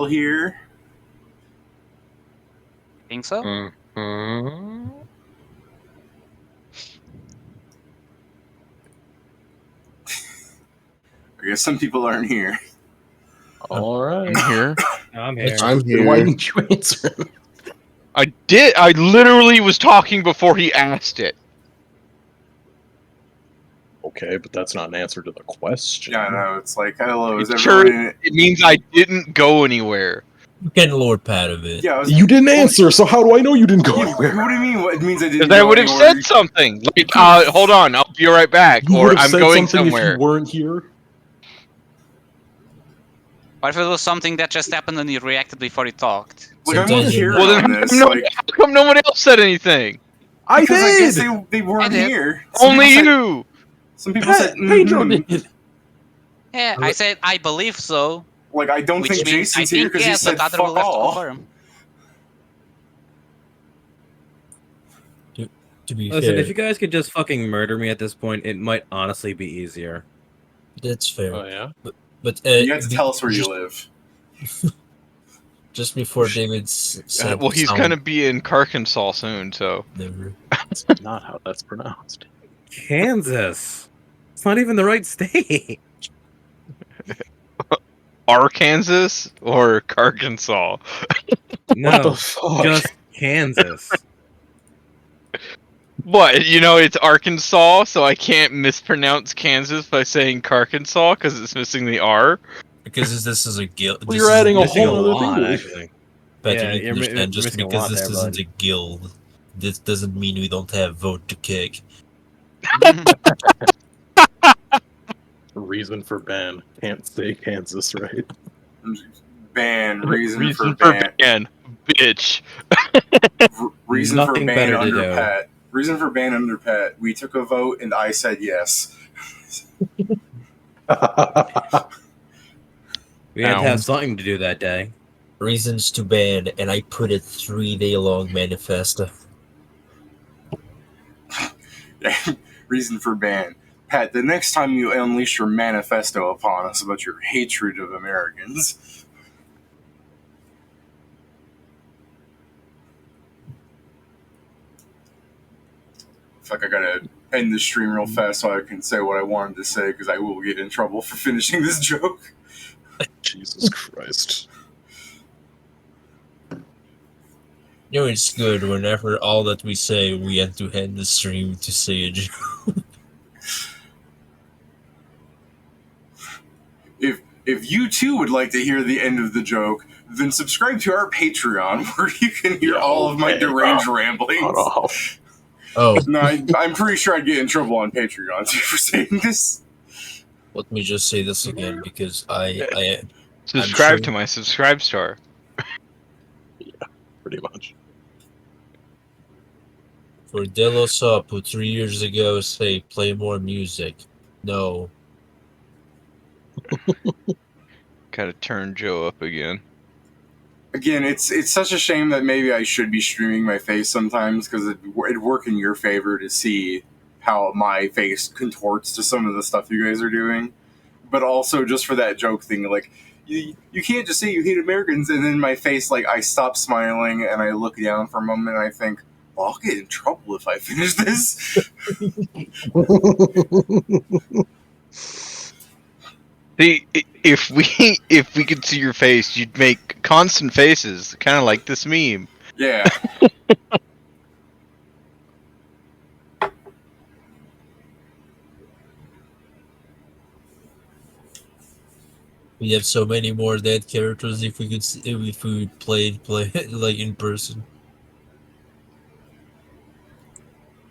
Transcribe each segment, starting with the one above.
here. Think so? Mm-hmm. I guess some people aren't here. All right. I'm here. I'm here. I'm Then why here. didn't you answer him? I did. I literally was talking before he asked it. Okay, but that's not an answer to the question. Yeah, I know. It's like, hello, is It everyone sure in it? it means I didn't go anywhere. You can Lord Pat of it. Yeah, I was, You didn't answer, so how do I know you didn't go yeah, anywhere? what do you mean? What it means I didn't? Because I go would have anywhere? said something. Like, hold on, I'll be right back, You or would have I'm said going something somewhere. if you weren't here. What if it was something that just happened and you reacted before you talked? Like, I'm Sometimes with you're Kieran Well, then on this. Like, how come no one else said anything? I because I guess did. they weren't I did. here. Some Only people said- you. Some people said, Pedro mhm. did. Yeah, I said I believe so. Like, I don't Which think means I Jason's here think because he yes, said but other fuck will have to all. confirm. To be Listen, fair, if you guys could just fucking murder me at this point, it might honestly be easier. that's fair. Oh yeah. But You have to tell us where you live. Just before David said, Well, he's gonna be in Arkansas soon, so. Never. That's not how that's pronounced. Kansas. It's not even the right state. Arkansas or Arkansas? What No, the fuck? just Kansas. What? You know, it's Arkansas, so I can't mispronounce Kansas by saying Arkansas because it's missing the R. Because this is a guild. Well, you're adding a Missing whole a other lot, thing to it. actually. But Yeah, you need to you're understand, just missing a because lot this there, isn't bud. a guild, this doesn't mean we don't have vote to kick. Reason for ban. Can't say Kansas, right? Ban. Reason for for ban. ban. Bitch. Reason Nothing for ban better to under do. Pat. Reason for ban under Pat. We took a vote and I said yes. We had to Ow. have something to do that day. Reasons to ban, and I put a 3-day-long manifesto. Reason for ban. Pat, the next time you unleash your manifesto upon us about your hatred of Americans. Fuck, I gotta end the stream real fast so I can say what I wanted to say because I will get in trouble for finishing this joke. Jesus Christ. You know, it's good whenever all that we say, we have to end the stream to say a joke. If you too would like to hear the end of the joke, then subscribe to our Patreon where you can hear all of my deranged ramblings. Oh, Oh, No, I'm pretty sure I'd get in trouble on Patreon too for saying this. let me just say this again, because I Subscribe sure- to my subscribe star. pretty much. for Delos Up, who 3 years ago say play more music. No. Gotta turn Joe up again. Again, it's such a shame that maybe I should be streaming my face sometimes because it'd work in your favor to see how my face contorts to some of the stuff you guys are doing. But also just for that joke thing, like, you can't just say you hate Americans and then my face, like, I stop smiling and I look down for a moment and I think, well, I'll get in trouble if I finish this. See, if we could see your face, you'd make constant faces, kind of like this meme. Yeah. We have so many more dead characters if we could if we played like in person.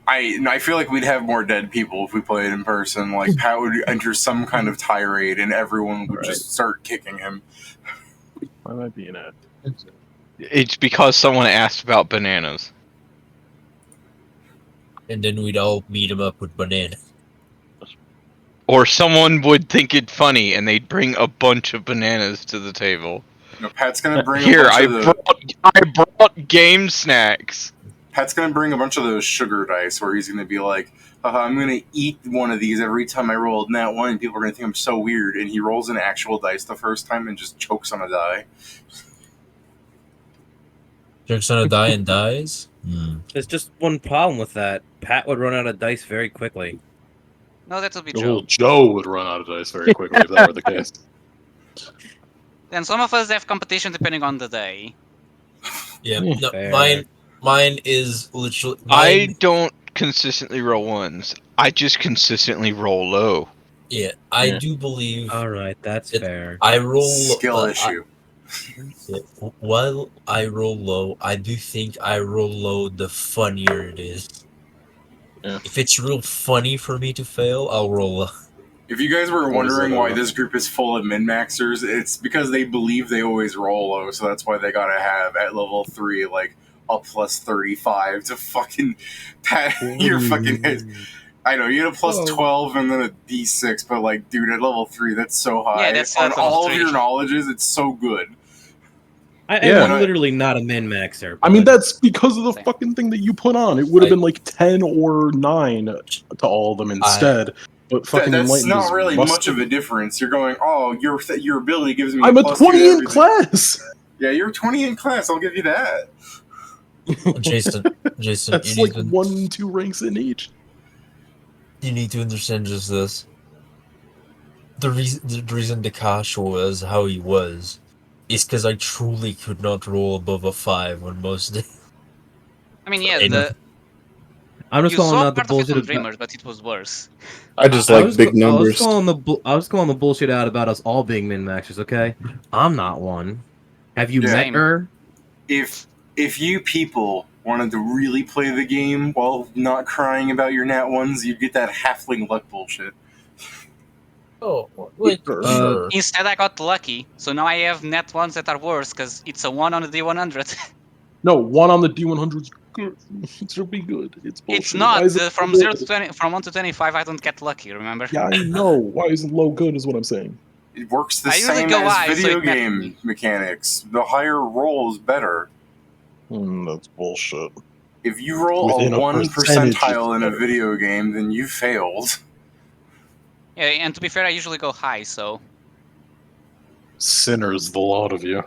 I feel like we'd have more dead people if we played in person. Like, Pat would enter some kind of tirade and everyone would just start kicking him. Why am I being at? It's because someone asked about bananas. And then we'd all beat him up with banana. Or someone would think it funny and they'd bring a bunch of bananas to the table. You know, Pat's gonna bring Here, a bunch of the... I brought game snacks. Pat's gonna bring a bunch of those sugar dice where he's gonna be like, I'm gonna eat one of these every time I roll a nat 1, and people are gonna think I'm so weird. And he rolls an actual dice the first time and just chokes on a die. Jokes on a die and dies? There's just one problem with that. Pat would run out of dice very quickly. No, that would be Oh, Joe. Joe would run out of dice very quickly if that were the case. Then some of us have competition depending on the day. Yeah, Yeah. no, Fair. mine is literally. I don't consistently roll ones. I just consistently roll low. Yeah, I Yeah. do believe All right, that's It- fair. I roll Skill issue. while I roll low, I do think I roll low the funnier it is. Yeah. If it's real funny for me to fail, I'll roll low. If you guys were Or is wondering it why a- this group is full of min-maxers, it's because they believe they always roll low, so that's why they gotta have at level 3 like a plus 35 to fucking pat your fucking head. I know you had a plus 12 and then a d6, but like, dude, at level 3, that's so high. Yeah, that's on level all 3. of your knowledges, it's so good. Yeah. I'm literally not a min-maxer. I mean, but- that's because of the Same. fucking thing that you put on. It would have been like 10 or 9 to all of them instead. But fucking That's Enlightened not is really rusty. much of a difference. You're going, oh, your ability gives me. I'm a plus 2 to 20 in everything. class! Yeah, you're 20 in class. I'll give you that. Jason, That's you like need to, 1, 2 ranks in each. you need to understand just this. The reason Dakash was how he was is because I truly could not roll above a 5 on most days. I mean, yeah, Enough. I'm just you calling saw out the part of it bullshit. on Dreamers, but it was worse. I just I like was big I was numbers. calling the bullshit out about us all being min-maxers. Okay, I'm not one. Have you Yeah. met Same. her? If you people wanted to really play the game while not crying about your nat 1s, you'd get that halfling luck bullshit. Oh, like, sure. Instead, I got lucky, so now I have net ones that are worse because it's a 1 on the D100. No, 1 on the D100 is good. It'll be good. It's bullshit. It's not. Why is it From low 0 to good? 20, from 1 to 25, I don't get lucky. Remember? Yeah, I know. Why isn't low good is what I'm saying. It works the I usually same go as high, so video it matters to game me. mechanics. The higher roll is better. That's bullshit. If you roll Within a a 1 percentage, percentile it's in a better. video game, then you failed. Yeah, and to be fair, I usually go high, so Sinners, the lot of you.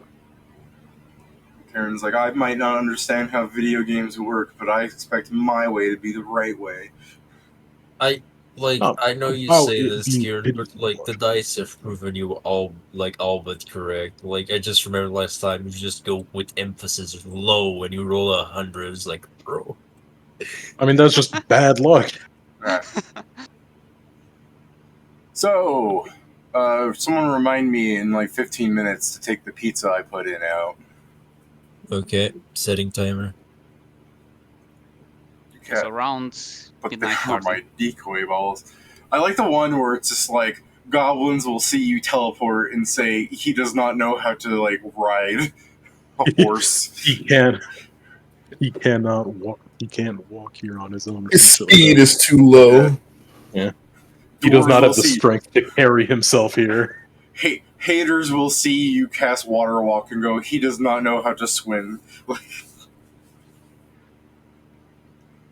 Karen's like, I might not understand how video games work, but I expect my way to be the right way. Like, Oh, I know you oh, say it this, being Kieran, hidden but like the much. dice have proven you all but correct. Like I just remember last time you just go with emphasis low when you roll 100. It's like, bro. I mean, that's just bad luck. Alright. So, someone remind me in like 15 minutes to take the pizza I put in out. Okay, setting timer. Okay. it's around But midnight they were party. my decoy balls. I like the one where it's just like goblins will see you teleport and say he does not know how to like ride a horse. He can't. He cannot walk. He can't walk here on his own. His speed is too low. He does Dwarves not will have the see- strength to carry himself here. Haters will see you cast water walk and go, he does not know how to swim.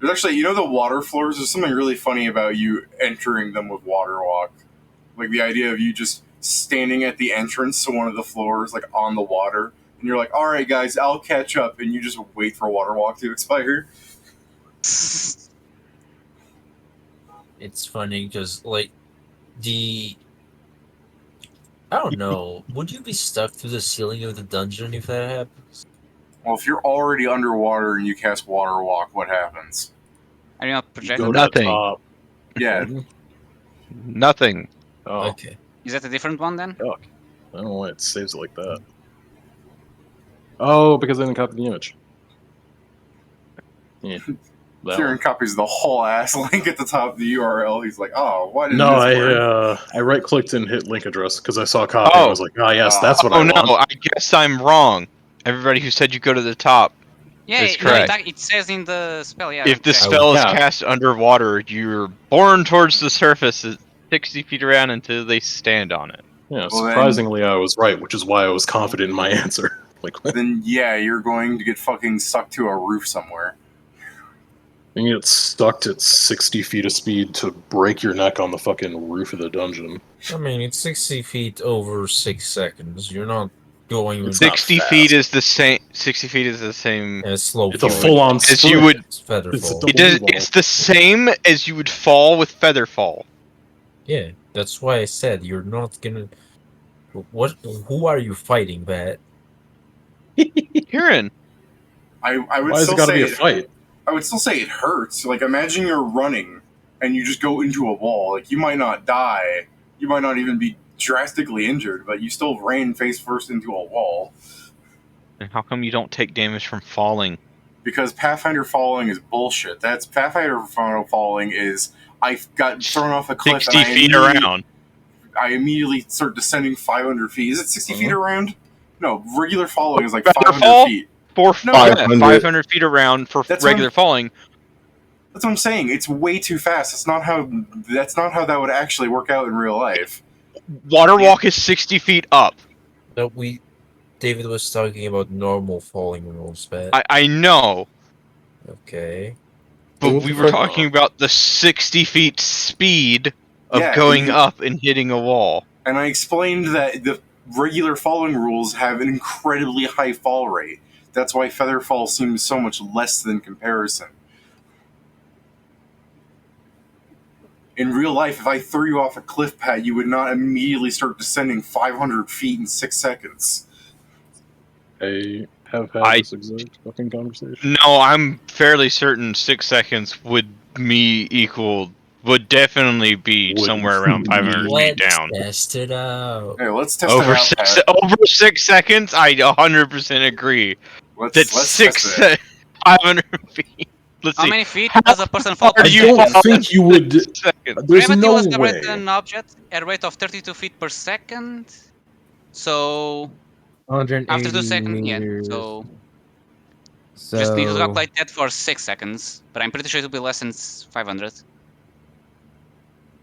There's actually, you know, the water floors, there's something really funny about you entering them with water walk. Like the idea of you just standing at the entrance to one of the floors, like on the water, and you're like, alright guys, I'll catch up, and you just wait for water walk to expire. It's funny because like I don't know. Would you be stuck to the ceiling of the dungeon if that happens? Well, if you're already underwater and you cast water walk, what happens? Are you not You projecting? go to Nothing. the top. Yeah, Nothing. Oh, Okay. Is that a different one then? I don't know why it saves it like that. Oh, because I didn't copy the image. Yeah. That Kieran one. copies the whole ass link at the top of the URL. He's like, oh, why didn't No, this work? I right clicked and hit link address because I saw a copy. And I was like, oh yes, that's what Oh I no, want. I guess I'm wrong. Everybody who said you go to the top. Yeah, That's no, correct. it says in the spell. Yeah. If the okay. spell is Yeah. cast underwater, you're borne towards the surface at 60 feet around until they stand on it. Yeah, Well, then- surprisingly, I was right, which is why I was confident in my answer. Like, Then yeah, you're going to get fucking sucked to a roof somewhere. And you get stuck at 60 feet of speed to break your neck on the fucking roof of the dungeon. I mean, it's 60 feet over 6 seconds. You're not going with It's not 60 fast. feet is the same. 60 feet is the same. slow It's a fall. full-on As sprint. you would. It's feather It's a fall. double- It does. ball. It's the same as you would fall with feather fall. Yeah, that's why I said you're not gonna. What? Who are you fighting, Pat? Kieran. I would Why has still it got to say be a fight? I would still say it hurts. Like, imagine you're running and you just go into a wall. Like, you might not die, you might not even be drastically injured, but you still ran face first into a wall. And how come you don't take damage from falling? Because Pathfinder falling is bullshit. That's Pathfinder falling is I got thrown off a cliff 60 and feet around. I immediately start descending 500 feet. Is it 60 feet around? No, regular falling is like Feather 500 fall? feet. For No, 500. 500 feet around for That's regular falling. That's what I'm saying. It's way too fast. That's not how that would actually work out in real life. Water walk is 60 feet up. No, David was talking about normal falling rules, Pat. I know, Okay. but What we the were fuck? talking about the 60 feet speed of Yeah, going up and hitting a wall. And I explained that the regular falling rules have an incredibly high fall rate. That's why feather fall seems so much less than comparison. In real life, if I threw you off a cliff pad, you would not immediately start descending 500 feet in 6 seconds. I have had this exact fucking conversation. No, I'm fairly certain 6 seconds would definitely be Would somewhere around 500 feet Let's down. test it out. Hey, let's test it out, Pat. Over 6 seconds, I 100% agree. Let's That's test it. 500 feet. Let's How see. many feet does a person fall far per do I you don't second? think you would. Seconds. There's Gravity no was the way. written object at a rate of 32 feet per second. So 180 after 2 seconds, yeah. meters. So So just need to calculate that for 6 seconds. But I'm pretty sure it'll be less than 500.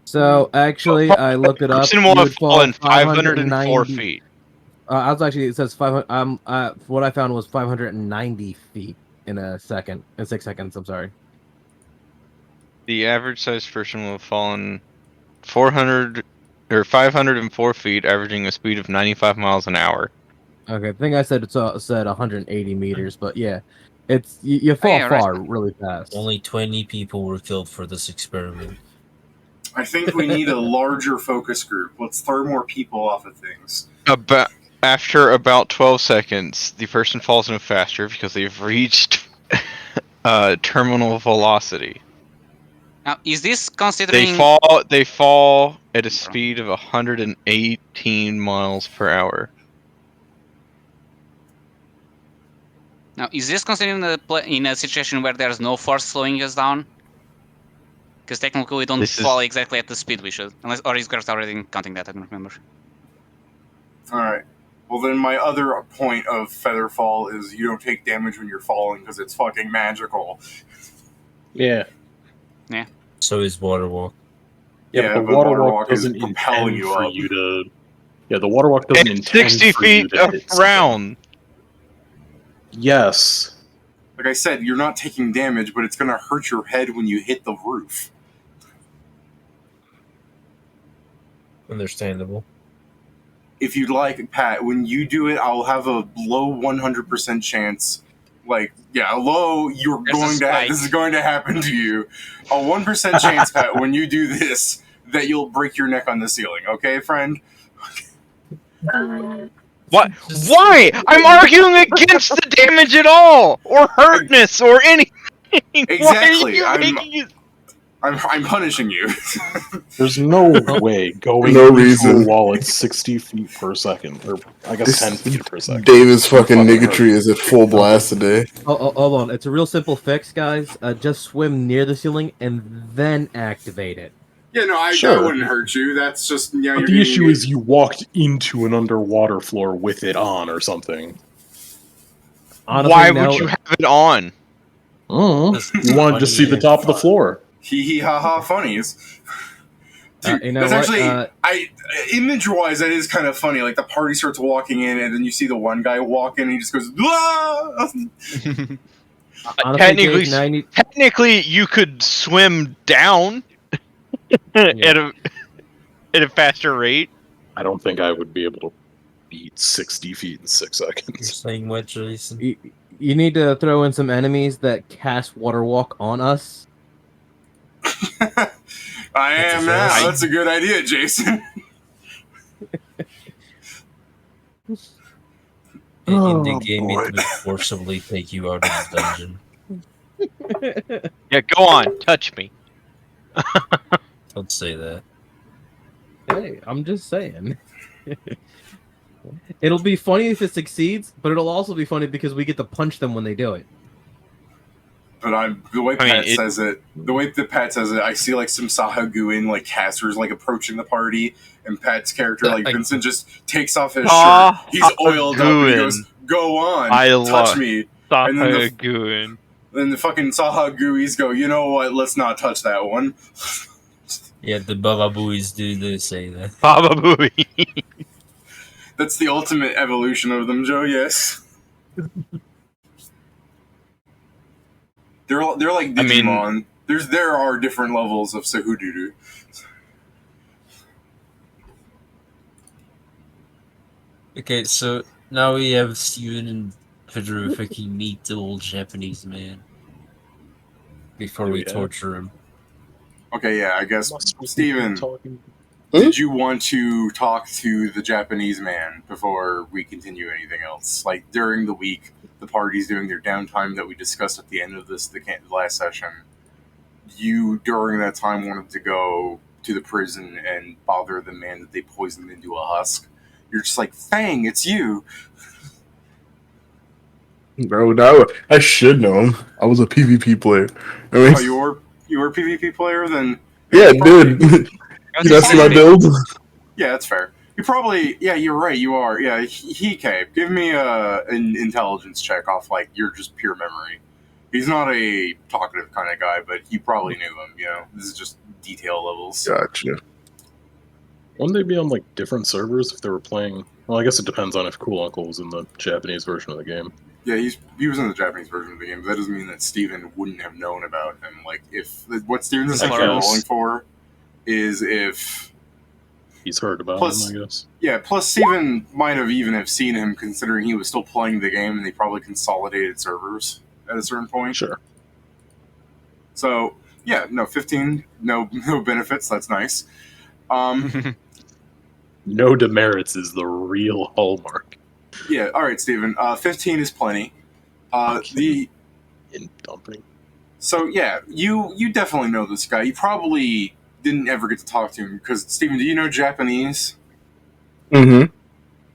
So actually, I looked it up. Person You will would have fallen fall 504 590 feet. I was actually, it says 500. What I found was 590 feet in a second. In 6 seconds. I'm sorry. The average sized person will have fallen 400 or 504 feet, averaging a speed of 95 miles an hour. Okay, I think I said said 180 meters, but yeah, it's you fall yeah, right. far really fast. Only 20 people were killed for this experiment. I think we need a larger focus group. Let's throw more people off of things. After about 12 seconds, the person falls no faster because they've reached terminal velocity. Now, is this considering... They fall at a speed of 118 miles per hour. Now, is this considering in a situation where there's no force slowing us down? Because technically we don't fall exactly at the speed we should. Or is Gert already counting that? I don't remember. Alright. Well, then my other point of Featherfall is you don't take damage when you're falling because it's fucking magical. Yeah. So is water walk. Yeah, Yeah, but but water water walk walk is doesn't propelling intend you for up. you to. Yeah, the water walk doesn't It's intend 60 for you feet to hit something. around. Yes. Like I said, you're not taking damage, but it's going to hurt your head when you hit the roof. Understandable. If you'd like, Pat, when you do it, I'll have a low 100% chance. Like, yeah, low, this is going to happen to you. A 1% chance, Pat, when you do this, that you'll break your neck on the ceiling. Okay, friend? What? Why? I'm arguing against the damage at all, or hurtness, or anything. Exactly. Why are you making it? I'm punishing you. There's no way going No into reason. a wall at 60 feet per second, or I guess 10 feet per second. David's fucking Fucking niggatry is at full blast today. Oh, hold on. It's a real simple fix, guys. Just swim near the ceiling and then activate it. Yeah, no, Sure. that wouldn't hurt you. That's just, yeah, But the issue is you walked into an underwater floor with it on or something. Honestly, Why no, would you have it on? You wanted to see the top of the floor. Hee hee ha ha funnies. Dude, you know that's what? actually, image-wise, that is kind of funny. Like, the party starts walking in, and then you see the one guy walk in, and he just goes, "Ah!" Honestly, Jake, technically, you could swim down at a faster rate. I don't think I would be able to beat 60 feet in 6 You're seconds. saying what, Jason? You need to throw in some enemies that cast water walk on us. I am now. That's a good idea, Jason. In the game, it would forcibly take you out of the dungeon. Yeah, go on, touch me. Don't say that. Hey, I'm just saying. It'll be funny if it succeeds, but it'll also be funny because we get to punch them when they do it. But the way Pat says it, I see like some Sahaguin like casters like approaching the party, and Pat's character like Vincent just takes off his shirt. He's oiled up and he goes, "Go on, touch me." And Sahaguin. then the fucking Sahaguis go, "You know what? Let's not touch that one." Yeah, the Baba Booies do say that. Baba Booey. That's the ultimate evolution of them, Joe. Yes. They're like Digimon. There are different levels of Sahududu. Okay, so now we have Steven and Pedro fucking meet the old Japanese man before we torture him. Okay, yeah, I guess Steven, did you want to talk to the Japanese man before we continue anything else? Like during the week, the party's doing their downtime that we discussed at the end of the last session. You, during that time, wanted to go to the prison and bother the man that they poisoned into a husk. You're just like, Fang, it's you. Bro, now I should know him. I was a PvP player. I mean, you were a PvP player? Then yeah, dude. You not see my build? Yeah, that's fair. You probably, yeah, you're right. You are. Yeah, he came. Give me an intelligence check off like your just pure memory. He's not a talkative kind of guy, but he probably knew him. You know, this is just detail levels. Gotcha. Wouldn't they be on like different servers if they were playing? Well, I guess it depends on if Cool Uncle was in the Japanese version of the game. Yeah, he was in the Japanese version of the game, but that doesn't mean that Steven wouldn't have known about him. Like, if what Steven's essentially rolling for is if he's heard about him, I guess. Yeah, plus Steven might have even have seen him considering he was still playing the game and they probably consolidated servers at a certain point. Sure. So, yeah, no, 15, no benefits, that's nice. No demerits is the real hallmark. Yeah, alright, Steven. 15 is plenty. In dumping. So, yeah, you definitely know this guy. You probably didn't ever get to talk to him, because, Steven, do you know Japanese? Mm-hmm.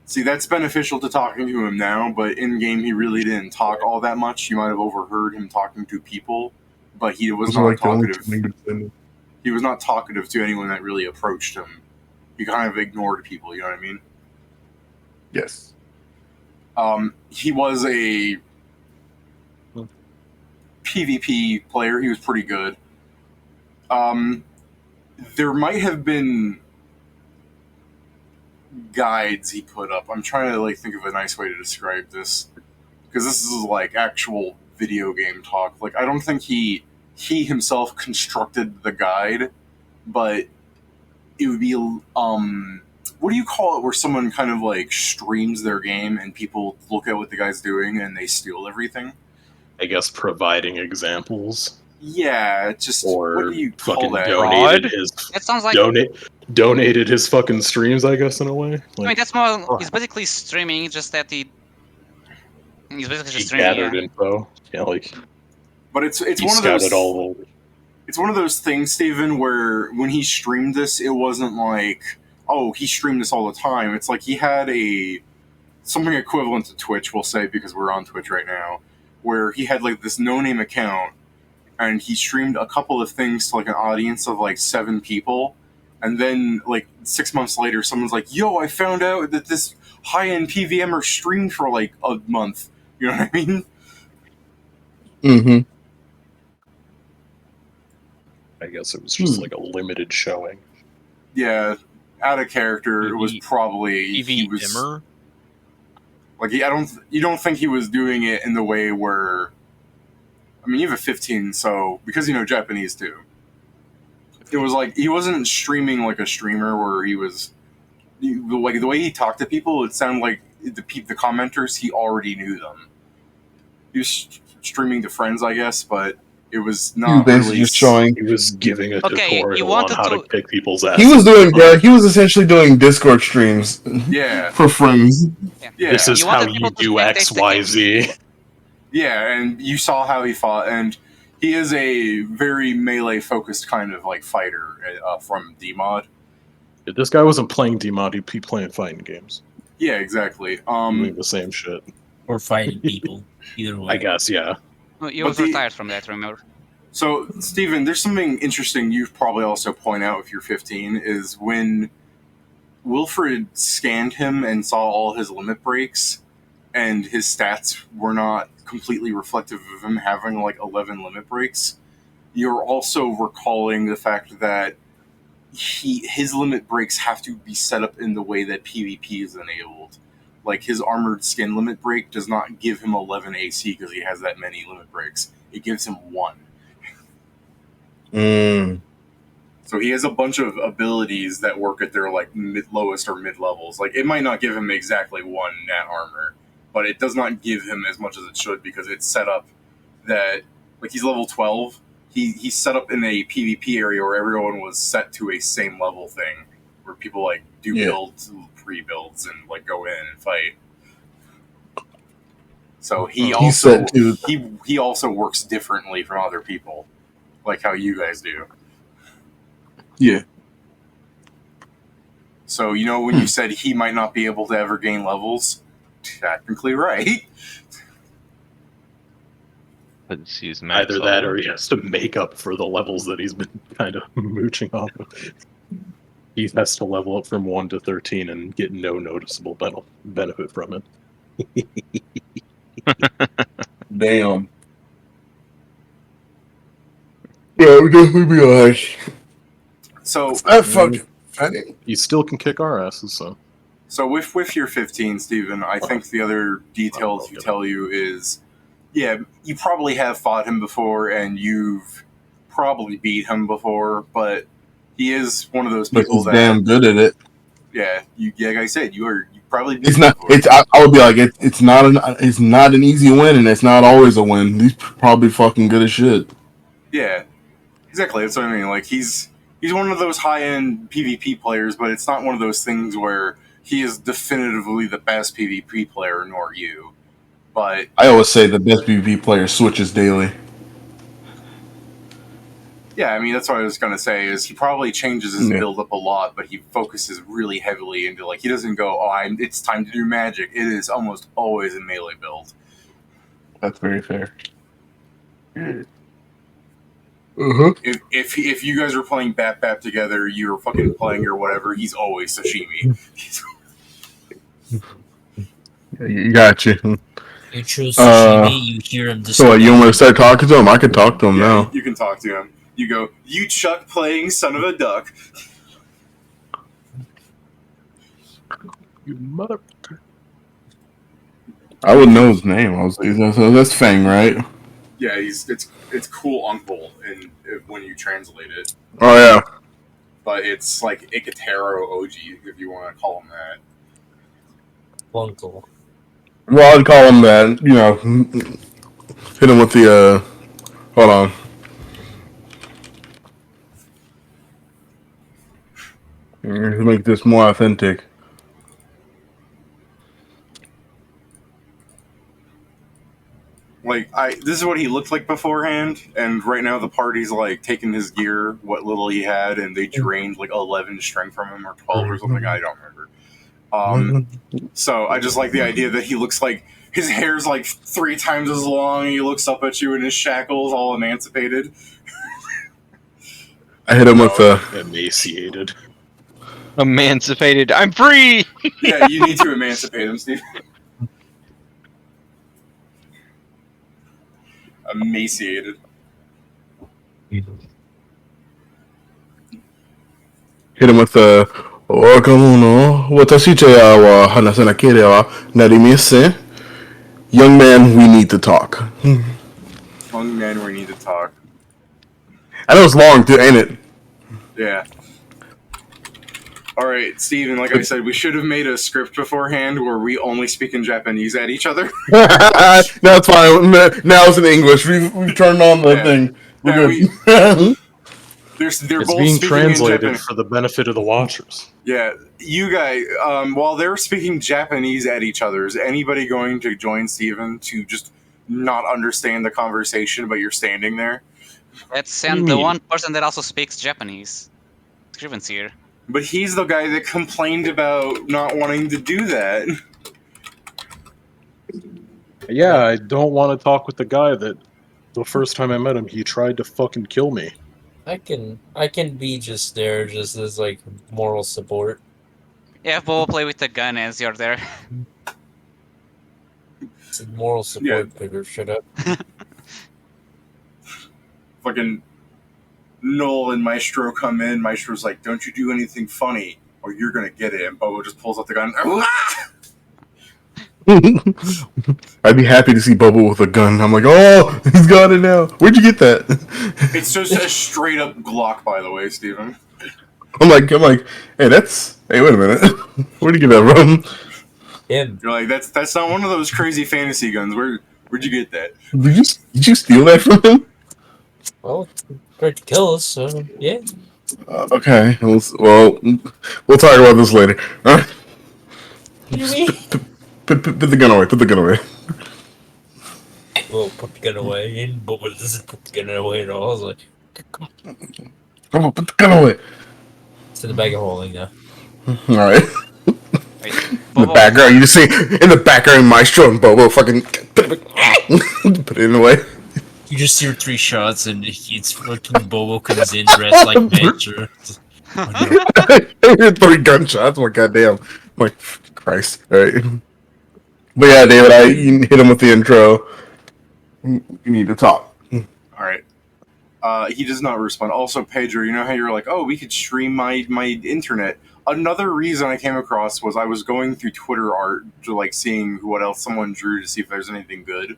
See, that's beneficial to talking to him now, but in-game he really didn't talk all that much. You might have overheard him talking to people, but he was not talkative. He was not talkative to anyone that really approached him. He kind of ignored people, you know what I mean? Yes. He was a PvP player. He was pretty good. There might have been guides he put up. I'm trying to think of a nice way to describe this, because this is like actual video game talk. Like, I don't think he himself constructed the guide, but it would be what do you call it, where someone kind of like streams their game and people look at what the guy's doing and they steal everything? I guess providing examples. Yeah, just or what do you call that? Donated his, that sounds like donated his fucking streams, I guess, in a way. I mean, that's more. He's basically streaming, just that he's basically just streaming. Gathered info. Yeah, like. But it's one of those. It's one of those things, Steven, where when he streamed this, it wasn't like, oh, he streamed this all the time. It's like he had something equivalent to Twitch, we'll say, because we're on Twitch right now, where he had like this no-name account, and he streamed a couple of things to like an audience of like 7 people, and then like 6 months later, someone's like, yo, I found out that this high-end PVMer streamed for like a month. You know what I mean? Mm-hmm. I guess it was just like a limited showing. Yeah, out of character. It was probably he was like, you don't think he was doing it in the way where I mean, you have a 15, so because you know Japanese too. It was like he wasn't streaming like a streamer where he was like the way he talked to people. It sounded like the commenters he already knew them. He was streaming to friends, I guess, but it was not basically really just showing. He was giving a Okay, you tutorial on wanted how to to- kick people's ass. He was doing. He was essentially doing Discord streams. Yeah. For friends. Yeah. This is You how wanted you people to do spectate X, the Y, game. Z. Yeah, and you saw how he fought, and he is a very melee focused kind of like fighter from DMod. If this guy wasn't playing DMod, he'd be playing fighting games. Yeah, exactly. Doing the same shit. Or fighting people. Either way. I guess, yeah. Well, you But was the- retired from that, remember? So, Steven, there's something interesting you probably also point out if you're 15 is when Wilfred scanned him and saw all his limit breaks, and his stats were not completely reflective of him having like 11 limit breaks. You're also recalling the fact that his limit breaks have to be set up in the way that PvP is enabled. Like his armored skin limit break does not give him 11 AC because he has that many limit breaks. It gives him 1. So he has a bunch of abilities that work at their like lowest or mid levels. Like it might not give him exactly 1 nat armor, but it does not give him as much as it should because it's set up that like he's level 12. He's set up in a PvP area where everyone was set to a same level thing, where people like do builds, pre-builds, and like go in and fight. So he also works differently from other people, like how you guys do. Yeah. So you know when you said he might not be able to ever gain levels, technically right. Let's see his max Either that level. or he has to make up for the levels that he's been kind of mooching off of. He has to level up from 1 to 13 and get no noticeable benefit from it. Damn. Yeah, we definitely be alright. So He still can kick our asses, so. So with your 15, Steven, I think the other detail to tell you is, yeah, you probably have fought him before and you've probably beat him before, but he is one of those But people he's that damn good at it. yeah, like I said, you probably beat It's him not. before. It's. I would be like, it's not an easy win, and it's not always a win. He's probably fucking good as shit. Yeah, exactly. That's what I mean. Like he's one of those high end PvP players, but it's not one of those things where he is definitively the best PvP player, nor you. But I always say the best PvP player switches daily. yeah, I mean that's what I was gonna say. Is he probably changes his build up a lot, but he focuses really heavily into like he doesn't go, it's time to do magic. It is almost always a melee build. That's very fair. If you guys are playing Bap together, you're fucking playing or whatever. He's always sashimi. You got you. You choose sashimi, you hear him So what, you want me to start talking to him? I can talk to him now. You can talk to him. You go, you Chuck playing son of a duck. You mother. I would know his name. I was like, so that's Fang, right? Yeah, it's cool uncle when you translate it. Oh yeah. But it's like Ikatero Oji, if you want to call him that. Uncle. Well, I'd call him that. You know, hit him with the. Hold on. To make this more authentic. Like this is what he looked like beforehand, and right now the party's like taking his gear, what little he had, and they drained like 11 strength from him or 12 or something. I don't remember. So I just like the idea that he looks like his hair's like 3 times as long. And he looks up at you in his shackles, all emancipated. I hit him with the. Emaciated. Emancipated. I'm free! Yeah, you need to emancipate him, Steve. Emaciated. Hit him with the. Young man, we need to talk. Well, young men we need to talk. I know it's long too, ain't it? Yeah. Alright, Steven, like I said, we should have made a script beforehand where we only speak in Japanese at each other. No, it's fine. Now it's in English. We've turned on the thing. We're good. They're It's both being speaking in translated Japanese. for the benefit of the watchers. Yeah, you guys, while they're speaking Japanese at each other, is anybody going to join Steven to just not understand the conversation, but you're standing there? Let's send the one person that also speaks Japanese. Scriven's here. But he's the guy that complained about not wanting to do that. Yeah, I don't want to talk with the guy that the first time I met him, he tried to fucking kill me. I can be just there, just as like moral support. Yeah, Bobo play with the gun as you're there. It's a moral support, Bigger. Shut up. Fucking Noel and Maestro come in. Maestro's like, "Don't you do anything funny, or you're gonna get it." And Bobo just pulls out the gun. I'd be happy to see Bobo with a gun. I'm like, oh, he's got it now. Where'd you get that? It's just a straight up Glock, by the way, Steven. I'm like, hey, wait a minute. Where'd you get that from? Him. You're like, that's not one of those crazy fantasy guns. Where'd you get that? Did you steal that from him? Well, tried to kill us, so yeah. Okay. We'll talk about this later. All right. What do you mean? Put the gun away. Put the gun away. Well, put the gun away, and Bobo doesn't put the gun away at all. I was like, Come on, put the gun away. it's in the bag of holding now. All right. Wait, In the Bobo, background, you just see in the background Maestro and Bobo fucking put it in the way. You just hear 3 shots, and it's fucking Bobo comes in dressed like Maestro. I hear 3 gunshots. I'm like, goddamn. I'm like, Christ. All right. But yeah, David, you hit him with the intro. You need to talk. All right. He does not respond. Also, Pedro, you know how you're like, oh, we could stream my internet. Another reason I came across was I was going through Twitter art to like seeing what else someone drew to see if there's anything good.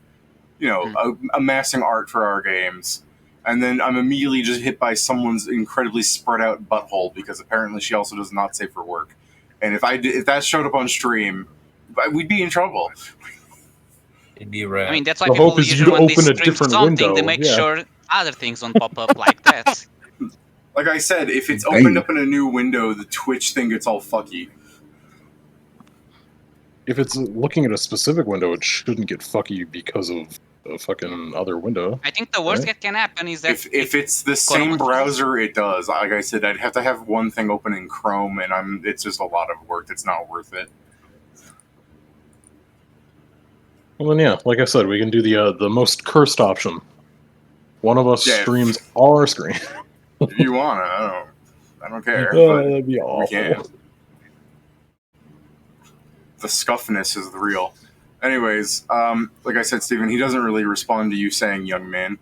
You know, amassing art for our games. And then I'm immediately just hit by someone's incredibly spread out butthole because apparently she also does not say for work. And if that showed up on stream, we'd be in trouble. It'd be right. I mean, that's why The people hope is usually, you when they open a stream different something, window, they make yeah. sure other things don't pop up like that. Like I said, if it's opened up in a new window, the Twitch thing gets all fucky. If it's looking at a specific window, it shouldn't get fucky because of a fucking other window. I think the worst that can happen is that If it's the same browser, it does. Like I said, I'd have to have one thing open in Chrome, and it's just a lot of work. It's not worth it. Well then, yeah, like I said, we can do the most cursed option. One of us streams all our screen. If you wanna, I don't care. Oh, But that'd be awful. we can. The scuffiness is the real. Anyways, like I said, Steven, he doesn't really respond to you saying young man.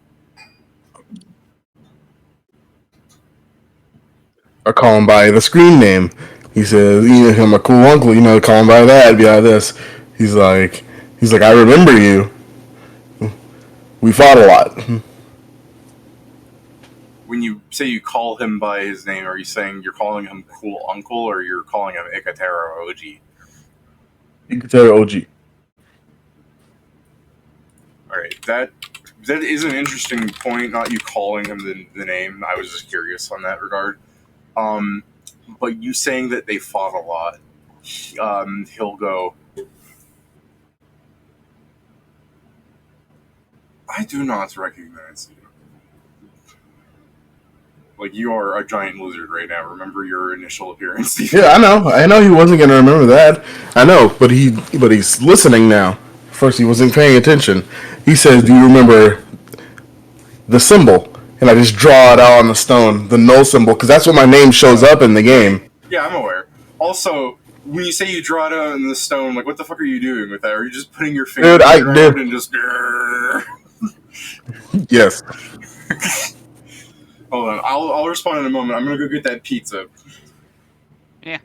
Or call him by the screen name. He says, you know, I'm a cool uncle, call him by that, be like this. He's like, I remember you. We fought a lot. When you say you call him by his name, are you saying you're calling him cool uncle, or you're calling him Ikatero OG? Ikatero OG. Alright, that is an interesting point, not you calling him the name. I was just curious on that regard. But you saying that they fought a lot, he'll go, I do not recognize you. Like, you are a giant lizard right now. Remember your initial appearance. Yeah, I know he wasn't gonna remember that. I know, but he's listening now. First he wasn't paying attention. He says, do you remember the symbol? And I just draw it out on the stone, the null symbol, because that's what my name shows up in the game. Yeah, I'm aware. Also, when you say you draw it out in the stone, like, what the fuck are you doing with that? Are you just putting your finger around and just... Yes. Hold on, I'll respond in a moment. I'm gonna go get that pizza. Yeah.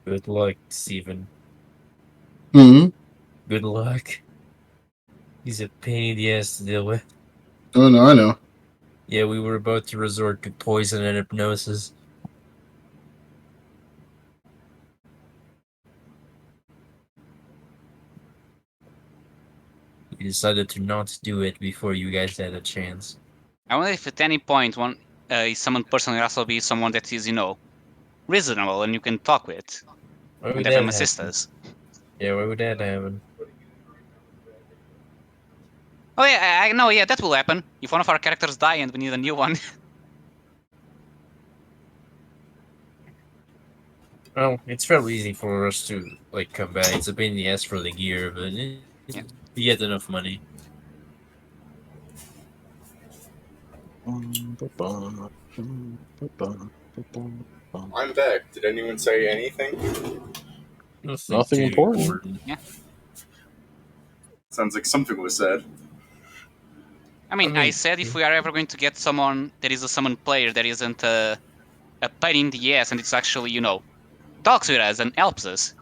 Good luck, Steven. Hmm. Good luck. He's a pain in the ass to deal with. Oh no, I know. Yeah, we were about to resort to poison and hypnosis. We decided to not do it before you guys had a chance. I wonder if at any point one someone personally also be someone that is, reasonable and you can talk with Why and would have that them assist happen? us. Yeah, why would that happen? Oh yeah, I know. Yeah, that will happen if one of our characters die and we need a new one. Well, it's fairly easy for us to come back. It's a pain in the ass for the gear, but Yeah. we get enough money. I'm back. Did anyone say anything? Nothing Nothing too important. Yeah. Sounds like something was said. I mean, I said if we are ever going to get someone that is a summoned player that isn't a pain in the ass and it's actually, talks with us and helps us.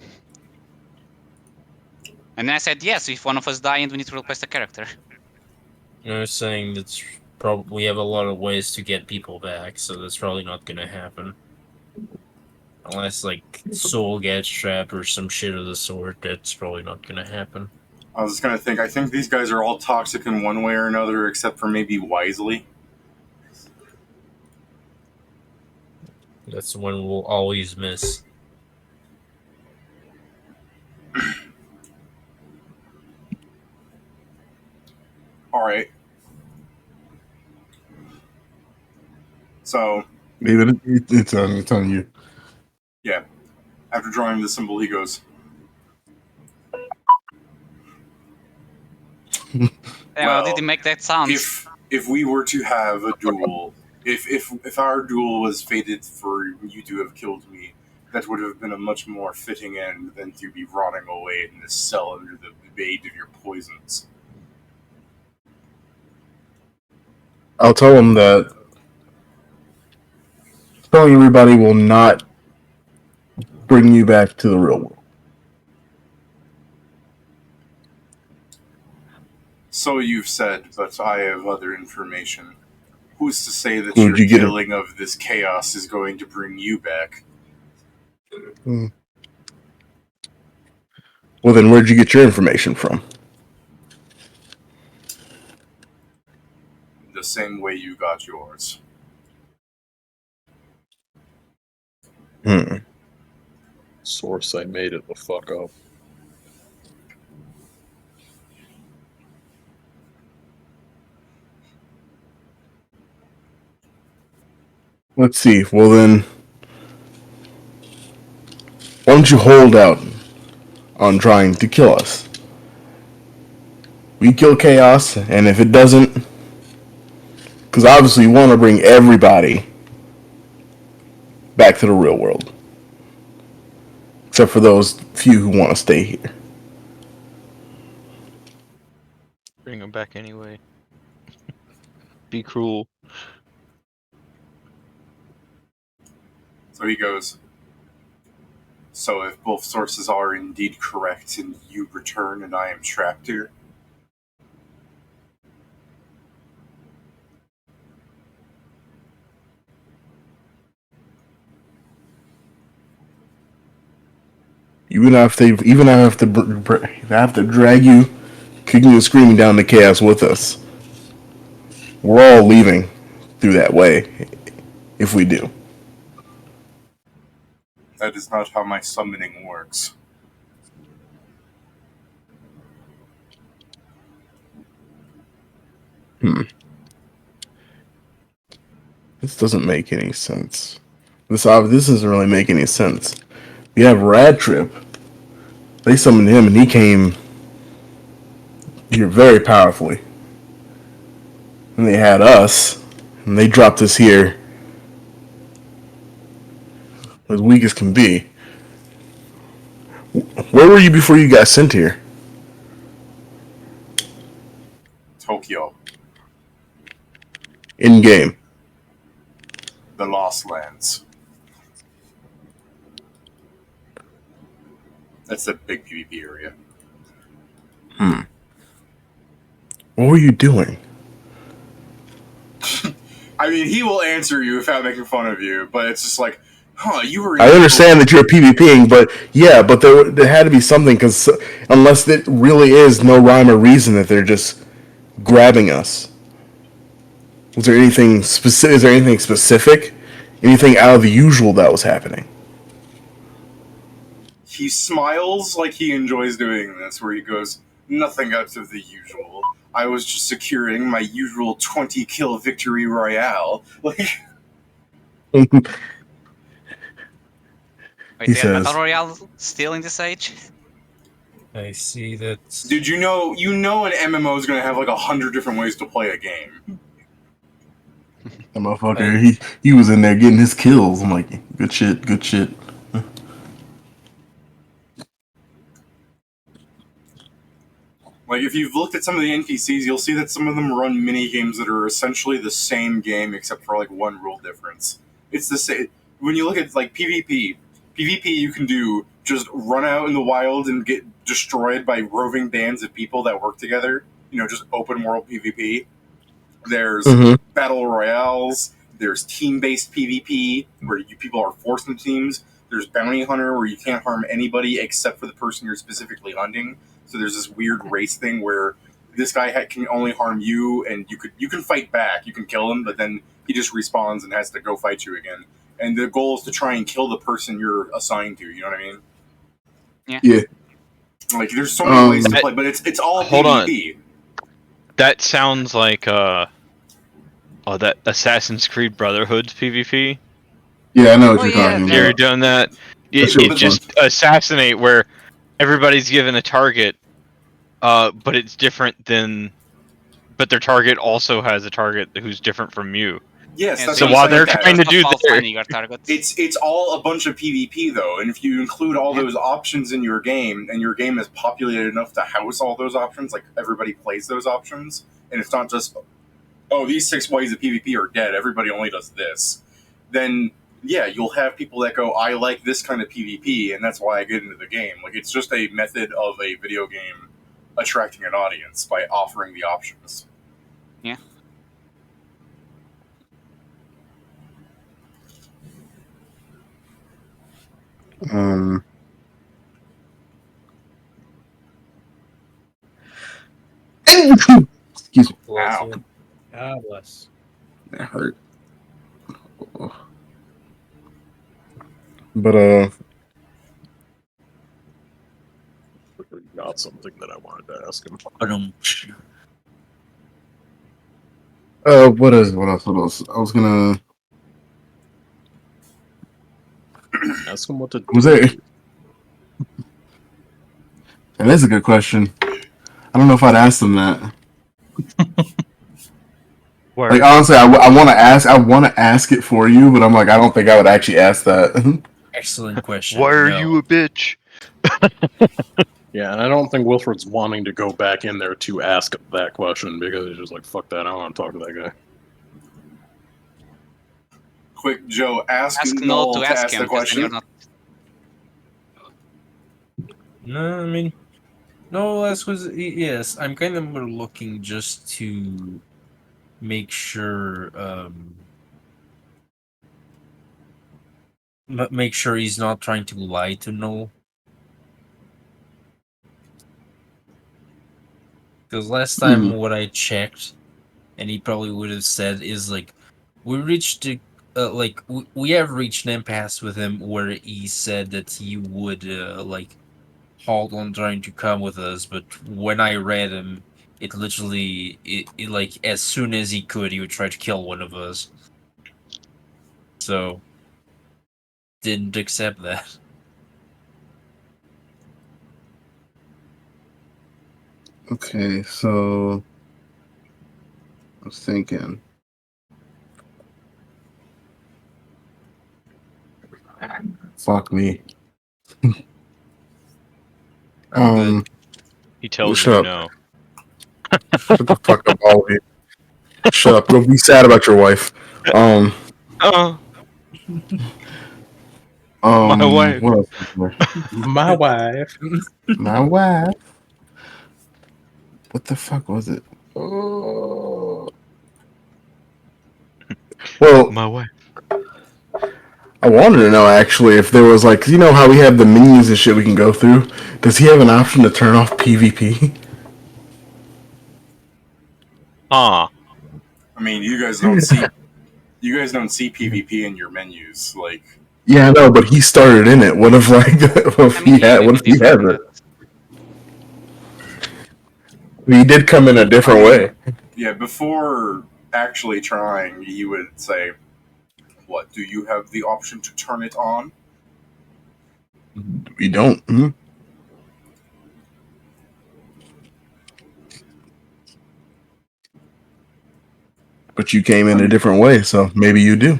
And then I said yes if one of us die and we need to replace the character. I was saying that's probably we have a lot of ways to get people back, so that's probably not gonna happen. Unless Soul gets trapped or some shit of the sort, that's probably not gonna happen. I was gonna think. I think these guys are all toxic in one way or another, except for maybe Wisely. That's the one we'll always miss. All right. So David, it's on you. yeah, after drawing the symbol, he goes. Well, did he make that sound? If we were to have a duel, if our duel was fated for you to have killed me, that would have been a much more fitting end than to be rotting away in this cell under the bait of your poisons. I'll tell him that telling everybody will not bring you back to the real world. So you've said, but I have other information. Who's to say that Who'd your you get it? killing of this chaos is going to bring you back? Well, then where'd you get your information from? The same way you got yours. Source, I made it the fuck up. Let's see. Well, then, why don't you hold out on trying to kill us? We kill chaos, and if it doesn't, because obviously you want to bring everybody back to the real world, except for those few who want to stay here. Bring them back anyway. Be cruel. So he goes, so if both sources are indeed correct and you return and I am trapped here, Even if they have to drag you, kicking and screaming down the chaos with us, we're all leaving through that way. If we do, that is not how my summoning works. this doesn't make any sense. This doesn't really make any sense. We have Rad Trip. They summoned him, and he came here very powerfully. And they had us, and they dropped us here. as weak as can be. Where were you before you got sent here? Tokyo, In game. the Lost Lands. That's the big PvP area. What were you doing? I mean, he will answer you without making fun of you, but it's just like, you were. I understand that you're PvPing, but yeah, but there had to be something, because unless it really is no rhyme or reason that they're just grabbing us. Was there anything specific? Is there anything specific? Anything out of the usual that was happening? He smiles like he enjoys doing this, where he goes, nothing out of the usual. I was just securing my usual 20 kill victory royale. Like, Wait, He they have says- Battle Royale still in this age? I see that. dude, you know an MMO is gonna have like 100 different ways to play a game. That motherfucker, he was in there getting his kills. I'm like, good shit, good shit. Like, if you've looked at some of the NPCs, you'll see that some of them run mini games that are essentially the same game except for like one rule difference. It's the same. When you look at like PvP, you can do just run out in the wild and get destroyed by roving bands of people that work together. You know, just open world PvP. There's battle royales. There's team-based PvP where people are forced into teams. There's bounty hunter where you can't harm anybody except for the person you're specifically hunting. So there's this weird race thing where this guy can only harm you, and you can fight back. You can kill him, but then he just respawns and has to go fight you again. And the goal is to try and kill the person you're assigned to. You know what I mean? Yeah. Like, there's so many ways to play, but it's all Hold PvP. That sounds like that Assassin's Creed Brotherhood's PvP. Yeah, I know what Oh, you're yeah, talking You ever about. done that? That shit It was just assassinate where everybody's given a target, but it's different than. But their target also has a target who's different from you. Yes, Yeah, that's So what I'm while saying. they're That- trying to do false their, finding your targets. It's all a bunch of PvP though, and if you include all those options in your game, and your game is populated enough to house all those options, like everybody plays those options, and it's not just, oh, these 6 ways of PvP are dead, everybody only does this, then yeah, you'll have people that go, I like this kind of PvP, and that's why I get into the game. Like, it's just a method of a video game attracting an audience by offering the options. Yeah. Excuse me. Wow. God bless. That hurt. But Got something that I wanted to ask him. what else? I was gonna Ask him what to was do. there. That is a good question. I don't know if I'd ask them that. Like, honestly, I want to ask. I want to ask it for you, but I'm like, I don't think I would actually ask that. Excellent question. why are No. you a bitch? Yeah, and I don't think Wilfred's wanting to go back in there to ask that question because he's just like, fuck that, I don't want to talk to that guy. Quick, Joe, ask no Noel to ask him, the because then you're question. not. No, I mean, no. As was yes, I'm kind of more looking just to make sure, make sure he's not trying to lie to Noel. Because last time what I checked, and he probably would have said, is like, we reached a, like we have reached an impasse with him where he said that he would like halt on trying to come with us, but when I read him, it literally it like as soon as he could, he would try to kill one of us. So didn't accept that. Okay, so I was thinking. Fuck me. I'm good. He tells Shut you up. no. Shut the fuck up, all of you. Shut up. Go be sad about your wife. Oh, my wife. What else is there? My wife. My wife. What the fuck was it? Well, My wife. I wanted to know actually if there was like, 'cause you know how we have the menus and shit we can go through. Does he have an option to turn off PvP? Huh. I mean, you guys don't see PvP in your menus. Like, Yeah, I know, but he started in it. What if like, what if he has it? He did come in a different way. Yeah, before actually trying, you would say, "What? Do you have the option to turn it on?" We don't. Hmm? But you came in a different way, so maybe you do.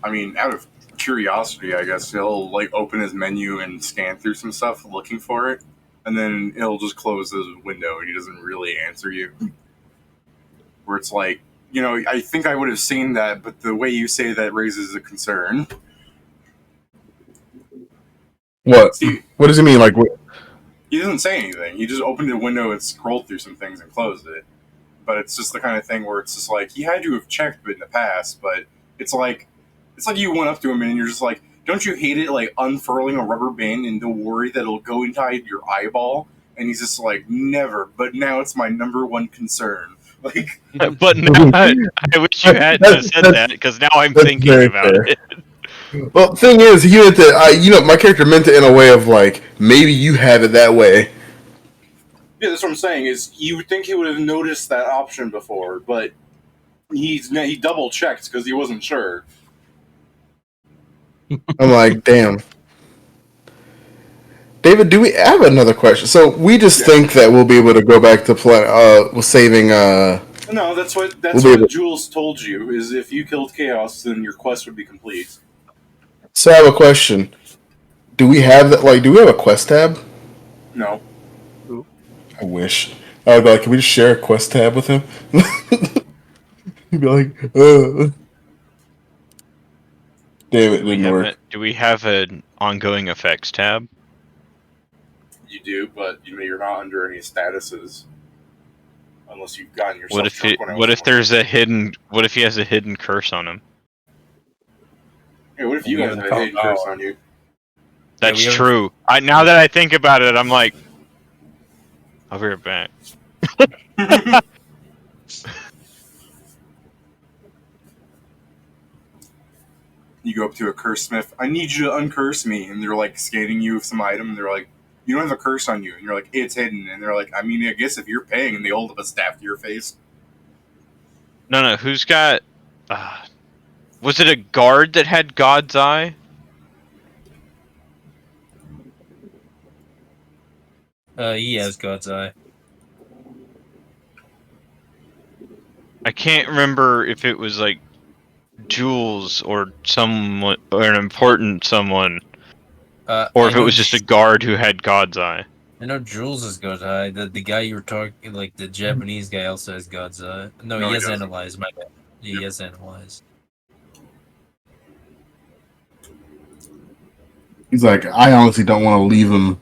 I mean, out of curiosity, I guess he'll like open his menu and scan through some stuff looking for it, and then he'll just close his window and he doesn't really answer you. Where it's like, I think I would have seen that, but the way you say that raises a concern. What? See, What does he mean? Like, what? he doesn't say anything. He just opened the window and scrolled through some things and closed it. But it's just the kind of thing where it's just like he had to have checked it in the past, but it's like you went up to him and you're just like, don't you hate it like unfurling a rubber band and the worry that it'll go inside your eyeball? And he's just like, never. But now it's my number one concern. Like, But now I wish you hadn't have said that because now I'm thinking about it. Well, the thing is, he meant to. My character meant it in a way of like maybe you have it that way. yeah, that's what I'm saying. Is you would think he would have noticed that option before, but he double checked because he wasn't sure. I'm like, damn. David, do we have another question? So we just think that we'll be able to go back to play. Saving. No, that's what Jules told you. Is if you killed Chaos, then your quest would be complete. So I have a question. Do we have that? Like, do we have a quest tab? No. I wish. I would be like, can we just share a quest tab with him? He'd be like, damn, it didn't work. Do we have an ongoing effects tab? You do, but you're not under any statuses. Unless you've gotten yourself What if he has a hidden curse on him? Yeah, what if you guys have a hidden curse on you? That's true. Now that I think about it, I'm like, I'll be right back. You go up to a curse smith. I need you to uncurse me, and they're like scanning you with some item. And they're like, you don't have a curse on you, and you're like, it's hidden. And they're like, I mean, I guess if you're paying, and they hold up a staff to your face. No. Who's got? Was it a guard that had God's Eye? He has God's Eye. I can't remember if it was like Jules or someone or an important someone, or if it was just a guard who had God's Eye. I know Jules has God's Eye. The guy you were talking, like the Japanese guy, also has God's Eye. No, he has Analyze. My bad. He has Analyze. He's like, I honestly don't want to leave him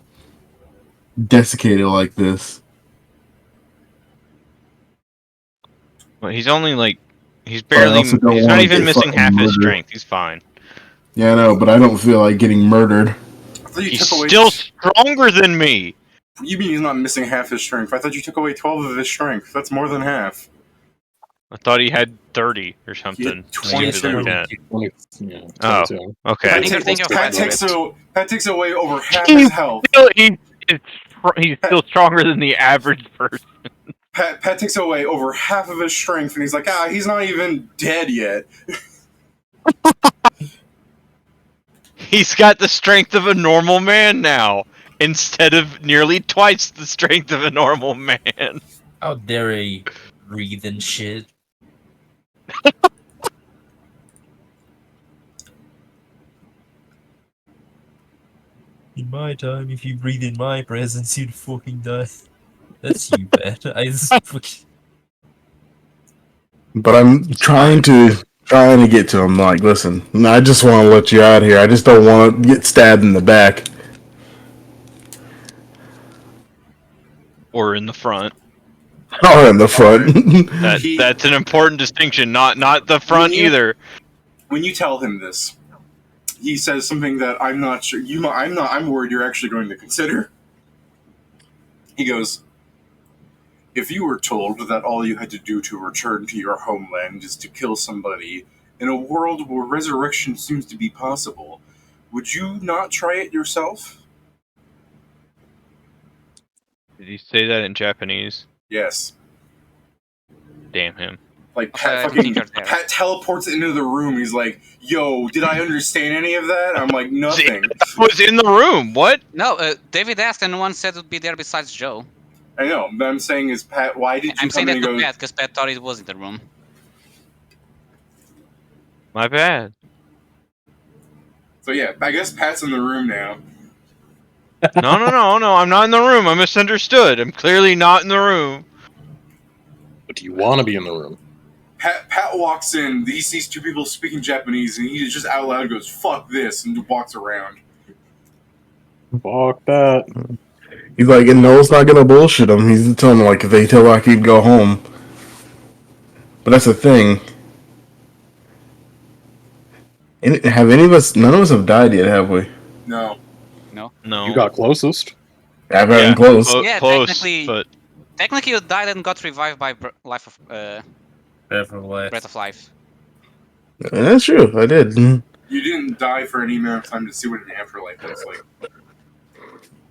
desiccated like this. Well, he's only like, he's barely, he's not even missing half his strength. He's fine. Yeah, I know, but I don't feel like getting murdered. He's still stronger than me. You mean he's not missing half his strength? I thought you took away 12 of his strength. That's more than half. I thought he had 30 or something. 22. Oh, okay. That takes away over half his health. He's still stronger than the average person. Pat takes away over half of his strength, and he's like, he's not even dead yet. He's got the strength of a normal man now, instead of nearly twice the strength of a normal man. How dare he breathe and shit? In my time, if you breathe in my presence, you'd fucking die. That's you, Pat. But I'm trying to get to him. Like, listen, I just want to let you out here. I just don't want to get stabbed in the back. Or in the front. Or in the front. That's an important distinction. Not the front either. When you tell him this, he says something that I'm not sure. I'm worried you're actually going to consider. He goes, if you were told that all you had to do to return to your homeland is to kill somebody in a world where resurrection seems to be possible, would you not try it yourself? Did he say that in Japanese? Yes. Damn him. Like, Pat teleports into the room. He's like, yo, did I understand any of that? I'm like, nothing. Was in the room. What? No, David asked and no one said it would be there besides Joe. I know. But I'm saying is, Pat, why did you I'm saying come that in and to go... Pat, because Pat thought it was in the room. My bad. So yeah, I guess Pat's in the room now. No, I'm not in the room. I misunderstood. I'm clearly not in the room. But do you want to be in the room? Pat walks in, he sees two people speaking Japanese, and he just out loud goes, fuck this, and walks around. Fuck that. He's like, and Noel's not gonna bullshit him. He's telling him, like, if they tell Rocky to go home. But that's the thing. Have any of us, none of us have died yet, have we? No. No. You got closest. I've gotten close. Yeah, close, technically, but... technically you died and got revived by Breath of Life. And that's true, I did. You didn't die for any amount of time to see what an afterlife looks like.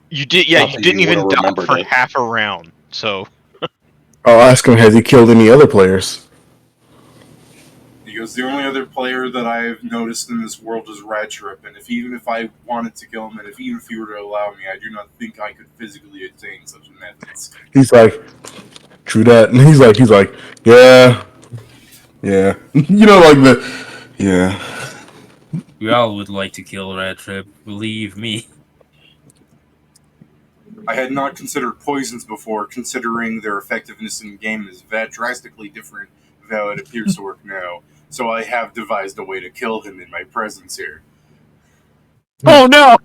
You did, yeah, you didn't even die for half a round, so... I'll ask him, has he killed any other players? He goes, the only other player that I've noticed in this world is Radtrip, and even if I wanted to kill him, and even if he were to allow me, I do not think I could physically attain such methods. He's like, true that. And he's like, yeah. You know, like yeah. We all would like to kill Radtrip, believe me. I had not considered poisons before, considering their effectiveness in game is drastically different from how it appears to work now. So I have devised a way to kill him in my presence here. Oh no!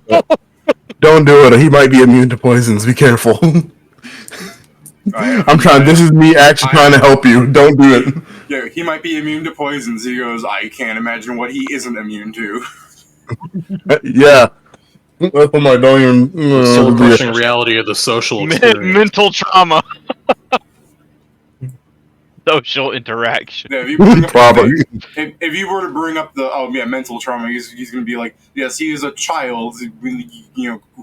Don't do it. He might be immune to poisons. Be careful. I'm trying. This is me actually trying to help you. Don't do it. Yeah, he might be immune to poisons. He goes, I can't imagine what he isn't immune to. Yeah. I'm like, don't even. The soul-crushing reality of the social experience. Mental trauma. Social interaction. Yeah, if you bring up if you were to bring up the mental trauma, he's going to be like, yes, he is a child,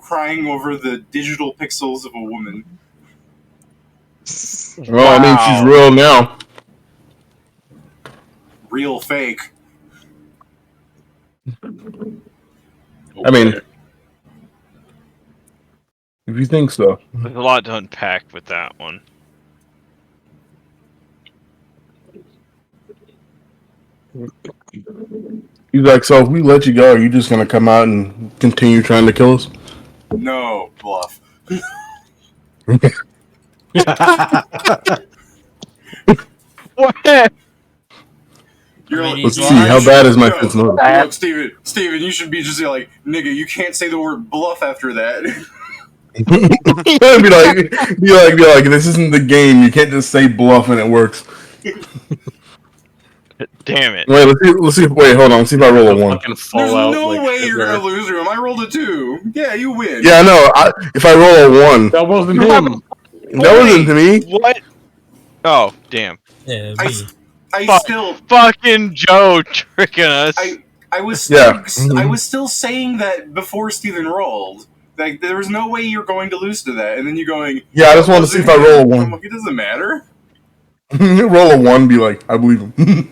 crying over the digital pixels of a woman. Well, I mean, she's real now. Real fake. I mean, if you think so. There's a lot to unpack with that one. He's like, so if we let you go, are you just gonna come out and continue trying to kill us? No, bluff. What? Let's see, how bad is my fifth motive? Look, Steven, you should be just like, nigga, you can't say the word bluff after that. be like, this isn't the game. You can't just say bluff and it works. Damn it. Wait, let's see. Wait, hold on. Let's see if I roll a 1. There's no way you're gonna lose to him. I rolled a 2. Yeah, you win. Yeah, I know. If I roll a 1. That wasn't him. That wasn't me. What? Oh, damn. Yeah, I still fucking Joe tricking us. I was still, I was still saying that before Steven rolled. Like, there was no way you're going to lose to that, and then you're going. Yeah, I just want to see if I roll a 1. It doesn't matter. Roll a 1, be like, I believe him.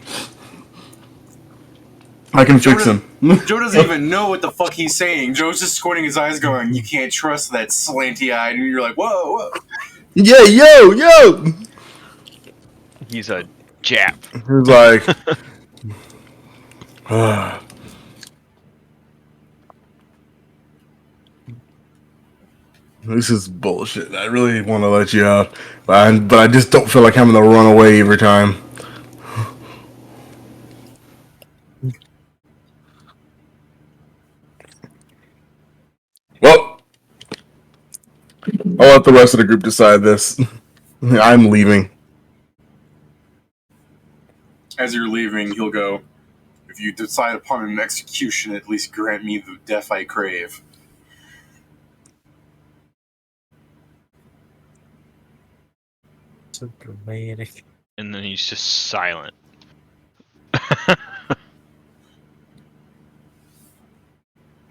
I can fix him. Joe doesn't even know what the fuck he's saying. Joe's just squinting his eyes, going, "You can't trust that slanty eye," and you're like, "Whoa, whoa." Yeah, yo. He's a Jap. He's like, This is bullshit. I really want to let you out, but I just don't feel like having to run away every time. Well, I'll let the rest of the group decide this. I'm leaving. As you're leaving, he'll go, "If you decide upon an execution, at least grant me the death I crave." So dramatic. And then he's just silent.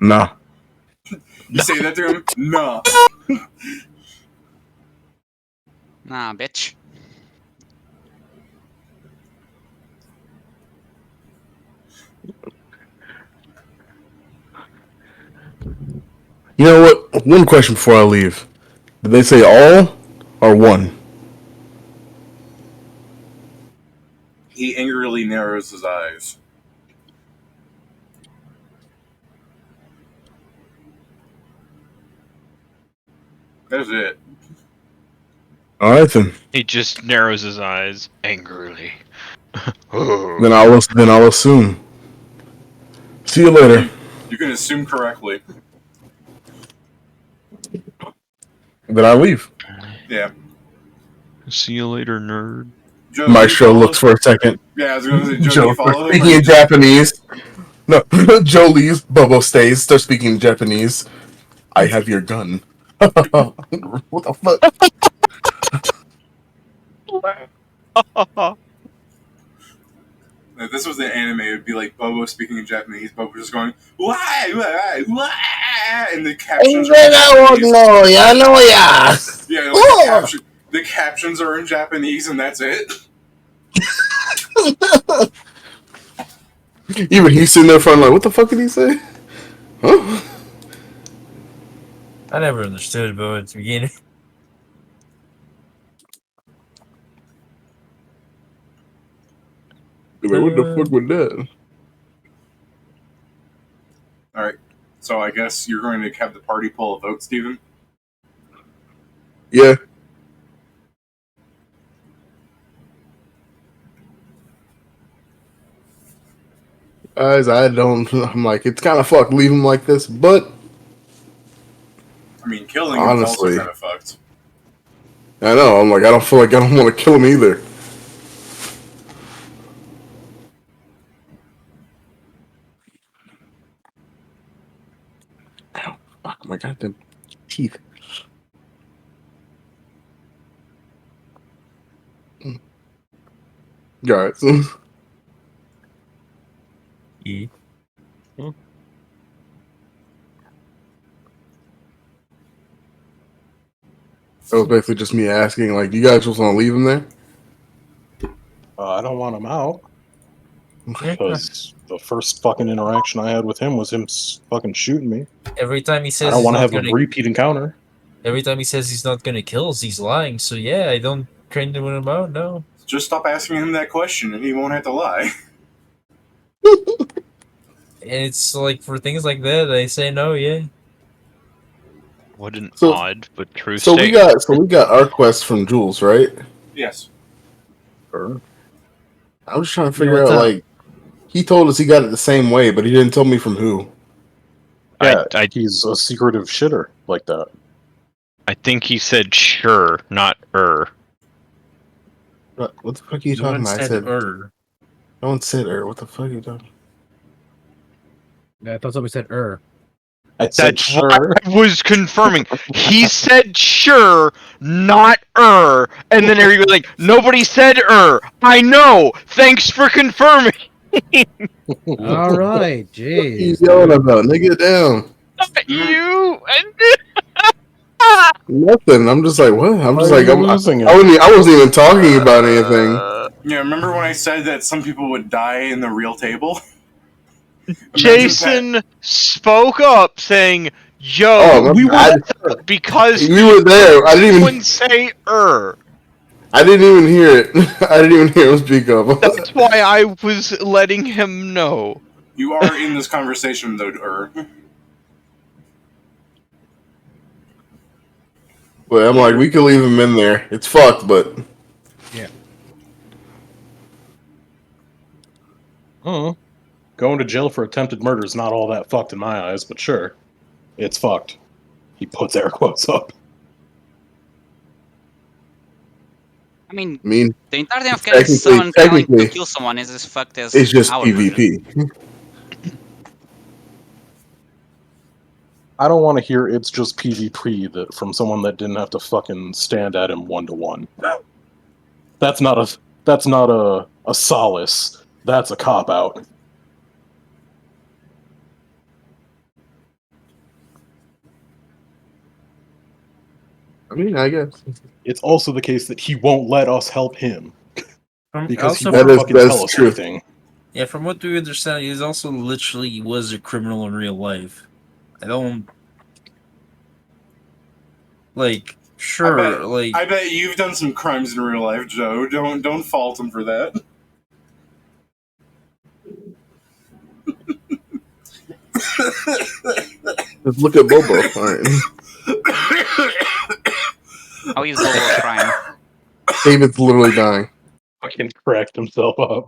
Nah. You say that to him? Nah. Nah, bitch. You know what? One question before I leave. Did they say all or one? He angrily narrows his eyes. That's it. All right then. He just narrows his eyes angrily. Then I'll assume. See you later. You can assume correctly. Then I leave. Yeah. See you later, nerd. Joe, do you Maestro follow? looks for a second. Yeah, I was going to say, Joe, do you follow him? Speaking in Japanese. No, Joe leaves. Bobo stays. Starts speaking in Japanese. I have your gun. What the fuck? If this was an anime, it would be like Bobo speaking in Japanese, Bobo just going, why, and the captions are in Japanese. Yeah, like the captions are in Japanese, and that's it. Even he's sitting there front like, what the fuck did he say? Huh? I never understood Bo at the beginning. Like, what the fuck was that? Alright, so I guess you're going to have the party pull a vote, Steven? Yeah. Guys, I'm like, it's kind of fucked leave him like this, but I mean, killing him is also honestly, kind of fucked. I know, I'm like, I don't feel like I don't want to kill him either. Ow, fuck, my goddamn teeth. Alright, so Yeah. that was basically just me asking, like, you guys just want to leave him there? I don't want him out. Because the first fucking interaction I had with him was him fucking shooting me. Every time he says I don't he's want to not have gonna, a repeat encounter. every time he says he's not gonna kill us, he's lying. So yeah, I don't train him about. No. Just stop asking him that question, and he won't have to lie. And it's like for things like that, I say no. Yeah. What an So- odd but true So we statement. got our quest from Jules, right? Yes. Sure. I was just trying to figure what's out, up? like, he told us he got it the same way, but he didn't tell me from who. Yeah, I he's a secretive shitter like that. I think he said sure, not What the fuck are you No talking one about? I said said, no one said What the fuck are you talking? Yeah, I thought somebody said I said That's sure. what I was confirming. He said sure, not and then everybody was like, nobody said I know. Thanks for confirming. All right, What are you jeez. yelling about? Nigga, get down. Not you. Nothing. I'm just like, what? I'm Why just are like, you I losing it? wasn't even talking about anything. Yeah, remember when I said that some people would die in the real table? Imagine Jason spoke up saying, "Yo, Oh, we I- because we were there. I didn't someone even. say I didn't even hear it. I didn't even hear him speak up. That's why I was letting him know. You are in this conversation, though, But I'm like, we could leave him in there. It's fucked, but Going to jail for attempted murder is not all that fucked in my eyes, but sure, it's fucked. He puts air quotes up. I mean, I mean, the entirety of getting someone telling to kill someone is as fucked as it's just our version. PvP. I don't want to hear it's just PvP that from someone that didn't have to fucking stand at him 1-to-1. That's not a solace. That's a cop out. I mean, I guess It's also the case that he won't let us help him because he also, won't fucking tell us true. anything. Yeah, from what we understand, he's also literally was a criminal in real life. I don't like. Sure, I bet you've done some crimes in real life, Joe. Don't fault him for that. Just look at Bobo. All right. How is Bobo crying? David's literally dying. Fucking cracked himself up.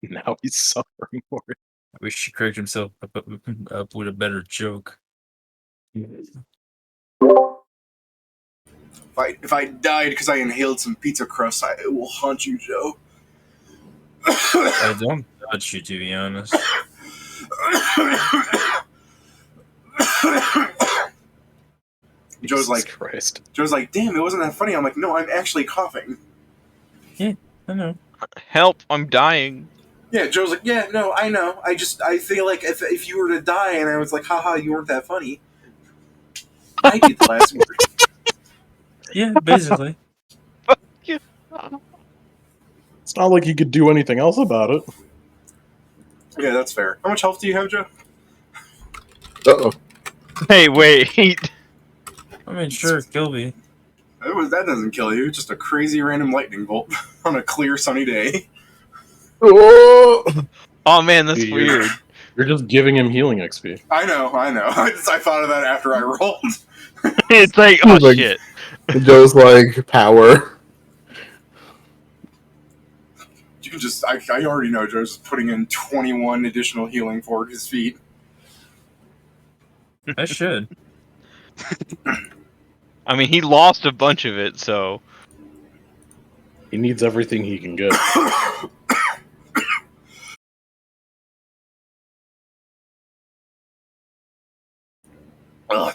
Now he's suffering for it. I wish he cracked himself up with a better joke. If I died because I inhaled some pizza crust, I will haunt you, Joe. I don't judge you, to be honest. Joe's like, Christ. Joe's like, damn, it wasn't that funny. I'm like, no, I'm actually coughing. I know. Help! I'm dying. Yeah, Joe's like, yeah, no, I know. I feel like if you were to die and I was like, haha, you weren't that funny, I get the last word. Yeah, basically. It's not like he could do anything else about it. Yeah, that's fair. How much health do you have, Joe? Uh-oh. Hey, wait. I mean, sure, kill me. That doesn't kill you. Just a crazy random lightning bolt on a clear sunny day. Oh! Oh man, that's Dude, weird. You're just giving him healing XP. I know. I thought of that after I rolled. It's like, oh Like- shit. Joe's like, power. You can just, I already know Joe's just putting in 21 additional healing for his feet. I should. I mean, he lost a bunch of it, so He needs everything he can get. Ugh.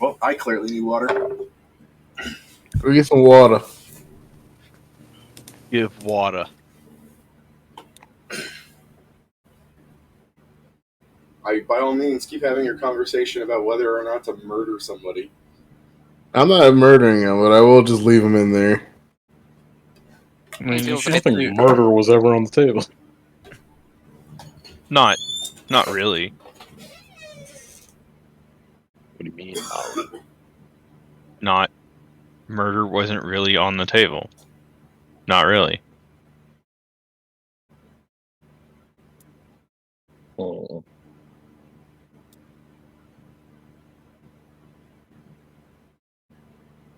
Well, I clearly need water. We get some water. give water. By all means, keep having your conversation about whether or not to murder somebody. I'm not murdering him, but I will just leave him in there. I mean, you feel should free Nothing murder was ever on the table. Not really. What do you mean? Not murder wasn't really on the table. Not really. Oh.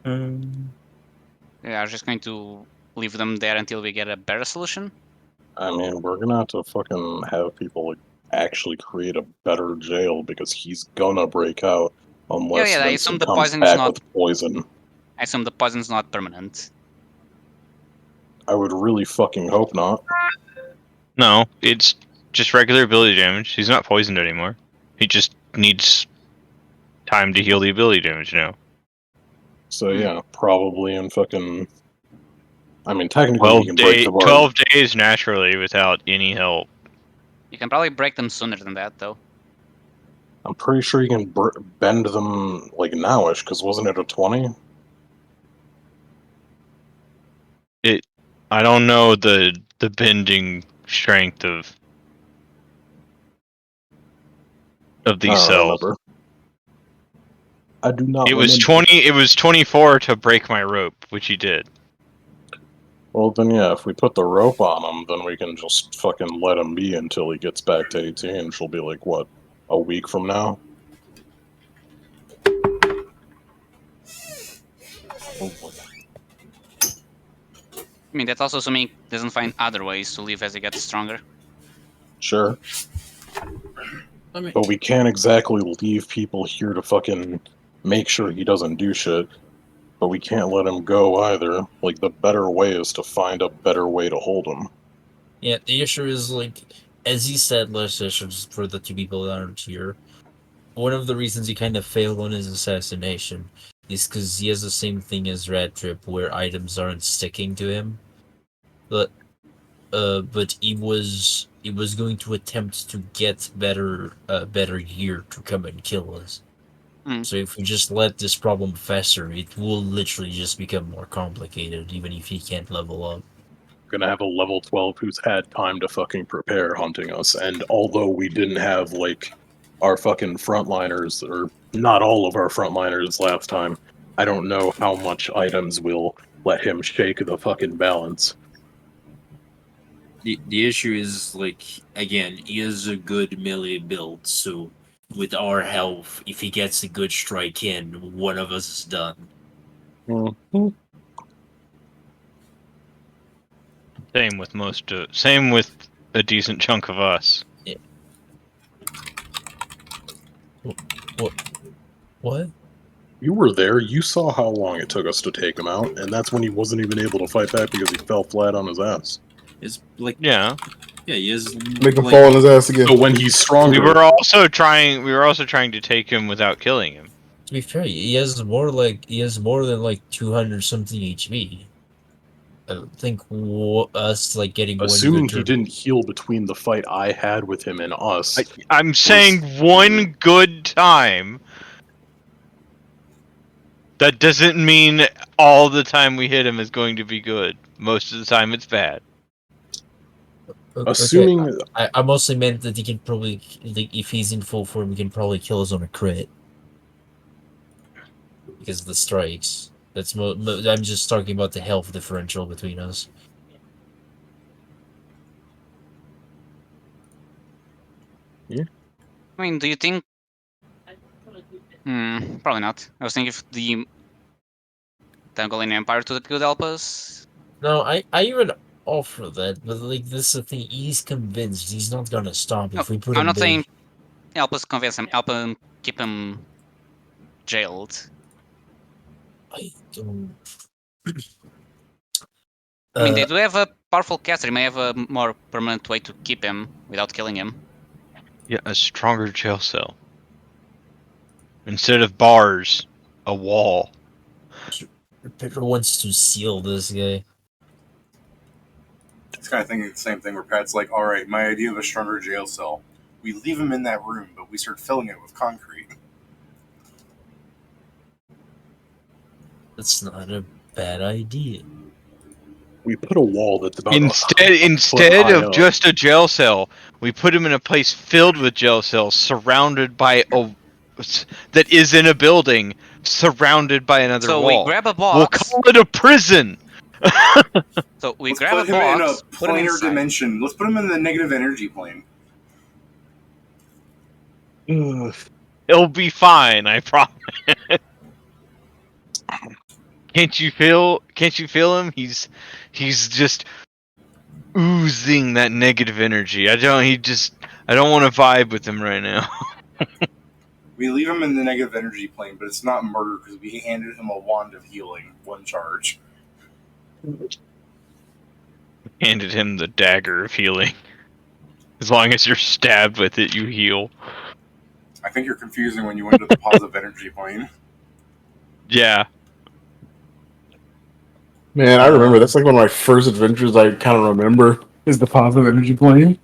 Yeah, I was just going to leave them there until we get a better solution. I mean, we're gonna have to fucking have people like, actually create a better jail because he's gonna break out unless Yeah, I Vincent assume the comes poison is back not- with poison. I assume the poison's not permanent. I would really fucking hope not. No, it's just regular ability damage. He's not poisoned anymore. He just needs time to heal the ability damage now. So yeah, probably in fucking. I mean, technically he can break the bar. 12 days naturally without any help. You can probably break them sooner than that, though. I'm pretty sure you can bend them like nowish, because wasn't it a 20? I don't know the bending strength of these cells. Remember. I do not. It was remember. 20. It was 24 to break my rope, which he did. Well, then yeah, if we put the rope on him, then we can just fucking let him be until he gets back to 18. She'll be like, what, a week from now. I mean, that's also assuming he doesn't find other ways to live as he gets stronger. Sure. But we can't exactly leave people here to fucking make sure he doesn't do shit. But we can't let him go either. Like, the better way is to find a better way to hold him. Yeah, the issue is, like, as he said last session, for the two people that aren't here, one of the reasons he kind of failed on his assassination is because he has the same thing as Red Trip, where items aren't sticking to him. But he was going to attempt to get better gear to come and kill us. So if we just let this problem fester, it will literally just become more complicated, even if he can't level up. Gonna have a level 12 who's had time to fucking prepare hunting us, and although we didn't have, like, our fucking frontliners, or not all of our frontliners last time, I don't know how much items will let him shake the fucking balance. The issue is, like, again, he has a good melee build, so with our health, if he gets a good strike in, one of us is done. Mm-hmm. Same with a decent chunk of us. Yeah. What? You were there, you saw how long it took us to take him out, and that's when he wasn't even able to fight back because he fell flat on his ass. It's like, yeah, he is Make him fall on his ass again. So when he's stronger, we were also trying to take him without killing him. To be fair, he has more than like 200 something HP. I think us like getting assuming one good he didn't heal between the fight I had with him and us. I'm saying one good time. That doesn't mean all the time we hit him is going to be good. Most of the time it's bad. Assuming I mostly meant that he can probably, like, if he's in full form, he can probably kill us on a crit because of the strikes. I'm just talking about the health differential between us. Yeah. I mean, do you think? Probably not. I was thinking if the Mongolian Empire could help us. No, I even offer that, but like this is the thing. He's convinced he's not gonna stop if we put I'm him not there. saying help us convince him. Help him keep him jailed. I don't. I mean, they do have a powerful caster. He may have a more permanent way to keep him without killing him. Yeah, a stronger jail cell. Instead of bars, a wall. Pepper wants to seal this guy. It's kind of thinking the same thing where Pat's like, all right, my idea of a stronger jail cell. We leave him in that room, but we start filling it with concrete. That's not a bad idea. we put a wall that's about Instead of up. just a jail cell, we put him in a place filled with jail cells, surrounded by that is in a building, surrounded by another so wall. We grab a box. We'll call it a prison. So we Let's grab put a him box. in a Put him planar inside. dimension. Let's put him in the negative energy plane. He'll be fine, I promise. Can't you feel him? He's just oozing that negative energy. I don't want to vibe with him right now. We leave him in the negative energy plane, but it's not murder because we handed him a wand of healing, one charge. Handed him the dagger of healing. As long as you're stabbed with it, you heal. I think you're confusing when you went to the positive energy plane. Yeah. Man, I remember that's like one of my first adventures I kind of remember is the positive energy plane.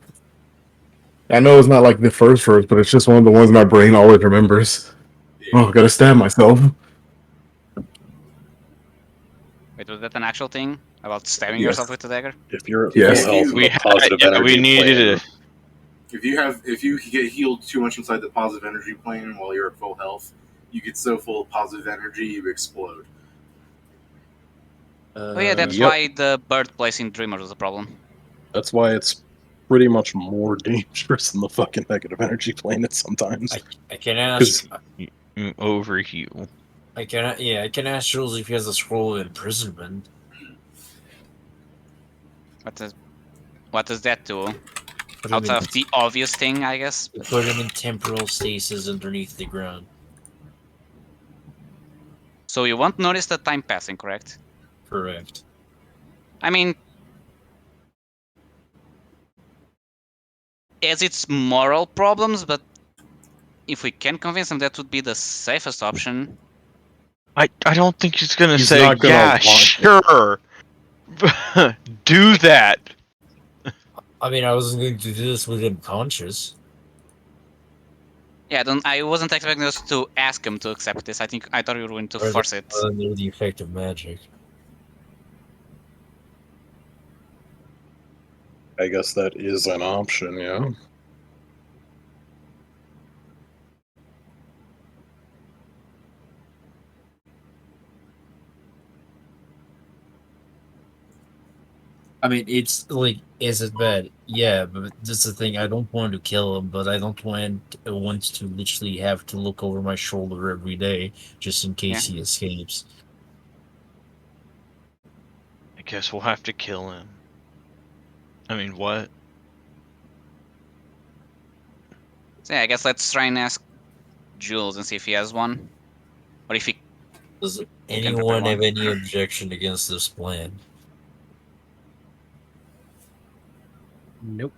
I know it's not like the first, but it's just one of the ones my brain always remembers. Oh, I gotta stab myself. Wait, was that an actual thing about stabbing yourself with the dagger? If you're at Yes. full health, We the positive energy we needed plane, If you get healed too much inside the positive energy plane while you're at full health, you get so full of positive energy you explode. Oh yeah, that's Yep. why the bird place in Dreamer was a problem. that's why it's pretty much more dangerous than the fucking negative energy planet sometimes. I can ask. Overheal. I can ask Jules if he has a scroll of imprisonment. What does that do? Put him Outside of the obvious thing, I guess. Put him in temporal stasis underneath the ground. So you won't notice the time passing, correct? Correct. I mean, as its moral problems, but if we can convince him, that would be the safest option. I don't think he's gonna He's say, not gonna yeah, want sure. Do that. I mean, I wasn't going to do this with him conscious. Yeah, I wasn't expecting us to ask him to accept this. I thought we were going to force it. Under the effect of magic. I guess that is an option, yeah. I mean, it's like, is it bad? Yeah, but that's the thing. I don't want to kill him, but I don't want to literally have to look over my shoulder every day just in case he escapes. I guess we'll have to kill him. I mean, what? So yeah, I guess let's try and ask Jules and see if he has one. Or if he... Does anyone have any objection against this plan? Nope.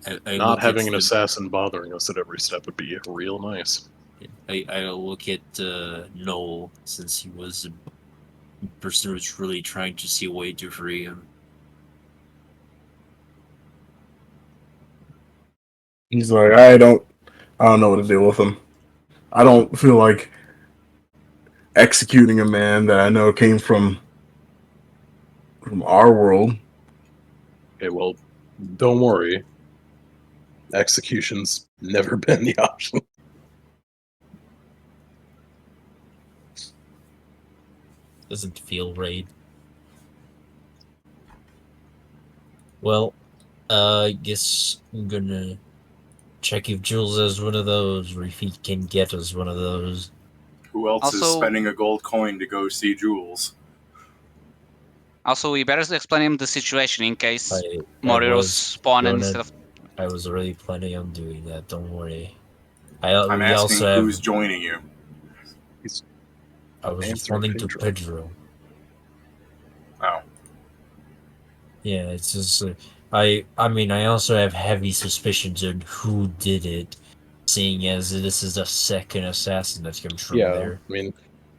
I Not look having at an assassin bothering us at every step would be real nice. I look at Noel, since he was the person who was really trying to see a way to free him. He's like, I don't know what to do with him. I don't feel like executing a man that I know came from our world. Okay, well, don't worry. Execution's never been the option. Doesn't feel right. Well, I guess I'm gonna check if Jules has one of those, or if he can get us one of those. Who else is spending a gold coin to go see Jules? Also, we better explain him the situation in case more heroes spawn instead of... I was already planning on doing that, don't worry. I'm asking who's joining you. I was responding to Pedro. Oh. Yeah, it's just... I mean, I also have heavy suspicions on who did it, seeing as this is the second assassin that comes from there. I mean,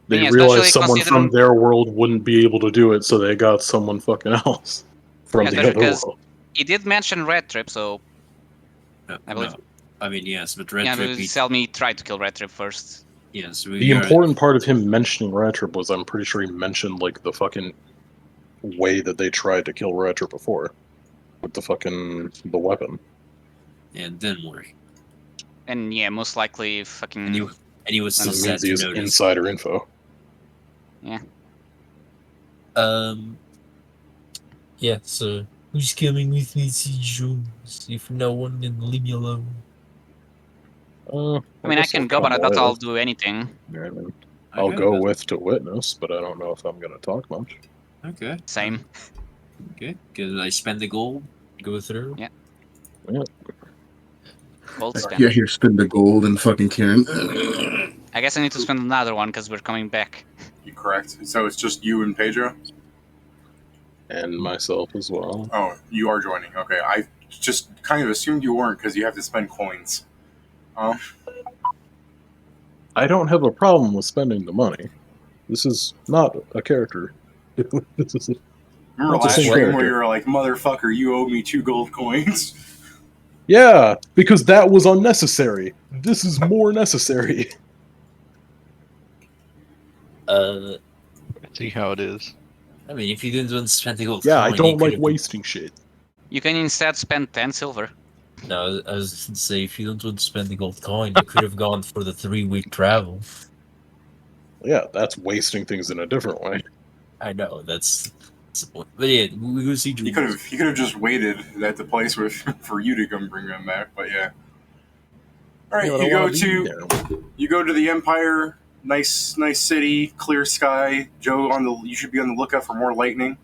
they realized someone from their world wouldn't be able to do it, so they got someone fucking else from the other world. He did mention Red Trip, so I believe. No. I mean, yes, but Red Trip. Yeah, Selmy tried to kill Red Trip first. Yes, the important part of him mentioning Red Trip was, I'm pretty sure he mentioned like the fucking way that they tried to kill Red Trip before, with the weapon. And didn't work. And yeah, most likely fucking. And he was still sad to notice. Insider info. Yeah. Yeah. So who's coming with me to see Jules? If no one, then leave me alone. I mean, I can go, but I doubt I'll do anything. Yeah, I mean, I'll go with to witness, but I don't know if I'm going to talk much. Okay. Same. Okay. Can I spend the gold? Go through? Yeah. Yeah. Gold spend. Yeah, here, spend the gold and fucking Karen. I guess I need to spend another one because we're coming back. You correct. So it's just you and Pedro? And myself as well. Oh, you are joining. Okay, I just kind of assumed you weren't because you have to spend coins. I don't have a problem with spending the money. This is not a character. This is Remember last stream where you were like, motherfucker, you owe me 2 gold coins? Yeah, because that was unnecessary. This is more necessary. See how it is. I mean, if you didn't want to spend the gold coin, I don't like wasting shit. You can instead spend 10 silver. No, I was going to say, if you don't want to spend the gold coin, you could have gone for the 3-week travel. Yeah, that's wasting things in a different way. I know, that's... But yeah, we go see Jules. He could have just waited at the place for you to come bring him back. But yeah. All right, Yeah, but I wanna be there. you go to the Empire. Nice city, clear sky. Joe, you should be on the lookout for more lightning.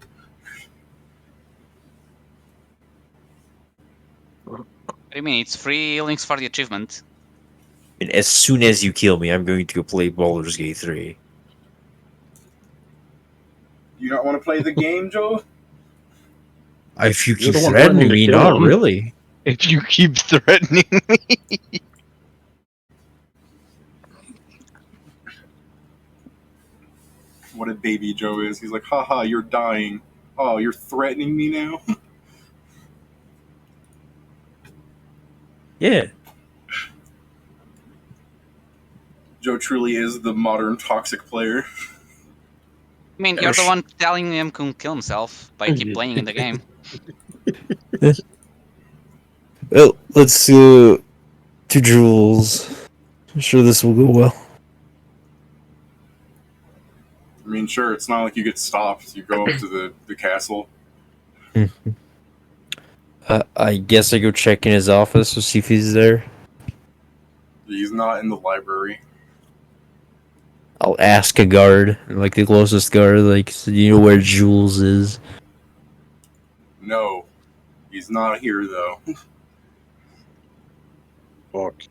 What do you mean? It's free links for the achievement. And as soon as you kill me, I'm going to go play Baldur's Gate 3. You not want to play the game, Joe? If you You're keep the one threatening threatening to me, kill not him. really. If you keep threatening me. What a baby Joe is. He's like, haha, you're dying. Oh, you're threatening me now? Yeah. Joe truly is the modern toxic player. I mean, you're the one telling him to kill himself by keep playing in the game. Well, let's to Jules. I'm sure this will go well. I mean, sure, it's not like you get stopped. You go up to the castle. I guess I go check in his office to see if he's there. He's not in the library. I'll ask a guard, like the closest guard, like, so you know where Jules is. No, he's not here, though. Fuck.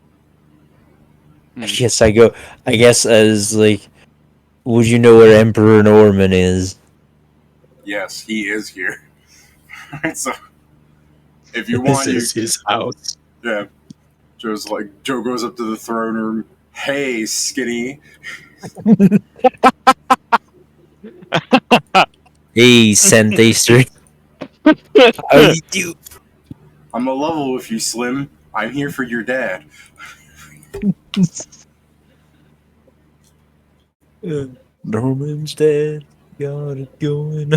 Yes, I go. I guess as like, would you know where Emperor Norman is? Yes, he is here. So, if you want, This is his house. yeah. Joe goes up to the throne room. Hey, skinny. Hey, Santaster. How you do? I'm a level with you, Slim. I'm here for your dad. Norman's dead. Got it going.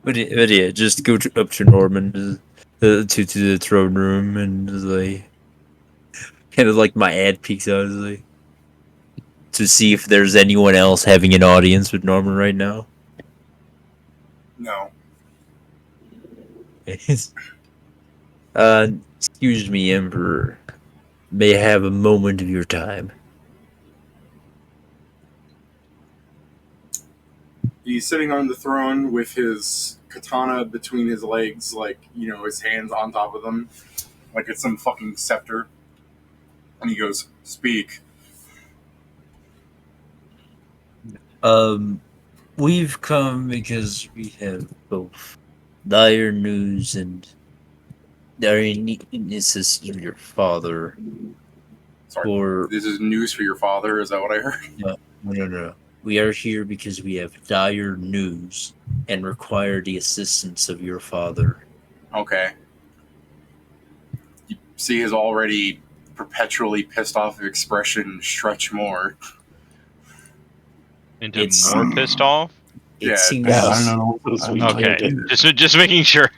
But yeah, just go up to Norman to the throne room and just like, kind of like my ad peeks out, like, to see if there's anyone else having an audience with Norman right now. No. Excuse me, Emperor. May I have a moment of your time? He's sitting on the throne with his katana between his legs, like, his hands on top of them, like it's some fucking scepter. And he goes, speak. We've come because we have both dire news and dire needs of your father. Sorry, this is news for your father, is that what I heard? No. We are here because we have dire news and require the assistance of your father. Okay. You see his already perpetually pissed off expression stretch more. Into more pissed off? Yeah, seems, Yeah, I don't know what else we can Okay, do. just making sure.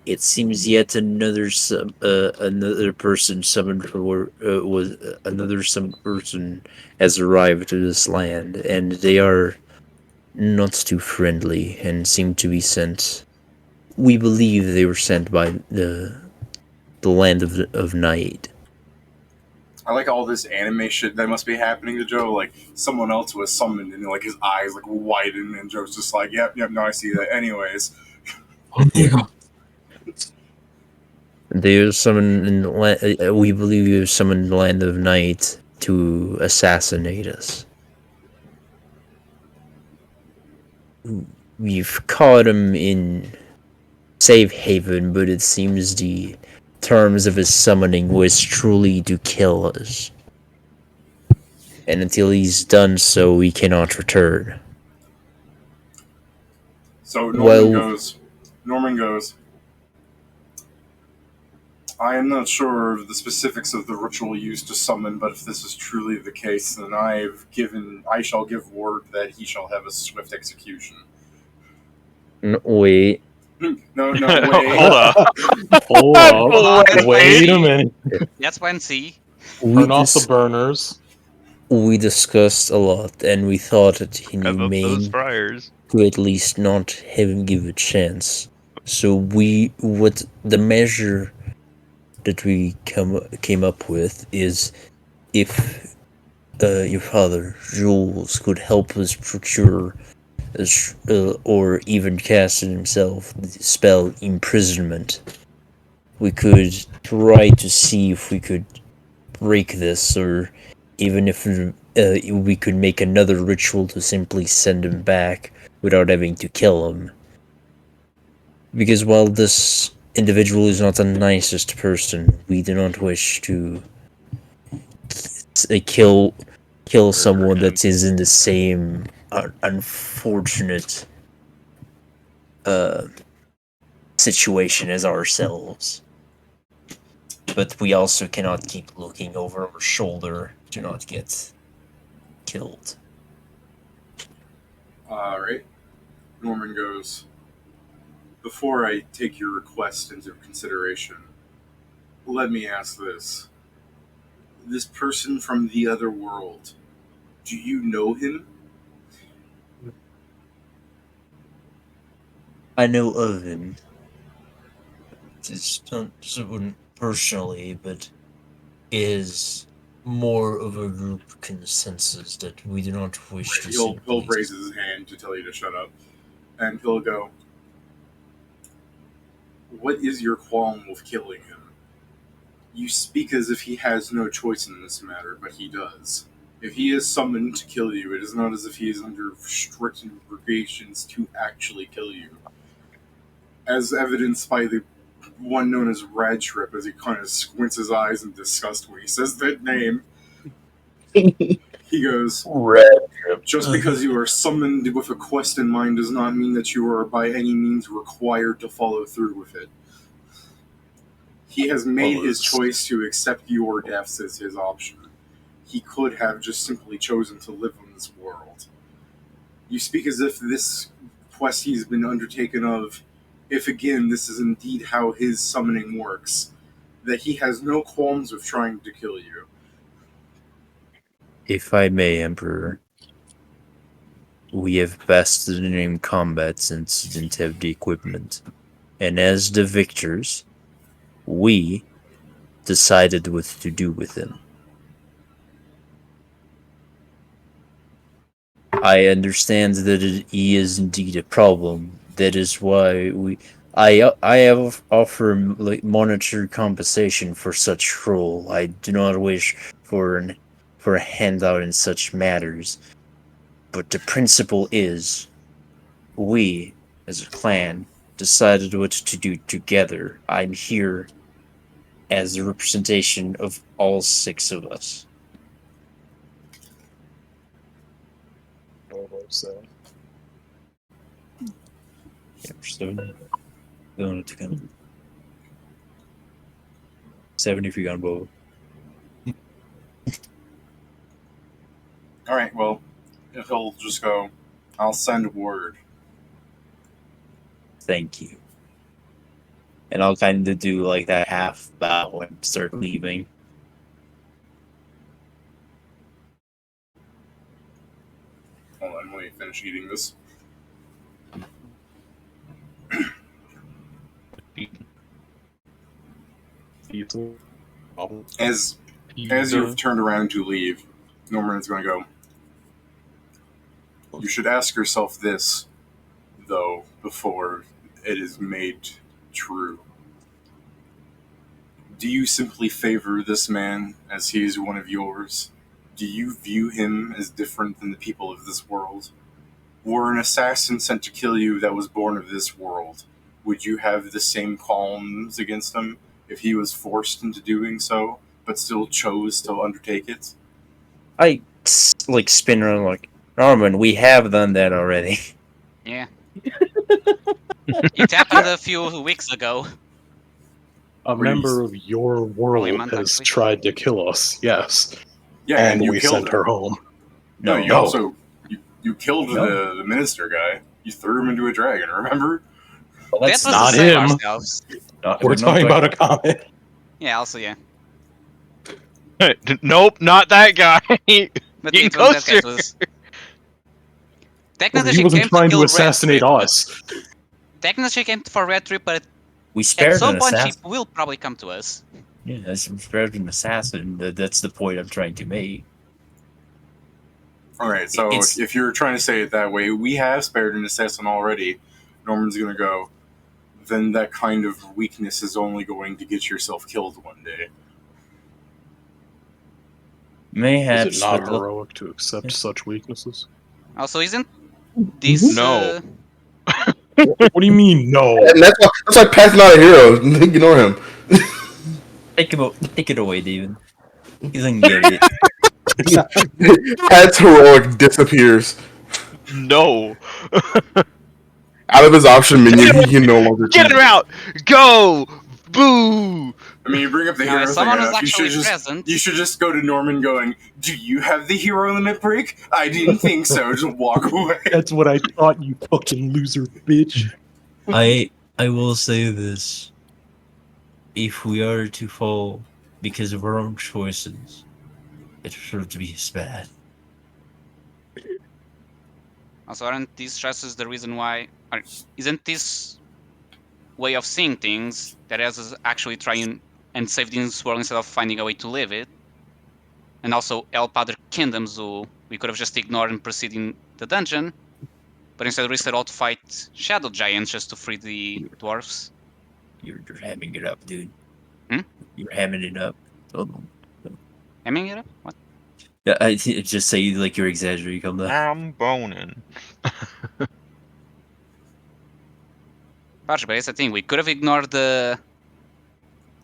it seems yet another person summoned for some person has arrived to this land, and they are not too friendly and seem to be sent. We believe they were sent by the land of night. I like all this anime shit that must be happening to Joe. Like, someone else was summoned and, like, his eyes, like, widen, and Joe's just like, yep, no, I see that. Anyways. They are summoned in we believe you have summoned the land of night to assassinate us. We've caught him in safe haven, but it seems the terms of his summoning was truly to kill us. And until he's done so, we cannot return. So Norman goes, I am not sure of the specifics of the ritual used to summon, but if this is truly the case, then I shall give word that he shall have a swift execution. Wait. No, wait. Hold up. Wait a minute. That's when C. Turn off the burners. we discussed a lot, and we thought it Rev up those inhumane fryers. to at least not have him give a chance. So what the measure that we came up with is if your father Jules could help us procure or even cast it himself the spell imprisonment, we could try to see if we could break this, or even if we could make another ritual to simply send him back without having to kill him. Because while this individual is not the nicest person, we do not wish to kill someone that is in the same unfortunate situation as ourselves. But we also cannot keep looking over our shoulder to not get killed. Alright. Norman goes, before I take your request into consideration, let me ask this. This person from the other world, do you know him? I know of him. Just not personally, but is more of a group consensus that we do not wish to He'll simply... raise his hand to tell you to shut up, and he'll go, what is your qualm with killing him? You speak as if he has no choice in this matter, but he does. If he is summoned to kill you, it is not as if he is under strict obligations to actually kill you. As evidenced by the one known as Rad Trip, as he kind of squints his eyes in disgust when he says that name. He goes, Rad Trip. Just because you are summoned with a quest in mind does not mean that you are by any means required to follow through with it. He has made his choice to accept your deaths as his option. He could have just simply chosen to live in this world. You speak as if this quest he's been undertaken of, if again this is indeed how his summoning works, that he has no qualms with trying to kill you. If I may, Emperor, we have passed the name combat since we didn't have the equipment. And as the victors, we decided what to do with him. I understand that he is indeed a problem. That is why I have offer monetary compensation for such role. I do not wish for a handout in such matters. But the principle is, we, as a clan, decided what to do together. I'm here as a representation of all 6 of us. Yeah, we're still going to kind of 70 if you got both. Alright, well, he'll just go, I'll send word. Thank you. And I'll kind of do like that half bow and start leaving. Hold on, let me finish eating this. As you've turned around to leave, Norman is going to go, you should ask yourself this, though, before it is made true. Do you simply favor this man as he is one of yours? Do you view him as different than the people of this world? Were an assassin sent to kill you that was born of this world, would you have the same qualms against him if he was forced into doing so, but still chose to undertake it? I spin around like, Norman, we have done that already. Yeah. It happened a few weeks ago. A member of your world has tried to kill us, yes. Yeah, and you we killed sent him. her home. No, you also you killed the minister guy. You threw him into a dragon, remember? Well, That that's was not to save him. ourselves. We're talking about a comet. Yeah, also, yeah. Nope, not that guy. But Getting it wasn't that closer. case. It was... Oh, Technically, he she wasn't came trying kill to Red assassinate Trip, but- us. Technically, she came for Red Trip, but We at spared some an point she assassin. will probably come to us. Yeah, we spared an assassin. That's the point I'm trying to make. All right, so It's- if you're trying to say it that way, we have spared an assassin already. Norman's gonna go. Then that kind of weakness is only going to get yourself killed one day. Mayhaps. Is it not but look- heroic to accept such weaknesses? Also, isn't this... No. What do you mean, no? And that's why Pat's not a hero. Ignore him. Take it away, David. He doesn't get it. Pat's heroic disappears. No. Out of his option menu, he can no longer Get him out! Go! Boo! I mean, you bring up the Now, hero if thing someone was enough, actually present... you should just go to Norman going, "Do you have the hero limit break? I didn't think so." Just walk away. That's what I thought, you fucking loser bitch. I will say this. If we are to fall because of our own choices, it sure to be as bad. Also, aren't these stresses the reason why... Isn't this way of seeing things that has us actually trying and save this world instead of finding a way to live it? And also help other kingdoms who we could have just ignored and proceed in the dungeon, but instead we set out to fight shadow giants just to free the dwarfs. You're hamming it up, dude. Hmm? You're hamming it up. Oh, Hemming it up? What? yeah, I just say like you're exaggerating. Come on. I'm boning. Partially, but it's the thing. We could have ignored the...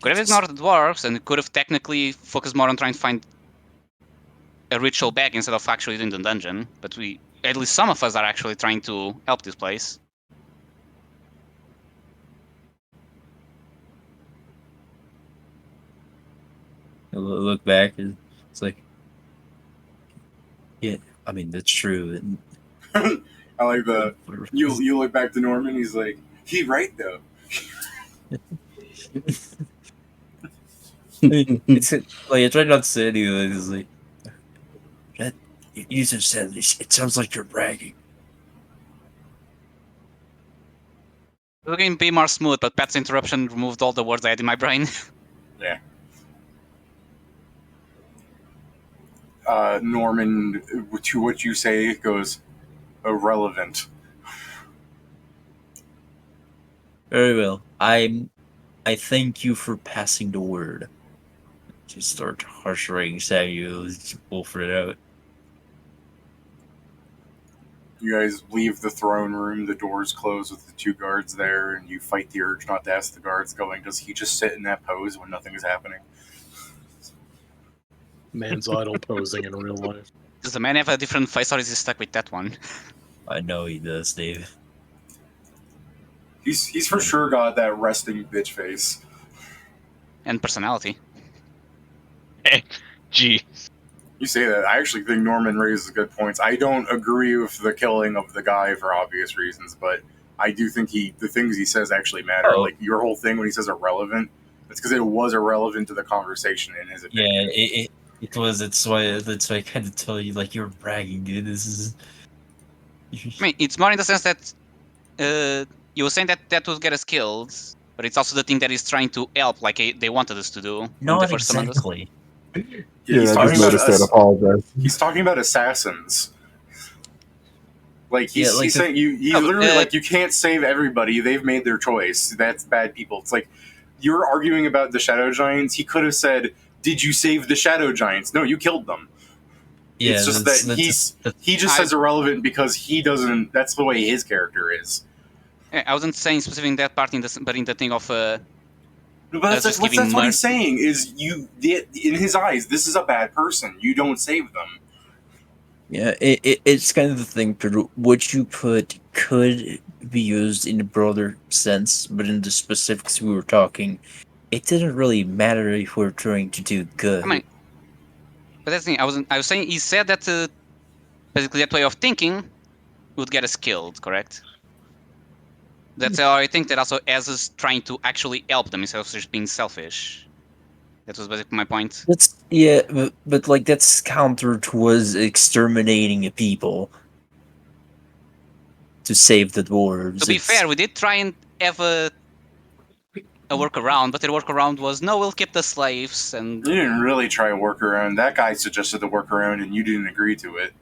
Could have ignored the dwarves and could have technically focused more on trying to find a ritual bag instead of actually doing the dungeon. But we... At least some of us are actually trying to help this place. Look back, it's like, yeah. I mean, that's true. I like the you look back to Norman. He's like, "He right though." It's like I tried not to say anything. It's like that. You just said it sounds like you're bragging. We're going to be more smooth, but Pat's interruption removed all the words I had in my brain. Yeah. Norman, to what you say, goes irrelevant. Very well. I thank you for passing the word. Just start harsering Samuel. We'll figure it out. You guys leave the throne room, the doors close with the two guards there, and you fight the urge not to ask the guards, going, "Does he just sit in that pose when nothing is happening?" Man's idol posing in real life. Does the man have a different face or is he stuck with that one? I know he does, Dave. He's for sure got that resting bitch face. And personality. Jeez. You say that. I actually think Norman raises good points. I don't agree with the killing of the guy for obvious reasons, but I do think the things he says actually matter. Oh. Like your whole thing when he says irrelevant, it's because it was irrelevant to the conversation in his opinion. Yeah, it was. That's why I kind of tell you like you're bragging, dude. This is. I mean, it's more in the sense that you were saying that would get us killed, but it's also the thing that is trying to help, like they wanted us to do. when Not they first summoned us. exactly. Yeah, he's I talking just about noticed that. Apologize. He's talking about assassins. Like he's, Yeah, like he's the- saying he's No, but, literally like you can't save everybody. They've made their choice. That's bad people. It's like you're arguing about the shadow giants. He could have said, "Did you save the shadow giants?" No, you killed them. Yeah, It's just that's- that that's- he just says irrelevant because he doesn't. That's the way his character is. I wasn't saying specifically in that part, but in the thing of But that's, just that's giving what he's mercy. saying. Is in his eyes, this is a bad person. You don't save them. Yeah, it's kind of the thing. What you put could be used in a broader sense, but in the specifics we were talking, it didn't really matter if we're trying to do good. I mean, but that's the thing. I was saying he said that basically that way of thinking would get us killed, correct? That's how I think that also as us trying to actually help them instead of just being selfish. That was basically my point. But like that's counter towards exterminating a people to save the dwarves. To be fair, we did try and have a workaround, but the workaround was no, we'll keep the slaves. And you didn't really try a workaround. That guy suggested the workaround, and you didn't agree to it.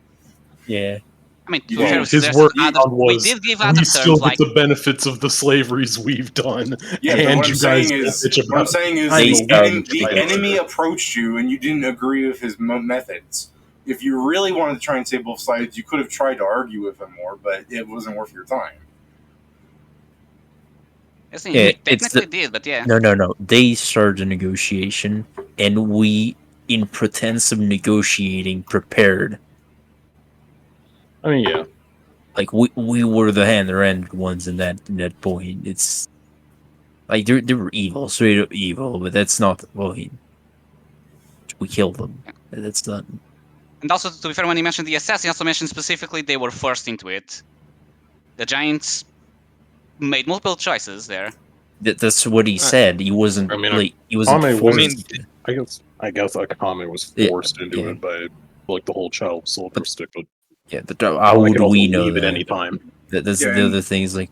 Yeah. I mean, to You be fair, did. His workaround we was did give we other still terms get like the benefits of the slaveries we've done. Yeah, but and what I'm you guys saying is, bitch what I'm about saying is, They the enemy approached you, and you didn't agree with his methods. If you really wanted to try and save both sides, you could have tried to argue with him more, but it wasn't worth your time. I think we technically did, but yeah. No. They started a negotiation, and we, in pretense of negotiating, prepared. I mean, yeah. Like we were the hand-handed ones in that point. It's like they were evil, straight up evil, but that's not we killed them. That's not. And also, to be fair, when he mentioned the assassin, he also mentioned specifically they were forced into it. The giants made multiple choices there. That's what he said. He wasn't. I mean, like he wasn't Akame forced. I guess Akame was forced into it by like the whole child soldier stick. But yeah, how would we know leave that? at any time? That's the other thing. Is like,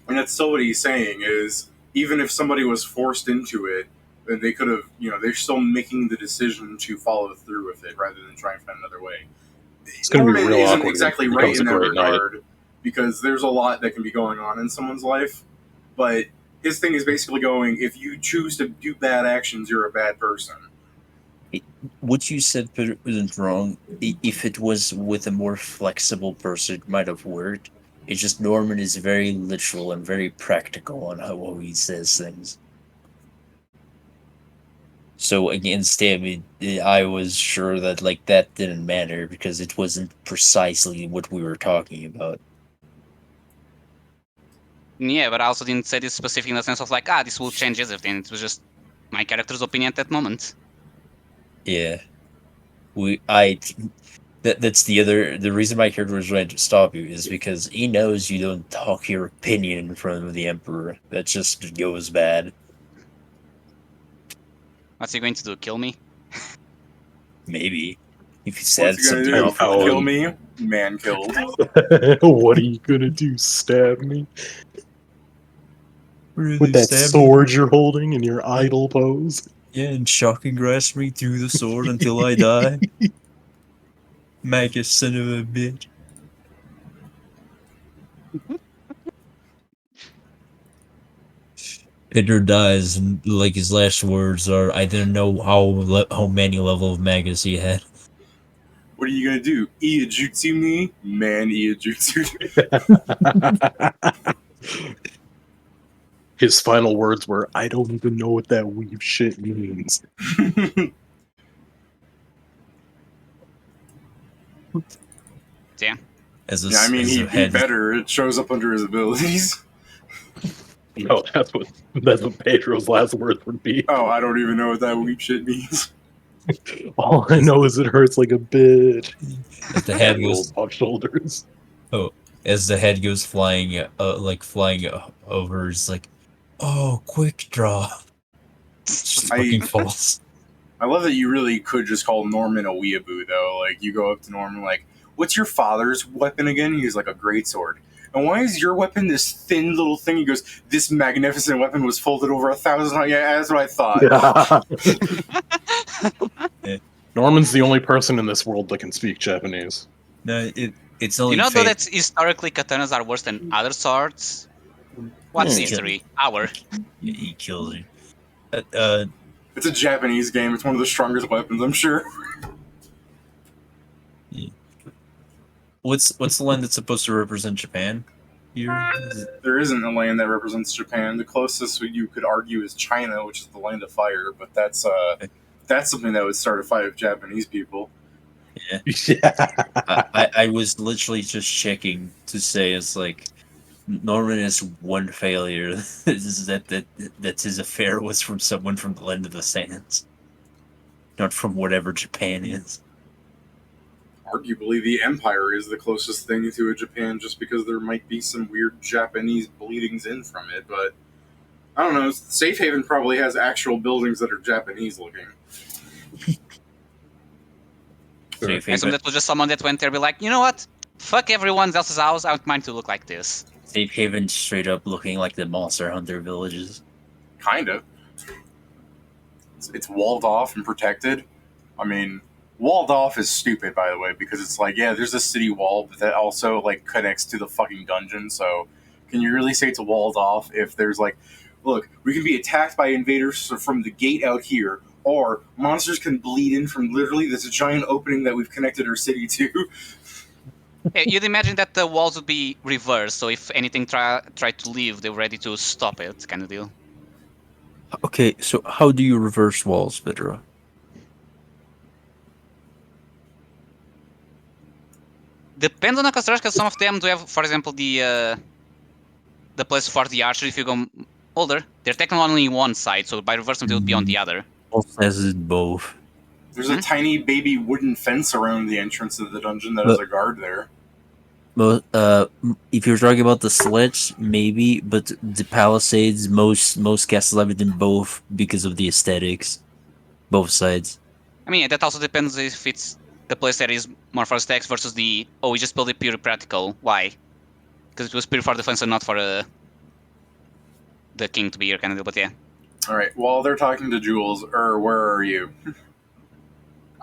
and that's still what he's saying is even if somebody was forced into it, then they could have, they're still making the decision to follow through with it rather than try and find another way. It's going to be Norman real isn't awkward. exactly right in that regard because there's a lot that can be going on in someone's life, but his thing is basically going, if you choose to do bad actions, you're a bad person. What you said wasn't wrong. If it was with a more flexible person, it might have worked. It's just Norman is very literal and very practical on how he says things. So against him, I was sure that like that didn't matter because it wasn't precisely what we were talking about. Yeah, but I also didn't say this specific in the sense of like, this will change everything. It was just my character's opinion at that moment. Yeah. That's the reason my character was trying to stop you is because he knows you don't talk your opinion in front of the Emperor. That just goes bad. What's he going to do? Kill me? Maybe. If he said What's he gonna something do? awful. Kill me? Man killed. What are you gonna do? Stab me? With that sword you're holding in your idle pose? Yeah, and shock and grasp me through the sword until I die. Make a son of a bitch. Hitler dies, and like his last words are, "I didn't know how many level of magus he had." What are you gonna do? Iijutsu me? Man, Iijutsu. His final words were, "I don't even know what that weave shit means." Damn. He'd be better. It shows up under his abilities. No, that's what Pedro's last words would be. Oh, I don't even know what that weep shit means. All I know is it hurts like a bitch. As the head goes off shoulders. Oh, as the head goes flying over, it's like, oh, quick draw. It's just fucking false. I love that you really could just call Norman a weeaboo, though. Like, you go up to Norman, like, what's your father's weapon again? He's like, a greatsword. And why is your weapon this thin little thing? He goes, this magnificent weapon was folded over 1,000 times. Yeah, that's what I thought. Yeah. Norman's the only person in this world that can speak Japanese. No, it's only. You know, though, that historically katanas are worse than other swords? What's history? He kills you. It's a Japanese game. It's one of the strongest weapons, I'm sure. Yeah. What's the land that's supposed to represent Japan? There isn't a land that represents Japan. The closest you could argue is China, which is the land of fire. But that's something that would start a fight with Japanese people. Yeah. I was literally just checking to say it's like Norman has one failure. Is that his affair was from someone from the land of the sands, not from whatever Japan is. Arguably, the Empire is the closest thing to a Japan, just because there might be some weird Japanese bleedings in from it. But I don't know. Safe Haven probably has actual buildings that are Japanese looking. Safe I assume Haven. that was just someone that went there, be like, you know what? Fuck everyone else's house. I want mine to look like this. Safe Haven straight up looking like the Monster Hunter villages. Kind of. It's walled off and protected. I mean, walled off is stupid, by the way, because it's like, yeah, there's a city wall, but that also like connects to the fucking dungeon. So, can you really say it's walled off if there's like, look, we can be attacked by invaders from the gate out here, or monsters can bleed in from literally this giant opening that we've connected our city to. Yeah, you'd imagine that the walls would be reversed, so if anything tried to leave, they were ready to stop it, kind of deal. Okay, so how do you reverse walls, Vidra? Depends on the construction, because some of them do have, for example, the place for the archer. If you go older, they're technically only one side, so by reversing, they would be on the other. Says it both. There's a tiny baby wooden fence around the entrance of the dungeon that has a guard there. But if you're talking about the slits, maybe, but the palisades, most castles have it in both because of the aesthetics, both sides. I mean, that also depends if it's the place that is more for stacks versus the we just build it pure practical. Why? Because it was pure for defense and not for the king to be here, kind of deal. But yeah. All right. While they're talking to Jules, where are you?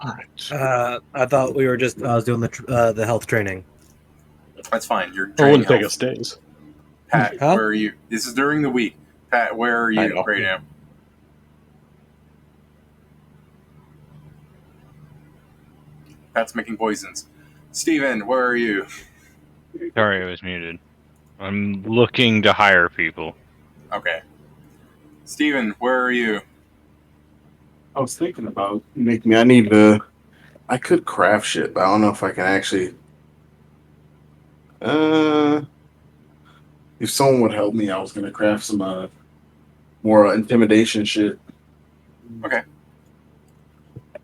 All right. I thought we were just. I was doing the health training. That's fine. You're It wouldn't training take us days. Pat, Huh? where are you? This is during the week. Pat, where are I you know. right now? Pat's making poisons. Steven, where are you? Sorry, I was muted. I'm looking to hire people. Okay. Steven, where are you? I was thinking about making. I need to. I could craft shit, but I don't know if I can actually. If someone would help me, I was gonna craft some more intimidation shit. Okay.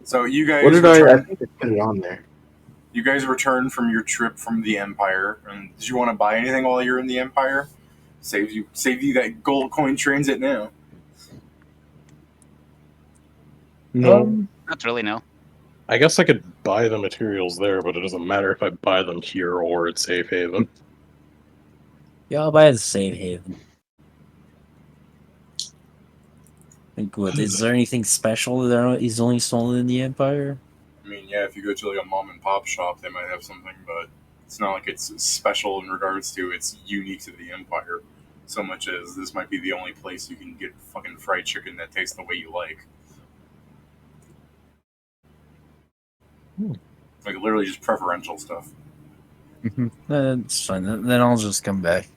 So you guys What did I return, think I put it on there. you guys return from your trip from the Empire, and did you want to buy anything while you're in the Empire? Save you that gold coin transit now. No, Not really, no. I guess I could buy the materials there, but it doesn't matter if I buy them here or at Safe Haven. Yeah, I'll buy the Safe Haven. Think what? Is there anything special that is only sold in the Empire? I mean, yeah, if you go to like a mom and pop shop, they might have something, but it's not like it's special in regards to it's unique to the Empire. So much as this might be the only place you can get fucking fried chicken that tastes the way you like. Like literally just preferential stuff. That's fine. Then I'll just come back.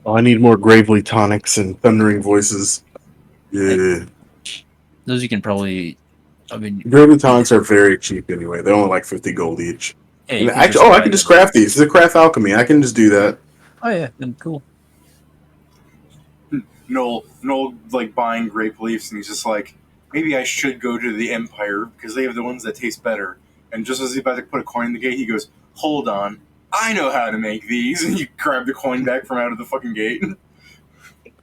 Oh, I need more gravely tonics and thundering voices. Yeah, Those you can probably. I mean, gravely tonics are very cheap anyway. They're only like 50 gold each. yeah, And you can actually, I buy can just them. craft these. It's a craft alchemy. I can just do that. Oh yeah, then cool. Noel like buying grape leaves, and he's just like, maybe I should go to the Empire because they have the ones that taste better. And just as he's about to put a coin in the gate, he goes, "Hold on, I know how to make these." And you grab the coin back from out of the fucking gate.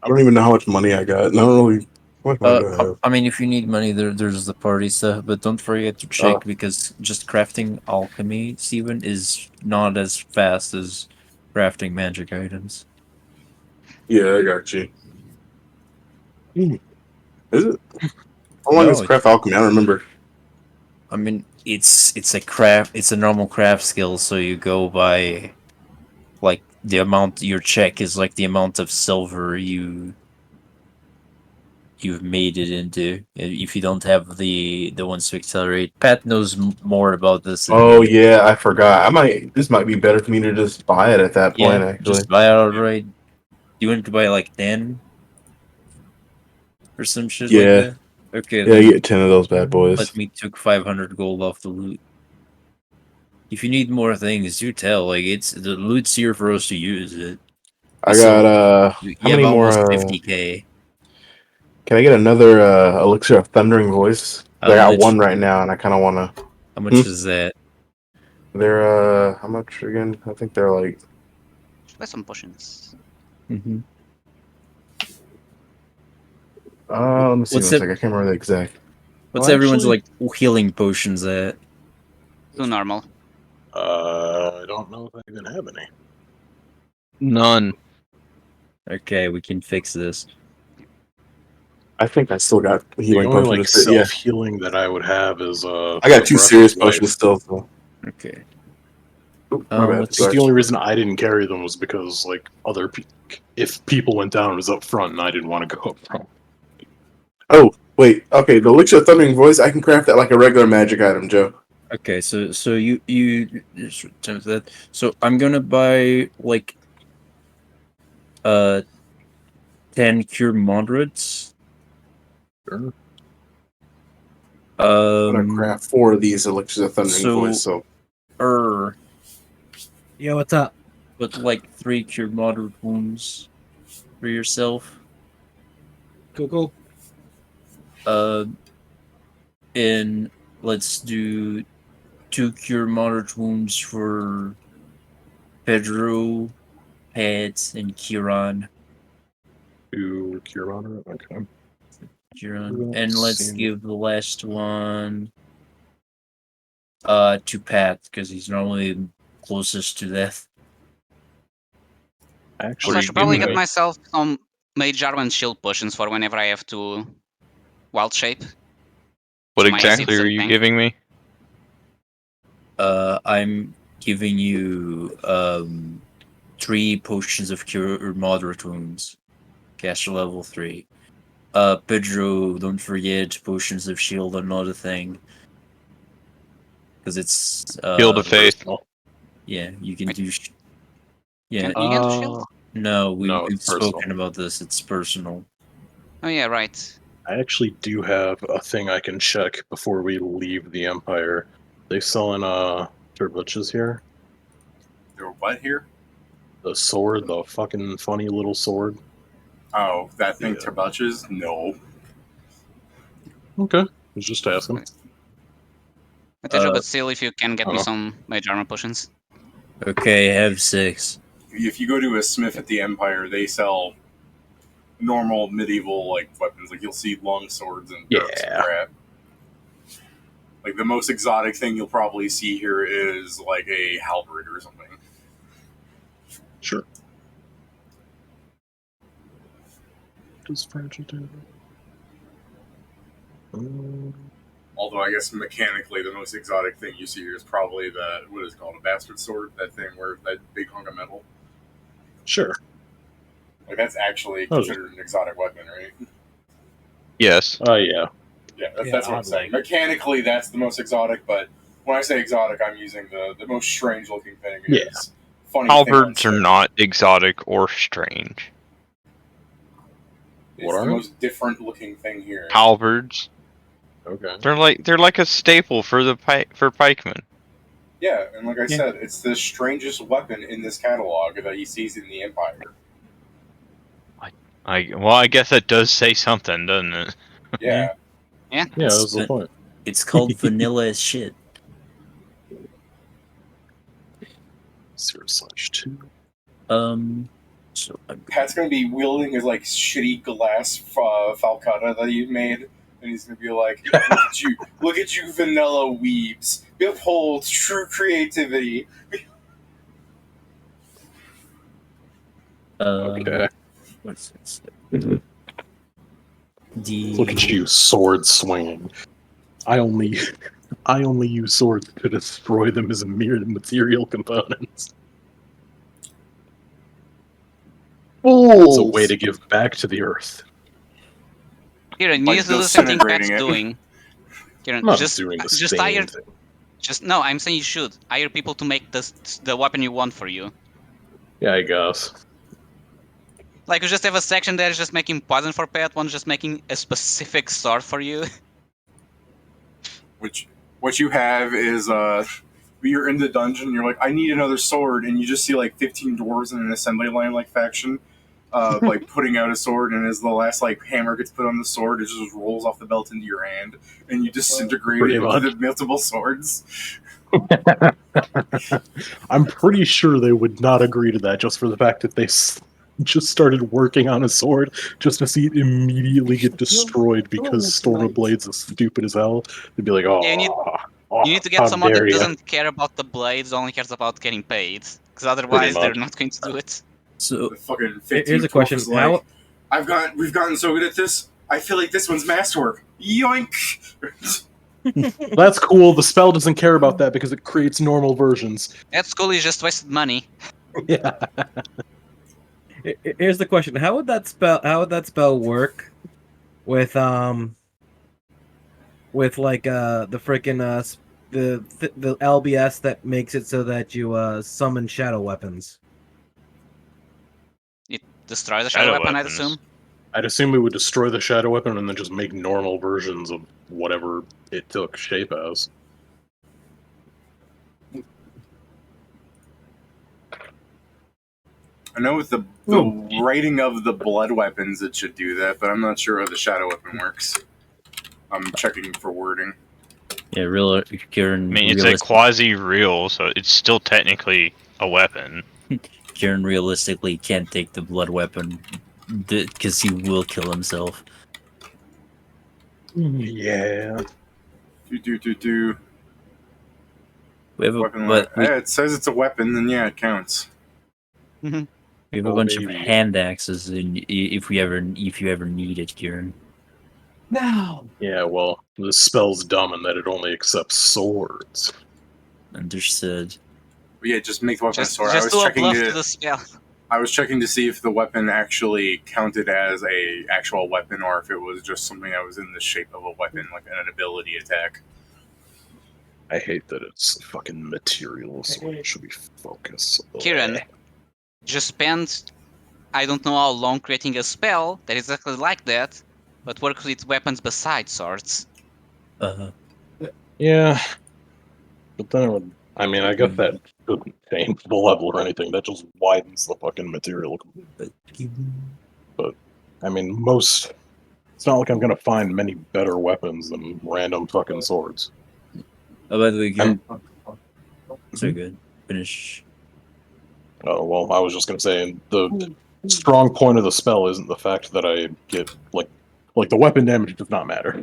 I don't even know how much money I got. And I don't really. What money do I have? I mean, if you need money, there's the party stuff, but don't forget to check because just crafting alchemy, Steven, is not as fast as crafting magic items. Yeah, I got you. Is it? How long is craft alchemy? I don't remember. I mean, it's a craft. It's a normal craft skill, so you go by like the amount your check is like the amount of silver you've made it into. If you don't have the ones to accelerate, Pat knows more about this. Than Oh me. yeah, I forgot. This might be better for me to just buy it at that point. Actually, just buy it outright. You want to buy like 10 or some shit like yeah, that? Okay, yeah. then You get 10 of those bad boys. let me took 500 gold off the loot. If you need more things, do tell. Like it's the loot's here for us to use it. I got how many more? 50k. Can I get another elixir of thundering voice? I got one right now, and I kind of want to. How much is that? They're how much again? I think they're like. Buy some potions. Let me see What's one it- second. I can't remember the exact. What's Well, everyone's actually- like healing potions at? Too normal. I don't know if I even have any. None. Okay, we can fix this. I think I still got The healing only potions. like Yeah, self healing that I would have is I got the 2 Breath serious of Life. potions still. So. Okay. Oop, my bad. Let's But Sorry. the only reason I didn't carry them was because like if people went down, it was up front, and I didn't want to go up front. Oh, wait. Okay, the Elixir of Thundering Voice, I can craft that like a regular magic item, Joe. Okay, so you just attempt that. So I'm gonna buy like 10 cure moderates. Sure. I'm gonna craft 4 of these Elixirs of Thundering so- Voice, so Yo, what's up? but like 3 cure moderate wounds for yourself. Cool. And let's do 2 cure moderate wounds for Pedro, Pat, and Kieran. To cure honor. Okay. Kieran. Yeah, And let's same. give the last one to Pat, because he's normally closest to death. Actually, So I should probably giving get me- myself some Mage Armor and Shield potions for whenever I have to wild shape. What So my AC exactly are doesn't you tank. giving me? I'm giving you 3 potions of cure or moderate wounds. Caster level 3. Pedro, don't forget potions of shield are not a thing. Because it's Shield of Faith. yeah, you can Wait. do yeah. You can do shield? No, No, we've it's personal. spoken about this. It's personal. Oh yeah, right. I actually do have a thing I can check before we leave the Empire. They selling turboches here. There what here? The sword, the fucking funny little sword. Oh, that thing Yeah. turbuches? No. Okay, I was just asking. But still, if you can get me Oh. some Mage Armor potions. Okay, have 6. If you go to a smith at the Empire, they sell normal medieval like weapons. Like you'll see long swords and darts and Yeah. crap. Like the most exotic thing you'll probably see here is like a halberd or something. Sure. Does fragile damage? Although I guess mechanically the most exotic thing you see here is probably that what is it called, a bastard sword, that thing where that big hunk of metal. Sure. Like that's actually Oh. considered an exotic weapon, right? Yes. Yeah. Yeah, Yeah, that's what I'm saying. Mechanically, that's the most exotic, but when I say exotic, I'm using the most strange looking thing. Yeah. Is funny Halberds thing are on not exotic or strange. It's What the are most different looking thing here. Halberds. Okay. They're like a staple for the pikemen. Yeah, and like I Yeah. said, it's the strangest weapon in this catalog that he sees in the Empire. I guess that does say something, doesn't it? Yeah. Yeah. Yeah, that was the point. It's called vanilla as shit. 0/2. So Pat's gonna be wielding his like shitty glass falcata that he made, and he's gonna be like, look at you, vanilla weebs, behold true creativity." Okay. What's this? Look at you, sword swinging. I only use swords to destroy them as mere material components. It's a way to give back to the earth. Kieran, you Like need to do the same thing Pat's disintegrating it. doing. Kieran, I'm not just doing the just same hire. thing. No, I'm saying you should hire people to make the weapon you want for you. Yeah, I guess. Like you just have a section that is just making poison for Pat, one just making a specific sword for you. Which what you have is you're in the dungeon, you're like, I need another sword, and you just see like 15 dwarves in an assembly line like faction, like putting out a sword, and as the last like hammer gets put on the sword, it just rolls off the belt into your hand, and you disintegrate Pretty it much. with the multiple swords. I'm pretty sure they would not agree to that just for the fact that just started working on a sword just to see it immediately get destroyed because Storm of Blades is stupid as hell. They'd be like, oh, Yeah, you need to get how someone dare that ya. doesn't care about the blades, only cares about getting paid. Because Pretty otherwise, they're much. not going to do it. So The fucking Here's 15th a question: is like, we've gotten so good at this. I feel like this one's masterwork. Yoink! That's cool. The spell doesn't care about that because it creates normal versions. That school is just wasted money. Yeah. Here's the question: How would that spell work with like the freaking the LBS that makes it so that you summon shadow weapons? It destroys the shadow weapon, I'd assume. I'd assume we would destroy the shadow weapon and then just make normal versions of whatever it took shape as. I know with the writing of the blood weapons it should do that, but I'm not sure how the shadow weapon works. I'm checking for wording. yeah, Kieran. I mean, it's a quasi-real, so it's still technically a weapon. Kieran realistically can't take the blood weapon because he will kill himself. Yeah. Do. We have Weapon. but we, it says it's a weapon, then yeah, it counts. we have a bunch of hand axes, and if you ever need it, Kieran. No. Yeah, well, the spell's dumb in that it only accepts swords. Understood. But yeah, just make the weapon a sword. Just do a bluff to the spell. I was checking to see if the weapon actually counted as a actual weapon or if it was just something that was in the shape of a weapon, like an ability attack. I hate that it's fucking material, so it should be focus. Kieran, just spend, I don't know how long, creating a spell that is exactly like that, but works with weapons besides swords. Yeah. But then it would, I mean, I guess that doesn't change the level or anything. That just widens the fucking material. But, I mean, it's not like I'm gonna find many better weapons than random fucking swords. Oh, by the way, Kieran. So good. Finish. Oh, well, I was just gonna say, the strong point of the spell isn't the fact that I get, like the weapon damage does not matter.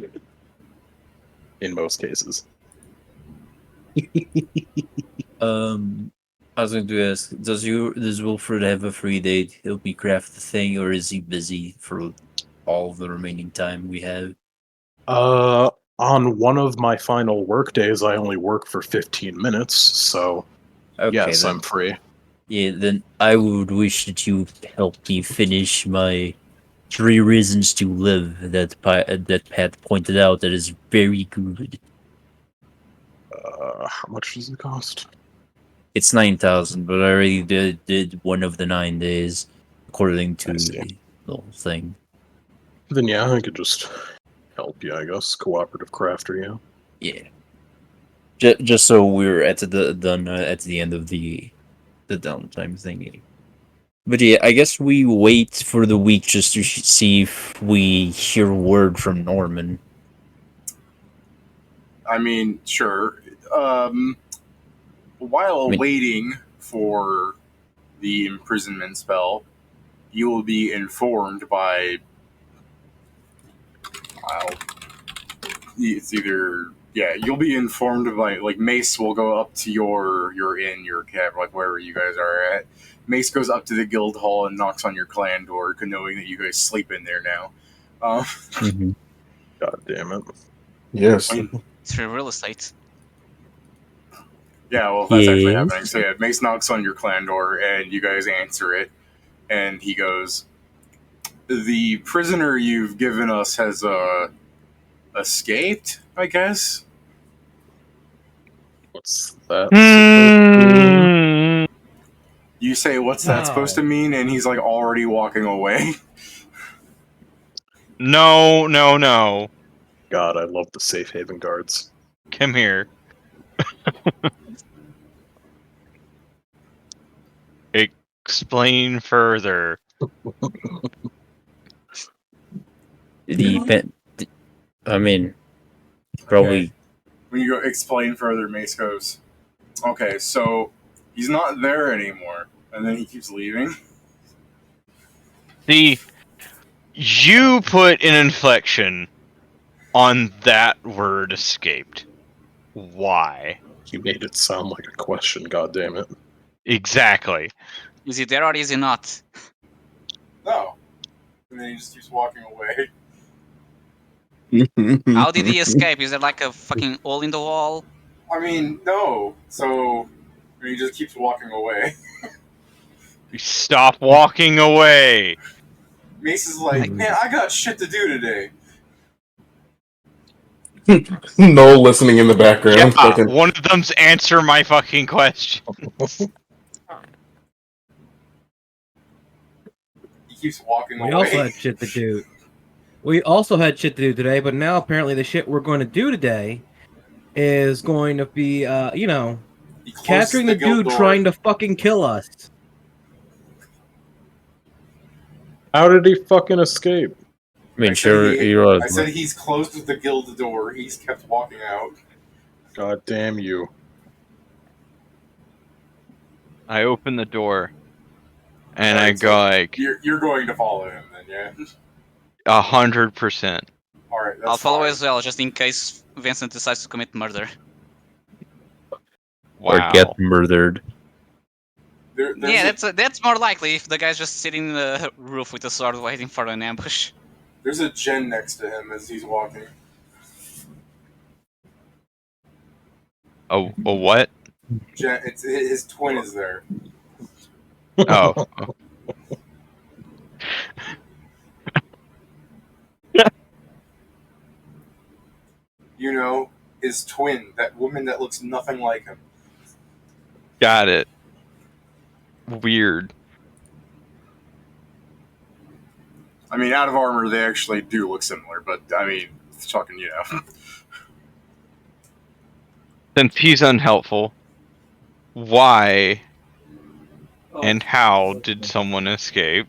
In most cases. I was going to ask, does Wilfred have a free date? He'll be craft the thing, or is he busy for all the remaining time we have? On one of my final work days, I only work for 15 minutes, so Okay, yes, then. I'm free. Yeah, then I would wish that you help me finish my 3 Reasons to Live that Pat pointed out. That is very good. How much does it cost? It's 9,000, but I already did one of the 9 days, according to the whole thing. Then yeah, I could just help you, I guess. Cooperative crafter, yeah. Yeah. Just so we're at done at the end of the downtime thingy. But yeah, I guess we wait for the week just to see if we hear word from Norman. I mean, sure. While waiting for the imprisonment spell, you will be informed by. It's either you'll be informed by Mace will go up to your inn, your cab, like wherever you guys are at. Mace goes up to the guild hall and knocks on your clan door, knowing that you guys sleep in there now. God damn it! Yes. It's for real estate. Yeah, well, that's actually happening. So yeah, Mace knocks on your clan door, and you guys answer it, and he goes, "The prisoner you've given us has escaped, I guess." What's that? You say, "What's that supposed to mean?" And he's like already walking away. No. God, I love the safe haven guards. Come here. Explain further. I mean, probably. When you go explain further, Mace goes, "Okay, so he's not there anymore," and then he keeps leaving. See, you put an inflection on that word escaped. Why? You made it sound like a question, goddammit. Exactly. Is he there or is he not? No. And then he just keeps walking away. How did he escape? Is there like a fucking hole in the wall? I mean, no. So he just keeps walking away. Stop walking away. Mace is like, man, I got shit to do today. No listening in the background. Yeah, Fucking- one of them's answer my fucking question. He keeps walking We away. also had shit to do. We also had shit to do today, but now apparently the shit we're going to do today is going to be, He closes capturing the guild dude door. trying to fucking kill us. How did he fucking escape? I mean, I sure, said he was. I said he's closed the guild door. He's kept walking out. God damn you. I open the door, and I Alright, go so like, You're going to follow him then, yeah? 100%. Alright, that's I'll follow fine. as well, just in case Vincent decides to commit murder. Or Wow. get murdered. There's Yeah, a, that's more likely if the guy's just sitting in the roof with a sword waiting for an ambush. there's a gen next to him as he's walking. A what? Gen, his twin is there. Oh. You know, his twin, that woman that looks nothing like him. Got it. Weird. I mean, out of armor, they actually do look similar, but I mean, it's fucking, you know. Since he's unhelpful, why and how did someone escape?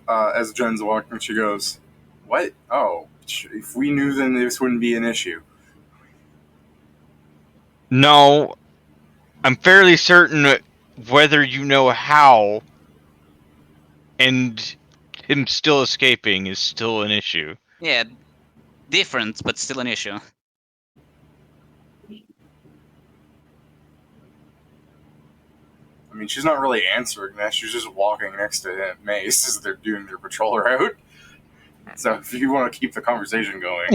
As Jen's walking, she goes, "What? Oh, if we knew, then this wouldn't be an issue." No, I'm fairly certain whether you know how and him still escaping is still an issue. Yeah, different, but still an issue. I mean, she's not really answering that. She's just walking next to him, Mace as they're doing their patrol route. So if you want to keep the conversation going,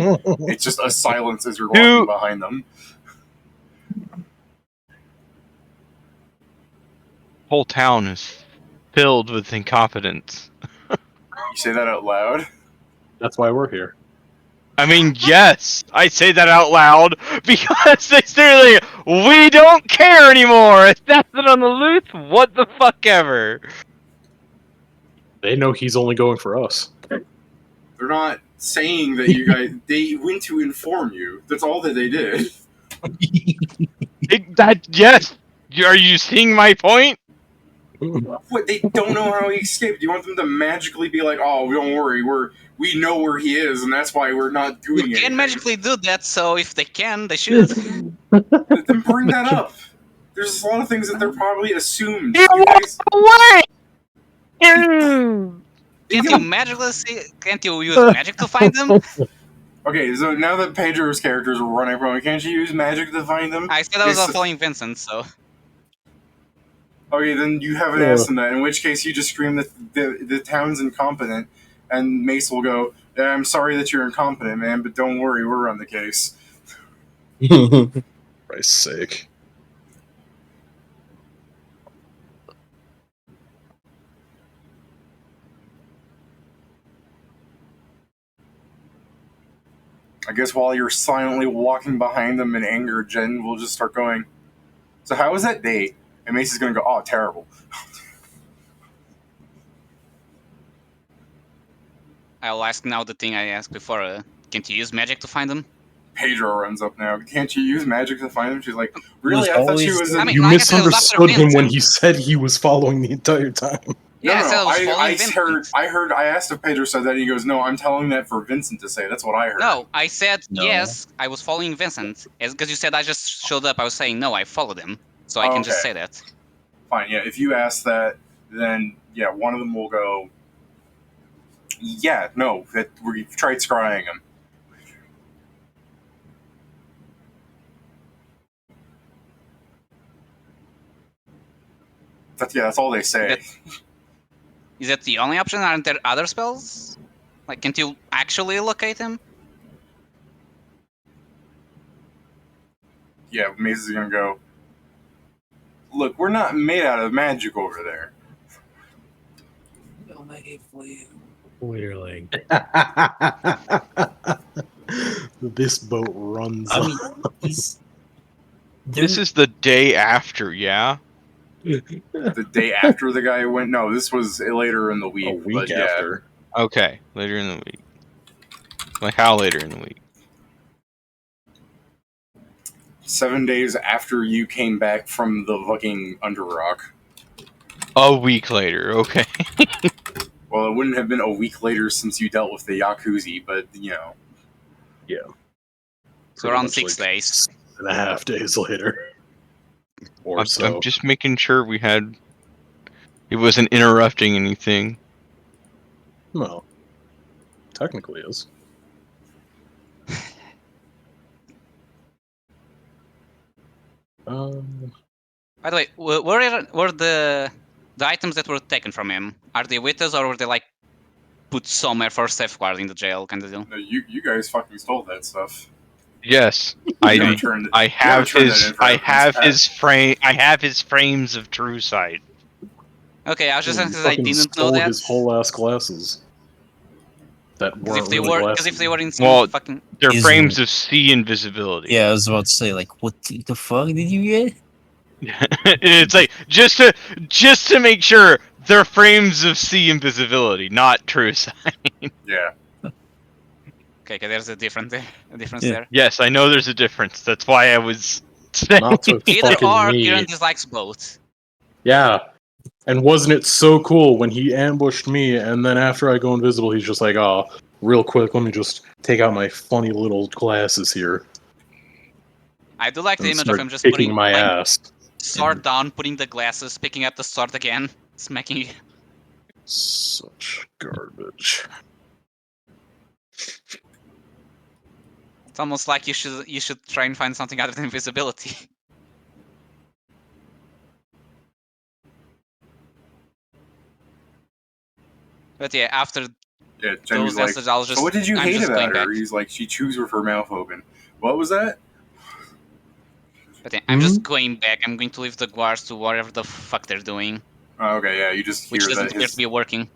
it's just a silence as you're walking behind them. Whole town is filled with incompetence. You say that out loud? That's why we're here. I mean, yes, I say that out loud because they say, we don't care anymore. If that's it on the loose, what the fuck ever. They know he's only going for us. They're not saying that you guys. They went to inform you. That's all that they did. Yes. Are you seeing my point? What? They don't know how he escaped. Do you want them to magically be like, "Oh, don't worry, we know where he is, and that's why we're not doing You it." can magically do that, so if they can, they should. Then bring that up. There's a lot of things that they're probably assumed. You You guys, away! Can't you magically see? Can't you use magic to find them? okay, so now that Pedro's characters are running from him, can't you use magic to find them? I said I was Yes. following Vincent, so. Okay, then you haven't asked them that. In which case, you just scream that the town's incompetent, and Mace will go, "Yeah, I'm sorry that you're incompetent, man, but don't worry, we're on the case." For Christ's sake. I guess while you're silently walking behind them in anger, Jen will just start going, "So how was that date?" And Mace is going to go, "Oh, terrible." I'll ask now the thing I asked before. Can't you use magic to find them? Pedro runs up now. "Can't you use magic to find him?" She's like, "Really? I thought she was." I mean, You like I said, it was after misunderstood him when Vincent. he said he was following the entire time. Yeah, I said I was following I Vincent. heard. I asked if Pedro said that. And he goes, "No, I'm telling that for Vincent to say." That's what I heard. No, I said No. yes, I was following Vincent. Because you said I just showed up, I was saying no, I followed him. So I can just Okay. say that. Fine. Yeah. If you ask that, then yeah, one of them will go, yeah, no, that we've tried scrying him. That's all they say. Is that the only option? Aren't there other spells? Like, can't you actually locate him? Yeah, Maze is gonna go, look, we're not made out of magic over there. I'll make it for you. Clearly. This boat runs. I mean, he's. This is the day after, yeah? The day after the guy went, no, this was later in the week. a week but yeah. after. Okay, later in the week. Like, how later in the week? 7 days after you came back from the fucking Underrock. A week later, okay. Well, it wouldn't have been a week later since you dealt with the Yakuza, but, you know. Yeah. So around 6 days. 6.5 days later. Or so. I'm just making sure it wasn't interrupting anything. Well, technically is. By the way, were the items that were taken from him, are they with us or were they like put somewhere for safeguard in the jail kind of deal? No, you guys fucking stole that stuff. Yes, I have his frames of true sight. Okay, I was just He saying because I fucking didn't know stole that. his whole ass glasses. That weren't Because really glasses. if they were in some Well, fucking... They're Isn't frames it? of sea invisibility. Yeah, I was about to say, like, what the fuck did you get? It's like just to make sure they're frames of sea invisibility, not true sight. Yeah. Okay, there's a difference Yeah. there. Yes, I know there's a difference. That's why I was saying. Not to Either fucking or, me. Kieran dislikes both. Yeah. And wasn't it so cool when he ambushed me and then after I go invisible, he's just like, oh, real quick, let me just take out my funny little glasses here. I do like the And image of start him just kicking putting my like, ass. sword down, putting the glasses, picking up the sword again, smacking. Such garbage. It's almost like you should try and find something other than invisibility. But yeah, after Yeah, Jenny's those like, answers, I'll just. so what did you I'm hate just going about her? back. He's like, she chews with her mouth open. What was that? But yeah, I'm just going back. I'm going to leave the guards to whatever the fuck they're doing, Oh, okay, yeah, you just which hear doesn't that appear to be working.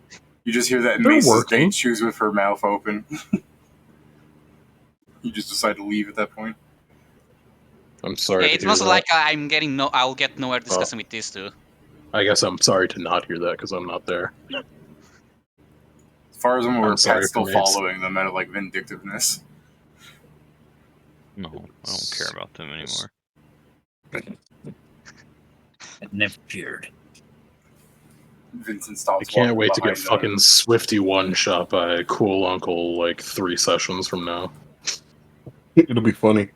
you just hear that They're Mace's working. date chews with her mouth open. You just decide to leave at that point. I'm sorry Yeah, to it's hear mostly that. like I'll get nowhere discussing with these two. I guess I'm sorry to not hear that because I'm not there. As far as I'm aware, sorry Pat's still for Mace. following them out of like vindictiveness. No, I don't care about them anymore. It never appeared. Vincent stops. I can't walking wait to get behind them. fucking Swifty one shot by Cool Uncle like 3 sessions from now. It'll be funny.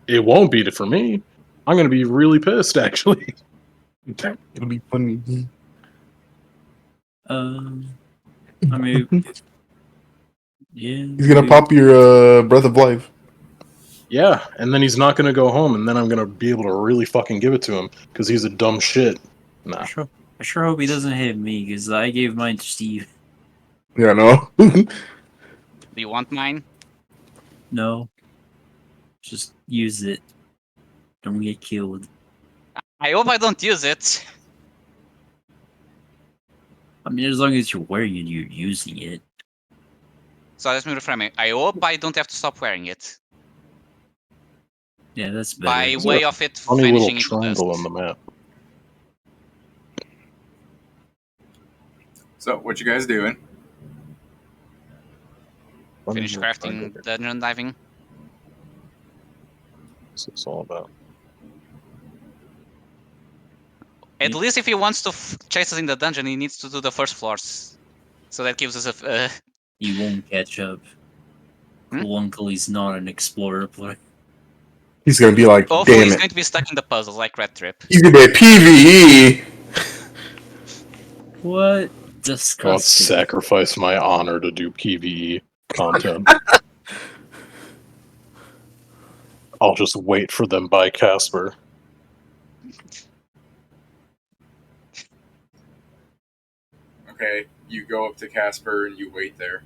It won't beat it for me. I'm gonna be really pissed actually. It'll be funny. I mean, yeah. He's gonna pop your Breath of Life. Yeah, and then he's not gonna go home, and then I'm gonna be able to really fucking give it to him because he's a dumb shit. Nah. I sure hope he doesn't hit me because I gave mine to Steve. Yeah, no. Do you want mine? No, just use it. Don't get killed. I hope I don't use it. I mean, as long as you're wearing it, you're using it. So let me reframe it. I hope I don't have to stop wearing it. Yeah, that's better. By Is way there of it Funny little vanishing into triangle dust. on the map. So, what you guys doing? Finish crafting dungeon diving. What's this all about? At least if he wants to chase us in the dungeon, he needs to do the first floors. So that gives us a... You won't catch up. Cool Uncle is not an explorer player. He's gonna be like, Hopefully damn he's it. going to be stuck in the puzzles like Red Trip. He's gonna be a PvE. What? God, Disgusting. sacrifice my honor to do PvE content. I'll just wait for them by Casper. Okay, you go up to Casper and you wait there.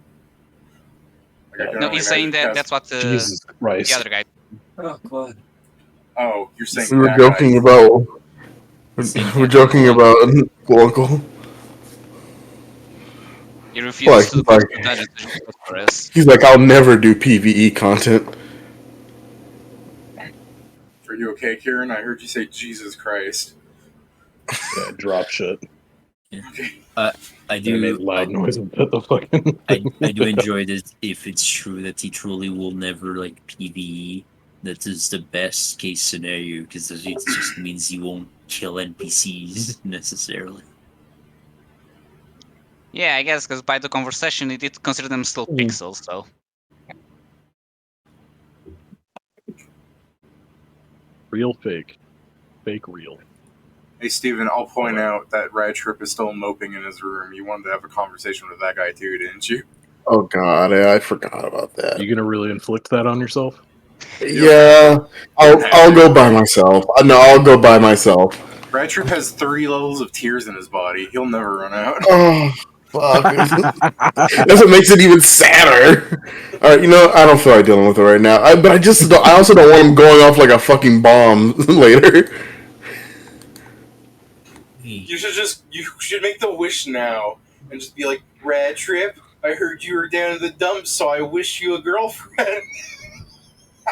Like, I can No, only he's saying imagine that that's what Jesus the Christ. other guy. Oh god. Oh, you're saying We were that joking guy. about. Same We're thing. joking about Uncle. He refuses to He's go like, to dungeons for us. he's like, I'll never do PVE content. Are you okay, Kieran? I heard you say Jesus Christ. Yeah, drop shit. Okay. I I do. made loud noises at the fucking. I do enjoy it if it's true that he truly will never like PvE. That is the best case scenario because it just means he won't kill NPCs necessarily. Yeah, I guess because by the conversation, he did consider them still pixels. So Real fake. Fake real. Hey, Steven, I'll point out that Rad Trip is still moping in his room. You wanted to have a conversation with that guy too, didn't you? Oh God, I forgot about that. You gonna really inflict that on yourself? Yeah, I'll go by myself. No, I'll go by myself. Rad Trip has 30 levels of tears in his body. He'll never run out. Oh fuck! That's what makes it even sadder. All right, I don't feel like dealing with it right now. But I also don't want him going off like a fucking bomb later. You should make the wish now and just be like, Rad Trip, I heard you were down in the dumps, so I wish you a girlfriend.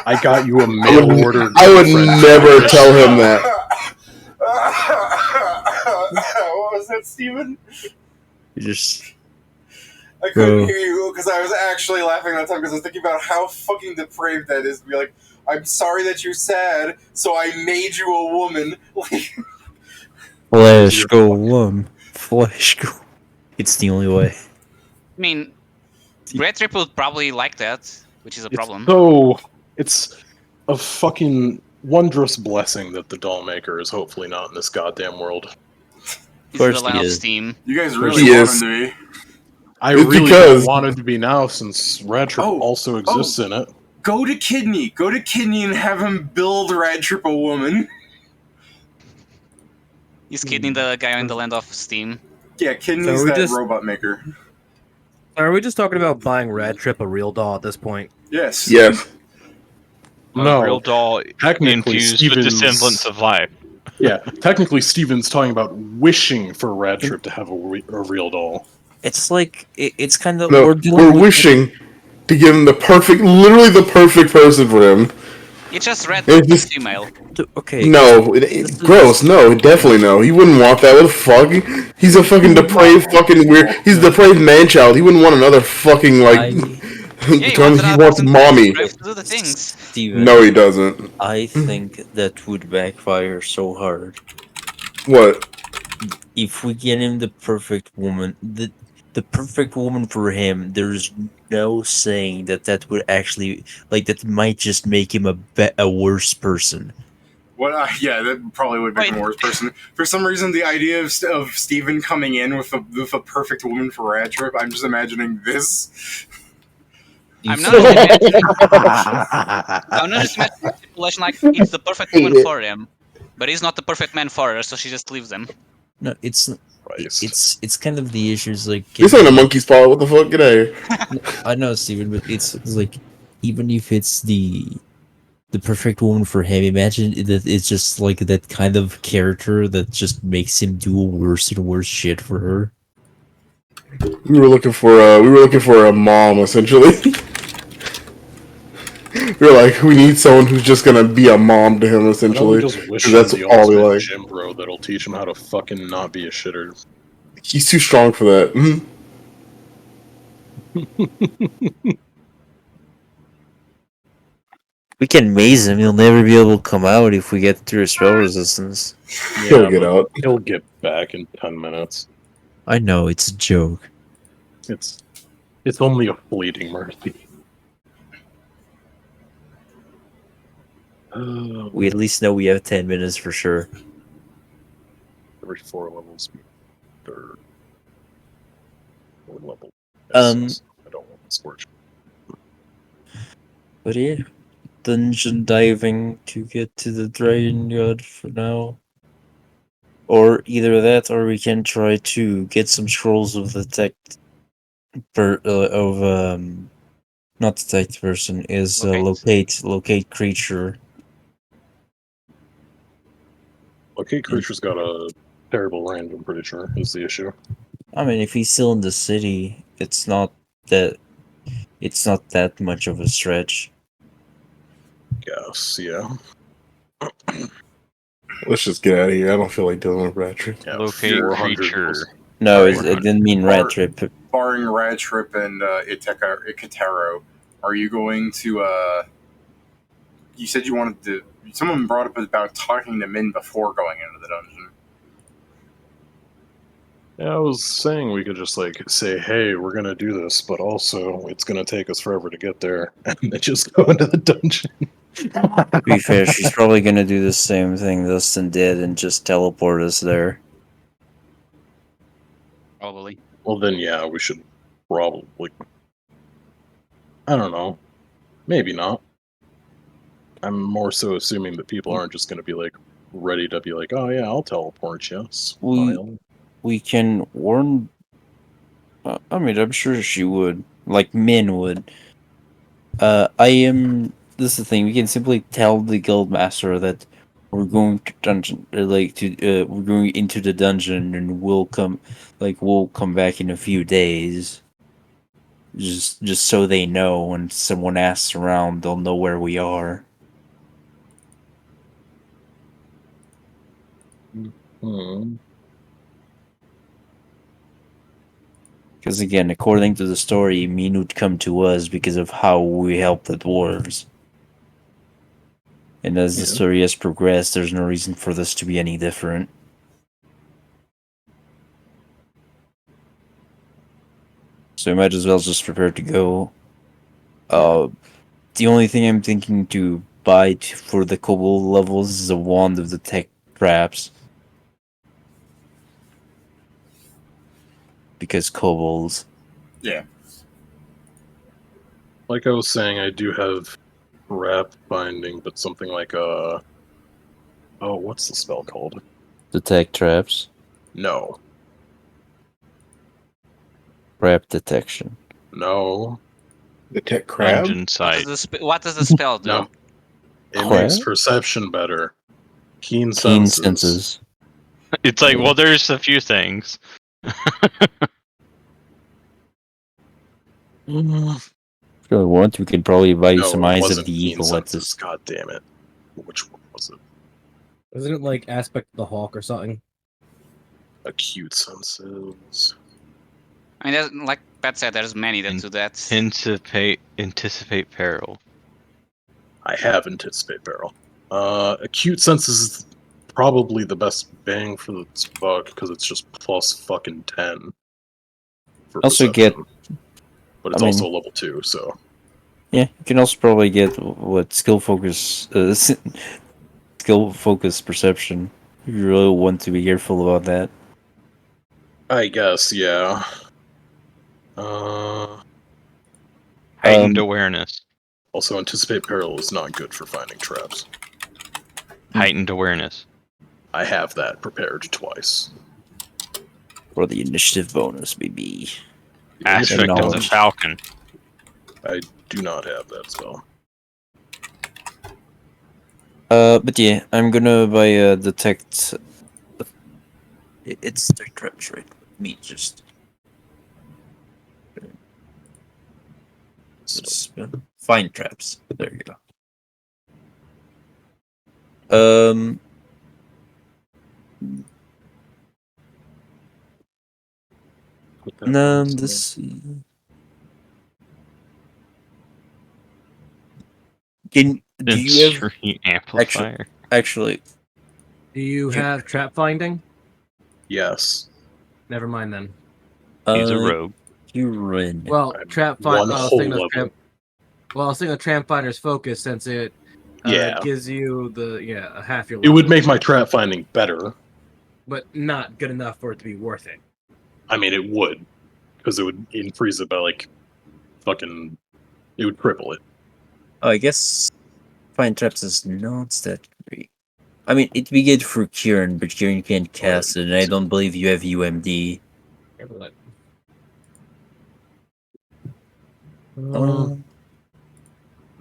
I got you a mail order. I would girlfriend. never tell him that. What was that, Steven? You just I couldn't Bro. hear you because I was actually laughing that time because I was thinking about how fucking depraved that is to be like, I'm sorry that you're sad, so I made you a woman. Like, flesh go one, flesh go. It's the only way. I mean, Red Trip would probably like that, which is a problem. It's a fucking wondrous blessing that the doll maker is hopefully not in this goddamn world. He's in the course line he of is. Steam. you guys really He want is. him to be. I It's really because- don't want it to be now since Radtrip also exists in it. Go to Kidney and have him build Rad Trip a woman. He's kidding the guy in the land of Steam. Yeah, Kidney's So we that just- robot maker. Are we just talking about buying Rad Trip a real doll at this point? Yes. Yes. A No, real doll technically infused with the Steven's- semblance of life. Yeah, technically Steven's talking about wishing for Radtrip to have a real doll. It's like it's kind of No, we're with- wishing to give him literally the perfect person for him. You just read It's the just- email. Okay. No, This is- gross. No, definitely no. He wouldn't want that. What the fuck? He's a fucking depraved, fucking weird. He's a depraved man child. He wouldn't want another fucking like. Yeah, he term. wants He another wants person to mommy. drive to do the things. Steven, No, he doesn't. I think that would backfire so hard. What? If we get him the perfect woman, the perfect woman for him, there's no saying that would actually that might just make him a worse person. Yeah, that probably would make him a worse person. For some reason, the idea of Steven coming in with a perfect woman for Rad Trip, I'm just imagining this. I'm not just imagining. I'm not just imagining a situation like it's the perfect woman for him, but he's not the perfect man for her, so she just leaves him. No, it's Christ. it's kind of the issues like This ain't a monkey's paw. What the fuck? Get out of here. I know, Steven, but it's like even if it's the perfect woman for him, imagine that it's just like that kind of character that just makes him do worse and worse shit for her. We were looking for a mom essentially. We were like, we need someone who's just gonna be a mom to him Why don't we essentially. just wish 'Cause him that's the all we ultimate like. gym bro that'll teach him how to fucking not be a shitter. He's too strong for that. Mhm. We can maze him. He'll never be able to come out if we get through spell resistance. He'll get but out. He'll get back in 10 minutes. I know it's a joke. It's only a fleeting mercy. We at least know we have 10 minutes for sure. Every 4 levels. Third. level. Um, I don't want to scorch. But yeah, dungeon diving to get to the Dragon God for now. Or either that, or we can try to get some scrolls of detect not detect person is locate creature. Okay, creature's got a terrible range. I'm pretty sure is the issue. I mean, if he's still in the city, it's not that much of a stretch. Guess, yeah. Let's just get out of here. I don't feel like dealing with Ratchet. Yeah, Locate 400 creature. No, Alright. I didn't mean rat trip. Barring Rad Trip and Ikatero, are you going to? You said you wanted to. Someone brought up about talking to Min before going into the dungeon. Yeah, I was saying we could just like say, "Hey, we're gonna do this," but also it's gonna take us forever to get there, and then just go into the dungeon. To be fair, she's probably gonna do the same thing Dustin did and just teleport us there. Probably. Well, then yeah, we should probably. I don't know. Maybe not. I'm more so assuming that people aren't just gonna be like ready to be like, "Oh yeah, I'll teleport you." Smile. We can warn. I mean, I'm sure she would. Like Min would. I am. This is the thing. We can simply tell the guild master that we're going to dungeon, we're going into the dungeon, and we'll come back in a few days. Just so they know, when someone asks around, they'll know where we are. Hmm. Because again, according to the story, Min would come to us because of how we helped the dwarves. And as the Yeah. story has progressed, there's no reason for this to be any different. So we might as well just prepare to go. The only thing I'm thinking to buy for the kobold levels is a wand of detect traps. Because kobolds. Yeah. Like I was saying, I do have wrap binding, but something like oh, what's the spell called? Detect traps. No. Trap detection. No. Detect crab? Dungeon sight. What does the spell do? No. It Crab? makes perception better. Keen Keen senses. senses. It's like, well, there's a few things. If you want, we could probably buy you No, some it eyes wasn't of the keen eagle at senses. this. God damn it. Which one was it? Isn't it like aspect of the hawk or something? Acute senses. I mean, like Pat said, there's many that do that. Anticipate peril. I have anticipate barrel. Acute senses is probably the best bang for the buck because it's just plus fucking 10 for Also perception. get- But it's I also mean- level 2, so Yeah, you can also probably get what skill focus perception. You really want to be careful about that. I guess, yeah. Heightened awareness. Also, anticipate peril is not good for finding traps. Heightened awareness. I have that prepared twice. For the initiative bonus, maybe. Aspect of the knowledge. falcon. I do not have that spell. But yeah, I'm gonna buy a detect. It's detect traps, right? Me just. Find traps. There you go. This. Do you have Sensory amplifier. actually? Do you have trap finding? Yes. Never mind then. He's a rogue. You run. Well, I'm trap one find. I was whole thinking of level. trap. Well, I was thinking of Tramp Finder's focus since it Yeah. gives you a half your It level. would make my trap finding better. but not good enough for it to be worth it. I mean, it would. because it would increase it by like fucking. It would triple it. Oh, I guess Find Traps is not that great. I mean, it'd be good for Kieran, but Kieran can't cast it, and I don't believe you have UMD. No,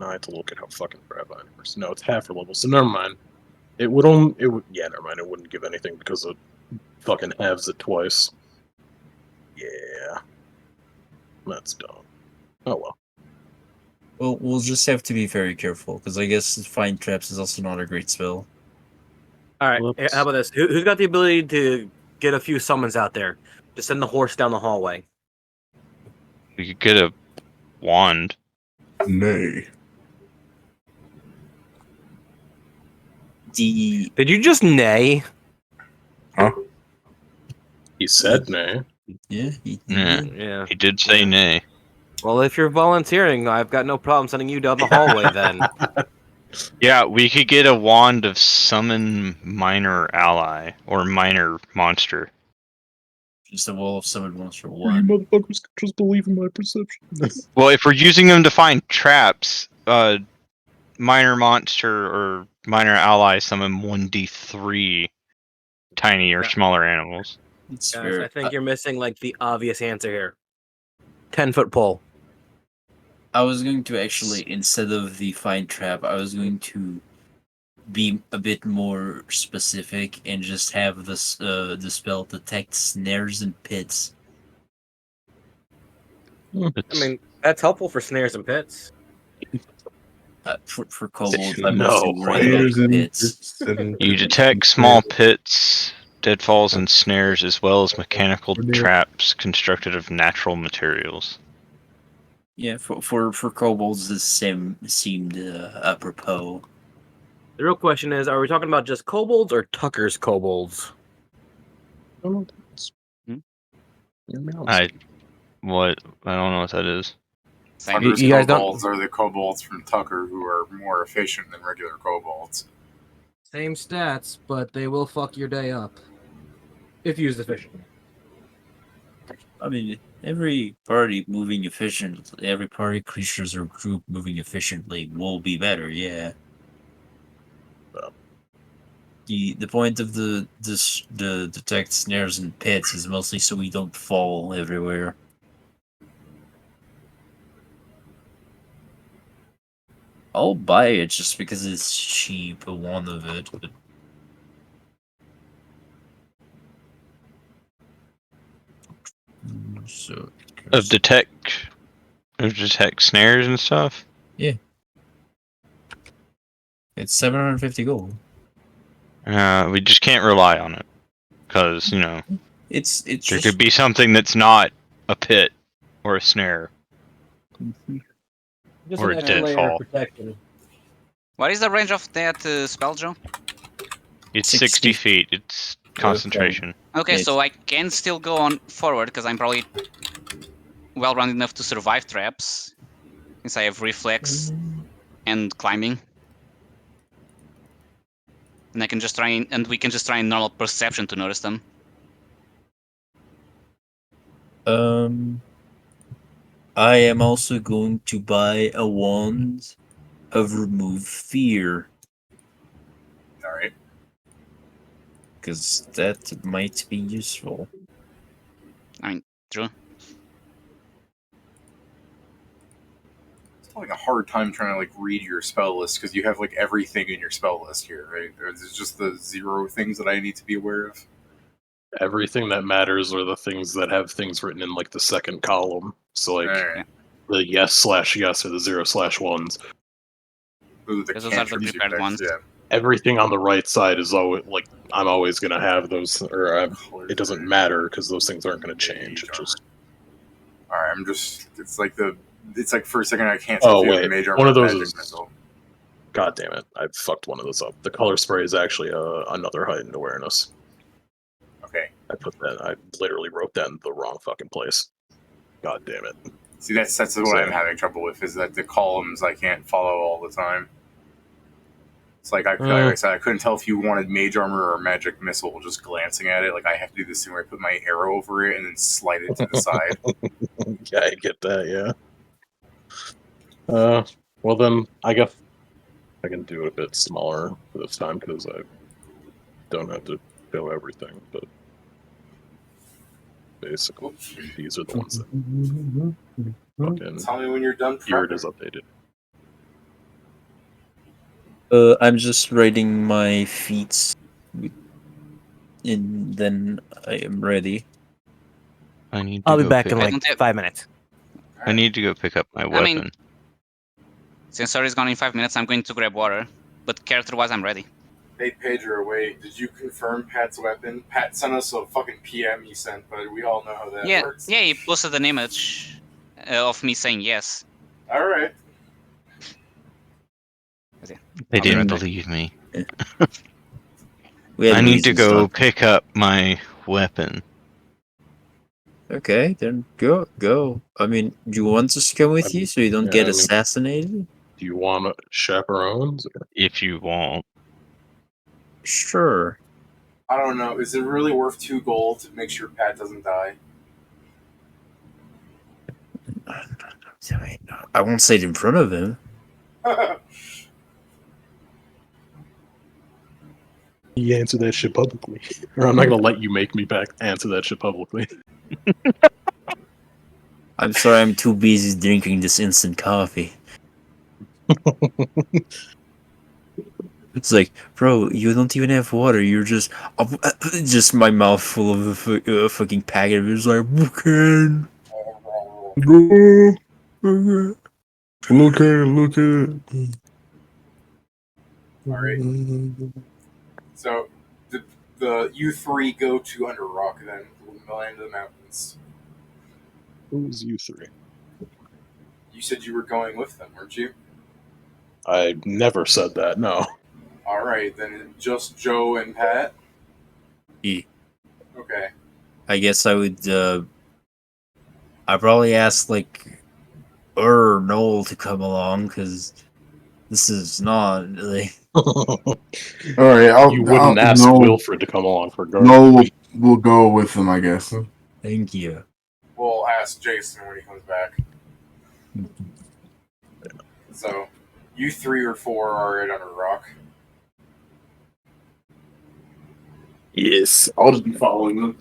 I have to look at how fucking crap I am. No, it's half her level, so never mind. It would only. It would. Yeah, never mind. It wouldn't give anything because it fucking halves it twice. Yeah, that's dumb. Oh well. Well, we'll just have to be very careful, because I guess Find Traps is also not a great spell. All right, Whoops. how about this? Who's got the ability to get a few summons out there to send the horse down the hallway? We could get a wand. Nay. Did you just neigh? He said nay. Yeah, Yeah. Yeah. He did say nay. Well, if you're volunteering, I've got no problem sending you down the hallway then. Yeah, we could get a wand of summon minor ally or minor monster. just a wall of summon monster You 1. motherfuckers just believe in my perception. Well, if we're using them to find traps, minor monster or minor ally summon 1d3 tiny or smaller animals. It's Guys, fair. I think you're missing like the obvious answer here. 10-foot pole. I was going to actually, instead of the Find Trap, I was going to be a bit more specific and just have this the spell detect snares and pits. I mean, that's helpful for snares and pits. For kobolds, No, I'm mostly worried about Snares and pits. You detect small pits, deadfalls, and snares, as well as mechanical traps constructed of natural materials. Yeah, for kobolds, this seemed apropos. The real question is, are we talking about just kobolds or Tucker's kobolds? I don't know what that is. Same. Tucker's You guys don't- kobolds are the kobolds from Tucker who are more efficient than regular kobolds. Same stats, but they will fuck your day up. If used efficiently. I mean, every party moving efficient, every party, creatures, or group moving efficiently will be better. Yeah. The point of the detect snares and pits is mostly so we don't fall everywhere. I'll buy it just because it's cheap, one of it. But so Of detect snares and stuff. it's 750 gold. We just can't rely on it because It's there just could be something that's not a pit or a snare. Just Or an a extra layer deadfall. of protection. What is the range of that spell, Joe? It's 60. 60 feet. It's concentration. Okay, Yes. so I can still go on forward because I'm probably well-rounded enough to survive traps, since I have reflex and climbing. And I can just try and we can just try in normal perception to notice them. I am also going to buy a wand of remove fear Alright. because that might be useful. True. It's like a hard time trying to like read your spell list because you have like everything in your spell list here, right? Or is it just the 0 things that I need to be aware of? Everything that matters are the things that have things written in like the second column. So like Alright. the yes/yes or the 0/1s. Those are the Those are the cantrips you prepared picked, ones. Yeah. Everything on the right side is always like I'm always gonna have those, or it doesn't matter because those things aren't gonna change. It just Alright, I'm just. It's like for a second I can't Oh, if you have wait. mage armor One of or those magic is- missile. God damn it! I fucked one of those up. The color spray is actually another heightened awareness. Okay. I literally wrote that in the wrong fucking place. God damn it! See, that's what So- I'm having trouble with, is that the columns I can't follow all the time. It's like I said, I couldn't tell if you wanted mage armor or magic missile. Just glancing at it, like I have to do this thing where I put my arrow over it and then slide it to the side. Yeah, I get that. Yeah. Well then, I guess I can do it a bit smaller for this time because I don't have to show everything. But basically, these are the ones that fucking. Tell me when you're done. Here it is updated. I'm just writing my feats, and then I am ready. I'll be back in like 5 minutes. I need to go pick up my weapon. I mean, since Sori's gone in 5 minutes, I'm going to grab water. But character-wise, I'm ready. Hey Pedro, wait, did you confirm Pat's weapon? Pat sent us a fucking PM he sent, but we all know how that works. Yeah, he posted an image of me saying yes. Alright. They didn't believe me. I need to go pick up my weapon. Okay, then go. I mean, do you want us to come with you so you don't get assassinated? Do you want chaperones? If you want. Sure. I don't know. Is it really worth 2 gold to make sure Pat doesn't die? I won't say it in front of him. You answer that shit publicly, or I'm not gonna let you make me back answer that shit publicly. I'm sorry, I'm too busy drinking this instant coffee. It's like, bro, you don't even have water. You're just my mouth full of the fucking packet. It's like, okay. Look at. Alright. So, you 3 go to Under Rock then, the land of the mountains. Who's you 3? You said you were going with them, weren't you? I never said that, no. Alright, then just Joe and Pat? Yeah. Okay. I guess I would, I'd probably ask, like, Noel to come along, because this is not, like... Alright, you wouldn't ask Wilfred to come along for guard. No, we'll go with him, I guess. Thank you. We'll ask Jason when he comes back. So, you 3 or 4 are at Under Rock. Yes, I'll just be following them.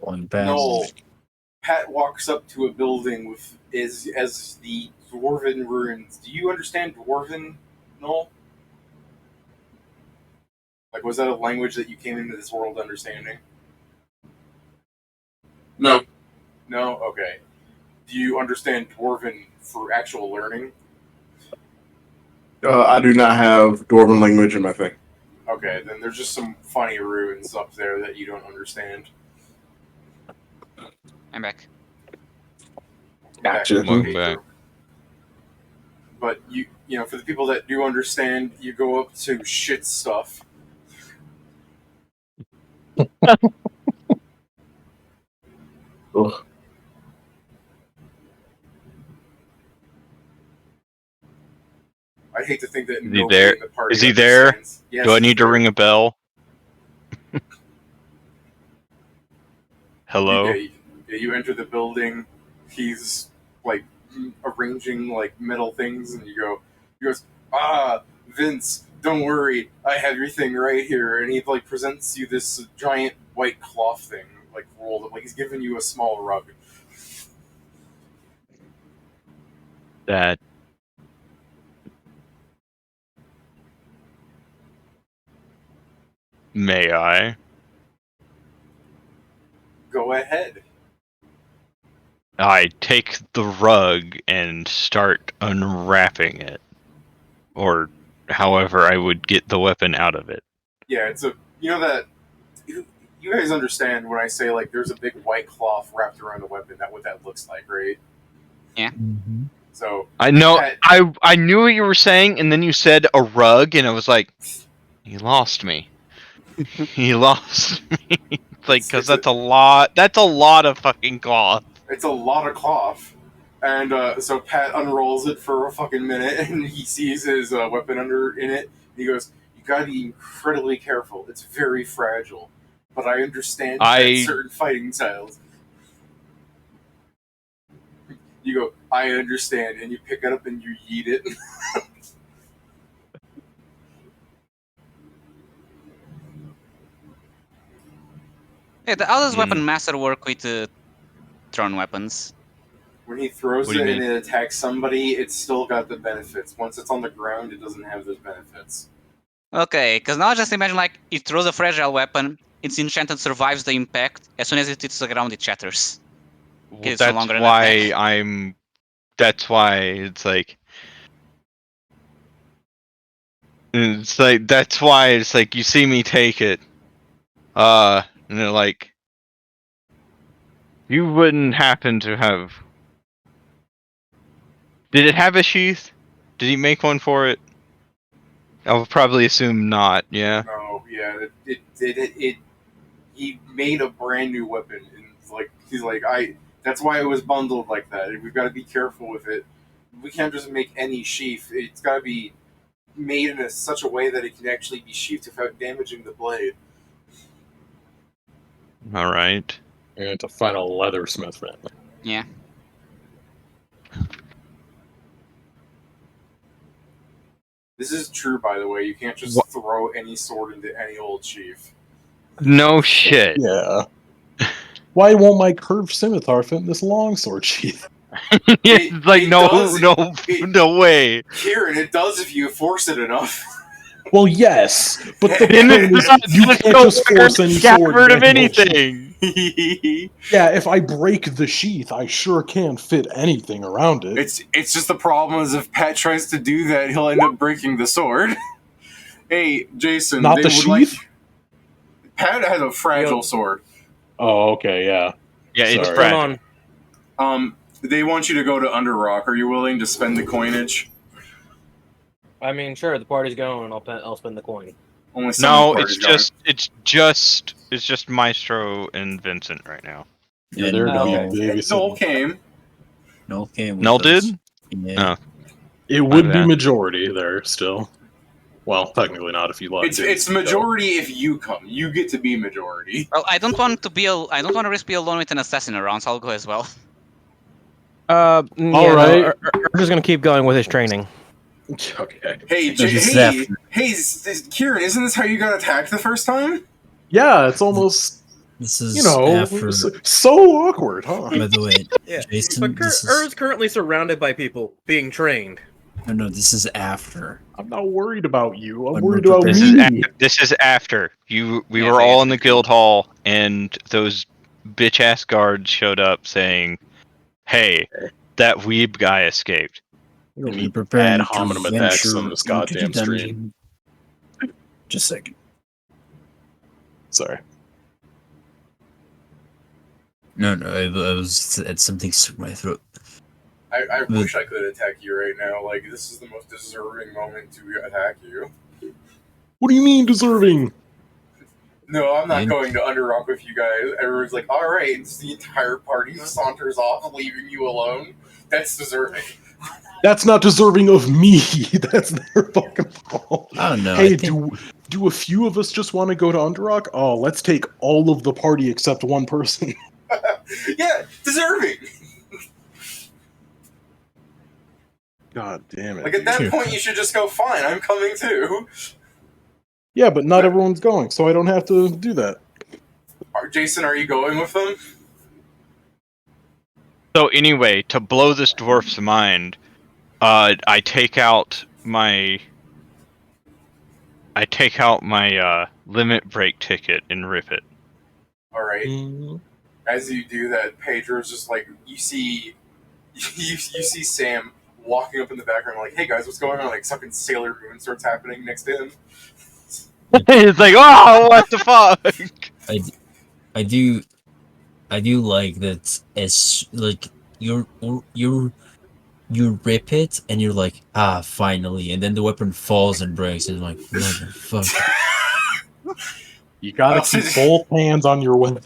Noel, Pat walks up to a building with as the Dwarven ruins. Do you understand Dwarven, Noel? Like, was that a language that you came into this world understanding? No. No? Okay. Do you understand Dwarven for actual learning? I do not have Dwarven language in my thing. Okay, then there's just some funny ruins up there that you don't understand. I'm back. Gotcha. Welcome back. But you know, for the people that do understand, you go up to shit stuff. Ugh. I hate to think that Is he there? in the party Is he there? understands. Yes, Do I need to there. ring a bell? Hello? You enter the building. He's like arranging like metal things, and he goes, Vince, don't worry, I have your thing right here. And he like presents you this giant white cloth thing, like rolled up, like he's giving you a small rug. That. May I? Go ahead. I take the rug and start unwrapping it. Or however I would get the weapon out of it. Yeah, it's you guys understand when I say like there's a big white cloth wrapped around the weapon, what that looks like, right? Yeah. Mm-hmm. So I know. I knew what you were saying, and then you said a rug, and I was like, "You lost me. You lost me." Like, because that's a lot. That's a lot of fucking cloth. It's a lot of cloth. And so Pat unrolls it for a fucking minute, and he sees his weapon in it. And he goes, "You gotta be incredibly careful. It's very fragile, but I understand certain fighting styles." You go, "I understand," and you pick it up and you yeet it. Yeah, how does Weapon Master work with thrown weapons? When he throws it and it attacks somebody, it's still got the benefits. Once it's on the ground, it doesn't have those benefits. Okay, because now just imagine like it throws a fragile weapon, its enchanted survives the impact. As soon as it hits the ground, it shatters. Well, It's no that's longer an why attack. That's why it's like. That's why it's like you see me take it, and they're like, you wouldn't happen to have. Did it have a sheath? Did he make one for it? I'll probably assume not. Yeah. No, yeah, he made a brand new weapon, and he's like, That's why it was bundled like that. We've got to be careful with it. We can't just make any sheath. It's got to be made in such a way that it can actually be sheathed without damaging the blade. All right. You're going to find a leathersmith, man. Yeah. This is true, by the way. You can't just throw any sword into any old sheath. No shit. Yeah. Why won't my curved scimitar fit in this longsword sheath? No way. Kieran, it does if you force it enough. Well, yes, but the point is, you can't just force any sword of anything. Yeah, if I break the sheath, I sure can't fit anything around it. It's just the problem is if Pat tries to do that, he'll end up breaking the sword. Hey, Jason, not the sheath. Pat has a fragile sword. Oh, okay, yeah. Yeah, it's fragile. They want you to go to Underrock. Are you willing to spend the coinage? I mean, sure. The party's going. I'll spend the coin. Only some it's just Maestro and Vincent right now. Yeah, they're Noel came. Noel came. Noel did? Yeah. It would be majority there still. Well, technically not if you let. It's majority if you come. You get to be majority. Well, I don't want to risk being alone with an assassin around, so I'll go as well. All right. We're just gonna keep going with his training. Okay. Hey, Kieran, isn't this how you got attacked the first time? Yeah, it's almost. This is so awkward, huh? By the way, yeah. Jason, But is currently surrounded by people being trained. No, this is after. I'm not worried about you. I'm worried about me. This is after we were all in the guild hall, and those bitch ass guards showed up saying, "Hey, that weeb guy escaped." We need bad hominem attacks on this goddamn stream. Just a second. Sorry. No, it's something stuck in my throat. I wish I could attack you right now. Like, this is the most deserving moment to attack you. What do you mean deserving? No, I'm not going to Underrock with you guys. Everyone's like, all right, and the entire party saunters off, leaving you alone. That's deserving. That's not deserving of me. That's their fucking fault. I don't know. Hey, do a few of us just want to go to Underrock? Oh, let's take all of the party except one person. Yeah, deserving. God damn it. Like, at that point, you should just go, fine, I'm coming too. Yeah, but not everyone's going, so I don't have to do that. Jason, are you going with them? So anyway, to blow this dwarf's mind, I take out my limit break ticket and rip it. All right. As you do that, Pedro's just like, you see Sam walking up in the background, like, "Hey guys, what's going on?" Like, fucking Sailor Moon starts happening next to him. It's like, oh, what the fuck? I do like that. As like you rip it and you're like, finally, and then the weapon falls and breaks, and like, motherfucker. You gotta keep both hands on your weapon.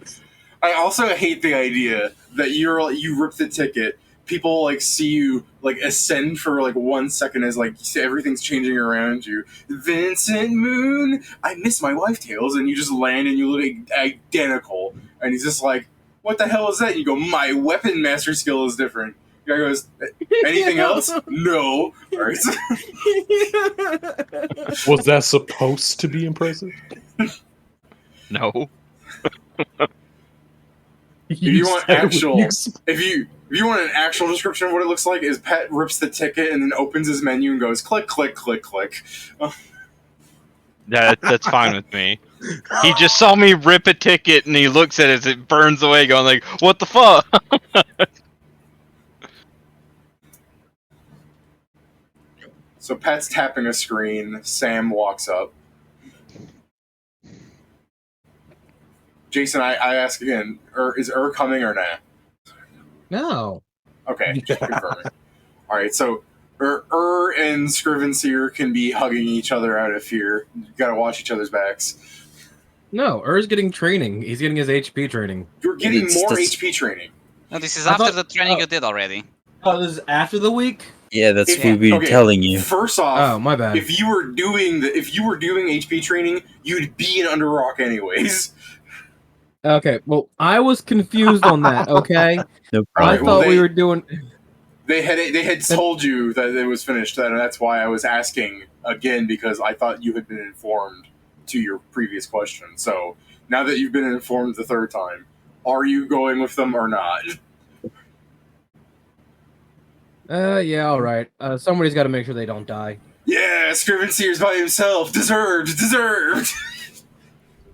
I also hate the idea that you rip the ticket, people like see you like ascend for like 1 second as like everything's changing around you. Vincent Moon, I miss my wife tails, and you just land and you look identical. And he's just like, what the hell is that? And you go, my weapon master skill is different. The guy goes, anything else? No. All right. Was that supposed to be impressive? No. If you want actual, if you want an actual description of what it looks like, is Pat rips the ticket and then opens his menu and goes click, click, click, click. That's fine with me. He just saw me rip a ticket and he looks at it as it burns away, going like, "What the fuck?" So Pat's tapping a screen. Sam walks up. Jason, I ask again, is coming or not? No. Okay, just confirming. All right, so and Scrivenseer can be hugging each other out of fear. You gotta watch each other's backs. No, Er's getting training. He's getting his HP training. You're getting more HP training. No, this is after the training you did already. Oh, this is after the week? Yeah, that's what we were telling you. First off, oh my bad. If you were doing HP training, you'd be in Underrock anyways. Okay, well, I was confused on that. Okay, No I problem. thought we were doing. They had told you that it was finished, and that's why I was asking again, because I thought you had been informed to your previous question. So now that you've been informed the third time, are you going with them or not? Yeah, all right. Somebody's got to make sure they don't die. Yeah, Scrivenseer's by himself. Deserved.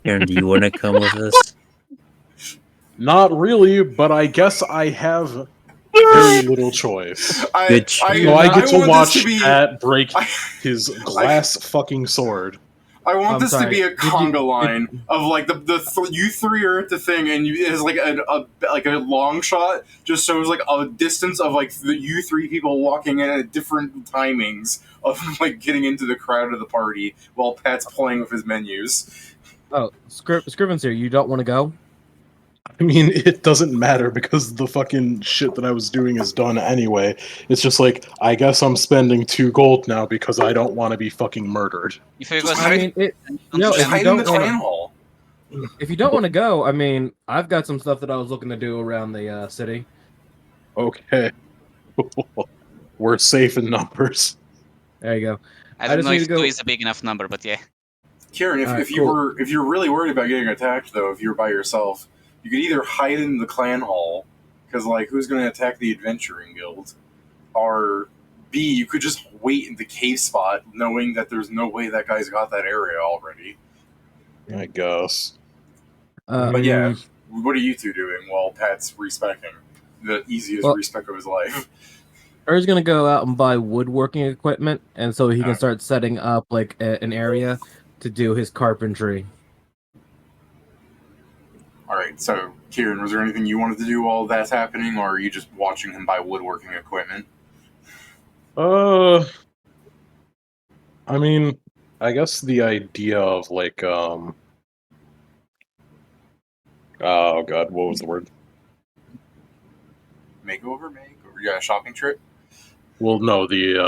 Aaron, do you want to come with us? Not really, but I guess I have very little choice. I get to watch Pat break his glass fucking sword. I want this to be a conga line of like you three are at the thing, and it's like a long shot just shows like a distance of like you three people walking in at different timings of like getting into the crowd of the party while Pat's playing with his menus. Oh, Scrivenseer, you don't want to go? I mean, it doesn't matter because the fucking shit that I was doing is done anyway. It's just like, I guess I'm spending 2 gold now because I don't want to be fucking murdered. If you if you don't want to go, I mean, I've got some stuff that I was looking to do around the city. Okay. We're safe in numbers. There you go. I don't know if 2 is a big enough number, but yeah. Kieran, if you're really worried about getting attacked, though, if you're by yourself, you could either hide in the clan hall, because like who's going to attack the adventuring guild, or B, you could just wait in the cave spot, knowing that there's no way that guy's got that area already. I guess. But yeah, what are you two doing while Pat's respecking the easiest respec of his life? Er's gonna go out and buy woodworking equipment, and so he can start setting up like an area to do his carpentry. Alright, so Kieran, was there anything you wanted to do while that's happening, or are you just watching him buy woodworking equipment? I mean, I guess the idea of like, oh god, what was the word? Makeover? Yeah, a shopping trip? Well, no, the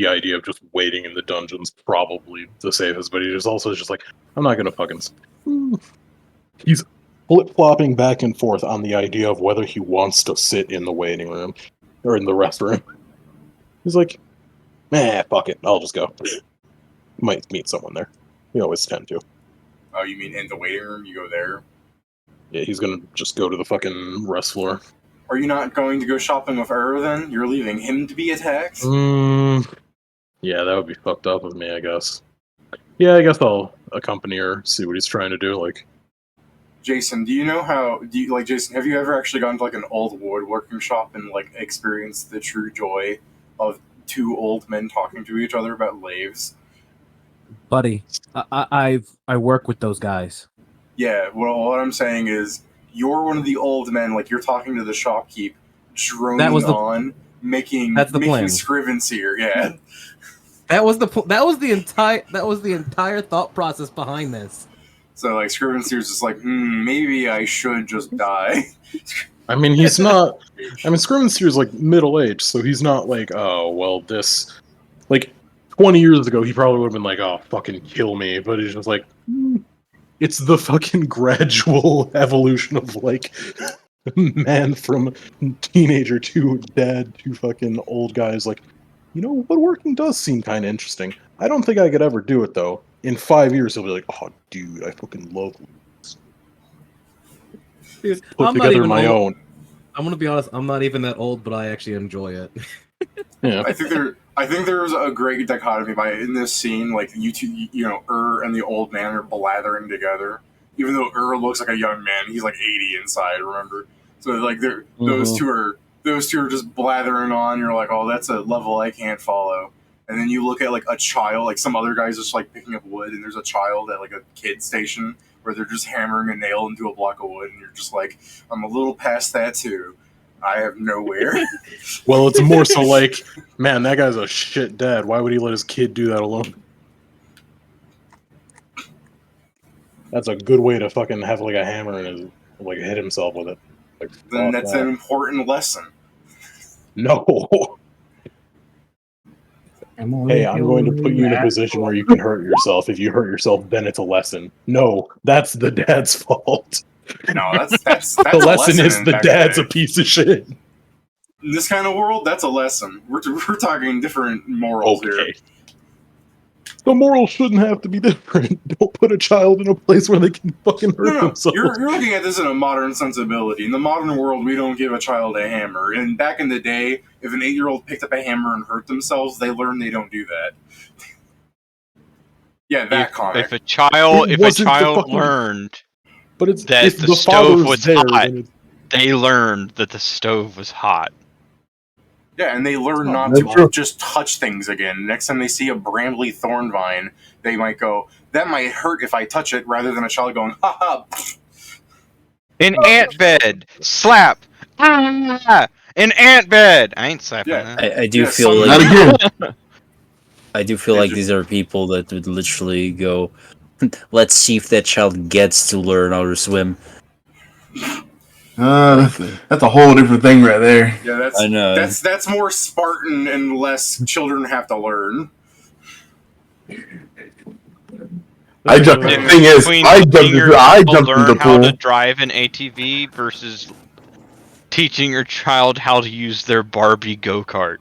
idea of just waiting in the dungeon's probably the safest, but he's also just like, I'm not gonna fucking... He's flip-flopping back and forth on the idea of whether he wants to sit in the waiting room, or in the restroom. He's like, fuck it, I'll just go. Might meet someone there. We always tend to. Oh, you mean in the waiting room? You go there? Yeah, he's gonna just go to the fucking rest floor. Are you not going to go shopping with Ur then? You're leaving him to be attacked? Yeah, that would be fucked up of me, I guess. Yeah, I guess I'll accompany her, see what he's trying to do, like... Jason, Jason, have you ever actually gone to like an old woodworking shop and like experienced the true joy of 2 old men talking to each other about lathes? Buddy, I work with those guys. Yeah, well, what I'm saying is, you're one of the old men, like you're talking to the shopkeep, droning making Scrivenseer, yeah. That was the entire thought process behind this. So like Scrivenseer's just like, maybe I should just die. I mean, he's not. I mean, Scrimmonsteer's like middle aged, so he's not like, oh, well, this. Like, 20 years ago, he probably would have been like, oh, fucking kill me. But he's just like, it's the fucking gradual evolution of, like, man from teenager to dad to fucking old guys. Like, you know, woodworking does seem kind of interesting. I don't think I could ever do it, though. In 5 years, he'll be like, oh, dude, I fucking love Dude, put I'm not together even my old. own. I'm gonna be honest. I'm not even that old, but I actually enjoy it. Yeah. I think there's a great dichotomy by in this scene, like you know, and the old man are blathering together. Even though looks like a young man, he's like 80 inside. Remember, so like those two are just blathering on. You're like, oh, that's a level I can't follow. And then you look at like a child, like some other guys just like picking up wood, and there's a child at like a kid station where they're just hammering a nail into a block of wood, and you're just like, I'm a little past that too. I have nowhere. Well, it's more so like, man, that guy's a shit dad. Why would he let his kid do that alone? That's a good way to fucking have like a hammer and like hit himself with it. Like, Then fuck that's that. an important lesson. No. Hey, I'm going to put you in a position where you can hurt yourself. If you hurt yourself, then it's a lesson. No, that's the dad's fault. No, that's The a lesson is in the back dad's day. a piece of shit. In this kind of world, that's a lesson. We're talking different morals here. Okay. The morals shouldn't have to be different. Don't put a child in a place where they can fucking hurt No, themselves. you're looking at this in a modern sensibility. In the modern world, we don't give a child a hammer. And back in the day, if an 8-year-old picked up a hammer and hurt themselves, they learned they don't do that. Yeah, that comic. If a child fucking- learned but it's that if the stove father's was there, hot, then it's, they learned that the stove was hot. Yeah, and they learn Oh, not that's to true. just touch things again. Next time they see a brambly thorn vine, they might go, that might hurt if I touch it, rather than a child going, ha ha. An ant bed! Slap! Ah! An ant bed! I ain't slapping Yeah. that. I do Yeah, feel some- Not like again. I do feel It like just- these are people that would literally go, let's see if that child gets to learn how to swim. That's a whole different thing right there. Yeah, I know. that's more Spartan and less children have to learn. I jumped. The Difference thing is, between I letting your jumped child in the learn how to pool. drive an ATV versus teaching your child how to use their Barbie go-kart.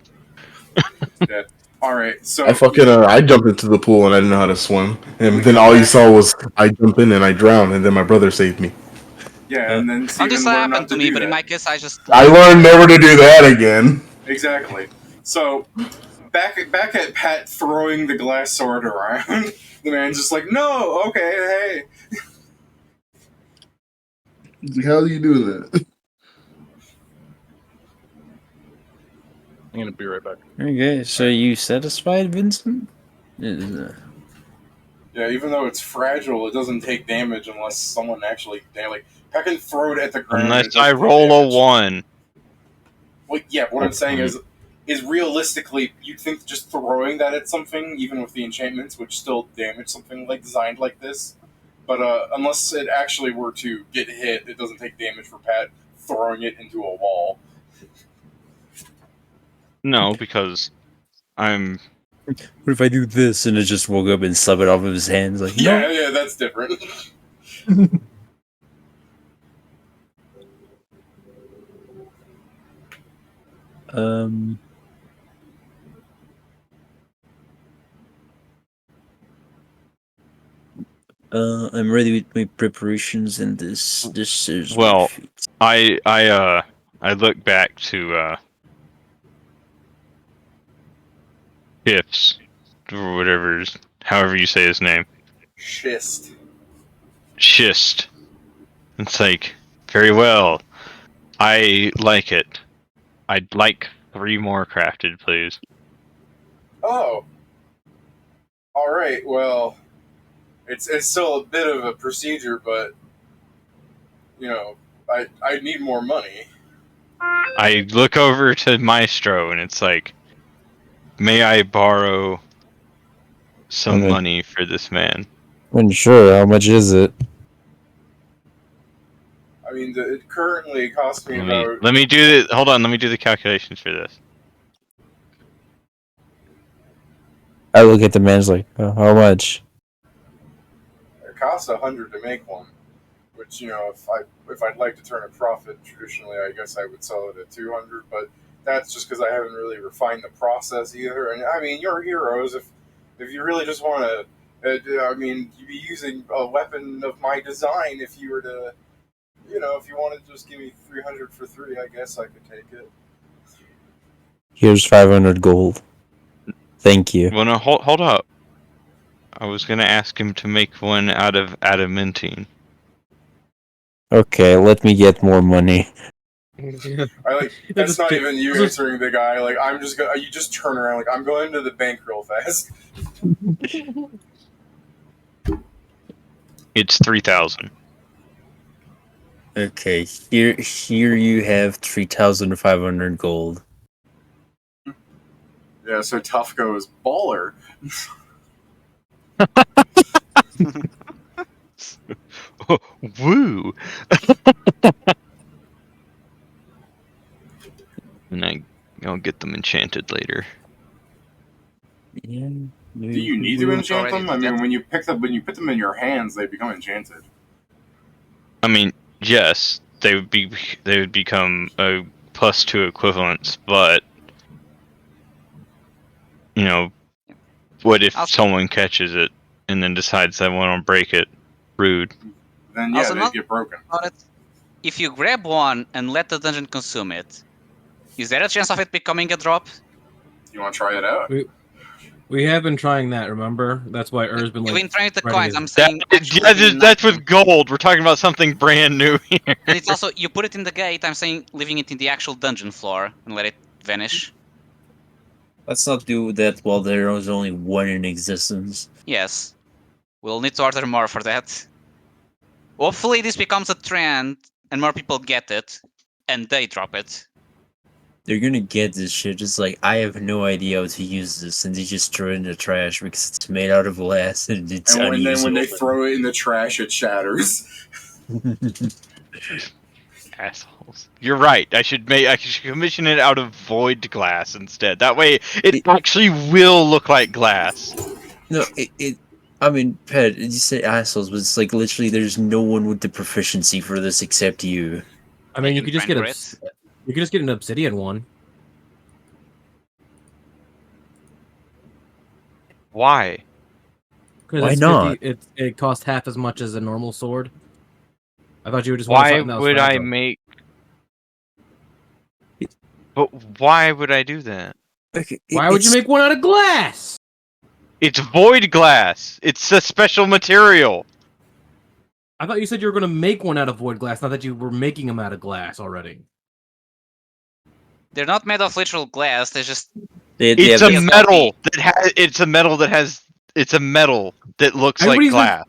Yeah. All right, so I jumped into the pool and I didn't know how to swim, and then all you saw was I jump in and I drown, and then my brother saved me. yeah, and then This Steven learned happened not to me, do but in that. my case, I just. I learned never to do that again. Exactly. So back at Pat throwing the glass sword around, the man's just like, no, okay, hey. How do you do that? I'm gonna be right back. Okay, so you satisfied, Vincent? Uh, Yeah, even though it's fragile, it doesn't take damage unless someone actually like Pat can throw it at the ground. and it Unless doesn't I take roll damage. a 1. Well, yeah, what I'm That's saying fine. is realistically, you'd think just throwing that at something, even with the enchantments, would still damage something like designed like this. But unless it actually were to get hit, it doesn't take damage for Pat throwing it into a wall. No, because I'm... what if I do this and it just woke up and slap it off of his hands? Like, no. Yeah, that's different. I'm ready with my preparations, and this is my Well, feet. I look back to, Hips, or whatever, however you say his name. Schist. Schist. It's like, very well. I like it. I'd like 3 more crafted, please. Oh. Alright, well, it's still a bit of a procedure, but, you know, I need more money. I look over to Maestro, and it's like, may I borrow some Okay. money for this man? And sure, how much is it? I mean, it currently costs me about. Let me do the. Hold on. Let me do the calculations for this. I look at the man's like, how much? It costs 100 to make one, which if I'd like to turn a profit, traditionally I guess I would sell it at 200, but that's just because I haven't really refined the process either. And I mean, you're heroes if you really just want to. I mean, you'd be using a weapon of my design if you were to, if you wanted to just give me 300 for 3, I guess I could take it. Here's 500 gold. Thank you. Well, no, hold up. I was gonna ask him to make one out of adamantine. Okay, let me get more money. That's not even you answering the guy. Like, I'm just gonna. You just turn around. Like, I'm going to the bank real fast. It's 3,000. Okay, here you have 3,500 gold. Yeah, so Tough goes baller. Woo! And I'll get them enchanted later. Yeah, Do you need to enchant them? I mean, that. when you put them in your hands, they become enchanted. I mean, yes, they would become a +2 equivalents, but what if someone catches it and then decides they want to break it? Rude. Then yeah, they get broken. If you grab one and let the dungeon consume it, is there a chance of it becoming a drop? You want to try it out? We have been trying that, remember? That's why Er's been like. You've been trying with the coins. I'm That, saying. that's with gold. We're talking about something brand new here. And it's also, you put it in the gate. I'm saying leaving it in the actual dungeon floor and let it vanish. Let's not do that while there is only one in existence. Yes. We'll need to order more for that. Hopefully this becomes a trend and more people get it and they drop it. They're gonna get this shit. Just like, I have no idea how to use this, and they just throw it in the trash because it's made out of glass and it's unusable. And then when they throw it in the trash, it shatters. Assholes. You're right. I should commission it out of void glass instead. That way, it actually will look like glass. No, I mean, Pat, you say assholes, but it's like literally there's no one with the proficiency for this except you. I mean, you could just get an obsidian one. Why? Why not? It costs half as much as a normal sword. I thought you would just want something that was would I fragile. make? But why would I do that? Why would you make one out of glass? It's void glass. It's a special material. I thought you said you were going to make one out of void glass, not that you were making them out of glass already. They're not made of literal glass. They're just. It's a metal that has. It's a metal that has. It's a metal that looks like glass.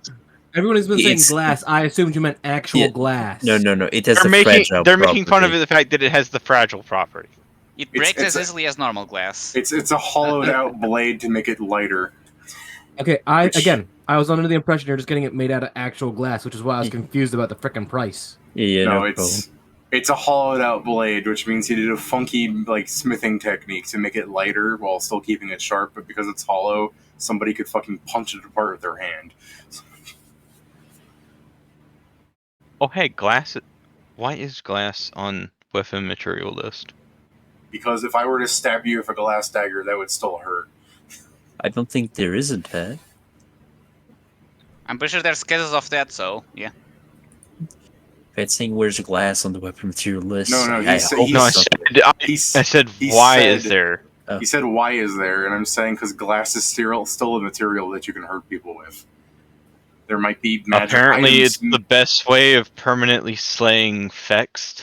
Everyone has been saying glass. I assumed you meant actual glass. No. It has fragile. They're making fun of the fact that it has the fragile property. It breaks as easily as normal glass. It's a hollowed out blade to make it lighter. Okay, I was under the impression you're just getting it made out of actual glass, which is why I was confused about the frickin' price. Yeah, no, it's a hollowed out blade, which means he did a funky smithing technique to make it lighter while still keeping it sharp. But because it's hollow, somebody could fucking punch it apart with their hand. Oh hey, glass. Why is glass on weapon material list? Because if I were to stab you with a glass dagger, that would still hurt. I don't think there isn't that. I'm pretty sure there's cases of that, so yeah. Pat's saying where's glass on the weapon material list? No, I said why is there? Oh. He said why is there, and I'm saying because glass is still a material that you can hurt people with. There might be magic Apparently, items. it's the best way of permanently slaying Fext.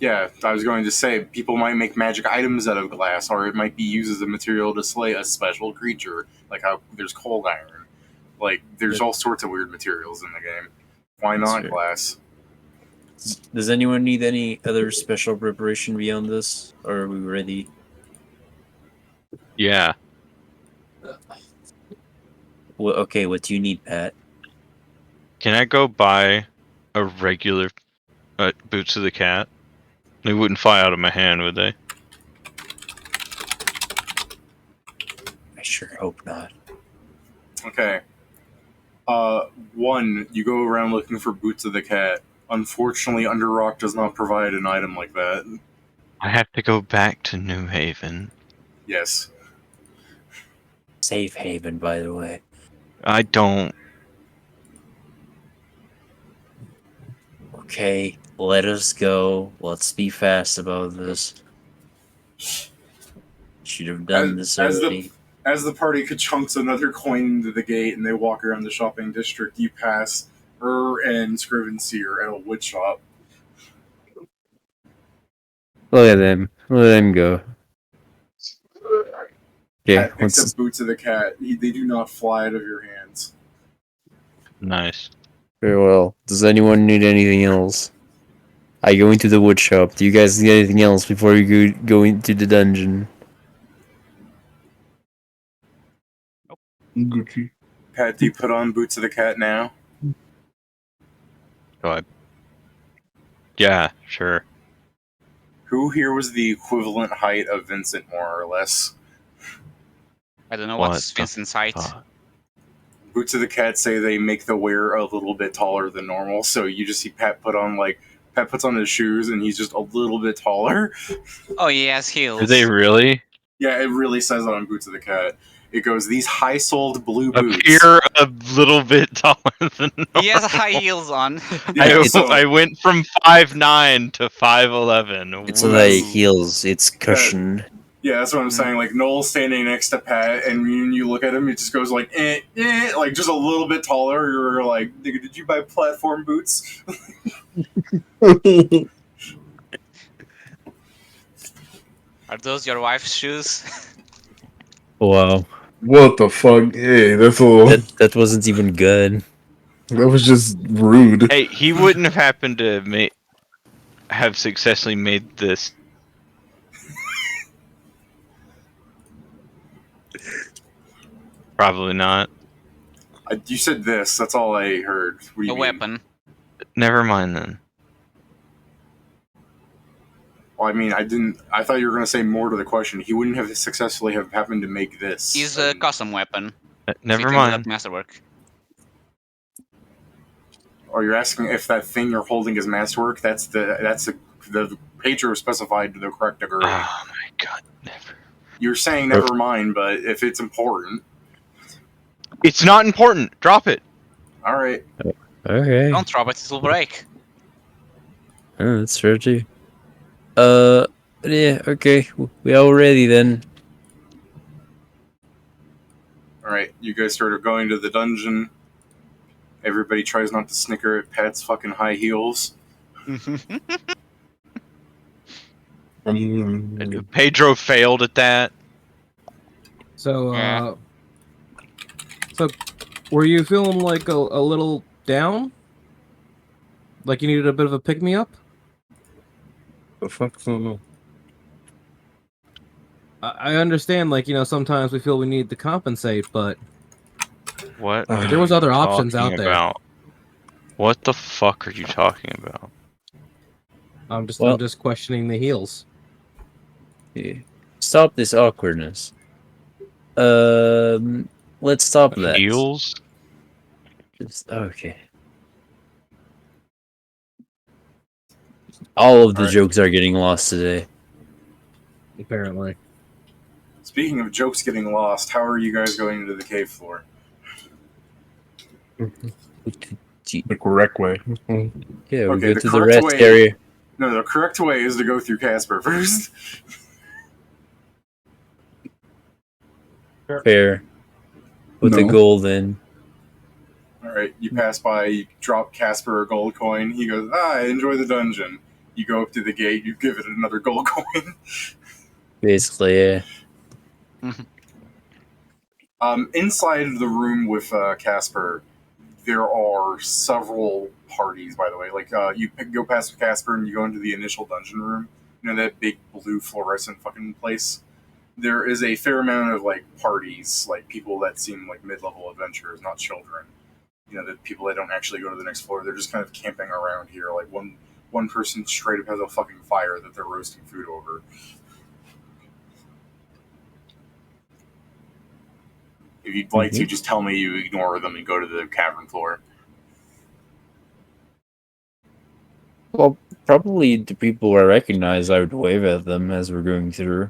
Yeah, I was going to say, people might make magic items out of glass, or it might be used as a material to slay a special creature, like how there's cold iron. Like, there's all sorts of weird materials in the game. Why not glass? Does anyone need any other special preparation beyond this? Or are we ready? Yeah. Well, okay, what do you need, Pat? Can I go buy a regular Boots of the cat. They wouldn't fly out of my hand, would they? I sure hope not. Okay. One, you go around looking for Boots of the Cat. Unfortunately, Underrock does not provide an item like that. I have to go back to New Haven. Yes. Safe haven, by the way. I don't. Okay, let us go. Let's be fast about this. Should have done this already. As the party chunks another coin into the gate and they walk around the shopping district, you pass and Scrivenseer at a wood shop. Look at them. Let them go. Okay, Except Boots of the Cat. They do not fly out of your hands. Nice. Very well. Does anyone need anything else? I go into the wood shop. Do you guys need anything else before you go into the dungeon? Gucci. Pat, do you put on Boots of the Cat now? Yeah, sure. Who here was the equivalent height of Vincent, more or less? I don't know what's Vincent's height. Boots of the Cat say they make the wearer a little bit taller than normal, so you just see Pat puts on his shoes and he's just a little bit taller. Oh, he has heels. Do they really? Yeah, it really says it on Boots of the Cat. It goes, these high-soled blue boots. Appear a little bit taller than normal. He has high heels on. Yeah, I went from 5'9" to 5'11". It's not like heels, it's cushion. Yeah, that's what I'm saying. Like, Noel's standing next to Pat, and when you look at him, it just goes like, like just a little bit taller. You're like, nigga, did you buy platform boots? Are those your wife's shoes? Wow. What the fuck? Hey, that's a little... That wasn't even good. That was just rude. Hey, he wouldn't have happened to have successfully made this. Probably not. You said this. That's all I heard. What do you A mean? weapon. Never mind then. Well, I mean, I thought you were going to say more to the question. He wouldn't have successfully have happened to make this. He's a custom weapon. Never mind. Masterwork. Or you're asking if that thing you're holding is masterwork? That's the Pedro specified to the correct degree. Oh my god, never. You're saying never mind, but if it's important. It's not important. Drop it. All right. Okay. Don't drop it, it'll break. Oh, that's fair too. Yeah, okay. We all ready then. All right, you guys started going to the dungeon. Everybody tries not to snicker at Pat's fucking high heels. Pedro failed at that. So, so were you feeling like a little down? Like you needed a bit of a pick-me-up? The fuck? I don't know. I understand, like, sometimes we feel we need to compensate, but What? there was other options out there. About? What the fuck are you talking about? I'm just questioning the heels. Yeah. Stop this awkwardness. Let's stop that. Heels? Okay. All of the jokes are getting lost today. Apparently. Speaking of jokes getting lost, how are you guys going into the cave floor? The correct way. Yeah, we Okay, go to the rest area. No, the correct way is to go through Casper first. Fair. Put the gold in. Alright, you pass by, you drop Casper a gold coin. He goes, enjoy the dungeon. You go up to the gate, you give it another gold coin. Basically, yeah. Inside the room with Casper, there are several parties, by the way. Like, you go past Casper and you go into the initial dungeon room. You know, that big blue fluorescent fucking place? There is a fair amount of, like, parties, like, people that seem like mid-level adventurers, not children. You know, the people that don't actually go to the next floor, they're just kind of camping around here. Like, one one person straight up has a fucking fire that they're roasting food over. If you'd like to, just tell me you ignore them and go to the cavern floor. Well, probably the people I recognize, I would wave at them as we're going through.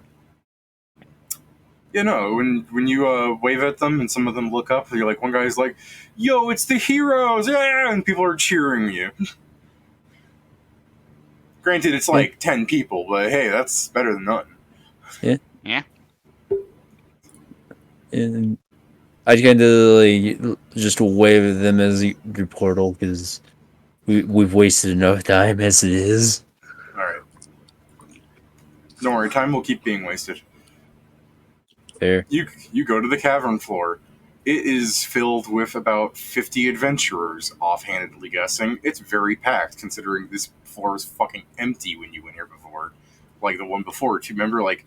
You know, when you wave at them and some of them look up, you're like, one guy's like, "Yo, it's the heroes!" Yeah, and people are cheering you. Granted, it's like 10 people, but hey, that's better than none. Yeah. And I kind of like just wave at them as the portal because we've wasted enough time as it is. Alright. Don't worry, time will keep being wasted. Fair. You go to the cavern floor. It is filled with about 50 adventurers, offhandedly guessing. It's very packed, considering this floor was fucking empty when you went here before. Like the one before, too. Remember, like,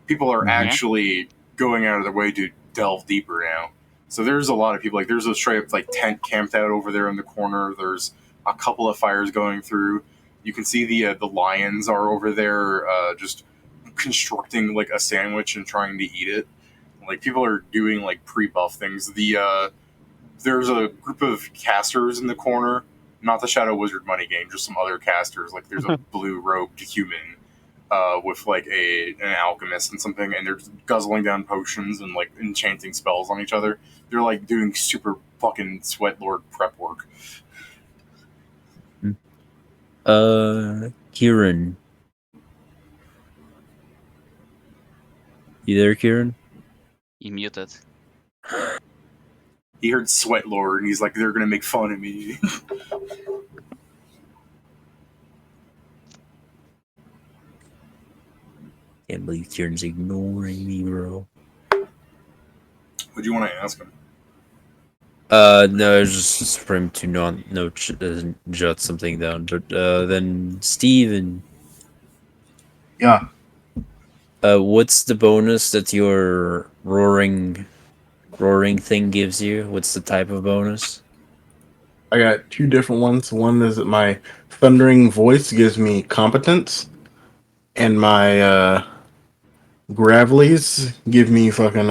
people are actually going out of their way to delve deeper now. So there's a lot of people. Like, there's a straight up, like, tent camped out over there in the corner. There's a couple of fires going through. You can see the lions are over there, just constructing, like, a sandwich and trying to eat it. Like, people are doing, like, pre-buff things. There's a group of casters in the corner. Not the Shadow Wizard money game, just some other casters. Like, there's a blue-robed human with, like, an alchemist and something, and they're guzzling down potions and, like, enchanting spells on each other. They're, like, doing super fucking Sweat Lord prep work. Kieran. You there, Kieran? He muted. He heard Sweat Lord, and he's like, they're gonna make fun of me. Can't believe Kieran's ignoring me, bro. What do you want to ask him? No, it's just for him to jot something down. But then Steven. Yeah. What's the bonus that your roaring thing gives you? What's the type of bonus? I got two different ones. One is that my thundering voice gives me competence, and my gravelies give me fucking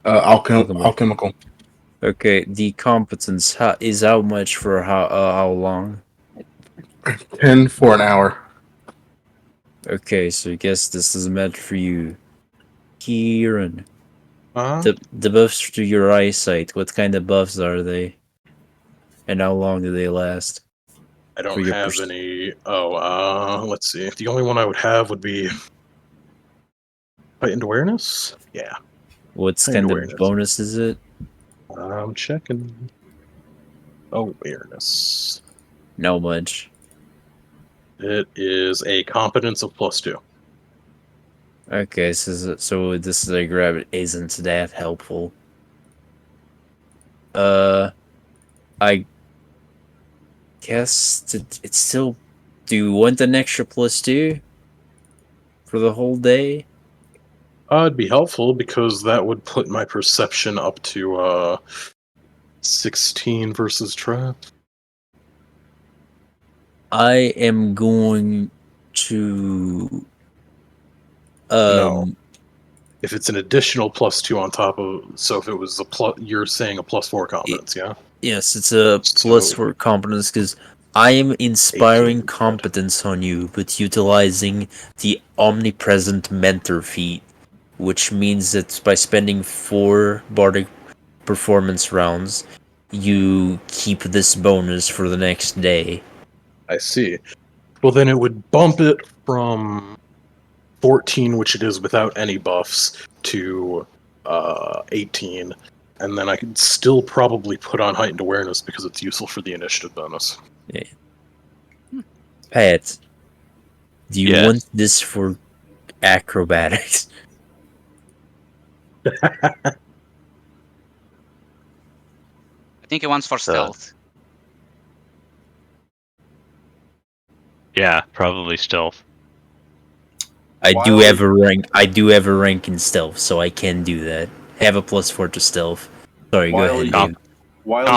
alchemical. Okay, the competence is how much for how long? 10 for an hour. Okay, so I guess this is meant for you, Kieran. The buffs to your eyesight. What kind of buffs are they? And how long do they last? I don't have any. Let's see. The only one I would have would be heightened awareness. Yeah. What kind of bonus is it? I'm checking. Awareness. No much. It is a competence of +2. Okay, so this is a grab. It isn't that helpful. I guess it's still. Do you want an extra +2 for the whole day? It'd be helpful because that would put my perception up to 16 versus trap. I am going to. No. If it's an additional +2 on top of, so if it was you're saying a +4 competence, yeah? Yes, it's a +4 competence because I am inspiring competence on you, but utilizing the omnipresent mentor feat, which means that by spending 4 bardic performance rounds, you keep this bonus for the next day. I see. Well, then it would bump it from 14, which it is without any buffs, to 18, and then I could still probably put on heightened awareness because it's useful for the initiative bonus. Yeah. Pat, do you want this for acrobatics? I think it wants for stealth. Yeah, probably stealth. I do have a rank in stealth, so I can do that. Have a +4 to stealth. Sorry, go ahead, Dave. While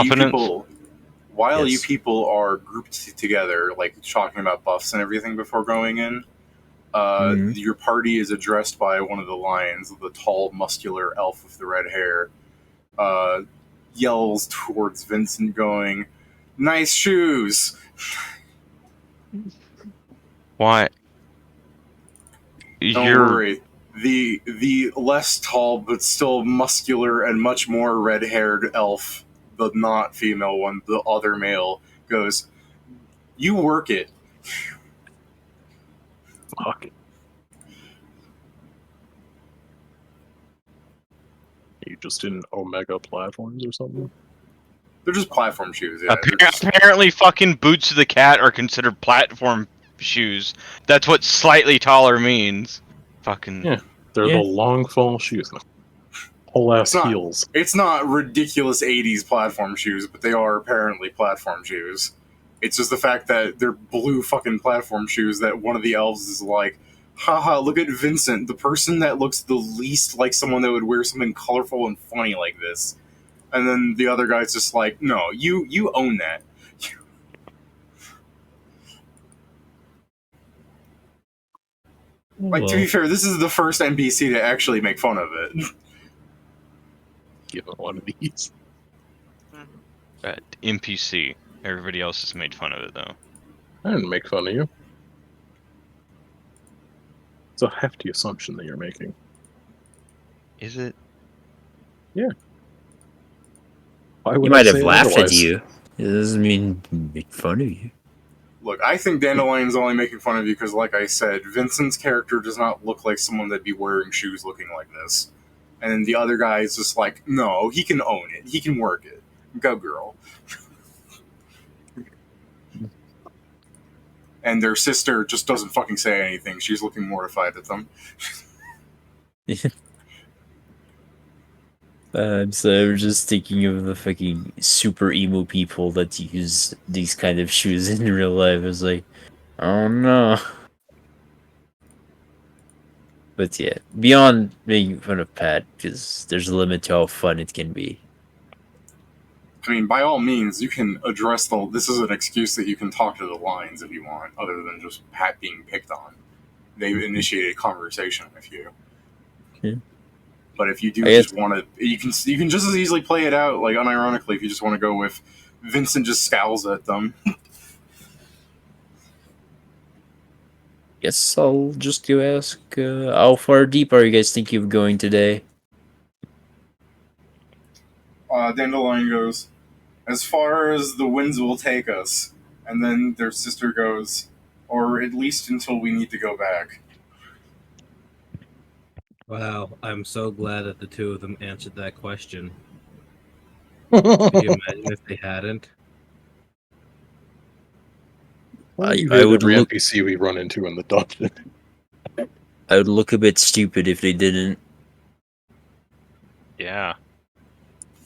while you Yes. people are grouped together, like talking about buffs and everything before going in, Mhm. your party is addressed by one of the lions, the tall, muscular elf with the red hair, yells towards Vincent, going, "Nice shoes!" Why? Don't You're worry. The less tall but still muscular and much more red-haired elf, the not female one, the other male, goes, "You work it." Fuck. You just in Omega platforms or something? They're just platform shoes, yeah. apparently fucking boots of the cat are considered platform shoes. That's what slightly taller means. Fucking Yeah. They're Yeah. the long fall shoes. Whole ass It's not- heels. It's not ridiculous 80s platform shoes, but they are apparently platform shoes. It's just the fact that they're blue fucking platform shoes that one of the elves is like, haha, look at Vincent, the person that looks the least like someone that would wear something colorful and funny like this. And then the other guy's just like, no, you own that. Like, to be fair, this is the first NPC to actually make fun of it. Give it one of these. NPC. Everybody else has made fun of it though. I didn't make fun of you. It's a hefty assumption that you're making. Is it? Yeah. Why would You I might have say laughed at otherwise? you. It doesn't mean make fun of you. Look, I think Dandelion's only making fun of you because, like I said, Vincent's character does not look like someone that'd be wearing shoes looking like this. And then the other guy is just like, no, he can own it. He can work it. Go, girl. And their sister just doesn't fucking say anything. She's looking mortified at them. So I was just thinking of the fucking super emo people that use these kind of shoes in real life. I was like, oh no. But yeah, beyond making fun of Pat, because there's a limit to how fun it can be. I mean, by all means, you can address the... This is an excuse that you can talk to the lines if you want, other than just Pat being picked on. They've initiated conversation with you. Yeah. But if you do I guess- just want to... You can just as easily play it out, like, unironically, if you just want to go with Vincent just scowls at them. Guess I'll just go ask, how far deep are you guys thinking of going today? Dandelion goes, as far as the winds will take us. And then their sister goes, or at least until we need to go back. Wow, I'm so glad that the two of them answered that question. Could you imagine if they hadn't? I would every look. NPC we run into in the dungeon. I would look a bit stupid if they didn't. Yeah.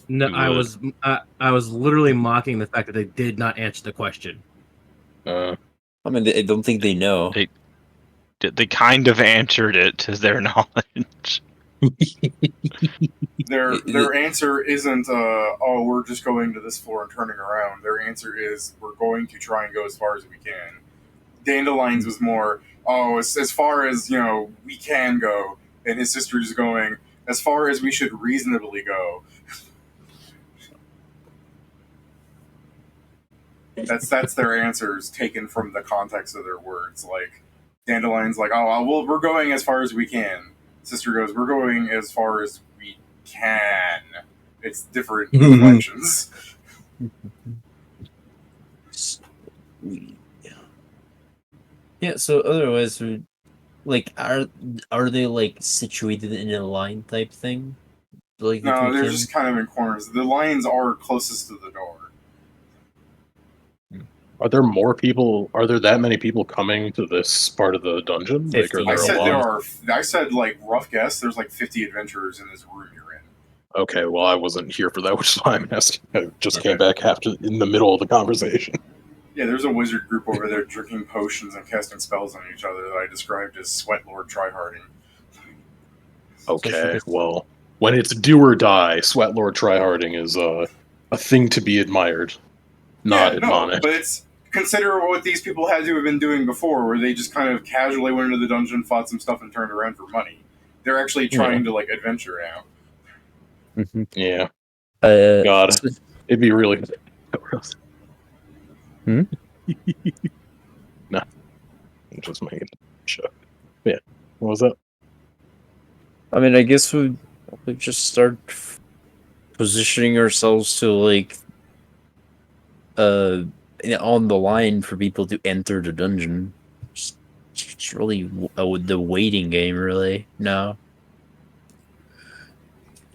No, You I would. was literally mocking the fact that they did not answer the question. I mean, I don't think they know. They kind of answered it to their knowledge. Their answer isn't, oh, we're just going to this floor and turning around. Their answer is, we're going to try and go as far as we can. Dandelion's was more, oh, as far as, we can go. And his sister's going, as far as we should reasonably go. That's their answers taken from the context of their words. Like, Dandelion's like, oh, well, we're going as far as we can. Sister goes, we're going as far as we can. It's different inflections. Yeah. So otherwise, like, are they like situated in a line type thing? Like No, they're just kind of in corners. The lions are closest to the door. Are there more people? Are there that many people coming to this part of the dungeon? Like, are 50. there I a said lot? I said, like, rough guess, there's like 50 adventurers in this room you're in. Okay, well, I wasn't here for that, which is why I'm asking. I just Okay. came back in the middle of the conversation. Yeah, there's a wizard group over there drinking potions and casting spells on each other that I described as Sweat Lord Tryharding. Okay, well, when it's do or die, Sweat Lord Tryharding is a thing to be admired. not yeah, admonish. no, but it's consider what these people had to have been doing before, where they just kind of casually went into the dungeon, fought some stuff, and turned around for money. They're actually trying to like adventure now. Yeah. God, it'd be really. Hmm? No, I'm just making sure. Yeah. What was that? I mean, I guess we just start positioning ourselves to like on the line for people to enter the dungeon. It's really the waiting game, really. No.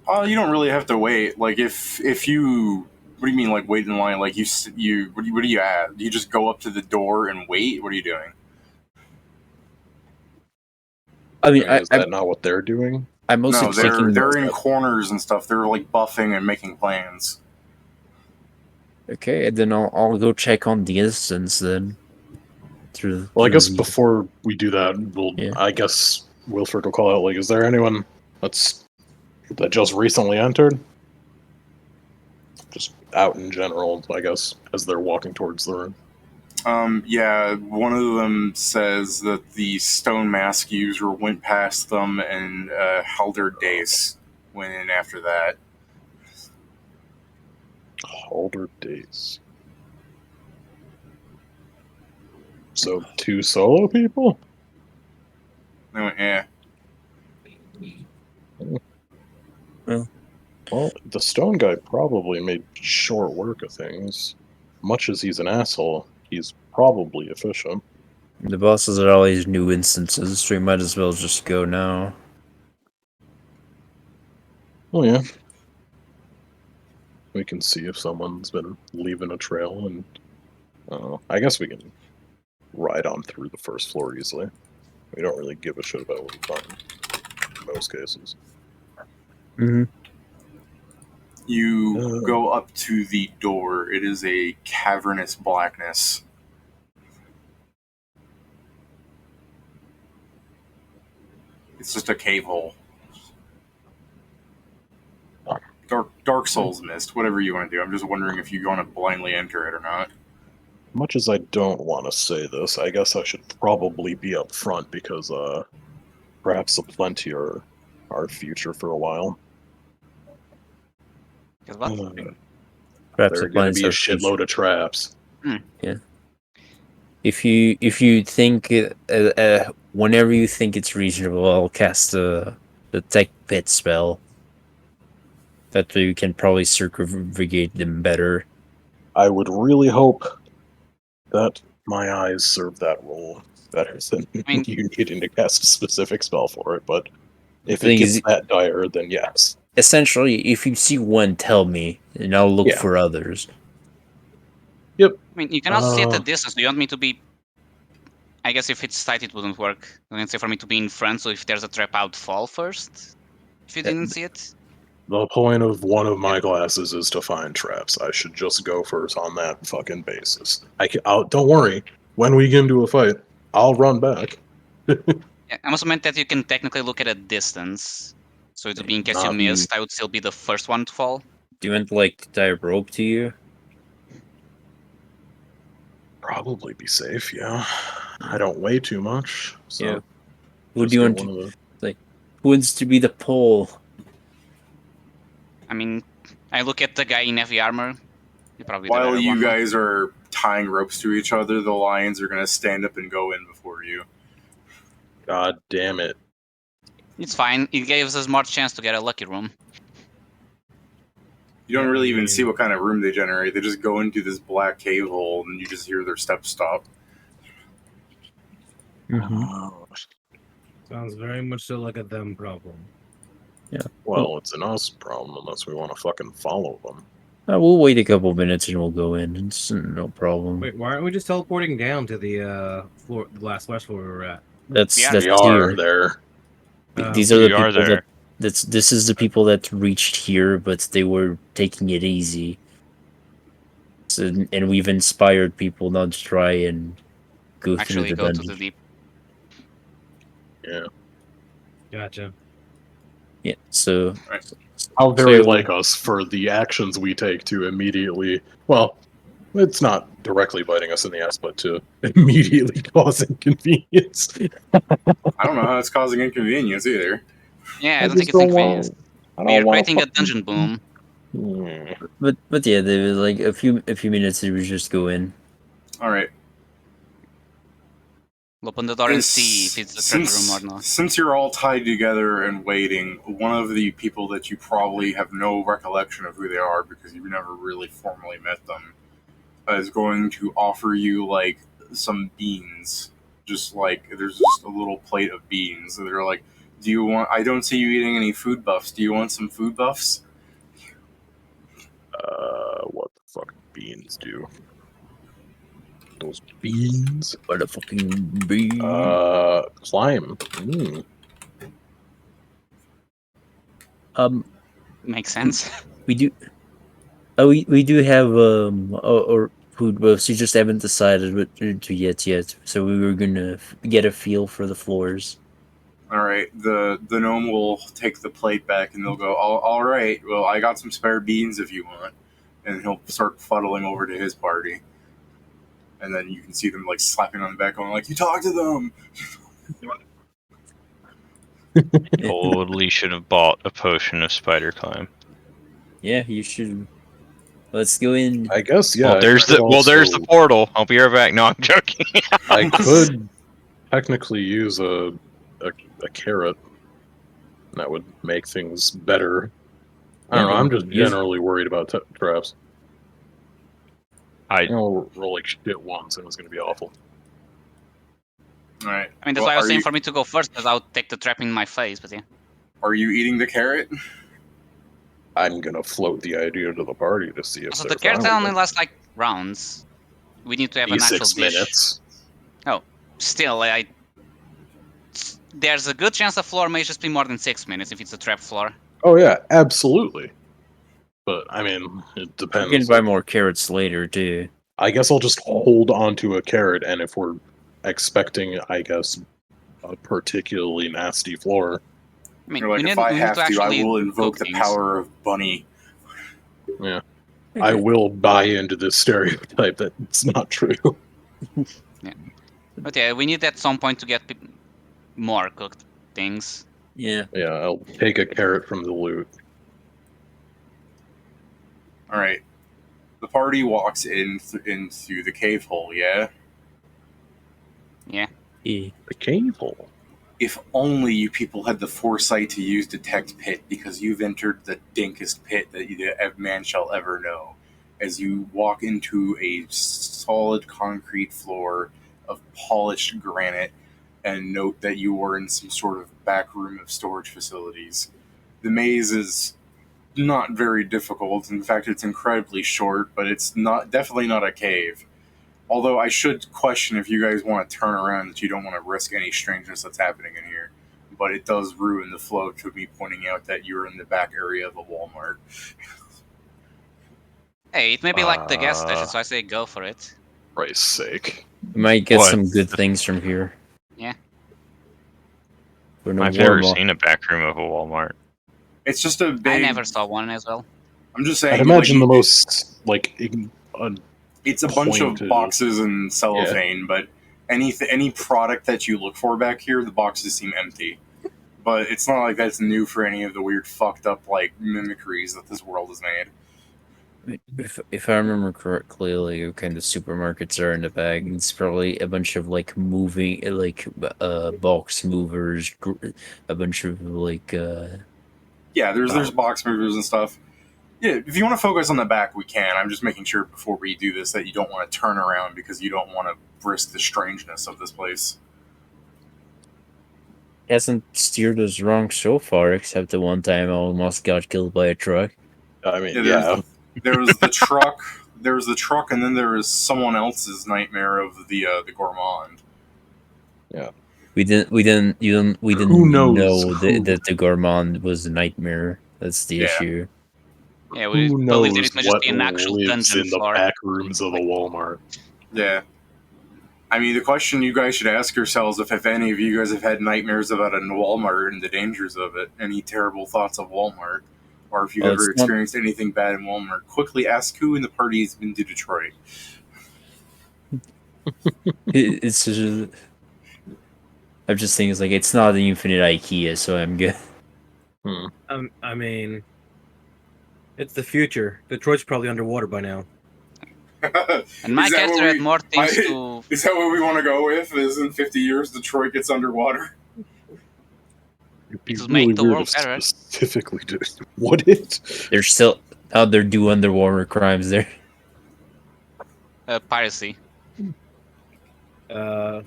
Oh, you don't really have to wait. Like if you, what do you mean like wait in line? Like you what do you add? You just go up to the door and wait. What are you doing? I mean, Is that not what they're doing? I'm mostly No, thinking they're in corners and stuff. They're like buffing and making plans. Okay, then I'll go check on the instance then. Well, I guess before we do that, Yeah. I guess Wilfred will call out. Like, is there anyone that just recently entered? Just out in general, I guess, as they're walking towards the room. Yeah, one of them says that the stone mask user went past them and Helder Dace went in after that. Helder Dace. So 2 solo people? They went, yeah. Well, the stone guy probably made short work of things. Much as he's an asshole, he's probably efficient. The bosses are always new instances, so we might as well just go now. Oh yeah. We can see if someone's been leaving a trail, and I guess we can ride on through the first floor easily. We don't really give a shit about what we find in most cases. Mm-hmm. You go up to the door. It is a cavernous blackness. It's just a cave hole. Dark Souls mist, whatever you want to do. I'm just wondering if you want to blindly enter it or not. Much as I don't want to say this, I guess I should probably be up front because perhaps the Plenty are our future for a while. Perhaps there are the going to be a are future. shitload of traps. Yeah. If you think whenever you think it's reasonable, I'll cast the tech pit spell. That way you can probably circumvigate them better. I would really hope that my eyes serve that role better than you needing to cast a specific spell for it, but if it gets that dire, then yes. Essentially, if you see one, tell me, and I'll look for others. Yep. I mean, you can also see at a distance. Do you want me to be... I guess if it's tight, it wouldn't work. I can say for me to be in front, so if there's a trap, I would fall first. If you didn't see it. The point of one of my glasses is to find traps. I should just go first on that fucking basis. Don't worry. When we get into a fight, I'll run back. Yeah, I also meant that you can technically look at a distance. So it would be in case you missed, I would still be the first one to fall. Do you want like tie a rope to you? Probably be safe, yeah. I don't weigh too much. So yeah. Who do you want to like? Who wants to be the pole? I mean, I look at the guy in heavy armor. Probably While you guys are tying ropes to each other, the lions are going to stand up and go in before you. God damn it. It's fine. It gives us more chance to get a lucky room. You don't really even see what kind of room they generate. They just go into this black cave hole, and you just hear their steps stop. Sounds very much so like a them problem. Yeah. Well, it's an us problem unless we want to fucking follow them. We'll wait a couple minutes and we'll go in. It's no problem. Wait, why aren't we just teleporting down to the floor, the last west floor we were at? That's we here. are there. These are the people that. This is the people that reached here, but they were taking it easy. So, and we've inspired people not to try and go through the dungeon. To the deep. Yeah. Gotcha. Yeah. So. How very like us for the actions we take to immediately. Well, It's not directly biting us in the ass, but to immediately cause inconvenience. I don't know how it's causing inconvenience either. Yeah, I don't think it's inconvenience. We are creating a dungeon boom. But yeah, there was like a few minutes it was just go in. All right. We'll open the door and see if it's a treasure room or not. Since you're all tied together and waiting, one of the people that you probably have no recollection of who they are because you've never really formally met them is going to offer you like some beans. Just like there's just a little plate of beans. So they're like, "Do you want? I don't see you eating any food buffs. Do you want some food buffs?" What the fuck beans do? Those beans? What a fucking bean. Climb. Makes sense. We do. We do have or food buffs. You just haven't decided what to yet. So we were gonna get a feel for the floors. All right, the gnome will take the plate back and they'll go, all right, well, I got some spare beans if you want. And he'll start fuddling over to his party. And then you can see them like slapping on the back going like, you talk to them! Totally should have bought a potion of spider climb. Yeah, you should. Let's go in. I guess, yeah. Well, there's the portal. I'll be right back. No, I'm joking. I could technically use a carrot. That would make things better. I don't know. I'm just generally worried about traps. I'll roll like shit once and it's going to be awful. All right. I mean, that's why I was saying for me to go first, because I'll take the trap in my face, but yeah. Are you eating the carrot? I'm going to float the idea to the party to see if So the carrot only lasts like rounds. We need to have an actual dish. 6 minutes. Oh, still, there's a good chance the floor may just be more than 6 minutes if it's a trap floor. Oh yeah, absolutely. But I mean, it depends. You can buy more carrots later too. I guess I'll just hold on to a carrot, and if we're expecting, I guess, a particularly nasty floor. I mean, like, if I have to, I will invoke the power of Bunny. Yeah. I will buy into this stereotype that it's not true. Yeah. But yeah, we need at some point to get more cooked things. Yeah. Yeah, I'll take a carrot from the loot. All right. The party walks into the cave hole, yeah? Yeah. The cave hole? If only you people had the foresight to use Detect Pit, because you've entered the dinkest pit that man shall ever know. As you walk into a solid concrete floor of polished granite, and note that you are in some sort of back room of storage facilities. The maze is not very difficult. In fact, it's incredibly short, but it's definitely not a cave. Although I should question if you guys want to turn around, that you don't want to risk any strangeness that's happening in here. But it does ruin the flow to me pointing out that you're in the back area of a Walmart. Hey, it may be like the gas station, so I say go for it. For Christ's sake. You might get some good things from here. Yeah. I've never seen a back room of a Walmart. It's just a big... I never saw one as well. I'm just saying... I'd imagine the most, it's a bunch of boxes and cellophane, but any product that you look for back here, the boxes seem empty. But it's not like that's new for any of the weird fucked up, mimicries that this world has made. If I remember correctly, what kind of supermarkets are in the back? It's probably a bunch of moving, box movers, a bunch of Yeah, there's box movers and stuff. Yeah, if you want to focus on the back, we can. I'm just making sure before we do this that you don't want to turn around because you don't want to risk the strangeness of this place. Hasn't steered us wrong so far, except the one time I almost got killed by a truck. I mean, There was the truck. There was the truck, and then there was someone else's nightmare of the gourmand. Yeah, we didn't know that the gourmand was a nightmare. That's the issue. Yeah, we believe that it may just be an actual dungeon in the back rooms of the Walmart. Yeah. I mean, the question you guys should ask yourselves, if any of you guys have had nightmares about a Walmart and the dangers of it, any terrible thoughts of Walmart. or if you've Oh, ever it's not- experienced anything bad in Walmart, quickly ask who in the party has been to Detroit. It's just, I'm just thinking, it's like, it's not an infinite IKEA, so I'm good. I mean, it's the future. Detroit's probably underwater by now. And my Is that character what had more things to. Is that what we want to go with? Is in 50 years Detroit gets underwater? It'd be To really make the weird world if better. specifically would it? They're still out there do underwater crimes there. Piracy. Detroit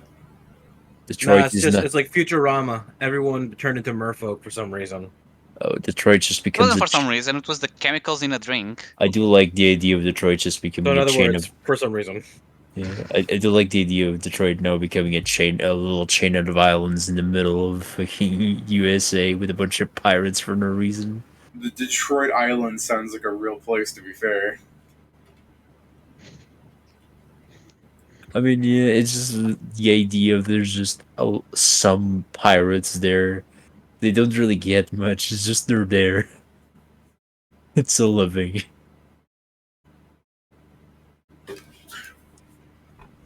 it's is just not. it's like Futurama. Everyone turned into merfolk for some reason. Oh, Detroit just It becomes wasn't a. for some reason. It was the chemicals in a drink. I do like the idea of Detroit just So becoming in a other chain words, of. for some reason. Yeah, I do like the idea of Detroit now becoming a little chain of islands in the middle of fucking USA with a bunch of pirates for no reason. The Detroit Island sounds like a real place, to be fair. I mean, yeah, it's just the idea of there's just some pirates there. They don't really get much. It's just they're there. It's a living.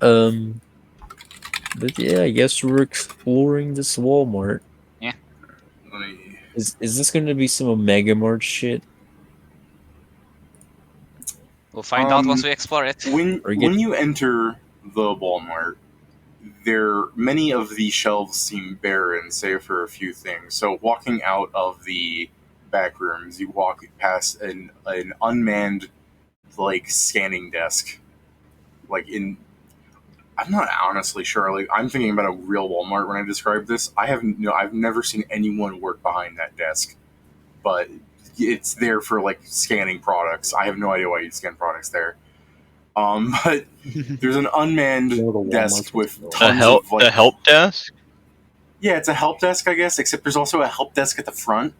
But yeah, I guess we're exploring this Walmart. Yeah. Is this going to be some Omega Mart shit? We'll find out once we explore it. When you enter the Walmart, many of the shelves seem barren, save for a few things. So walking out of the back rooms, you walk past an unmanned scanning desk. I'm not honestly sure. I'm thinking about a real Walmart when I describe this. I've never seen anyone work behind that desk, but it's there for scanning products. I have no idea why you'd scan products there. But there's an unmanned desk with tons of a help desk. Yeah, it's a help desk, I guess. Except there's also a help desk at the front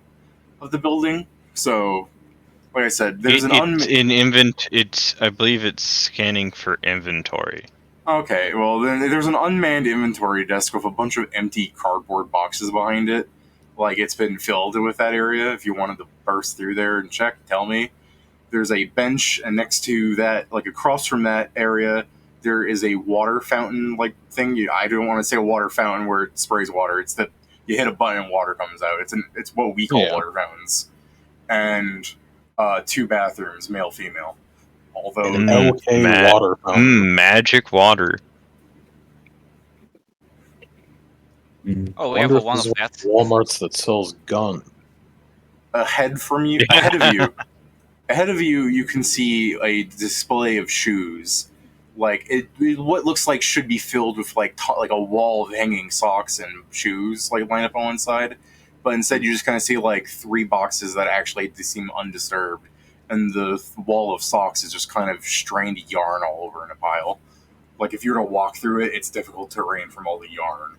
of the building. So, like I said, there's I believe it's scanning for inventory. Okay, well then there's an unmanned inventory desk with a bunch of empty cardboard boxes behind it. It's been filled with that area. If you wanted to burst through there and check, tell me. There's a bench, and next to that, across from that area, there is a water fountain thing. I don't want to say a water fountain where it sprays water. It's that you hit a button and water comes out. It's what we call water fountains. And 2 bathrooms, male, female. Although LK water fountain. Magic water. Oh, we have one of that. Walmarts that sells guns. Ahead of you, you can see a display of shoes. What looks like should be filled with a wall of hanging socks and shoes lined up on one side, but instead you just kind of see 3 boxes that actually seem undisturbed, and the wall of socks is just kind of strained yarn all over in a pile. If you were to walk through it, it's difficult terrain from all the yarn.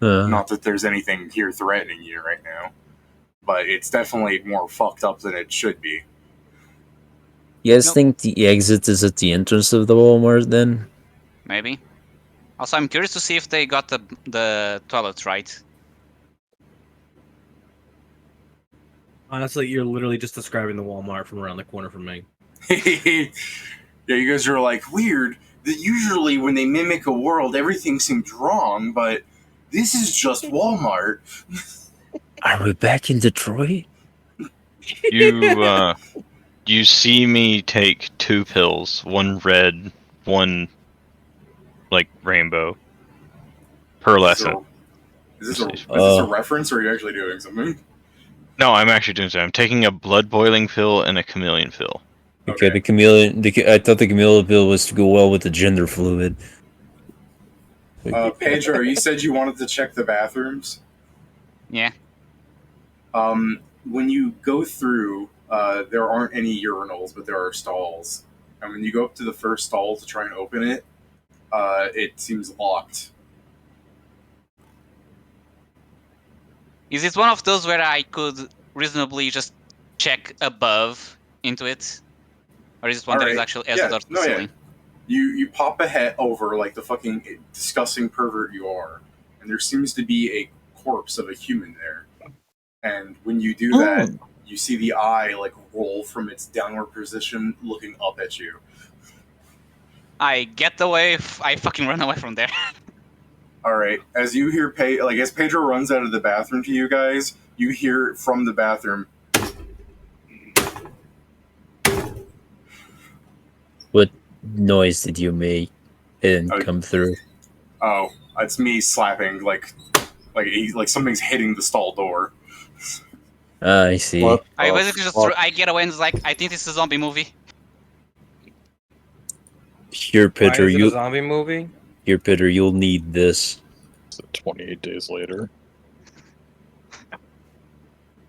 Not that there's anything here threatening you right now, but it's definitely more fucked up than it should be. You guys think the exit is at the entrance of the Walmart then? Maybe. Also, I'm curious to see if they got the toilets right. Honestly, you're literally just describing the Walmart from around the corner from me. Yeah, you guys are weird. That usually when they mimic a world, everything seems wrong, but this is just Walmart. Are we back in Detroit? You see me take 2 pills, one red, one rainbow. Pearlescent. Is this a reference, or are you actually doing something? No, I'm actually doing something. I'm taking a blood boiling pill and a chameleon pill. Okay, the chameleon. I thought the chameleon pill was to go well with the gender fluid. Pedro, you said you wanted to check the bathrooms? Yeah. When you go through, there aren't any urinals, but there are stalls. And when you go up to the first stall to try and open it, it seems locked. Is it one of those where I could reasonably just check above into it? Or is it one that is actually as the door to the ceiling? You pop a head over like the fucking disgusting pervert you are, and there seems to be a corpse of a human there. And when you do that, you see the eye like roll from its downward position, looking up at you. I get away. I fucking run away from there. All right. As you hear, as Pedro runs out of the bathroom to you guys, you hear from the bathroom. What noise did you make? It didn't come through. Oh, it's me slapping like something's hitting the stall door. I see. What I the basically just fuck? I get away and it's like, I think this is a zombie movie. Here, Why Peter, is it a zombie movie? Here, Peter, you'll need this. 28 days later.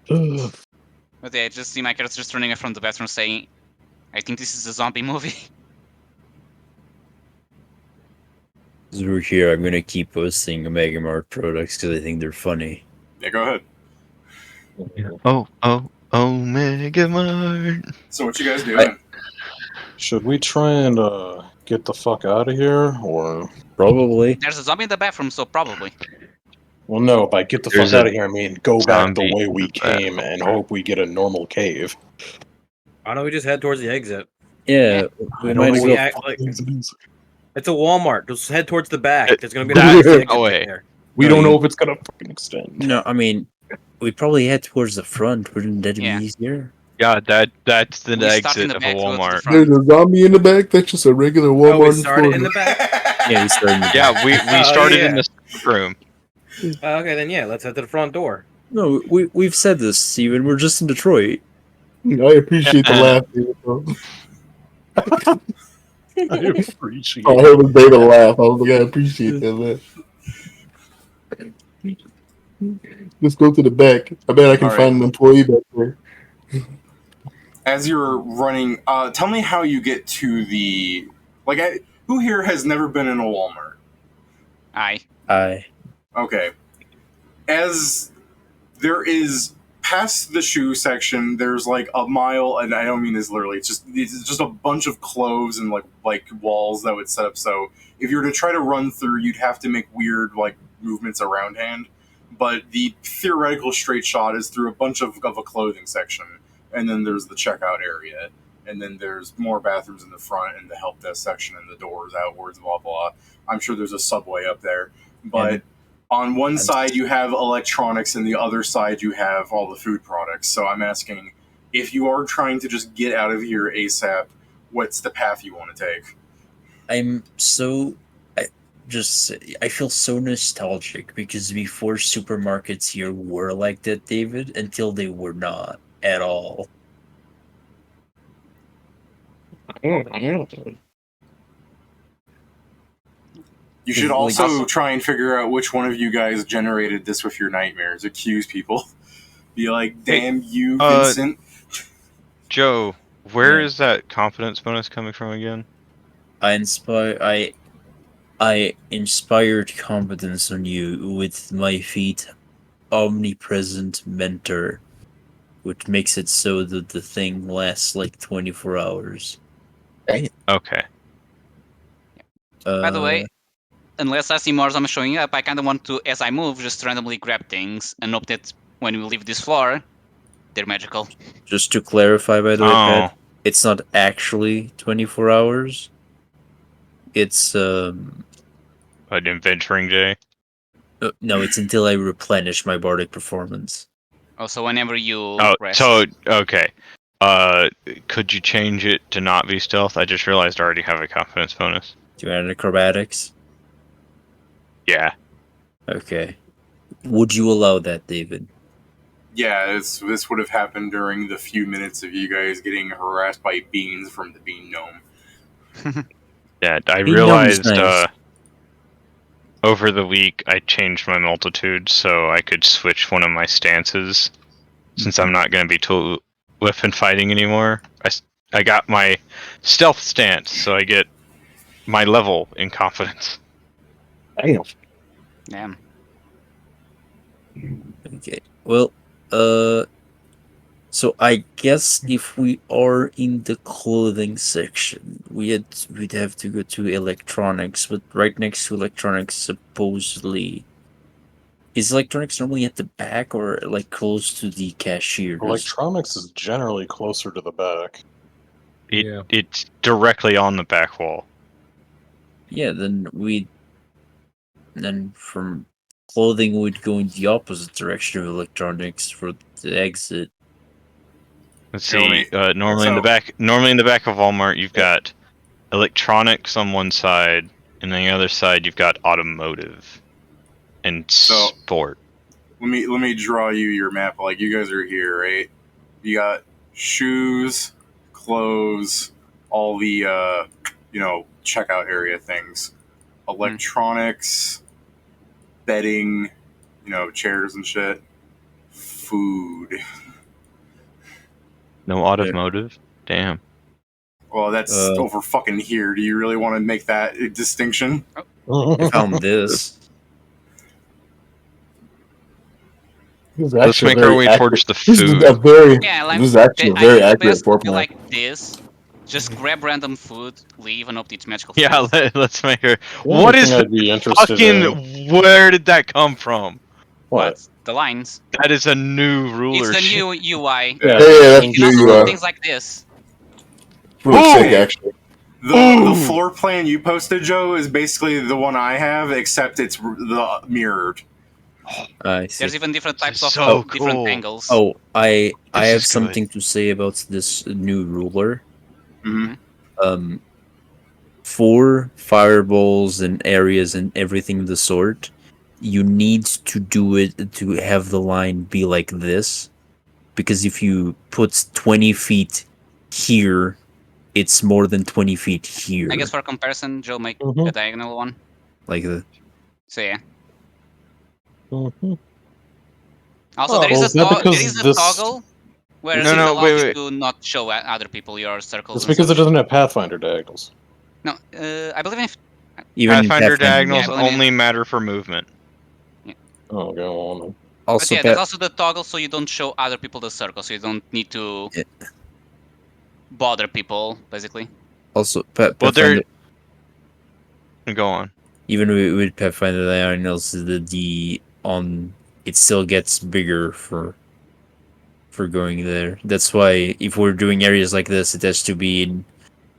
But yeah, I just see my character just running away from the bathroom saying, I think this is a zombie movie. As we're here, I'm gonna keep posting Omega Mart products because I think they're funny. Yeah, go ahead. Omega Mart. So what you guys doing? Should we try and get the fuck out of here, or? Probably. There's a zombie in the bathroom, so probably. Well, no, by get the There's fuck out a of here, I mean go back the zombie way in we the came and hope we get a normal cave. Why don't we just head towards the exit? Yeah, we I might don't as know well. what the fuck exit is. It's a Walmart. Just head towards the back. There's gonna be That- an exit way. there. We No, don't you- know if it's gonna fucking extend. No, I mean, we probably head towards the front. Wouldn't that Yeah. be easier? Yeah, that's the We start in exit the of a back, go to the Walmart. front. There's a zombie in the back. That's just a regular Oh, Walmart. we in started in Florida. the back? Yeah, we started in the Yeah, we Oh, started yeah. in the room. Okay, then yeah, let's head to the front door. No, we've said this, Steven. We're just in Detroit. I appreciate the laugh. David, bro. I appreciate I heard David laugh. I was like, I appreciate that laugh. Let's go to the back. I bet I can All right. find an employee back there. As you're running, tell me how you get to the who here has never been in a Walmart? Aye. Okay. As there is past the shoe section, there's like a mile, and I don't mean this literally. It's just a bunch of clothes and like walls that would set up. So if you were to try to run through, you'd have to make weird like movements around hand. But the theoretical straight shot is through a bunch of a clothing section, and then there's the checkout area, and then there's more bathrooms in the front and the help desk section and the doors outwards, blah blah. I'm sure there's a subway up there, but on one side you have electronics and the other side you have all the food products. So I'm asking, if you are trying to just get out of here ASAP, what's the path you want to take? I feel so nostalgic because before supermarkets here were like that, David, until they were not at all. You should also try and figure out which one of you guys generated this with your nightmares. Accuse people. Be like, damn you, Vincent. Joe, where is that confidence bonus coming from again? I inspired confidence on you with my feat omnipresent mentor, which makes it so that the thing lasts like 24 hours. Okay. By the way, unless I see more zombies showing up, I kind of want to, as I move, just randomly grab things and hope that when we leave this floor, they're magical. Just to clarify, by the way, Pat, it's not actually 24 hours. It's an adventuring day. No, it's until I replenish my bardic performance. Oh, so whenever you rest. So okay. Could you change it to not be stealth? I just realized I already have a confidence bonus. Do you add acrobatics? Yeah. Okay. Would you allow that, David? Yeah, this would have happened during the few minutes of you guys getting harassed by beans from the bean gnome. Yeah, I Bean realized gnome's nice. over the week I changed my multitude so I could switch one of my stances since I'm not going to be tool weapon fighting anymore. I got my stealth stance, so I get my level in confidence. Damn. Okay. Well, so I guess if we are in the clothing section, we'd have to go to electronics, but right next to electronics, supposedly Is electronics normally at the back or like close to the cashiers? Electronics is generally closer to the back. It's directly on the back wall. Yeah, then from clothing we'd go in the opposite direction of electronics for the exit. Let's Tell see. me. Normally in the back of Walmart, you've got electronics on one side, and on the other side you've got automotive and sport. Let me draw you your map. Like, you guys are here, right? You got shoes, clothes, all the checkout area things, electronics, bedding, chairs and shit, food. No automotive? Damn. Well, that's over fucking here. Do you really want to make that a distinction? I found this. Let's make our way towards the food. This is actually a very accurate floor plan. Like this. Just grab random food, leave, and hope it's magical food. Yeah, let's make her. What is fucking? Where did that come from? What? The lines. That is a new ruler. It's the new UI. Yeah, that's you new can also UI. do things like this. Really sick, actually. The floor plan you posted, Joe, is basically the one I have, except it's mirrored. I see. There's even different types of different angles. Oh, I have something to say about this new ruler. Mm-hmm. For fireballs and areas and everything of the sort, you need to do it to have the line be like this, because if you put 20 feet here, it's more than 20 feet here. I guess for comparison, Joe make a diagonal one. Like the. So yeah. Mm-hmm. Also, there is a toggle where it allows you to not show other people your circles. It's because it doesn't have Pathfinder diagonals. No, I believe Pathfinder diagonals only matter for movement. Yeah. Oh, go on. Also, but yeah, there's also the toggle so you don't show other people the circle, so you don't need to bother people, basically. Also, Pathfinder. Go on. Even with Pathfinder diagonals, it still gets bigger for going there. That's why if we're doing areas like this, it has to be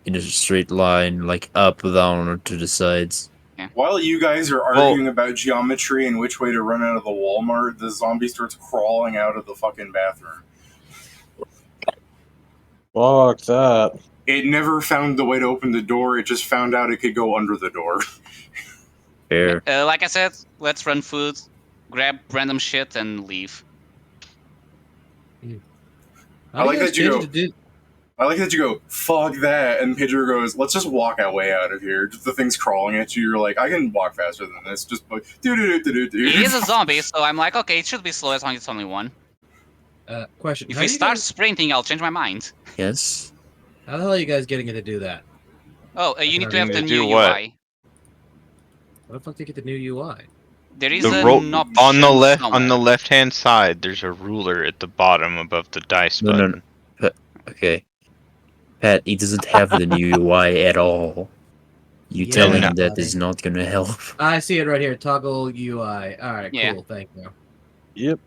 in a straight line, like up, down, or to the sides. Yeah. While you guys are arguing about geometry and which way to run out of the Walmart, the zombie starts crawling out of the fucking bathroom. Fuck that. It never found the way to open the door, it just found out it could go under the door. Fair. Like I said, let's run food, grab random shit, and leave. I like that you go, fuck that, and Pedro goes, let's just walk our way out of here. Just the thing's crawling at you, you're like, I can walk faster than this. Just do. He is a zombie, so I'm like, okay, it should be slow as long as it's only one. Question. If we start sprinting, I'll change my mind. Yes. How the hell are you guys getting it to do that? Oh, you need to have the new UI. What the fuck do you get the new UI? There is on the left hand side. There's a ruler at the bottom above the dice button. No. Okay, Pat, he doesn't have the new UI at all. You telling him that is not gonna help. I see it right here. Toggle UI. All right, cool. Thank you. Yep.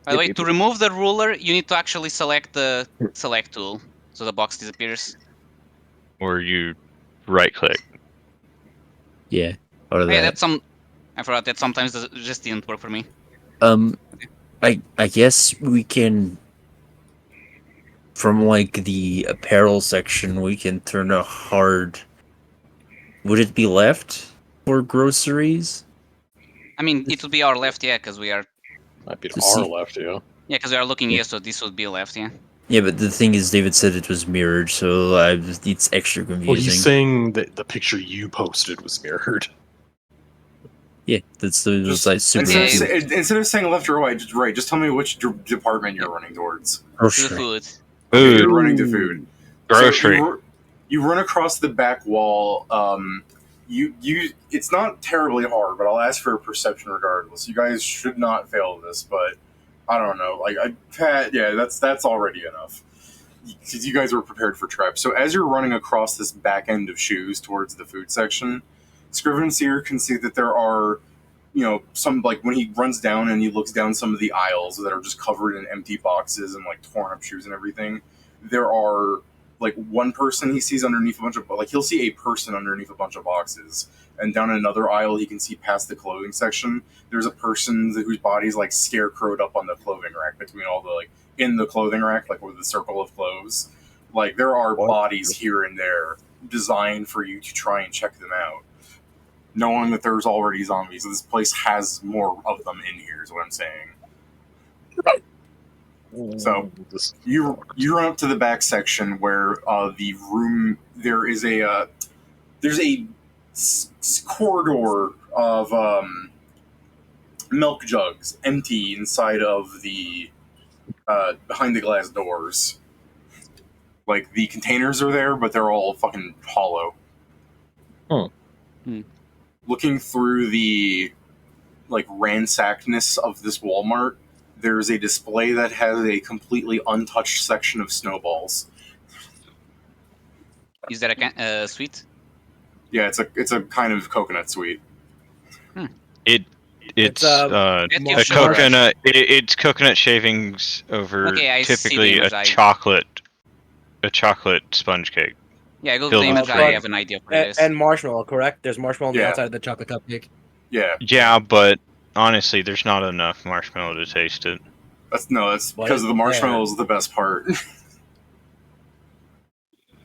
By the way, to remove the ruler, you need to actually select the select tool, so the box disappears. Or you right click. Yeah. Or yeah, that's some. I forgot that sometimes it just didn't work for me. I guess we can. From like the apparel section, we can turn a hard. Would it be left for groceries? I mean, it would be our left, yeah, because we are. Might be our left, yeah. Yeah, because we are looking here, so this would be left, yeah. Yeah, but the thing is, David said it was mirrored, so it's extra confusing. Well, he's saying that the picture you posted was mirrored. Yeah, that's like super. Instead of saying left or right, just tell me which department you're running towards. Food. You're running to food. Grocery. So you run across the back wall. It's not terribly hard, but I'll ask for a perception regardless. You guys should not fail this, but I don't know. That's already enough. Because you guys were prepared for traps. So as you're running across this back end of shoes towards the food section, Scriven Seer can see that there are some like when he runs down and he looks down some of the aisles that are just covered in empty boxes and like torn up shoes and everything, there are like one person he sees underneath a bunch of he'll see a person underneath a bunch of boxes, and down another aisle he can see past the clothing section. There's a person whose body's like scarecrowed up on the clothing rack between all the in the clothing rack with the circle of clothes. Like there are bodies here and there designed for you to try and check them out, knowing that there's already zombies. This place has more of them in here, is what I'm saying. So you run up to the back section where the room there's a corridor of milk jugs empty inside of the behind the glass doors. Like the containers are there, but they're all fucking hollow. Looking through the ransackedness of this Walmart, there's a display that has a completely untouched section of snowballs. Is that a sweet? Yeah, it's a kind of coconut sweet. It's a coconut. It's coconut shavings over typically a chocolate sponge cake. Yeah, Google the image. I have an idea for this. And marshmallow, correct? There's marshmallow on the outside of the chocolate cupcake. Yeah. Yeah, but honestly, there's not enough marshmallow to taste it. That's because the marshmallow is the best part.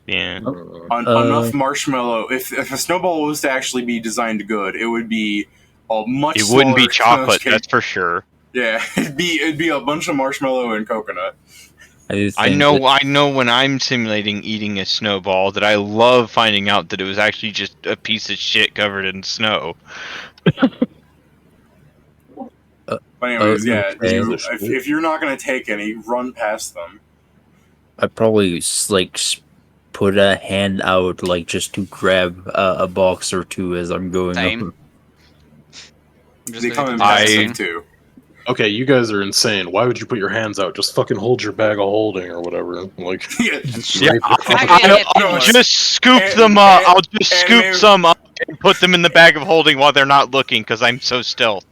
Yeah. Enough marshmallow. If a snowball was to actually be designed good, it would be a much. It wouldn't be chocolate, that's for sure. Yeah, it'd be a bunch of marshmallow and coconut. I know when I'm simulating eating a snowball that I love finding out that it was actually just a piece of shit covered in snow. But anyways, if you're not going to take any, run past them. I'd probably put a hand out just to grab a box or two as I'm going up. They come in passive too. Okay, you guys are insane. Why would you put your hands out? Just fucking hold your bag of holding or whatever. I'll just scoop them up. I'll just scoop some up and put them in the bag of holding while they're not looking, because I'm so stealth.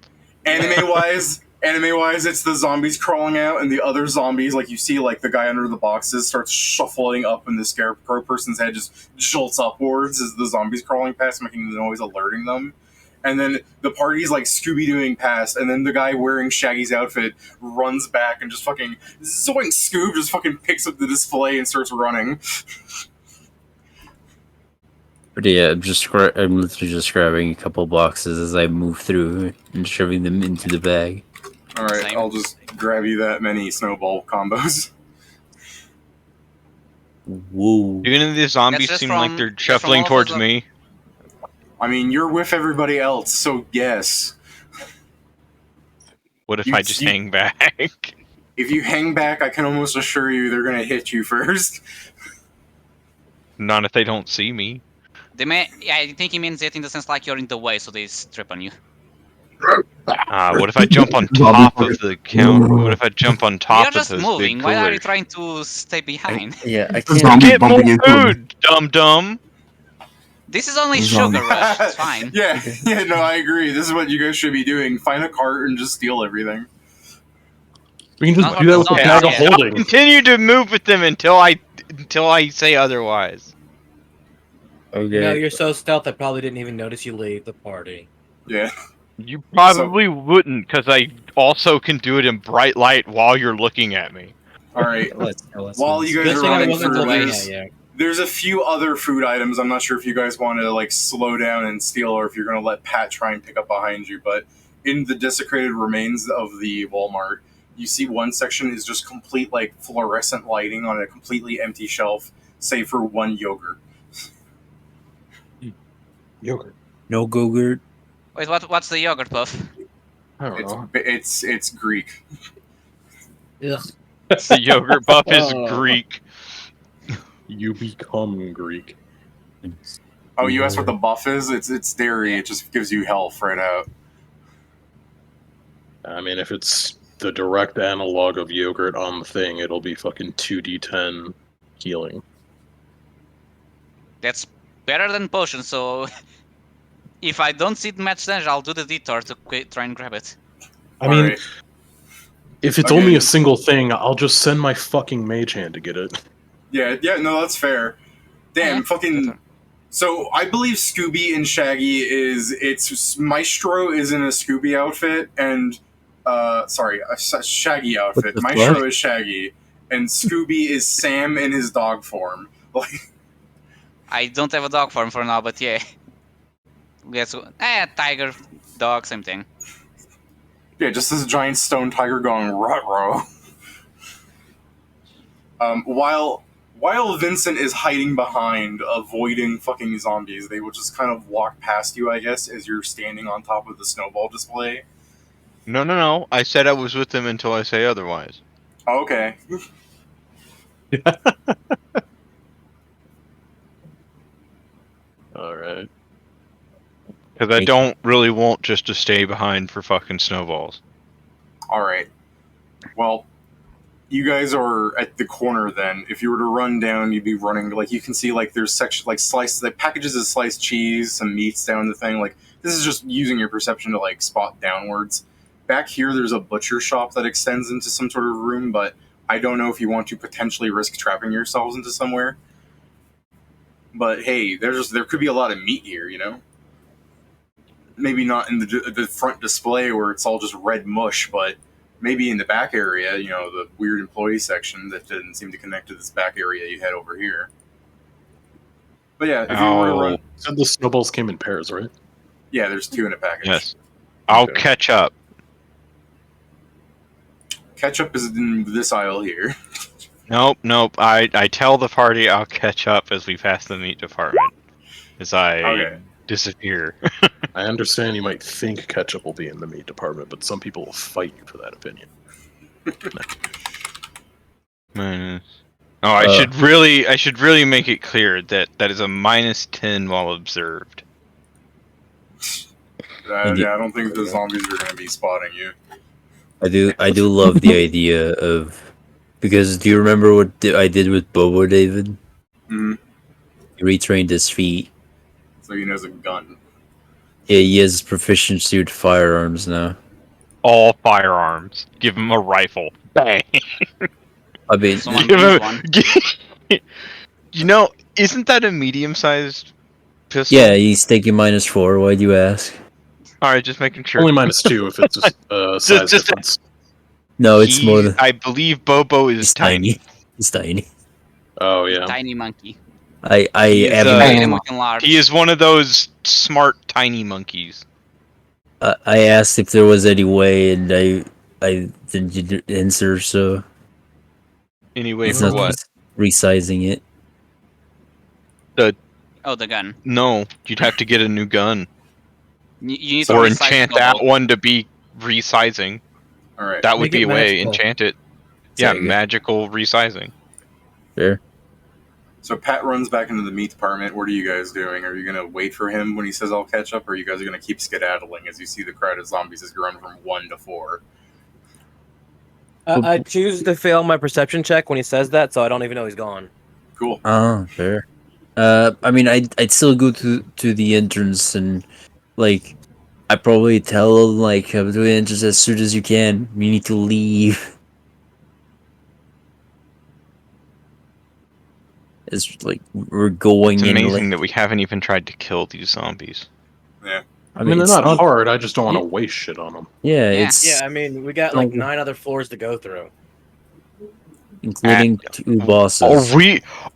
Anime-wise, it's the zombies crawling out, and the other zombies, you see, the guy under the boxes starts shuffling up, and the scarecrow person's head just jolts upwards as the zombies crawling past, making the noise, alerting them. And then the party's Scooby-Dooing past, and then the guy wearing Shaggy's outfit runs back and just fucking zoink Scoob just fucking picks up the display and starts running. But yeah, I'm literally just grabbing a couple boxes as I move through and shoving them into the bag. Alright, I'll just grab you that many snowball combos. Whoa. Do any of these zombies seem like they're shuffling towards me? I mean, you're with everybody else, so guess. What if I just hang back? If you hang back, I can almost assure you they're gonna hit you first. Not if they don't see me. They may. Yeah, I think he means it in the sense you're in the way, so they strip on you. What if I jump on top of the counter? What if I jump on top of those big coolers? You're just moving. Why are you trying to stay behind? I can't get more food, dum-dum. This is only Sugar Rush. It's fine. Yeah, no, I agree. This is what you guys should be doing. Find a cart and just steal everything. We can just do that with the bag of holding. I'll continue to move with them until I say otherwise. Okay. You're so stealth I probably didn't even notice you leave the party. Yeah. You probably wouldn't, because I also can do it in bright light while you're looking at me. Alright. While you guys are running through, there's a few other food items. I'm not sure if you guys want to slow down and steal, or if you're going to let Pat try and pick up behind you. But in the desecrated remains of the Walmart, you see one section is just complete fluorescent lighting on a completely empty shelf, save for one yogurt. Yogurt. No Go-Gurt. Wait, what's the yogurt, Puff? I don't know. It's Greek. Ugh. The yogurt buff is Greek. You become Greek. Oh, you asked what the buff is? It's dairy. It just gives you health right out. I mean, if it's the direct analog of yogurt on the thing, it'll be fucking 2d10 healing. That's better than potion, so If I don't see the match damage, I'll do the detour to try and grab it. I mean, Alright. if it's only a single thing, I'll just send my fucking mage hand to get it. Yeah, no, that's fair. Damn, Yeah, fucking. detour. So I believe Scooby and Shaggy it's Maestro is in a Scooby outfit and sorry, a Shaggy outfit. the Maestro fuck? is Shaggy and Scooby is Sam in his dog form. Like, I don't have a dog form for now, but yeah. Guess tiger, dog, same thing. yeah, just this giant stone tiger going ruh-roh. While Vincent is hiding behind, avoiding fucking zombies, they will just kind of walk past you, I guess, as you're standing on top of the snowball display. No. I said I was with them until I say otherwise. Oh, okay. Alright. Because I don't really want just to stay behind for fucking snowballs. Alright. Well, you guys are at the corner then. If you were to run down, you'd be running, like, you can see, like, there's section, like, sliced, like, packages of sliced cheese, some meats down the thing. Like, this is just using your perception to, like, spot downwards. Back here, there's a butcher shop that extends into some sort of room, but I don't know if you want to potentially risk trapping yourselves into somewhere. But hey, there could be a lot of meat here, you know? Maybe not in the front display where it's all just red mush, but maybe in the back area, you know, the weird employee section that didn't seem to connect to this back area you had over here. But yeah, if you were to run... So the snowballs came in pairs, right? Yeah, there's 2 in a package. Yes. I'll catch up. Ketchup is in this aisle here. Nope. I tell the party I'll catch up as we pass the meat department. As I disappear. I understand you might think ketchup will be in the meat department, but some people will fight you for that opinion. I should really make it clear that that is a -10 while observed. I don't think the zombies are going to be spotting you. I do love the idea of, because do you remember what I did with Bobo, David? Mm-hmm. He retrained his feet. So he knows a gun. Yeah, he has proficiency with firearms now. All firearms. Give him a rifle. Bang. I mean, you know, isn't that a medium-sized pistol? yeah, he's taking -4. Why do you ask? All right, just making sure. Only -2 if it's just size difference. No, it's more than... I believe Bobo is tiny. He's tiny. Oh yeah. Tiny monkey. I haven't... He is one of those smart tiny monkeys. I asked if there was any way, and I didn't answer. So anyway, it's for not what? Resizing it. The gun. No, you'd have to get a new gun. You need or to enchant that one to be resizing. All right, that would be a way. Magical. Enchant it. Yeah, magical resizing. Sure. So Pat runs back into the meat department. What are you guys doing? Are you going to wait for him when he says I'll catch up, or are you guys going to keep skedaddling as you see the crowd of zombies has grown from 1 to 4? I choose to fail my perception check when he says that, so I don't even know he's gone. Cool. Oh, fair. I mean, I'd still go to the entrance and, like, I probably tell him, like, come to the entrance as soon as you can. You need to leave. It's like we're going. It's in, amazing like, that we haven't even tried to kill these zombies. Yeah. I mean, they're not hard. I just don't want to waste shit on them. Yeah, it's... Yeah, I mean, we got like 9 other floors to go through, including 2 bosses.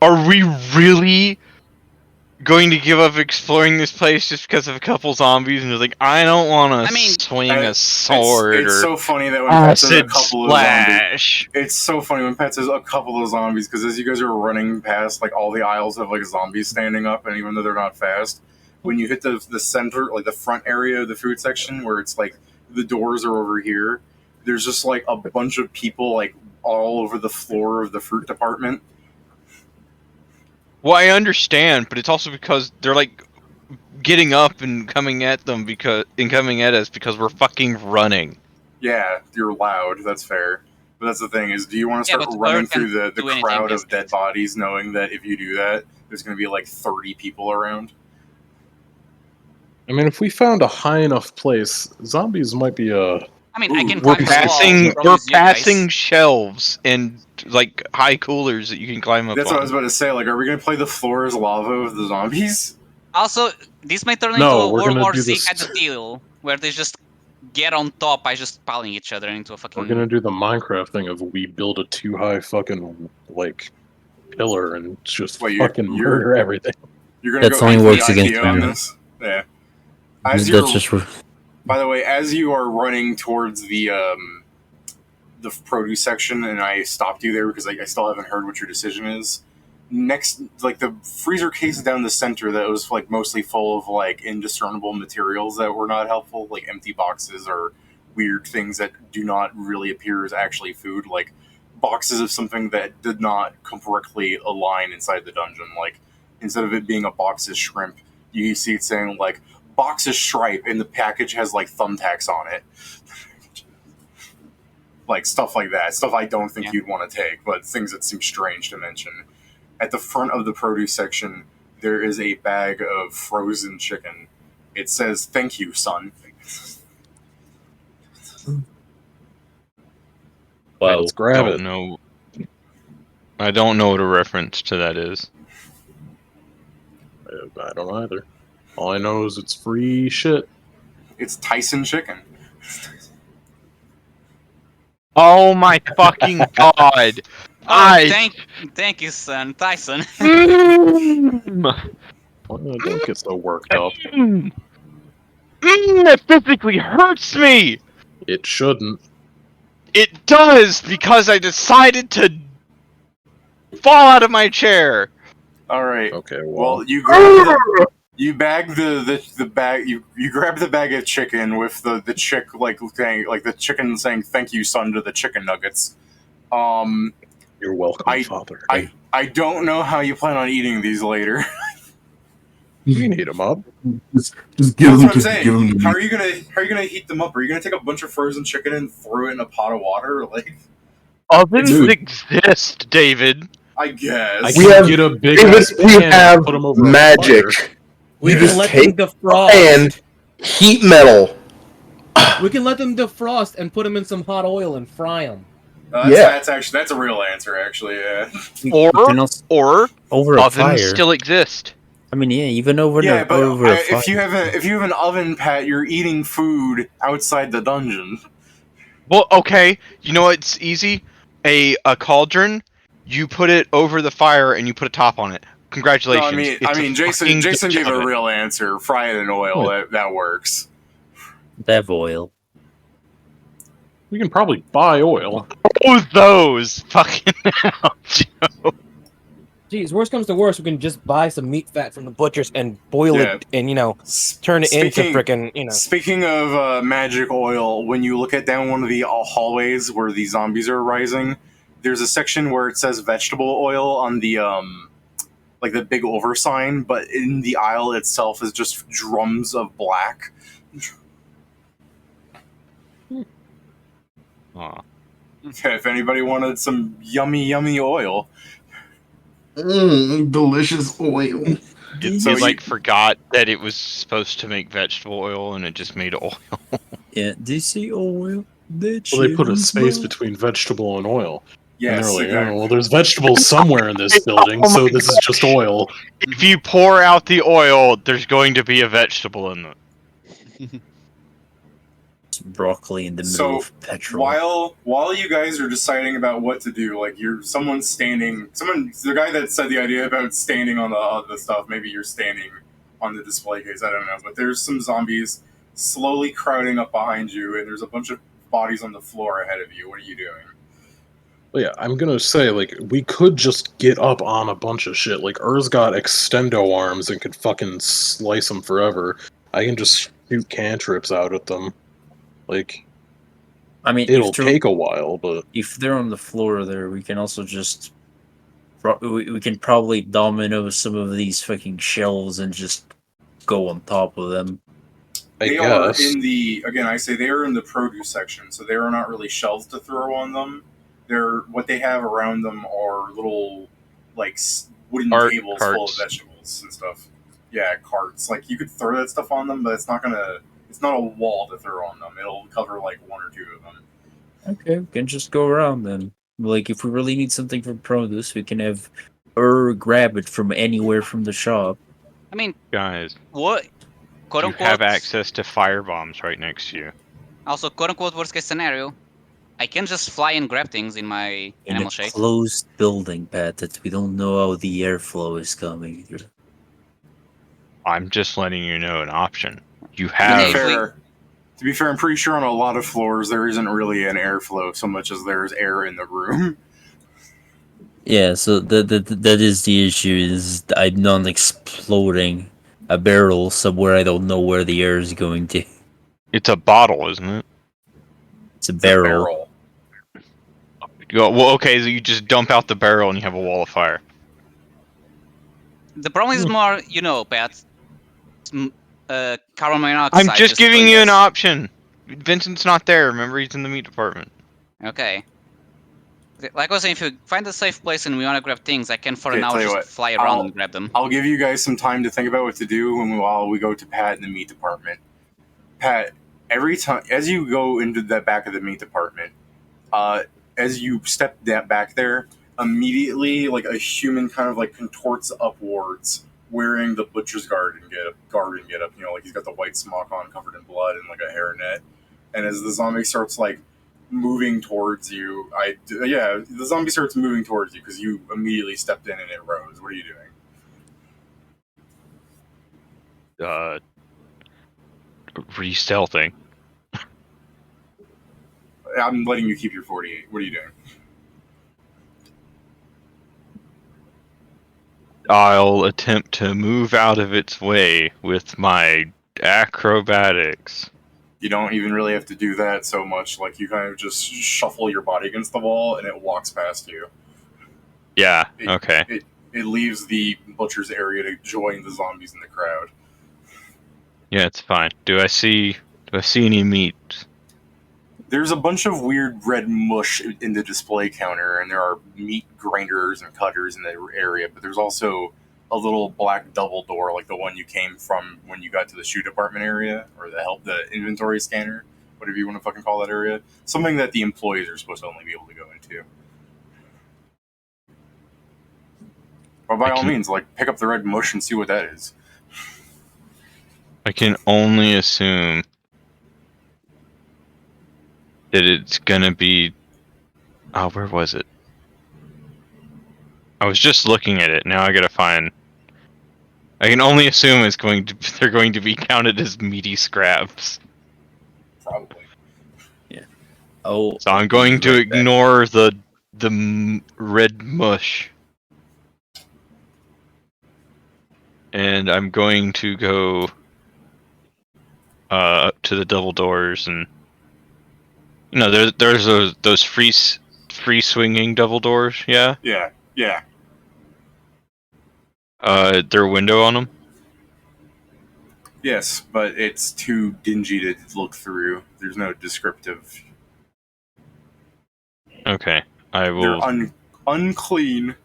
Are we really going to give up exploring this place just because of a couple zombies and just like, I don't want to swing a sword it's or so funny that when Pat says a acid couple splash. of zombies, it's so funny when Pat says a couple of zombies, because as you guys are running past, like, all the aisles have like zombies standing up, and even though they're not fast, when you hit the center, like the front area of the food section where it's like the doors are over here, there's just like a bunch of people like all over the floor of the fruit department. Well, I understand, but it's also because they're like getting up and coming at us because we're fucking running. Yeah, you're loud. That's fair. But that's the thing is, do you want to start running through the crowd of dead bodies, knowing that if you do that, there's going to be like 30 people around? I mean, if we found a high enough place, zombies might be a. I mean, I can We're climb the wall. passing- from We're you guys. passing shelves and like high coolers that you can climb up That's on. what I was about to say. Like, are we gonna play the floor as lava with the zombies? Also, this may turn No, into a we're World gonna War do Z this- kind of deal, where they just get on top by just piling each other into a fucking... We're gonna do the Minecraft thing of we build a too high fucking like pillar and just Wait, fucking murder everything. You're gonna That's go only into the works against IPO on you. this? Yeah. That's just By the way, as you are running towards the produce section, and I stopped you there because I still haven't heard what your decision is. Next, like the freezer case down the center that was like mostly full of like indiscernible materials that were not helpful, like empty boxes or weird things that do not really appear as actually food, like boxes of something that did not correctly align inside the dungeon. Like instead of it being a box of shrimp, you see it saying like box of stripe, and the package has like thumbtacks on it. Like stuff like that. Stuff I don't think you'd want to take, but things that seem strange to mention. At the front of the produce section, there is a bag of frozen chicken. It says, "Thank you, son." wow. Let's grab it. I don't know what a reference to that is. I don't either. All I know is it's free shit. It's Tyson chicken. Oh my fucking god! Thank you, son. Tyson. Don't get so worked up. That physically hurts me! It shouldn't. It does, because I decided to fall out of my chair! Alright. Okay, well you grab you bag the bag you grab the bag of chicken with the chick like saying like the chicken saying "Thank you, son" to the chicken nuggets. You're welcome, Father. I don't know how you plan on eating these later. You can heat them up. Just give That's them what I'm to saying. give them to How me. are you gonna heat them up? Are you gonna take a bunch of frozen chicken and throw it in a pot of water? Like Ovens exist, David. I guess. I We can have get a big David, ass we pan and have put 'em over a magic. fire. We You can just let take them a defrost. pan, heat metal. We can let them defrost and put them in some hot oil and fry them. That's a real answer. Actually, yeah. You can also- Or over a ovens fire. still exist. I mean, yeah, even over Yeah, but over a fire. if you have an oven, Pat, you're eating food outside the dungeon. Well, okay, you know what's easy? A cauldron. You put it over the fire and you put a top on it. Congratulations. No, I mean, Jason fucking gave a oven. real answer. Fry it in oil. That works. Dev oil. We can probably buy oil. Oh, those fucking hell, Joe. Geez, worst comes to worst, we can just buy some meat fat from the butchers and boil it and, turn it into frickin', Speaking of magic oil, when you look at down one of the hallways where the zombies are rising, there's a section where it says vegetable oil on the, like the big over sign, but in the aisle itself is just drums of black. Aw. Okay, if anybody wanted some yummy oil. Delicious oil. It forgot that it was supposed to make vegetable oil and it just made oil. Yeah, DC oil. Well, they put a space between vegetable and oil. Yes, and they're like, exactly. oh, well, there's vegetables somewhere in this building, so this is just oil. If you pour out the oil, there's going to be a vegetable in it. Broccoli in the middle of petrol. While you guys are deciding about what to do, like the guy that said the idea about standing on the stuff, maybe you're standing on the display case, I don't know, but there's some zombies slowly crowding up behind you, and there's a bunch of bodies on the floor ahead of you. What are you doing? Well, yeah, I'm gonna say, like, we could just get up on a bunch of shit. Like, Ur's got extendo arms and could fucking slice them forever. I can just shoot cantrips out at them. Like, I mean, it'll take a while, but if they're on the floor there, we can also just we can probably domino some of these fucking shelves and just go on top of them. They are in the produce section, so they are not really shelves to throw on them. What they have around them are little like wooden tables full of vegetables and stuff. carts. Like you could throw that stuff on them, but it's not a wall to throw on them. It'll cover like one or two of them. Okay, we can just go around then. Like, if we really need something from produce, we can have her grab it from anywhere from the shop. I mean, Guys, what? Quote you unquote. have access to fire bombs right next to you. Also, quote unquote, worst case scenario, I can just fly and grab things in my In animal a shape. closed building, Pat, that we don't know how the airflow is coming. I'm just letting you know an option. You To have. be fair, I'm pretty sure on a lot of floors there isn't really an airflow so much as there's air in the room. Yeah, so that is the issue, is I'm not exploding a barrel somewhere I don't know where the air is going to. It's a bottle, isn't it? It's a barrel. Well, okay, so you just dump out the barrel and you have a wall of fire. The problem is more, Pat. Carbon monoxide. I'm just giving you an option. Vincent's not there. Remember, he's in the meat department. Okay. Like I was saying, if you find a safe place and we want to grab things, I can for an hour just fly around and grab them. I'll give you guys some time to think about what to do while we go to Pat in the meat department. Pat, every time as you go into the back of the meat department, as you step back there, immediately like a human kind of like contorts upwards, wearing the butcher's garden get up. Like he's got the white smock on, covered in blood, and like a hairnet. And as the zombie starts like moving towards you, the zombie starts moving towards you because you immediately stepped in and it rose. What are you doing? Re-stealthing. I'm letting you keep your 48. What are you doing? I'll attempt to move out of its way with my acrobatics. You don't even really have to do that so much. Like, you kind of just shuffle your body against the wall, and it walks past you. Yeah, okay. It leaves the butcher's area to join the zombies in the crowd. Yeah, it's fine. Do I see any meat? There's a bunch of weird red mush in the display counter, and there are meat grinders and cutters in the area, but there's also a little black double door like the one you came from when you got to the shoe department area, or the inventory scanner, whatever you want to fucking call that area. Something that the employees are supposed to only be able to go into. But by all means, like, pick up the red mush and see what that is. I can only assume that it's gonna be... Oh, where was it? I was just looking at it. Now I gotta find... I can only assume they're going to be counted as meaty scraps. Probably. Yeah. Oh. So I'm going to ignore the red mush. And I'm going to go up to the double doors, and there's those free swinging double doors, yeah? Yeah. There a window on them? Yes, but it's too dingy to look through. There's no descriptive. Okay, I will... They're unclean.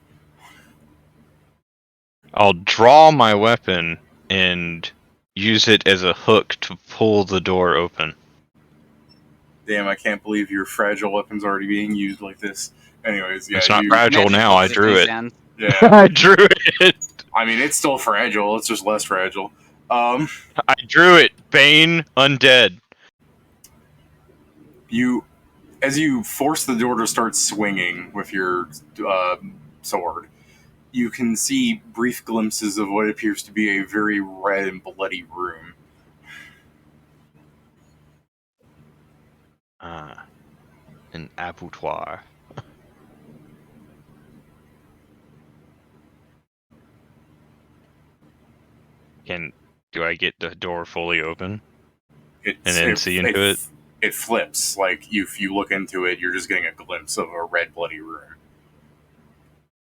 I'll draw my weapon and use it as a hook to pull the door open. Damn, I can't believe your fragile weapon's already being used like this. Anyways, yeah. It's not fragile now, I drew it. Yeah. I drew it! I mean, it's still fragile, it's just less fragile. I drew it! Bane Undead. As you force the door to start swinging with your sword, you can see brief glimpses of what appears to be a very red and bloody room. An abattoir. Do I get the door fully open? And then see into it? It flips. Like, if you look into it, you're just getting a glimpse of a red, bloody room.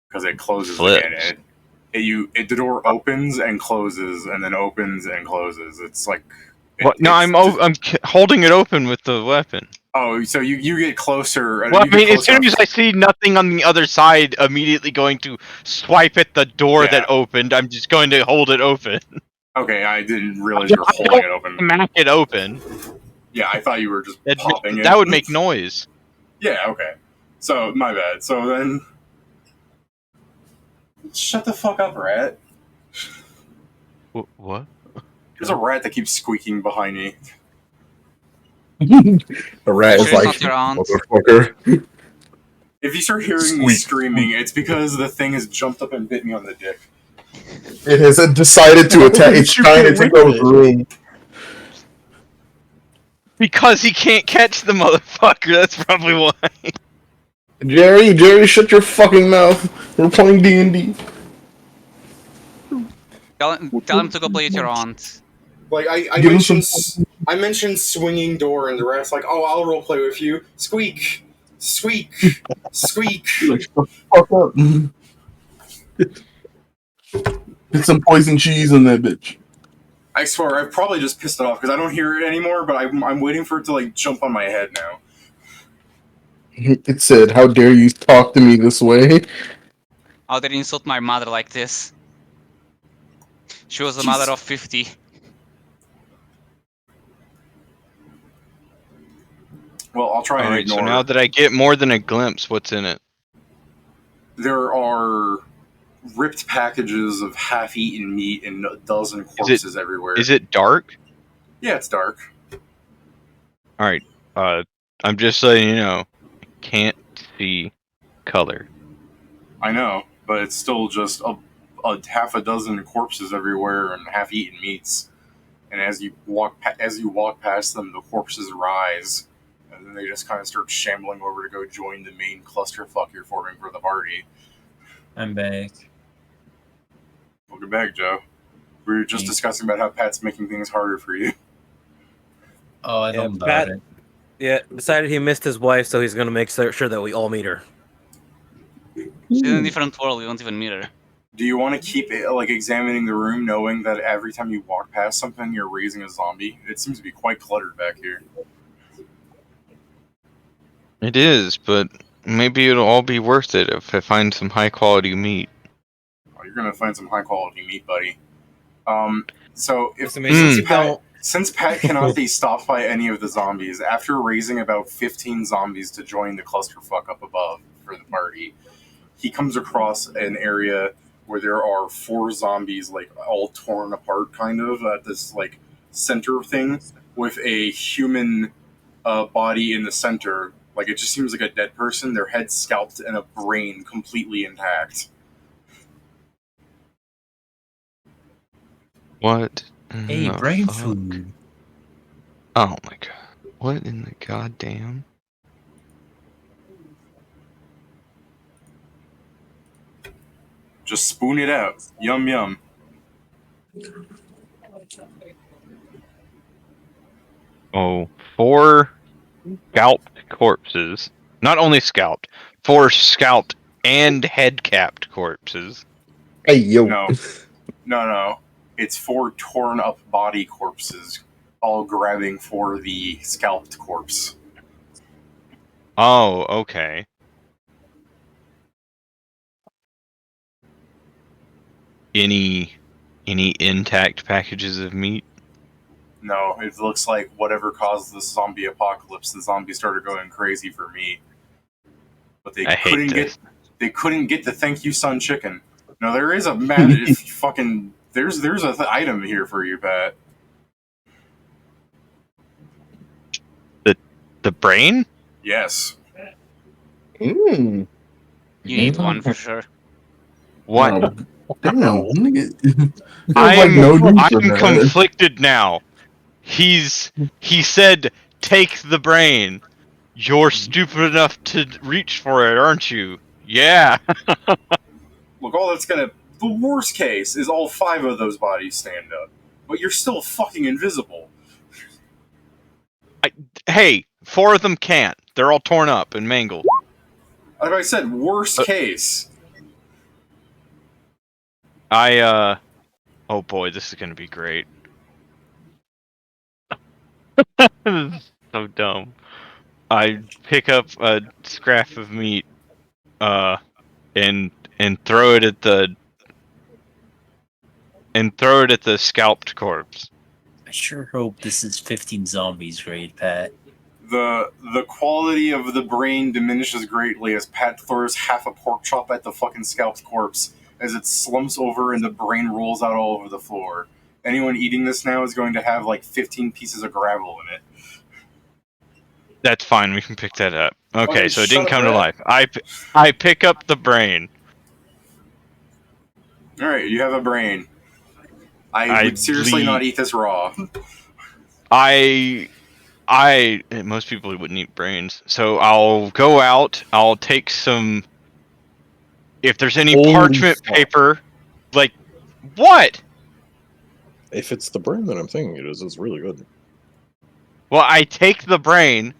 Because it closes again. The door opens and closes, and then opens and closes. It's like... I'm holding it open with the weapon. Oh, so you get closer. Well, you I get mean, as close soon enough. as I see nothing on the other side, immediately going to swipe at the door Yeah. that opened. I'm just going to hold it open. Okay, I didn't realize you were holding it open. Smack it open. Yeah, I thought you were just popping it. That would make noise. Yeah, okay. So, my bad. So then... Shut the fuck up, rat. What? There's a rat that keeps squeaking behind me. The rat You is sure it's like, not your aunt? motherfucker. If you start hearing me Squeak. screaming, it's because the thing has jumped up and bit me on the dick. It has decided to attack. It's trying to take over the room. Because he can't catch the motherfucker. That's probably why. Jerry, shut your fucking mouth. We're playing D&D. Tell him to go play with your aunt. Like, I Give him mentioned swinging door, and the rat's like, oh, I'll roleplay with you. Squeak! Squeak! Squeak! Like, shut the fuck up. Put some poison cheese in that bitch. I swear, I've probably just pissed it off because I don't hear it anymore, but I'm waiting for it to, like, jump on my head now. It said, how dare you talk to me this way? How dare you insult my mother like this? She was a mother of 50. Well, I'll try and Alright, ignore so now it. that I get more than a glimpse, what's in it? There are ripped packages of half-eaten meat and a dozen corpses everywhere. Is it dark? Yeah, it's dark. Alright, I'm just letting you know, I can't see color. I know, but it's still just a half a dozen corpses everywhere and half-eaten meats. And as you walk past them, the corpses rise, and then they just kind of start shambling over to go join the main clusterfuck you're forming for the party. I'm back. Welcome back, Joe. We were just discussing about how Pat's making things harder for you. Oh, I don't doubt Pat, it. yeah, decided he missed his wife, so he's gonna make sure that we all meet her. She's in a different world, we won't even meet her. Do you want to keep examining the room, knowing that every time you walk past something, you're raising a zombie? It seems to be quite cluttered back here. It is, but maybe it'll all be worth it if I find some high quality meat. Oh, you're gonna find some high quality meat, buddy. So since Pat cannot be stopped by any of the zombies, after raising about 15 zombies to join the clusterfuck up above for the party, he comes across an area where there are 4 zombies, like, all torn apart, kind of, at this, like, center thing, with a human body in the center. Like, it just seems like a dead person, their head scalped, and a brain completely intact. What? Hey, brain food. Oh my god. What in the goddamn? Just spoon it out. Yum yum. Oh, 4 scalped corpses. Not only scalped, 4 scalped and head capped corpses. Hey, yo. No. It's 4 torn up body corpses, all grabbing for the scalped corpse. Oh, okay. Any intact packages of meat? No, it looks like whatever caused this zombie apocalypse, the zombies started going crazy for meat. But they couldn't get the thank you son chicken. No, there is a fucking there's a item here for you, Pat. The brain? Yes. You need one for sure. What? Damn, nigga. I'm conflicted now. He said, take the brain. You're stupid enough to reach for it, aren't you? Yeah. Look, the worst case is all 5 of those bodies stand up. But you're still fucking invisible. Hey, 4 of them can't. They're all torn up and mangled. Like I said, worst case. Oh boy, this is gonna be great. This is so dumb. I pick up a scrap of meat, and throw it at the scalped corpse. I sure hope this is 15 zombies, great Pat. The quality of the brain diminishes greatly as Pat throws half a pork chop at the fucking scalped corpse as it slumps over and the brain rolls out all over the floor. Anyone eating this now is going to have like 15 pieces of gravel in it. That's fine. We can pick that up. Okay, so it didn't come to Brett. life. I pick up the brain. All right, you have a brain. I would seriously not eat this raw. Most people wouldn't eat brains, so I'll go out. I'll take some. If there's any parchment paper, like what? If it's the brain that I'm thinking it is, it's really good. Well, I take the brain,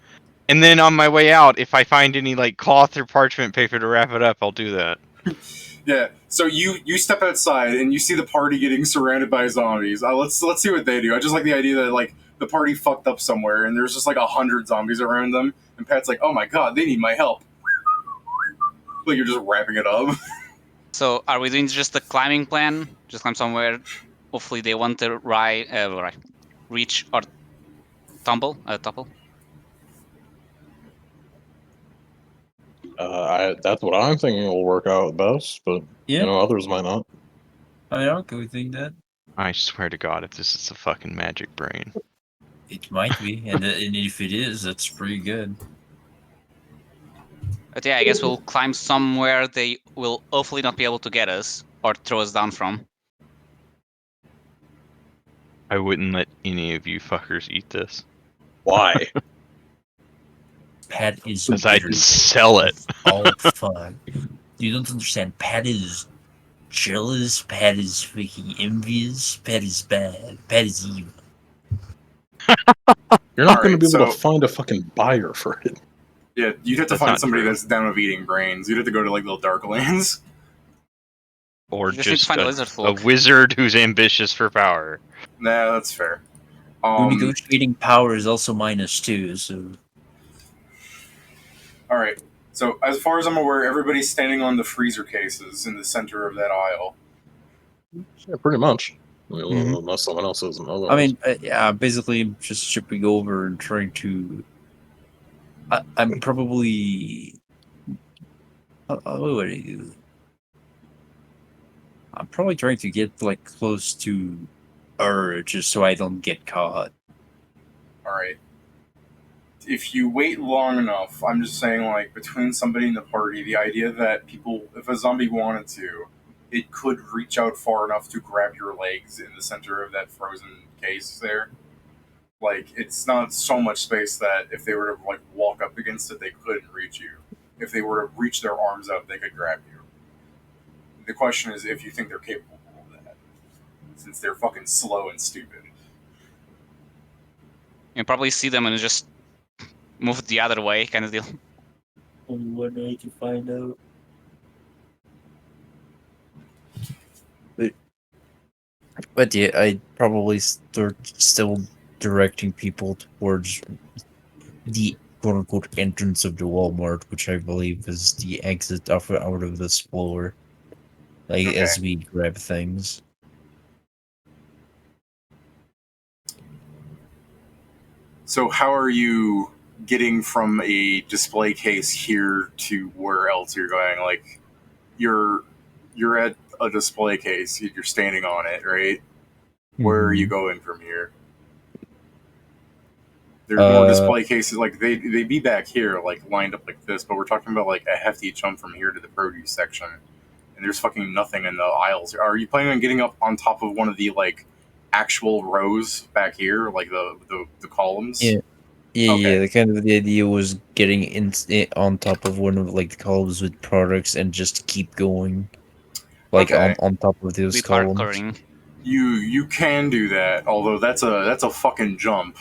and then on my way out, if I find any like cloth or parchment paper to wrap it up, I'll do that. Yeah. So you step outside and you see the party getting surrounded by zombies. Let's see what they do. I just like the idea that like the party fucked up somewhere and there's just like 100 zombies around them, and Pat's like, "Oh my god, they need my help." Like you're just wrapping it up. So are we doing just the climbing plan? Just climb somewhere. Hopefully they want to reach or topple. That's what I'm thinking will work out best, but others might not. I mean, I'll go with that. I swear to God, if this is a fucking magic brain, it might be, and if it is, that's pretty good. But yeah, I guess we'll climb somewhere they will hopefully not be able to get us or throw us down from. I wouldn't let any of you fuckers eat this. Why? Pat is because I'd sell it. All fun. You don't understand. Pat is jealous. Pat is freaking envious. Pat is bad. Pat is evil. You're not going to be able to find a fucking buyer for it. Yeah, you'd have to find somebody that's down with eating brains. You'd have to go to like little dark lands. Or just a wizard who's ambitious for power. Nah, that's fair. Negotiating power is also -2, so... Alright, so as far as I'm aware, everybody's standing on the freezer cases in the center of that aisle. Yeah, pretty much. Unless someone else isn't. I mean, yeah, basically just shipping over and trying to... I'm probably... what would I do? I'm probably trying to get like close to her just so I don't get caught. Alright. If you wait long enough, I'm just saying, like, between somebody in the party, the idea that people, if a zombie wanted to, it could reach out far enough to grab your legs in the center of that frozen case there. Like, it's not so much space that if they were to, like, walk up against it, they couldn't reach you. If they were to reach their arms out, they could grab you. The question is if you think they're capable of that, since they're fucking slow and stupid. You probably see them and just move the other way, kind of deal. Only one way to find out. But yeah, I'd probably start still directing people towards the quote-unquote entrance of the Walmart, which I believe is the exit out of this floor. Like, as we grab things. So how are you getting from a display case here to where else you're going? Like, you're at a display case, you're standing on it, right? Where are you going from here? There's more display cases, like they'd be back here, like lined up like this, but we're talking about like a hefty jump from here to the produce section, and there's fucking nothing in the aisles. Are you planning on getting up on top of one of the like actual rows back here, like the columns? Yeah. Yeah, the kind of the idea was getting on top of one of like the columns with products and just keep going, like on top of those columns. You can do that, although that's a fucking jump.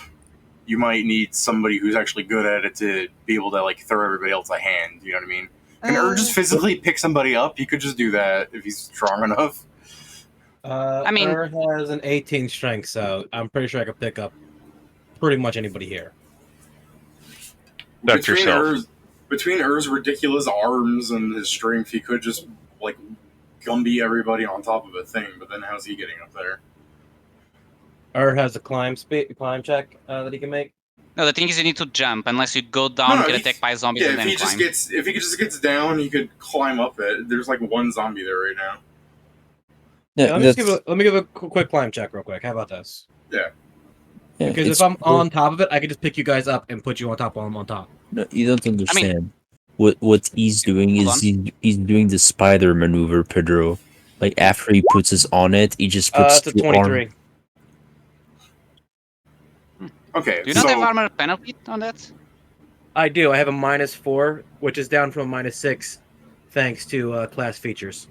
You might need somebody who's actually good at it to be able to like throw everybody else a hand. You know what I mean? Can Ur just physically pick somebody up? He could just do that if he's strong enough. I mean, Ur has an 18 strength, so I'm pretty sure I could pick up pretty much anybody here. Protect yourself. Between Ur's ridiculous arms and his strength, he could just like Gumby everybody on top of a thing. But then how's he getting up there? Has a climb check that he can make. No, the thing is you need to jump unless you go down, get attacked by zombies, and then climb. If he just gets down, he could climb up it. There's like one zombie there right now. Yeah, let me give a quick climb check real quick. How about this? Yeah. Because if I'm on top of it, I can just pick you guys up and put you on top while I'm on top. No, you don't understand. What he's doing is he's doing the spider maneuver, Pedro. Like after he puts us on it, he just puts that's a 23. Okay. Do you not have armor penalty on that? I do. I have a -4, which is down from a -6, thanks to class features.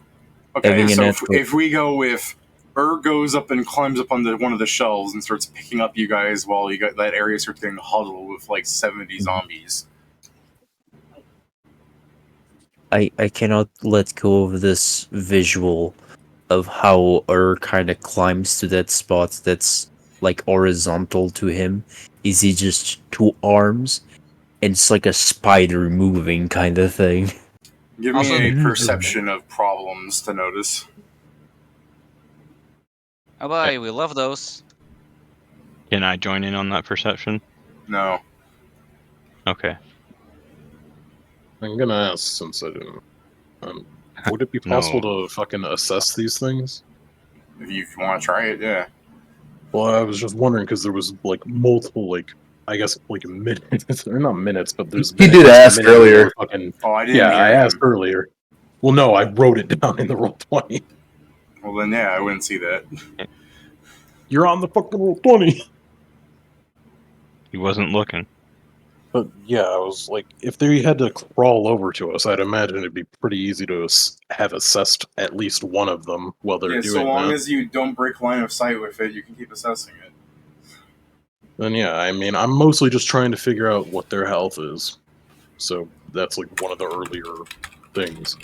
Okay, so if we go with goes up and climbs up on one of the shelves and starts picking up you guys while you got that area starts getting huddled with like 70 zombies. I cannot let go of this visual of how kind of climbs to that spot that's like horizontal to him. Is he just 2 arms? And it's like a spider moving kind of thing. Give me a perception of problems to notice. Oh boy, we love those. Can I join in on that perception? No. Okay. I'm gonna ask since I didn't. Would it be possible to fucking assess these things? If you want to try it, yeah. Well, I was just wondering because there was like multiple, like I guess like minutes or not minutes, but there's. He did ask earlier. Fucking, oh, I didn't. Yeah, I asked him. earlier. Well, no, I wrote it down in the Roll20. Well, then yeah, I wouldn't see that. You're on the fucking Roll20. He wasn't looking. But yeah, I was like, if they had to crawl over to us, I'd imagine it'd be pretty easy to have assessed at least one of them while they're doing that. So long as you don't break line of sight with it, you can keep assessing it. Then yeah, I mean, I'm mostly just trying to figure out what their health is. So that's like one of the earlier things.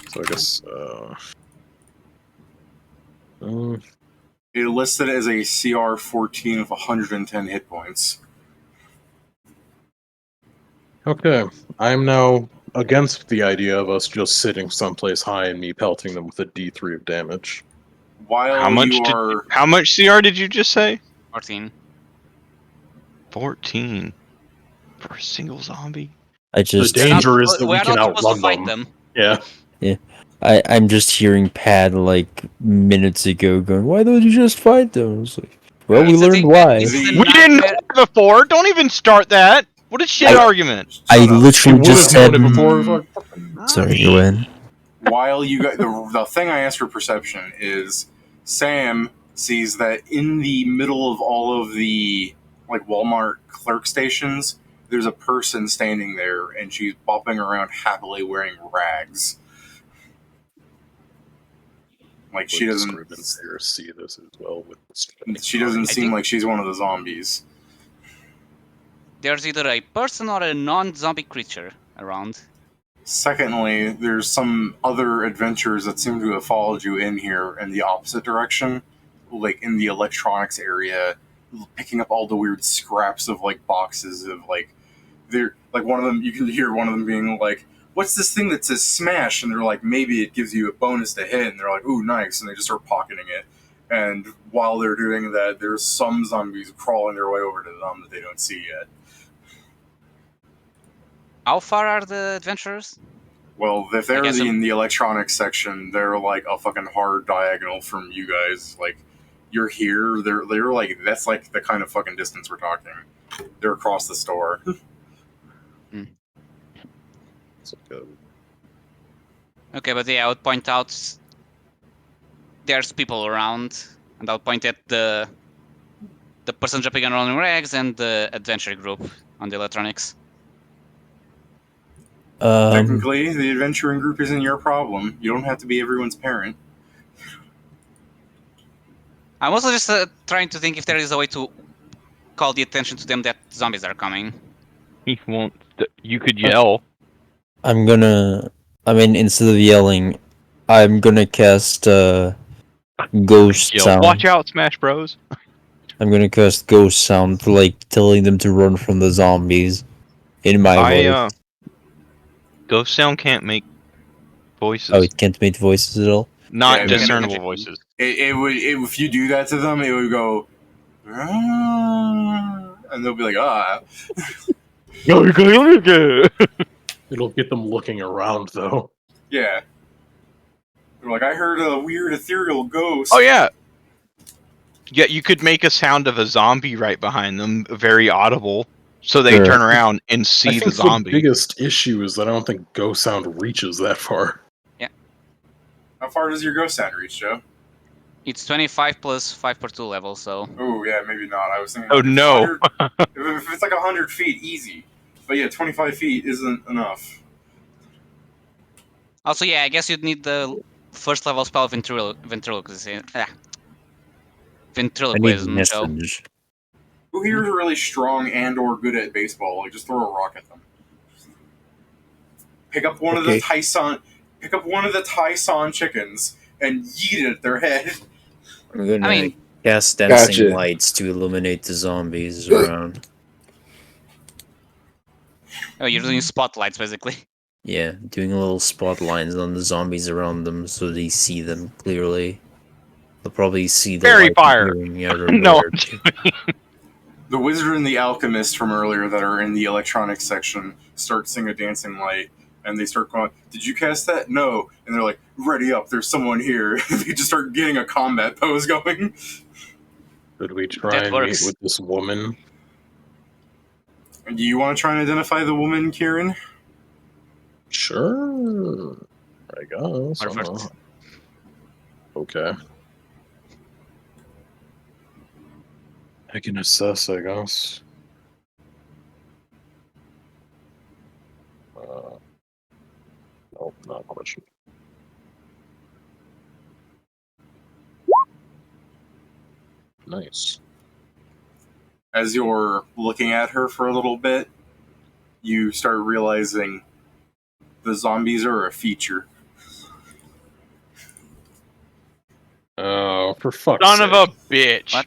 So I guess, it listed as a CR 14 of 110 hit points. Okay, I'm now against the idea of us just sitting someplace high and me pelting them with a D3 of damage. While how much CR did you just say? 14. 14 for a single zombie. The danger is that we can outrun them. Yeah. Yeah. I'm just hearing Pad like minutes ago going, why don't you just fight them? I was like, well, we learned why. We didn't know it before. Don't even start that. What a shit argument. I literally just said. Sorry, go ahead. While you got the thing I asked for perception is Sam sees that in the middle of all of the like Walmart clerk stations, there's a person standing there and she's bopping around happily wearing rags. Like she doesn't see this as well. She doesn't seem like she's one of the zombies. There's either a person or a non-zombie creature around. Secondly, there's some other adventurers that seem to have followed you in here in the opposite direction, like in the electronics area, picking up all the weird scraps of like boxes of like they're like one of them. You can hear one of them being like, "What's this thing that says smash?" And they're like, "Maybe it gives you a bonus to hit." And they're like, "Ooh, nice!" And they just start pocketing it. And while they're doing that, there's some zombies crawling their way over to them that they don't see yet. How far are the adventurers? Well, if they're in the electronics section, they're like a fucking hard diagonal from you guys. Like, you're here, they're like, that's like the kind of fucking distance we're talking. They're across the store. Okay, but yeah, I would point out there's people around, and I'll point at the person jumping around in rags and the adventure group on the electronics. Technically, the adventuring group isn't your problem. You don't have to be everyone's parent. I'm also just trying to think if there is a way to call the attention to them that zombies are coming. He won't. You could yell. Instead of yelling, I'm gonna cast ghost sound. Watch out, Smash Bros. I'm gonna cast ghost sound for like telling them to run from the zombies. In my voice. Ghost sound can't make voices. Oh, it can't make voices at all? Not Yeah, discernible voices. It would if you do that to them, it would go, "Ah," and they'll be like, ah. It'll get them looking around, though. Yeah. They're like, I heard a weird ethereal ghost. Oh yeah. Yeah, you could make a sound of a zombie right behind them, very audible, so they Sure. turn around and I see think the zombie. the biggest issue is that I don't think ghost sound reaches that far. How far does your ghost sound reach, Joe? It's 25 plus 5 per 2 level, so. Oh, yeah, maybe not. I was thinking. Oh Like, no. if it's like 100 feet, easy. But yeah, 25 feet isn't enough. Also, yeah, I guess you'd need the first level spell ventriloquism, I need ventriloquism, Joe. message. Who here is really strong and/or good at baseball? Like, just throw a rock at them. Pick up one of the Tyson. Pick up one of the Tyson chickens and yeet it at their head. I'm gonna I mean, cast dancing Gotcha. lights to illuminate the zombies around. oh, you're doing spotlights, basically. Yeah, doing little spotlights on the zombies around them so they see them clearly. They'll probably see the Fairy light fire. appearing out of No. nowhere. The wizard and the alchemist from earlier that are in the electronics section start seeing a dancing light, and they start going, "Did you cast that? No." And they're like, "Ready up, there's someone here." They just start getting a combat pose going. Could we try That and works. meet with this woman? Do you want to try and identify the woman, Kieran? Sure. I guess. Perfect. Okay. I can assess, I guess. Nope, not question. Nice. As you're looking at her for a little bit, you start realizing the zombies are a feature. Oh, for fuck's Son sake. of a bitch. What?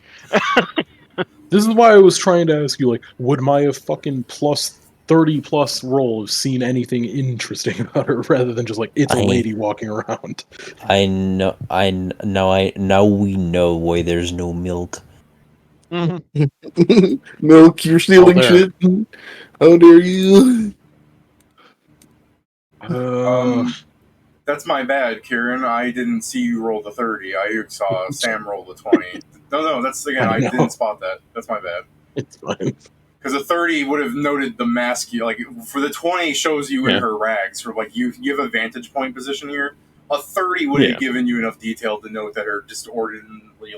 This is why I was trying to ask you, like, would my fucking plus 30 plus roll have seen anything interesting about her rather than just like, it's a lady walking around? Now we know why there's no milk. Milk, you're stealing there. shit. How dare you? That's my bad, Kieran. I didn't see you roll the 30. I saw Sam roll the 20. No, that's again. I didn't spot that. That's my bad. It's fine. Because a 30 would have noted the mask. Like for the 20 shows you in her rags, or like you have a vantage point position here. A 30 would have given you enough detail to note that her disorderly,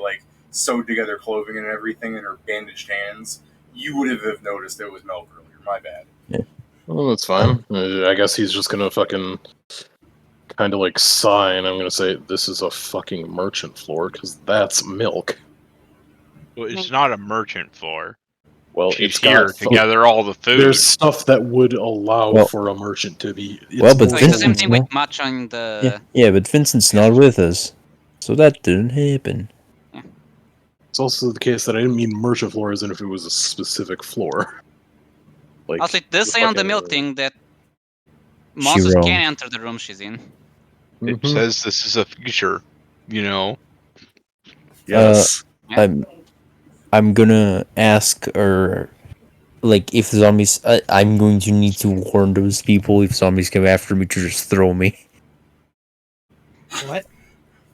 like sewed together clothing and everything, and her bandaged hands. You would have noticed it was milk earlier. My bad. Yeah. Well, that's fine. I guess he's just gonna fucking kind of like sigh, and I'm gonna say, "This is a fucking merchant floor, because that's milk." Well, it's not a merchant floor. Well, She's it's here got to gather all the food. There's stuff that would allow Well- for a merchant to be. Well, but So it's the same Vincent's thing with not. match on the. Yeah, but Vincent's not with us, so that didn't happen. It's also the case that I didn't mean merchant floor as in if it was a specific floor. Like, Also, it does the say on the fucking- milk thing that monsters wrong. can enter the room she's in. It Mhm. says this is a feature, you know. Yes. I'm gonna ask her, like, if zombies. I'm going to need to warn those people if zombies come after me to just throw me. What?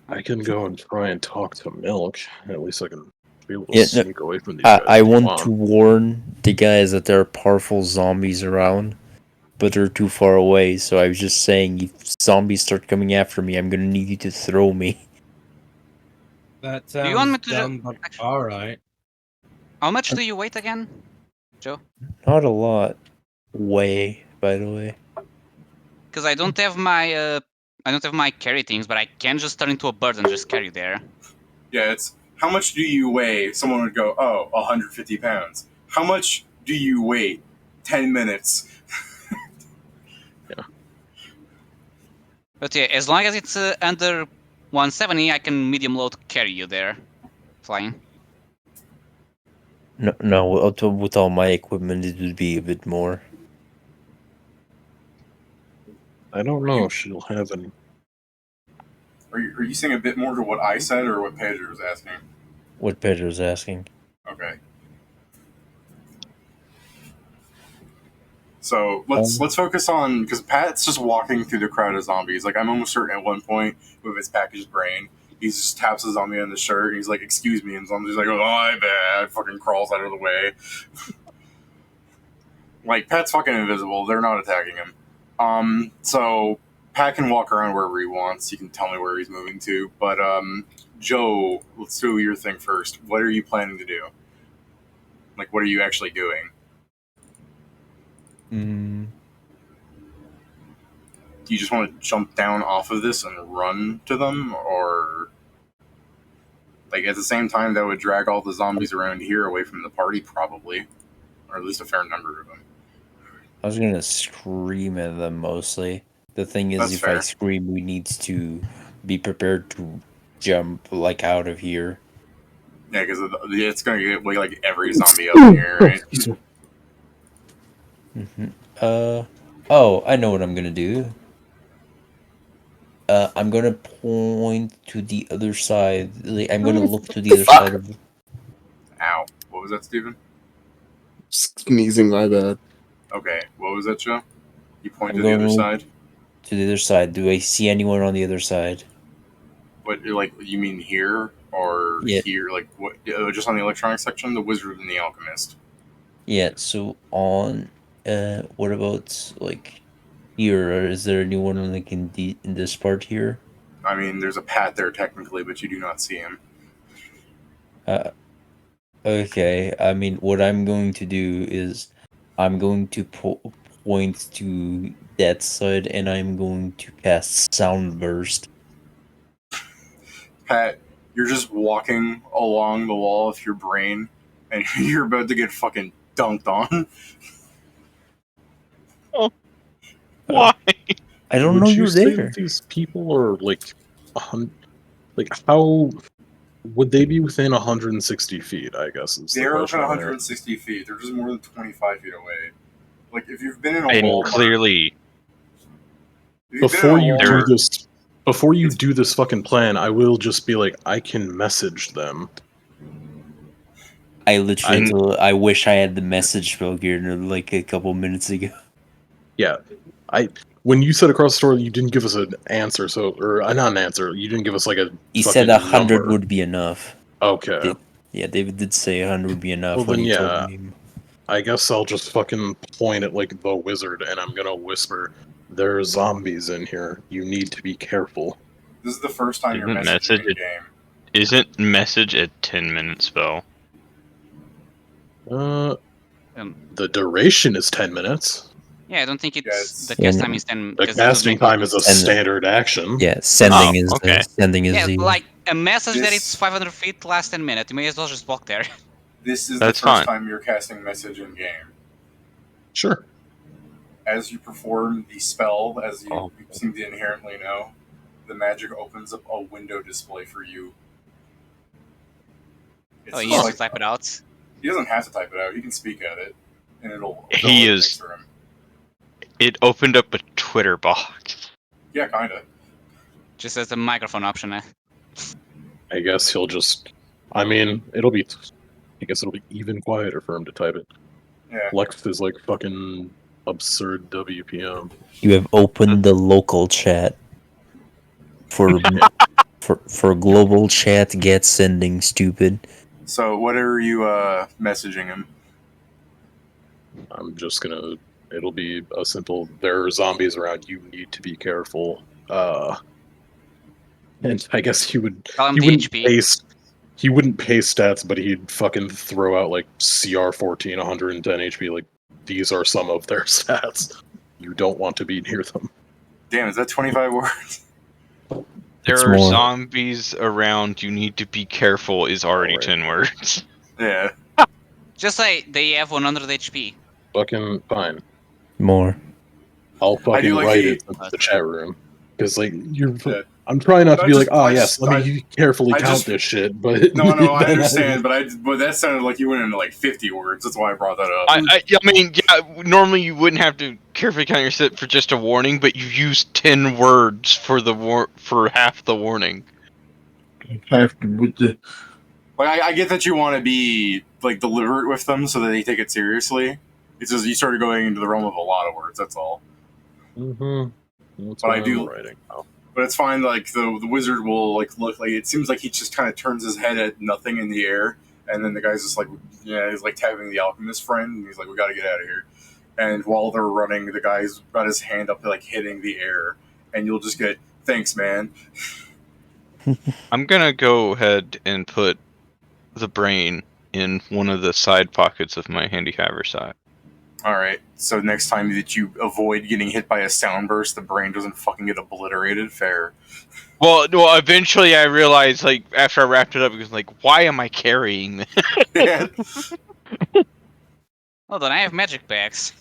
I can go and try and talk to Milk. At least I can be able to Yeah, no, sneak away from these guys. I if want to warn the guys that there are powerful zombies around, but they're too far away. So I was just saying, if zombies start coming after me, I'm gonna need you to throw me. That Do you want me sounds to dumb, but alright. How much do you weight again, Joe? Not a lot. Way, by the way. Because I don't have my carry things, but I can just turn into a bird and just carry there. Yeah, it's how much do you weigh? Someone would go, oh, 150 pounds. How much do you weigh? 10 minutes. But yeah, as long as it's under 170, I can medium load carry you there, flying. No, with all my equipment, it would be a bit more. I don't know if she'll have any. Are you saying a bit more to what I said or what Pedro was asking? What Pedro's asking. Okay. So let's focus on, because Pat's just walking through the crowd of zombies. Like, I'm almost certain at one point with his packaged brain, he just taps a zombie on the shirt and he's like, "Excuse me," and zombie's like, "Oh, my bad," fucking crawls out of the way. Like, Pat's fucking invisible. They're not attacking him. So Pat can walk around wherever he wants. He can tell me where he's moving to. But Joe, let's do your thing first. What are you planning to do? Like, what are you actually doing? Do you just want to jump down off of this and run to them, or like at the same time that would drag all the zombies around here away from the party, probably, or at least a fair number of them? I was gonna scream at them mostly. The thing is, That's if fair. I scream, we need to be prepared to jump like out of here. Yeah, because it's going to get like every zombie up in here, right? Oh, I know what I'm gonna do. I'm gonna point to the other side. Like, I'm gonna look to the other side of. Ow. What was that, Steven? Sneezing, my bad. Okay. What was that, Joe? You point I'm to the other going side? To the other side. Do I see anyone on the other side? What, like, you mean here or Yeah. here? Like, what? Just on the electronics section? The Wizard and the Alchemist. Yeah. So on. What about like here? Or is there anyone like in this part here? I mean, there's a Pat there technically, but you do not see him. Okay. I mean, what I'm going to do is I'm going to point to that side, and I'm going to cast Sound Burst. Pat, you're just walking along the wall with your brain, and you're about to get fucking dunked on. Why? I don't Would know you you're say there. that these people are like how would they be within 160 feet? I guess is the They're question. within 160 feet. They're just more than 25 feet away. Like, if you've been in a And Walmart, clearly, Before you do They're- this, before you do this fucking plan, I will just be like, I can message them. I literally, I wish I had the message spell here like a couple minutes ago. Yeah, when you said across the store, you didn't give us an answer, or not an answer. You didn't give us like a. He said fucking 100 number. would be enough. Okay. Yeah, David did say 100 would be enough Well, when then, he yeah. told me. I guess I'll just fucking point at like the wizard, and I'm gonna whisper, "There's zombies in here. You need to be careful." This is the first time you're Isn't messaging in game. isn't message a 10-minute spell? The duration is 10 minutes. Yeah, I don't think it's- the cast time is 10. The 'cause it would casting make time is a And- standard action. Yeah, sending is okay. sending is Yeah, the. like a message that This- it's 500 feet lasts 10 minutes. You may as well just walk there. This is That's the first fine. time you're casting message in game. Sure. As you perform the spell, as you Oh. seem to inherently know, the magic opens up a window display for you. It's Oh, you just have to type it out. He doesn't have to type it out. He can speak at it, and it'll. He fill is- things for him. It opened up a Twitter box. Yeah, kinda. Just as a microphone option. I guess he'll just. I mean, it'll be. I guess it'll be even quieter for him to type it. Yeah. Lex is like fucking absurd WPM. You have opened the local chat for for global chat. Get sending stupid. So, what are you messaging him? I'm just gonna. It'll be a simple. There are zombies around. You need to be careful. And I guess he would. Tell him He the wouldn't HP. paste. He wouldn't paste stats, but he'd fucking throw out like CR14, 110 HP. Like these are some of their stats. You don't want to be near them. Damn, is that 25 words? There It's are more. zombies around. You need to be careful. Is already Alright. 10 words. Yeah. Just say they have 100 HP. Fucking fine. More. I'll fucking do like write the- it in the chat room because like you're. Yeah. I'm trying not to I be just- like, oh I yes, just- let me carefully I count just- this shit. But No, I then understand, but that sounded like you went into like 50 words. That's why I brought that up. I mean, yeah. Normally you wouldn't have to carefully count your sip for just a warning, but you used 10 words for for half the warning. Like, I get that you want to be like deliberate with them so that they take it seriously. It's just you started going into the realm of a lot of words. That's all. That's But why I do. I'm writing now. But it's fine. Like the wizard will like look like it seems like he just kind of turns his head at nothing in the air, and then the guy's just like, yeah, he's like tapping the alchemist friend, and he's like, we got to get out of here. And while they're running, the guy's got his hand up like hitting the air, and you'll just get thanks, man. I'm gonna go ahead and put the brain in one of the side pockets of my handy haversack. All right. So next time that you avoid getting hit by a sound burst, the brain doesn't fucking get obliterated. Fair. Well, eventually I realized, like, after I wrapped it up, it was like, why am I carrying this? Yeah. Hold on, I have magic bags.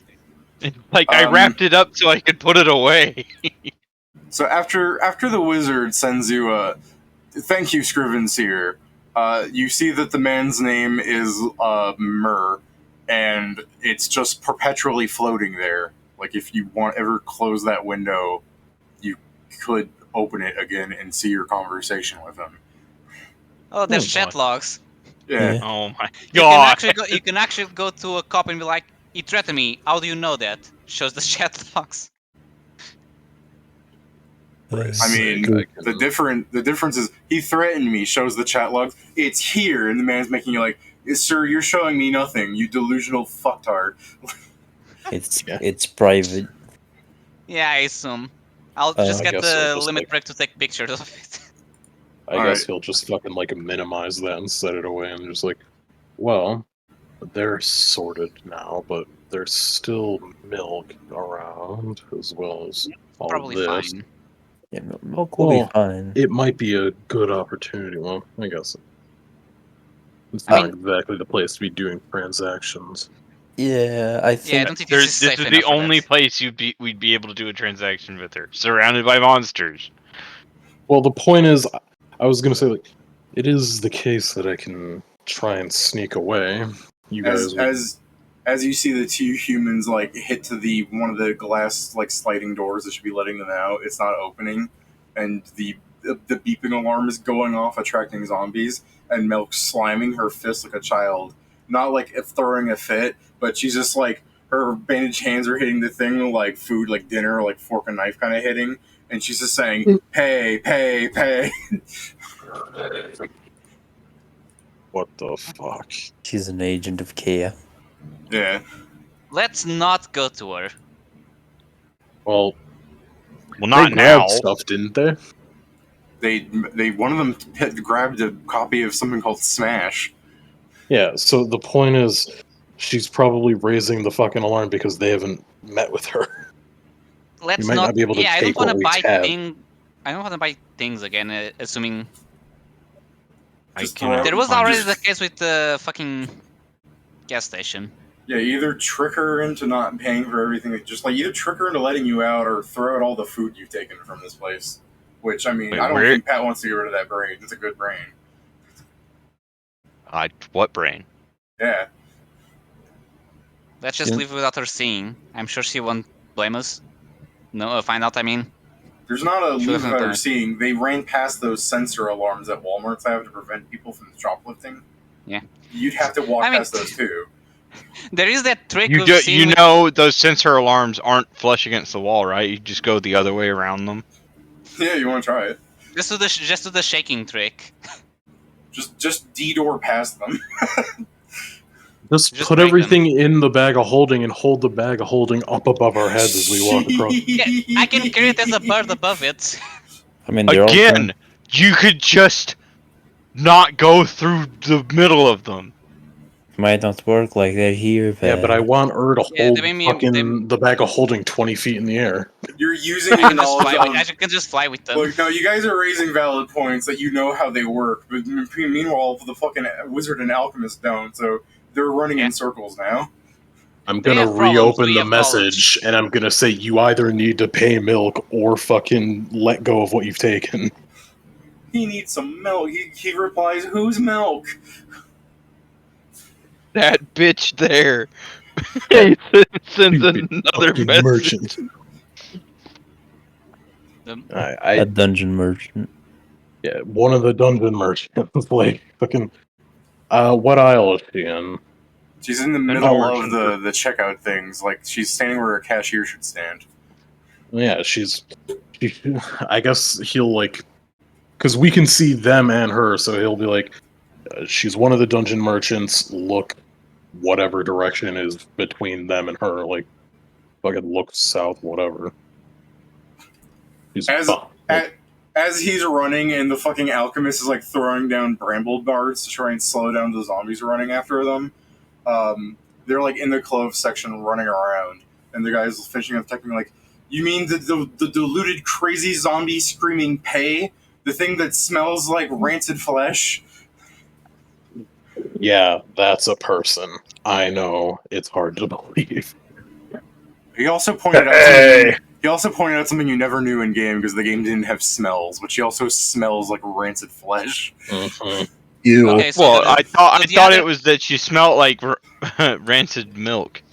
Like, I wrapped it up so I could put it away. So after the wizard sends you a thank you, Scrivenseer, you see that the man's name is Myrrh, and it's just perpetually floating there. Like if you want ever close that window, you could open it again and see your conversation with him. Oh, there's chat logs. Yeah. Oh my You god. can actually go to a cop and be like, he threatened me. How do you know that? Shows the chat logs. I mean, the difference is he threatened me. Shows the chat logs. It's here, and the man's making you like, sir, you're showing me nothing. You delusional fucktard. It's private. Yeah, I assume. I'll just get the limit break to take pictures of it. I guess he'll just fucking like minimize that and set it away and just like, well, they're sorted now, but there's still milk around as well as all Probably this. fine. Yeah, milk will be fine. It might be a good opportunity. Well, I guess it's not exactly the place to be doing transactions. Yeah, I think. Yeah, I don't think this is the only place we'd be able to do a transaction with her, surrounded by monsters. Well, the point is, I was gonna say, like, it is the case that I can try and sneak away. You guys, as you see the two humans like hit to the one of the glass like sliding doors that should be letting them out, it's not opening, and the beeping alarm is going off, attracting zombies, and Milk's sliming her fist like a child, not like throwing a fit, but she's just like her bandaged hands are hitting the thing like food, like dinner, like fork and knife kind of hitting, and she's just saying, "Pay, pay, pay." What the fuck? She's an agent of Kea. Yeah. Let's not go to her. Well, not they now. grabbed stuff, didn't they? They one of them grabbed a copy of something called Smash. Yeah. So the point is, she's probably raising the fucking alarm because they haven't met with her. Let's you might not be able to I take don't want what to we buy have. I don't want to buy things again, assuming. There was already the case with the fucking gas station. Yeah, either trick her into not paying for everything, just like either trick her into letting you out, or throw out all the food you've taken from this place. Which I mean, I don't think Pat wants to get rid of that brain. It's a good brain. What brain? Yeah. Let's just leave without her seeing. I'm sure she won't blame us. No, find out. I mean, there's not a leave without her seeing. They ran past those sensor alarms that Walmart's have to prevent people from shoplifting. Yeah. You'd have to walk past those too. There is that trick. You know, those sensor alarms aren't flush against the wall, right? You just go the other way around them. Yeah, you want to try it? Just do the shaking trick. Just D-door past them. Just put everything in the bag of holding and hold the bag of holding up above our heads as we walk across. Yeah, I can carry it as a bird above it. I mean, again, you could just not go through the middle of them. Might not work like that here. Yeah, but I want her to hold the bag of holding 20 feet in the air. You're using your knowledge of... I can just fly with them. Look, no, you guys are raising valid points that you know how they work, but meanwhile, the fucking wizard and alchemist don't, so they're running in circles now. I'm gonna reopen the message, and I'm gonna say you either need to pay milk or fucking let go of what you've taken. He needs some milk. He replies, "Who's milk?" That bitch there. He sends Stupid another fucking message. merchant. A dungeon merchant. Yeah, one of the dungeon merchants. Like, fucking. What aisle is she in? She's in the Dungeon middle of merchant. the checkout things. Like she's standing where a cashier should stand. Yeah, she's. I guess he'll, like. Because we can see them and her, so he'll be like, she's one of the dungeon merchants. Look whatever direction is between them and her. Like, fucking look south, whatever. He's As he's running, and the fucking alchemist is like throwing down bramble darts to try and slow down the zombies running after them. They're like in the clove section running around, and the guy's finishing up typing like, "You mean the deluded, crazy zombie screaming pay? The thing that smells like rancid flesh?" Yeah, that's a person. I know. It's hard to believe. He also pointed out he also pointed out something you never knew in game because the game didn't have smells, but she also smells like rancid flesh. Mm-hmm. Ew. Okay, so Well, I thought other- it was that she smelled like rancid milk.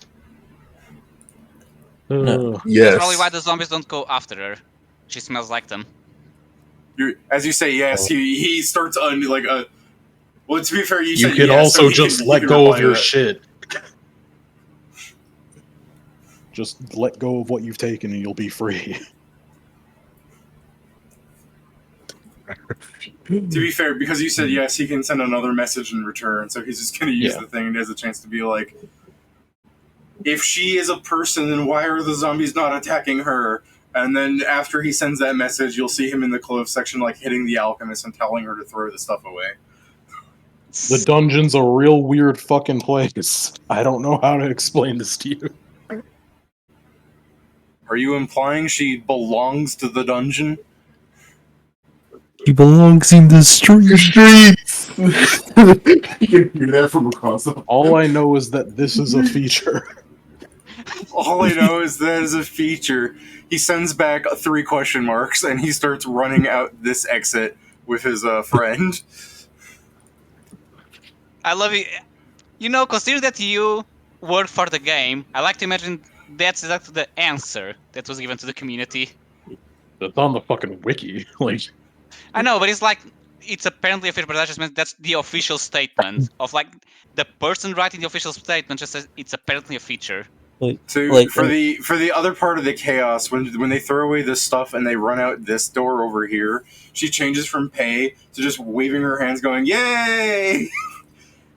No. Yes. That's probably why the zombies don't go after her. She smells like them. As you say, yes, he starts well, to be fair, you said can yes, also so he just can- let he can go reply of your to that. shit. Just let go of what you've taken and you'll be free. To be fair, because you said yes, he can send another message in return, so he's just going to use Yeah. the thing and has a chance to be like, if she is a person, then why are the zombies not attacking her? And then after he sends that message, you'll see him in the clove section, like hitting the alchemist and telling her to throw the stuff away. The dungeon's a real weird fucking place. I don't know how to explain this to you. Are you implying she belongs to the dungeon? He belongs in the street. Streets. You can hear that from across the. All I know is that this is a feature. All I know is that is a feature. He sends back 3 question marks, and he starts running out this exit with his friend. I love it. You know, considering that you work for the game, I like to imagine that's exactly the answer that was given to the community. It's on the fucking wiki. Like, I know, but it's apparently official, but that just meant that's the official statement of like the person writing the official statement just says it's apparently a feature. For the other part of the chaos, when they throw away this stuff and they run out this door over here, she changes from pay to just waving her hands, going "Yay!"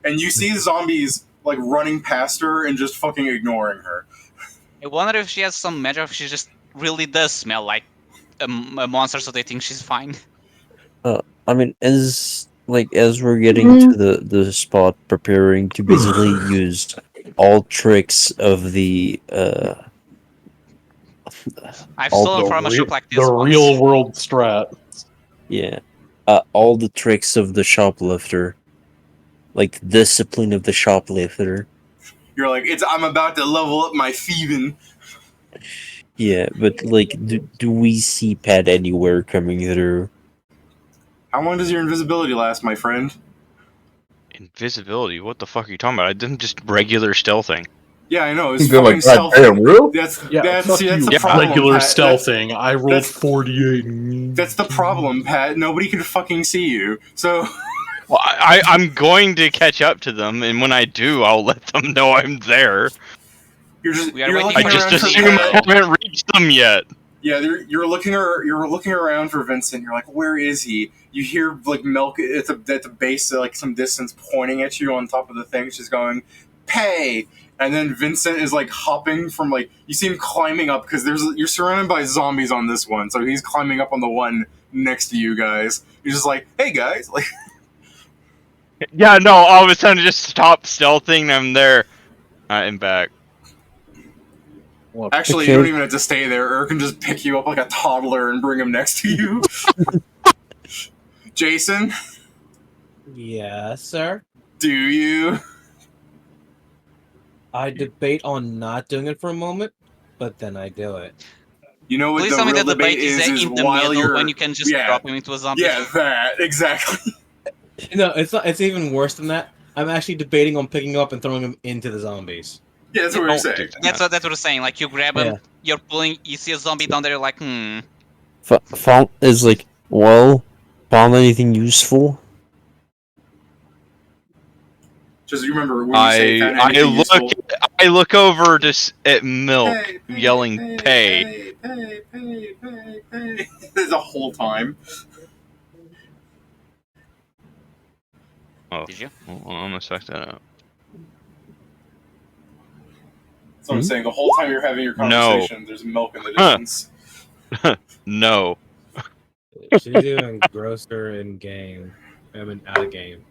And you see zombies like running past her and just fucking ignoring her. I wonder if she has some magic, if she just really does smell like a monster, so they think she's fine. I mean, as we're getting to the spot preparing to basically use all tricks of the I've all stolen the from a shop like this the once. real world strat. Yeah. All the tricks of the shoplifter. Like the discipline of the shoplifter. You're like, I'm about to level up my thieving. Yeah, but like, do we see Pat anywhere coming through? How long does your invisibility last, my friend? Invisibility? What the fuck are you talking about? I didn't just regular stealthing. Yeah, I know. It's They're fucking like, stealth. "God damn, real?" That's fuck the you. problem. Regular Pat. stealthing. I rolled 48. That's the problem, Pat. Nobody can fucking see you. So Well, I'm going to catch up to them, and when I do, I'll let them know I'm there. you're just We are you're waiting looking I for just around for assume I Pat. haven't reached them yet. Yeah, you're looking around for Vincent. You're like, where is he? You hear like Milk at the base, like some distance, pointing at you on top of the thing. She's going, "Pay!" And then Vincent is like hopping from like you see him climbing up because you're surrounded by zombies on this one, so he's climbing up on the one next to you guys. He's just like, "Hey guys!" Like, Yeah, no, all of a sudden just stop stealthing. I'm there. I'm back. actually, you don't even have to stay there. Ur can just pick you up like a toddler and bring him next to you. Jason, Yes, sir. do you? I debate on not doing it for a moment, but then I do it. You know what Please the tell me real the debate debate is is in the while middle you're when you can just drop him into a zombie. Yeah, that exactly. No, it's not. It's even worse than that. I'm actually debating on picking him up and throwing him into the zombies. Yeah, that's what we're saying. That's what we're saying. Like, you grab him, you're pulling, you see a zombie down there, you're like, Found is like, well, found anything useful? Just remember when you say found anything useful. I look over at Milk, yelling, "Pay!" Pay! The whole time. Oh, did you? Well, I'm gonna suck that up. That's what I'm saying. The whole time you're having your conversation, there's milk in the distance. No. She's doing grosser in game. I mean, out of game.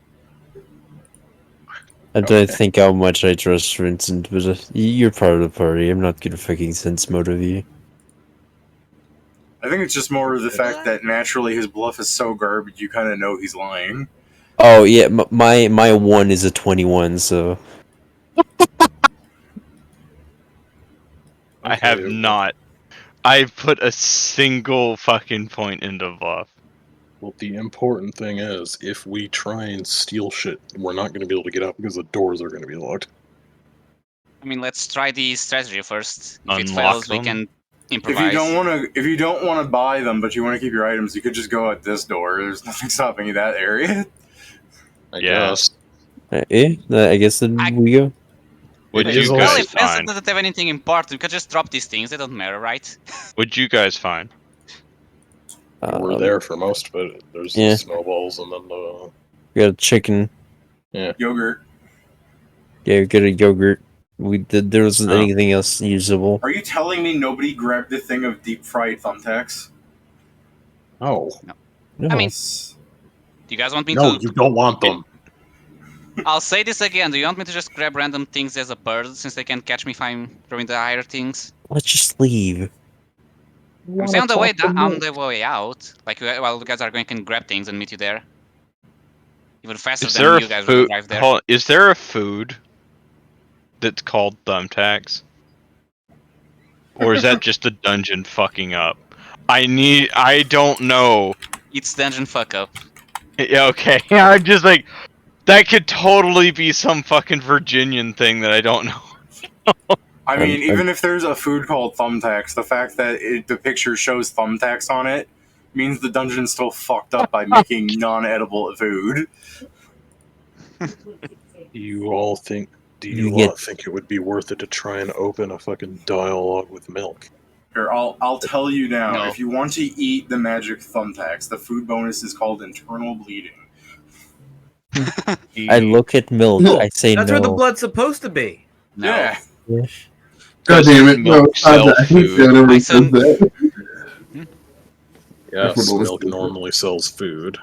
I don't think how much I trust Vincent, but you're part of the party. I'm not gonna fucking sense motive you. I think it's just more of the fact that naturally his bluff is so garbage, you kind of know he's lying. Oh yeah, my 1 is a 21, so. I have not. I've put a single fucking point into bluff. Well, the important thing is, if we try and steal shit, we're not going to be able to get out because the doors are going to be locked. I mean, let's try the strategy first. If it Unlock fails, we them? can improvise. If you don't want to buy them, but you want to keep your items, you could just go at this door. There's nothing stopping you that area. I guess. I guess then we go. Would It you is Well, also guys if Vincent find? doesn't have anything important, we could just drop these things. They don't matter, right? Would you guys find? We're there for most of it. There's the snowballs and then the... We got a chicken. Yeah. Yogurt. Yeah, we got a yogurt. There wasn't anything else usable. Are you telling me nobody grabbed the thing of deep fried thumbtacks? No. I mean, do you guys want me to... No, you don't want them. I'll say this again. Do you want me to just grab random things as a bird, since they can't catch me if I'm throwing the higher things? Let's just leave. I'm saying on the way out. Like, while you guys are going, can grab things and meet you there. Even faster Is there than you a guys will food? drive there. Is there a food that's called thumbtacks? Or is that just a dungeon fucking up? I don't know. It's dungeon fuck up. Yeah, okay. I'm just like, that could totally be some fucking Virginian thing that I don't know. I mean, even if there's a food called thumbtacks, the fact that the picture shows thumbtacks on it means the dungeon's still fucked up by making non-edible food. Do you all think it would be worth it to try and open a fucking dialogue with milk? Here, I'll tell you now. No. If you want to eat the magic thumbtacks, the food bonus is called internal bleeding. I look at milk. I say That's no. where the blood's supposed to be. No. Yeah. God damn it! No, I hate that whenever he says that. Yes, milk normally sells food.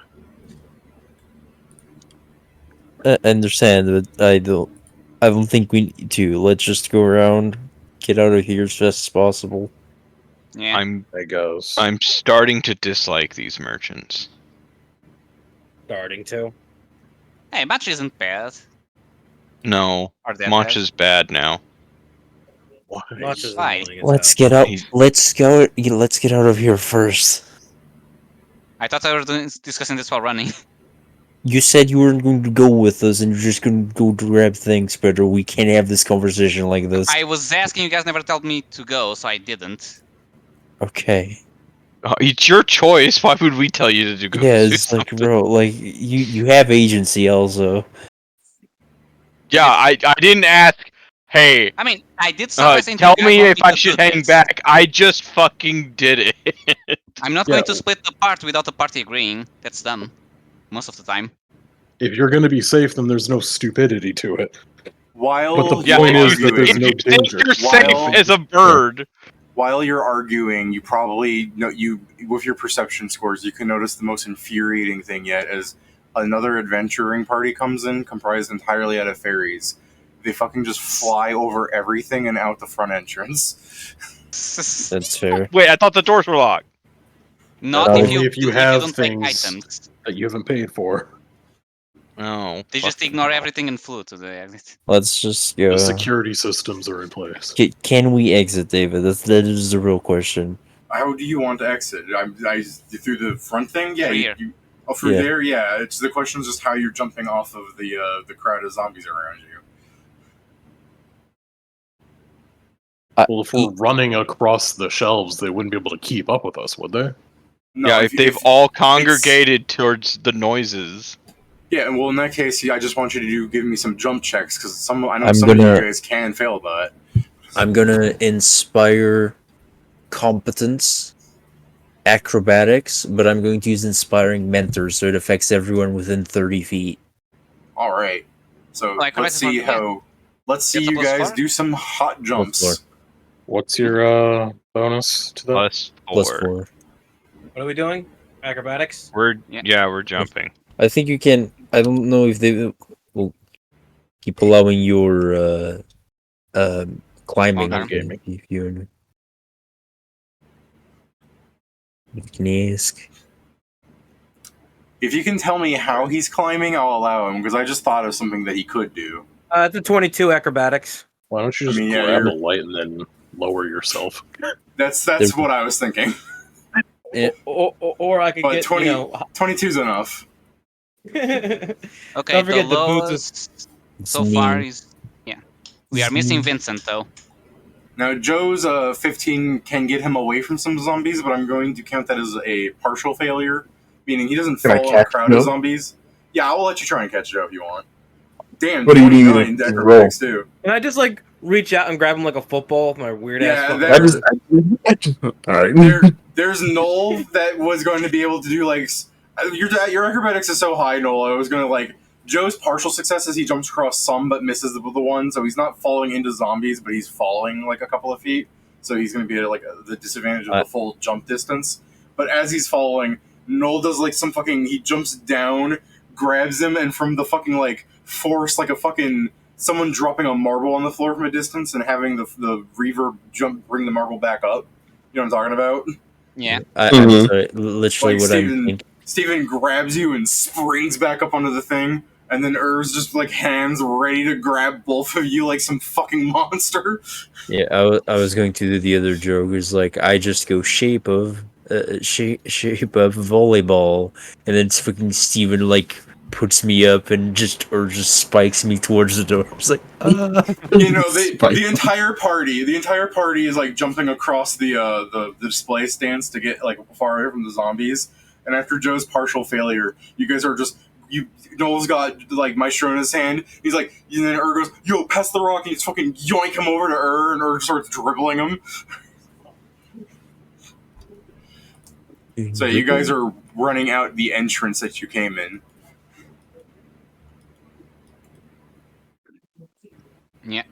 I understand, but I don't think we need to. Let's just go around, get out of here as fast as possible. Yeah. I'm starting to dislike these merchants. Starting to. Hey, match isn't bad. No, Or that Mach bad. is bad now. Much is Why? annoying as Let's hell. get out. Let's go. Let's get out of here first. I thought I were discussing this while running. You said you weren't going to go with us, and you're just going to go grab things, Pedro. We can't have this conversation like this. I was asking, you guys never told me to go, so I didn't. Okay. It's your choice. Why would we tell you to go? Yeah, do it's like, something? bro, like you have agency also. Yeah, I didn't ask. Hey, I mean, I did start by saying tell to you guys me want if I to should do hang this. back. I just fucking did it. I'm not going to split the part without the party agreeing. That's dumb. Most of the time. If you're going to be safe, then there's no stupidity to it. While But the point is that there's no danger. You're safe as a bird. While you're arguing, you probably with your perception scores, you can notice the most infuriating thing yet as another adventuring party comes in, comprised entirely out of fairies. They fucking just fly over everything and out the front entrance. That's fair. Wait, I thought the doors were locked. Not Only if you have don't take things items. that you haven't paid for. No. They just ignore everything and flew to the exit. Let's just go. The security systems are in place. Can we exit, David? That is the real question. How do you want to exit? Through the front thing? Yeah. Through Through there? Yeah. It's the question is just how you're jumping off of the crowd of zombies around you. Well, if we're running across the shelves, they wouldn't be able to keep up with us, would they? No, yeah, if they've all congregated towards the noises. Yeah, well, in that case, I just want you to give me some jump checks because I know I'm some of gonna- you guys can fail that. I'm gonna inspire competence, acrobatics, but I'm going to use inspiring mentor, so it affects everyone within 30 feet. All right, so Like, let's see how. Let's see It's a you plus guys 4? do some hot jumps. What's your bonus to that? +4. +4. What are we doing? Acrobatics? We're Yeah. we're jumping. I think you can. I don't know if they will keep allowing your climbing. Okay. If you can ask. If you can tell me how he's climbing, I'll allow him because I just thought of something that he could do. It's a 22 acrobatics. Why don't you just yeah, grab a you're- light and then lower yourself? That's There's- what I was thinking. Or I could But get 22's enough. Okay, Don't the forget the boots lowest It's so far mean. is... Yeah. We are missing Vincent, though. Now, Joe's 15 can get him away from some zombies, but I'm going to count that as a partial failure, meaning he doesn't Can I fall in a catch crowd Joe? of zombies. Yeah, I will let you try and catch Joe if you want. Damn, What do you need me 29 to acrobatics too. Can I just like reach out and grab him like a football with my weird Yeah, ass? there- I just all right. There's Noel that was going to be able to do like your acrobatics is so high, Noel. I was going to like Joe's partial success is he jumps across some but misses the one, so he's not falling into zombies, but he's falling like a couple of feet. So he's going to be at like the disadvantage of the full jump distance. But as he's falling, Noel does like some fucking he jumps down, grabs him, and from the fucking like force like a fucking someone dropping a marble on the floor from a distance and having the reverb jump bring the marble back up. You know what I'm talking about? Yeah. I'm Mhm. sorry, literally Like what I'm Steven, thinking. Steven grabs you and springs back up onto the thing, and then Ur's just like hands ready to grab both of you like some fucking monster. Yeah, I was going to do the other joke. Is like I just go shape of volleyball, and then it's fucking Steven like puts me up and just spikes me towards the door. It's like You know, the entire party is like jumping across the display stands to get like far away from the zombies. And after Joe's partial failure, you guys are just Noel's got like Maestro in his hand. He's like, and then goes, "Yo, pass the rock!" And you just fucking yoink him over to and starts dribbling him. So you guys are running out the entrance that you came in. Yeah.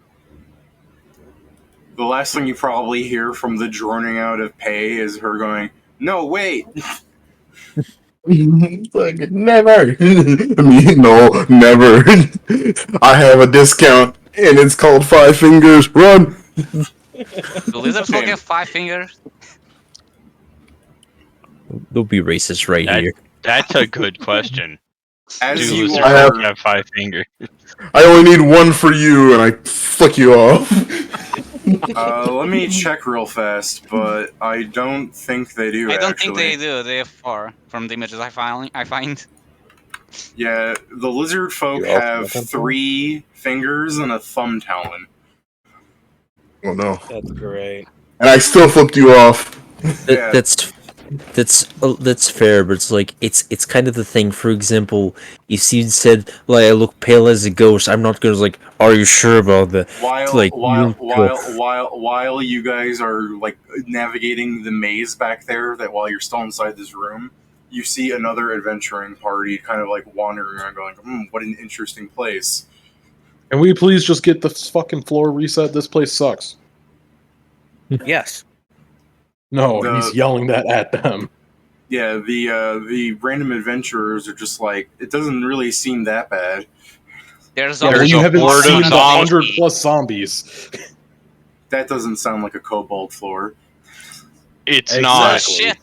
The last thing you probably hear from the droning out of Pei is her going, "No, wait." Like, never. I mean, no, never. I have a discount, and it's called 5 Fingers. Run. Do lizards all get 5 fingers? Don't be racist right here. That's a good question. As Do you lizards are, have 5 fingers? I only need one for you, and I flick you off. let me check real fast, but I don't think they do. I don't actually. think they do. They have 4 from the images I find. Yeah, the lizard folk You're off have the 3 fingers and a thumb talon. Oh no! That's great. And I still flipped you off. Yeah. That's fair, but it's like it's kind of the thing. For example, if Steven said like I look pale as a ghost, I'm not gonna like. Are you sure about that? While you guys are like navigating the maze back there, that while you're still inside this room, you see another adventuring party kind of like wandering around, going, "What an interesting place." Can we please just get the fucking floor reset? This place sucks. Yes. No, he's yelling that at them. Yeah, the random adventurers are just like, it doesn't really seem that bad. There's Yeah, always you haven't horde seen of the zombies. 100 plus zombies. That doesn't sound like a kobold floor. It's not. shit.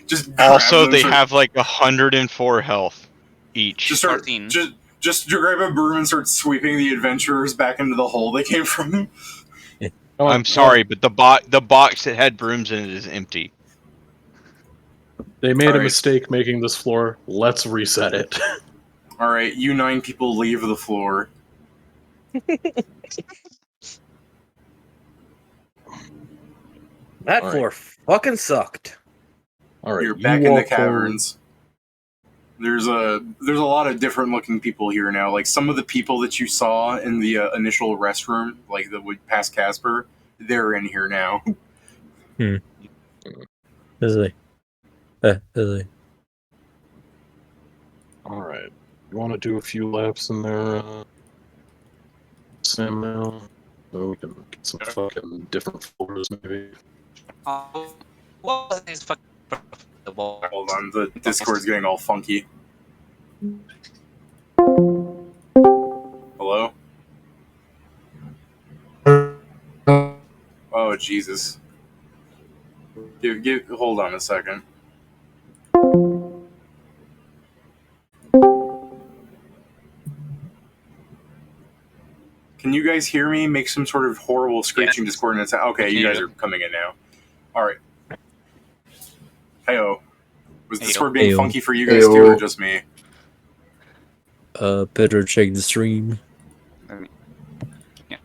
Just Also, they have like 104 health each. just start 14. just grab a broom and start sweeping the adventurers back into the hole they came from. I'm sorry, but the box that had brooms in it is empty. They made a Alright. mistake making this floor. Let's reset it. All right, you 9 people leave the floor. That All floor fucking sucked. All right, You're you back in the walk forward. caverns. There's a lot of different looking people here now. Like some of the people that you saw in the initial restroom, like that would pass Casper, they're in here now. Is he? All right, you want to do a few laps in there, Sam? Now, so we can get some fucking different floors, maybe. What was this fucking the wall? Hold on, the Discord's getting all funky. Hello? Oh Jesus! Hold on a second. Can you guys hear me? Make some sort of horrible screeching Discord, and it's okay. You guys are coming in now. All right. Heyo. Was Discord being Heyo. funky for you guys too, or just me? Better check the stream. Yeah.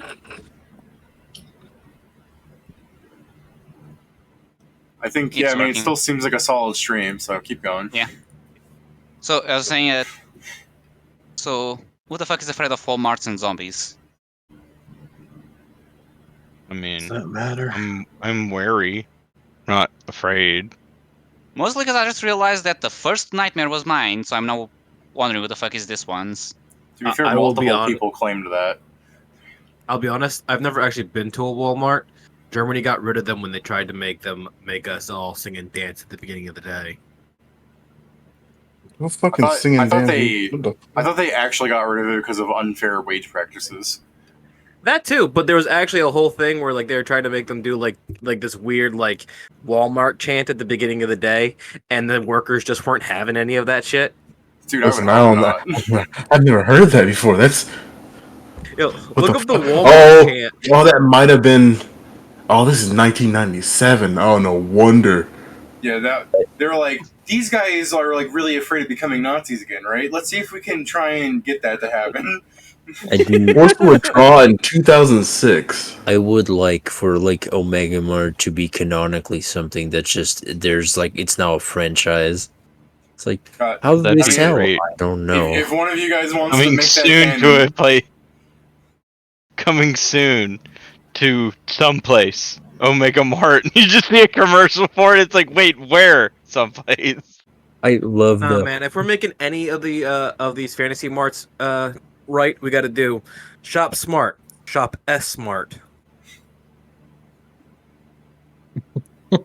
I think, It's I mean, it working. still seems like a solid stream, so keep going. Yeah. So I was saying, so who the fuck is afraid of Walmarts and zombies? I mean, Does that matter? I'm wary, not afraid. Mostly because I just realized that the first nightmare was mine, so I'm now wondering who the fuck is this one's. To be fair, I will be multiple on- people claimed that. I'll be honest, I've never actually been to a Walmart. Germany got rid of them when they tried to make us all sing and dance at the beginning of the day. No fucking singing. I thought they actually got rid of it because of unfair wage practices. That too, but there was actually a whole thing where like they were trying to make them do like this weird like Walmart chant at the beginning of the day, and the workers just weren't having any of that shit. Dude, Listen, I would hope not. I've never heard of that before. That's Yo, what look the up the fuck? Walmart chant. Oh, that might have been. Oh, this is 1997. Oh, no wonder. Yeah, they're like, these guys are like really afraid of becoming Nazis again, right? Let's see if we can try and get that to happen. I do. Forced to withdraw in 2006. I would like for like Omega Mart to be canonically something that's just there's like it's now a franchise. It's like how did That'd they be sell? great. I don't know. If one of you guys wants to Coming make that soon canon, to a place. Coming soon to someplace. Omega Mart. You just see a commercial for it. It's like, wait, where? Someplace. I love Nah, the man, if we're making any of the of these fantasy marts right, we got to do shop smart, shop S smart.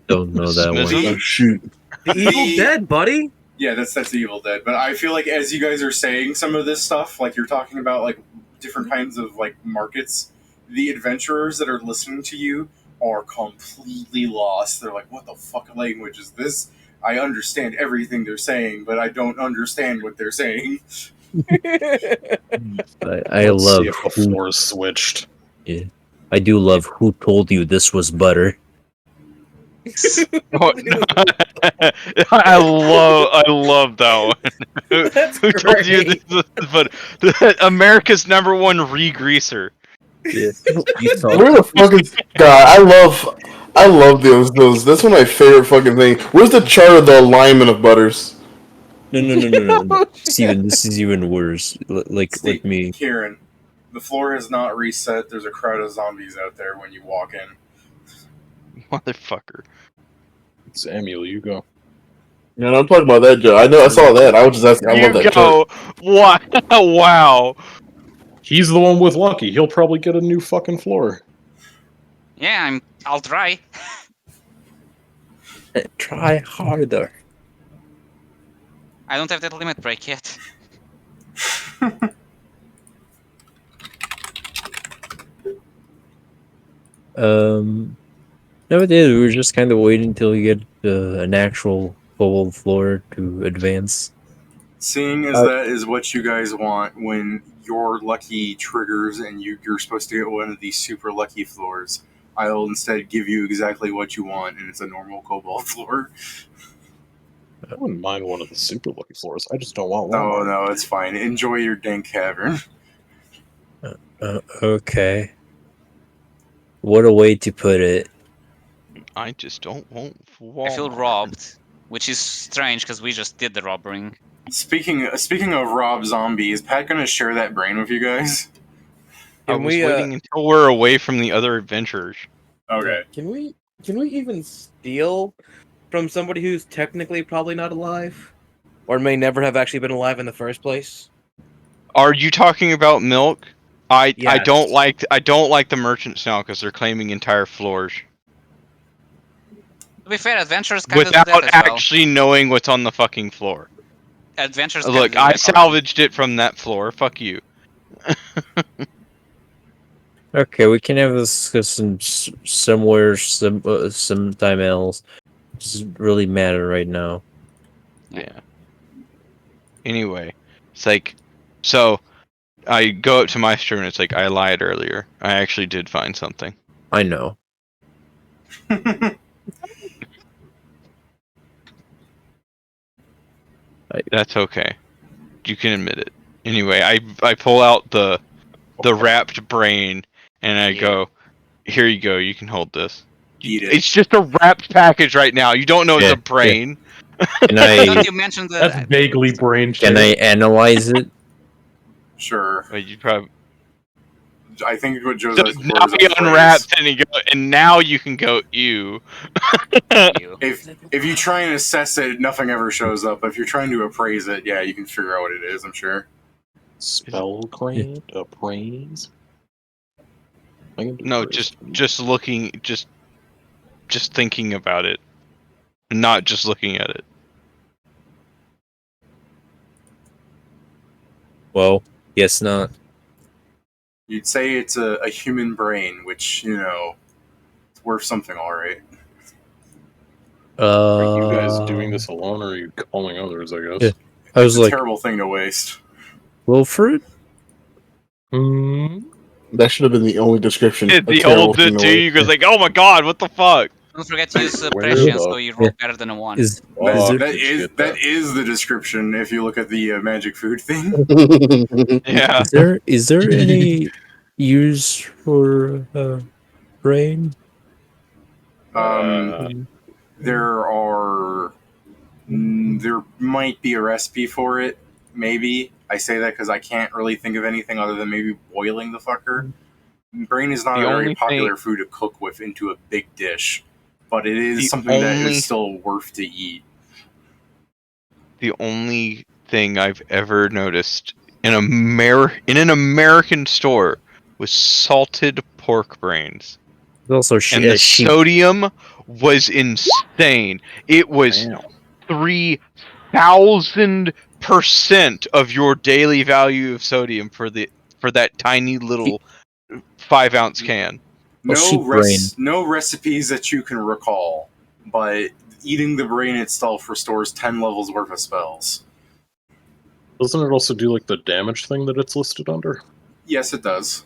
don't know that one. Oh, shoot. The Evil Dead, buddy. Yeah, that's Evil Dead. But I feel like as you guys are saying some of this stuff, like you're talking about like different kinds of like markets, the adventurers that are listening to you are completely lost. They're like, what the fuck language is this? I understand everything they're saying, but I don't understand what they're saying. I Let's love see if the floor is switched. Yeah. I do love who told you this was butter. Oh, no. I love that one. That's Who told you great. this was butter? America's number one re-greaser. Yeah. You saw Where the fuck is God? I love those. That's one of my favorite fucking things. Where's the chart of the alignment of butters? No. Steven, this is even worse. Like me. Kieran, the floor has not reset. There's a crowd of zombies out there when you walk in. Motherfucker. Samuel, you go. Yeah, I'm talking about that, Joe. I know. I saw that. I was just asking. I love that chart. Wow. He's the one with Lucky. He'll probably get a new fucking floor. Yeah, I'll try. Try harder. I don't have that limit break yet. No, it is. We were just kind of waiting until you get an actual full floor to advance. Seeing as that is what you guys want when your lucky triggers and you're supposed to get one of these super lucky floors, I'll instead give you exactly what you want, and it's a normal cobalt floor. I wouldn't mind one of the super lucky floors. I just don't want No, one. no, it's fine. Enjoy your dank cavern. Okay. What a way to put it. I just don't want Walmart. I feel robbed, which is strange because we just did the robbing. Speaking of Rob Zombie, is Pat gonna share that brain with you guys? I was waiting until we're away from the other adventurers. Okay. Can we even steal from somebody who's technically probably not alive, or may never have actually been alive in the first place? Are you talking about milk? I Yes. don't like the merchants now because they're claiming entire floors To be fair, adventurers kind of do that without as well. actually knowing what's on the fucking floor. Adventurers Look, kinda do I that already. salvaged it from that floor. Fuck you. Okay, we can have this discussion somewhere, sometime else. It doesn't really matter right now. Yeah. Anyway, it's like, so I go up to my stream and it's like, I lied earlier. I actually did find something. I know. That's okay. You can admit it. Anyway, I pull out the wrapped brain and I go, here you go. You can hold this. Eat it. It's just a wrapped package right now. You don't know it's a brain. Can I thought I you mentioned the. That's vaguely brain can I analyze it? Sure. But you probably. I think what Joe's So asking now for he is a phrase. unwraps and now you can go ew. If you try and assess it, nothing ever shows up. If you're trying to appraise it, yeah, you can figure out what it is, I'm sure. Spell grant, appraise. No, just looking, just thinking about it, not just looking at it. Well, guess not. You'd say it's a human brain, which, you know, it's worth something, alright. Are you guys doing this alone, or are you calling others, I guess? Yeah. I was It's a like, terrible thing to waste. Wilfred? That should have been the only description. The A terrible old thing to two, waste. you goes like, oh my god, what the fuck? Don't forget to use Where prescience, the- so you roll better than a 1. That is the description if you look at the magic food thing. Yeah. Is there any use for brain? There might be a recipe for it. Maybe I say that because I can't really think of anything other than maybe boiling the fucker. Brain is not The a very only popular thing- food to cook with into a big dish, but it is The something that only- is still worth to eat. The only thing I've ever noticed in an American store was salted pork brains. Also, And the sodium was insane. It was 3,000% of your daily value of sodium for that tiny little 5-ounce can. No recipes that you can recall, but eating the brain itself restores 10 levels worth of spells. Doesn't it also do like the damage thing that it's listed under? Yes, it does.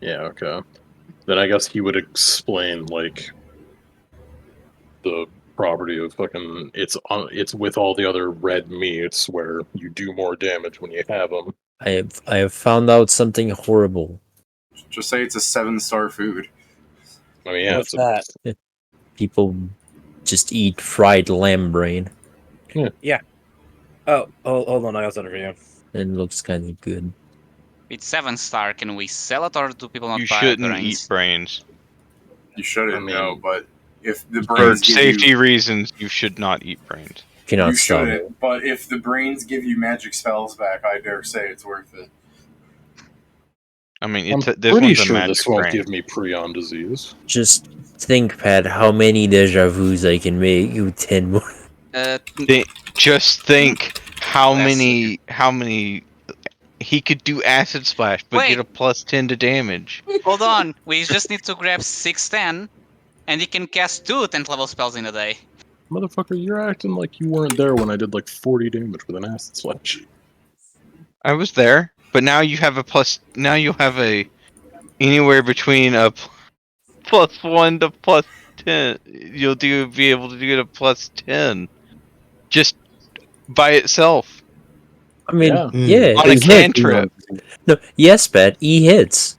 Yeah, okay. Then I guess he would explain like the property of fucking it's with all the other red meats where you do more damage when you have them. I have found out something horrible. Just say it's a 7-star food. I mean, yeah, What's that? People just eat fried lamb brain. Yeah. Oh, hold on. I got something for you. It looks kind of good. It's 7-star. Can we sell it, or do people not You buy shouldn't brains? eat brains. You shouldn't know, but if the For brains give safety you, reasons, you should not eat brains. Cannot you stop it. shouldn't. But if the brains give you magic spells back, I dare say it's worth it. I mean, I'm this pretty one's a sure magic this won't brain. give me prion disease. Just think, Pat, how many deja vus I can make you 10 more. Just think how many he could do acid splash, but get a +10 to damage. Hold on. We just need to grab 610, and he can cast 2 10th level spells in a day. Motherfucker, you're acting like you weren't there when I did like 40 damage with an acid slash. I was there, but now you have now you'll have anywhere between a +1 to +10. You'll be able to get a +10 just by itself. I mean, on a exactly. cantrip. No, yes, Pat, he hits.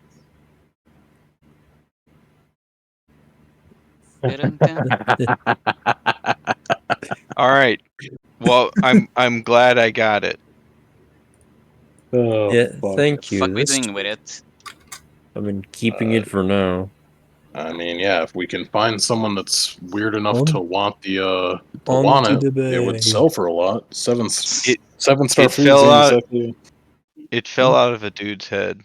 All right. Well, I'm glad I got it. Oh, Yeah, fuck. thank you. Fuck we This doing with it? I've been keeping it for now. I mean, yeah, if we can find someone that's weird enough On- to want the to on want to it, the it would bay. sell for a lot. Seven It star it food fell seems out. exactly. It fell out of a dude's head.